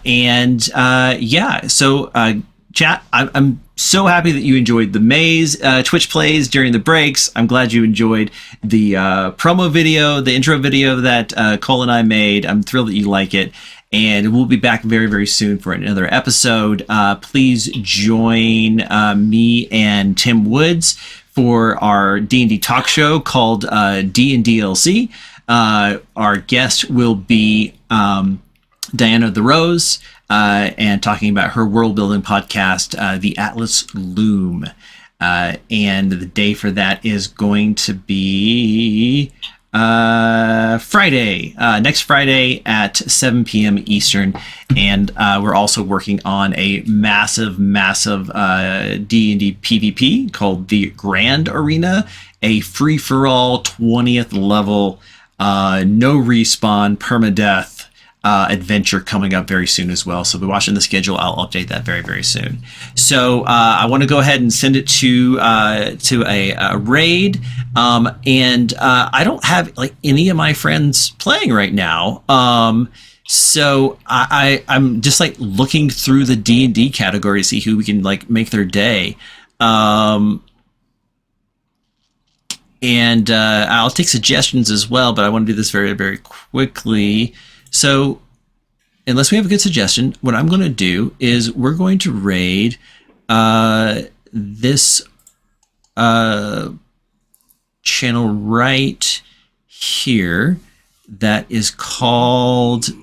chat, I'm so happy that you enjoyed the maze Twitch plays during the breaks. I'm glad you enjoyed the promo video, the intro video that Cole and I made. I'm thrilled that you like it. And we'll be back very, very soon for another episode. Please join me and Tim Woods for our D&D talk show called D&DLC. Our guest will be Diana the Rose, and talking about her world-building podcast, The Atlas Loom. And the day for that is going to be Friday, next Friday at 7 p.m. Eastern. And we're also working on a massive D&D PvP called the Grand Arena, a free-for-all 20th level, no respawn, permadeath adventure coming up very soon as well. So be watching the schedule. I'll update that very, very soon. So I want to go ahead and send it to a raid. And I don't have like any of my friends playing right now. So I'm just like looking through the D&D category to see who we can like make their day. And I'll take suggestions as well, but I want to do this very, very quickly. So unless we have a good suggestion, what I'm going to do is we're going to raid this channel right here that is called this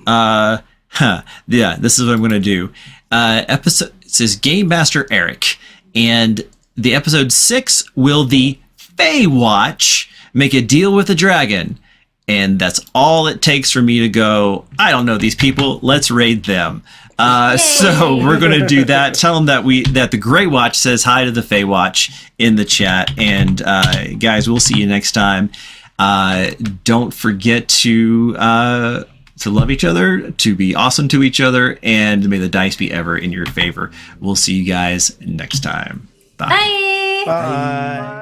is what I'm going to do. Episode, it says Game Master Eric, and the episode 6, will the Feywatch make a deal with the dragon? And that's all it takes for me to go, I don't know these people, let's raid them. So we're going to do that. Tell them that the Grey Watch says hi to the Feywatch in the chat. And guys, we'll see you next time. Don't forget to love each other, to be awesome to each other, and may the dice be ever in your favor. We'll see you guys next time. Bye. Bye. Bye.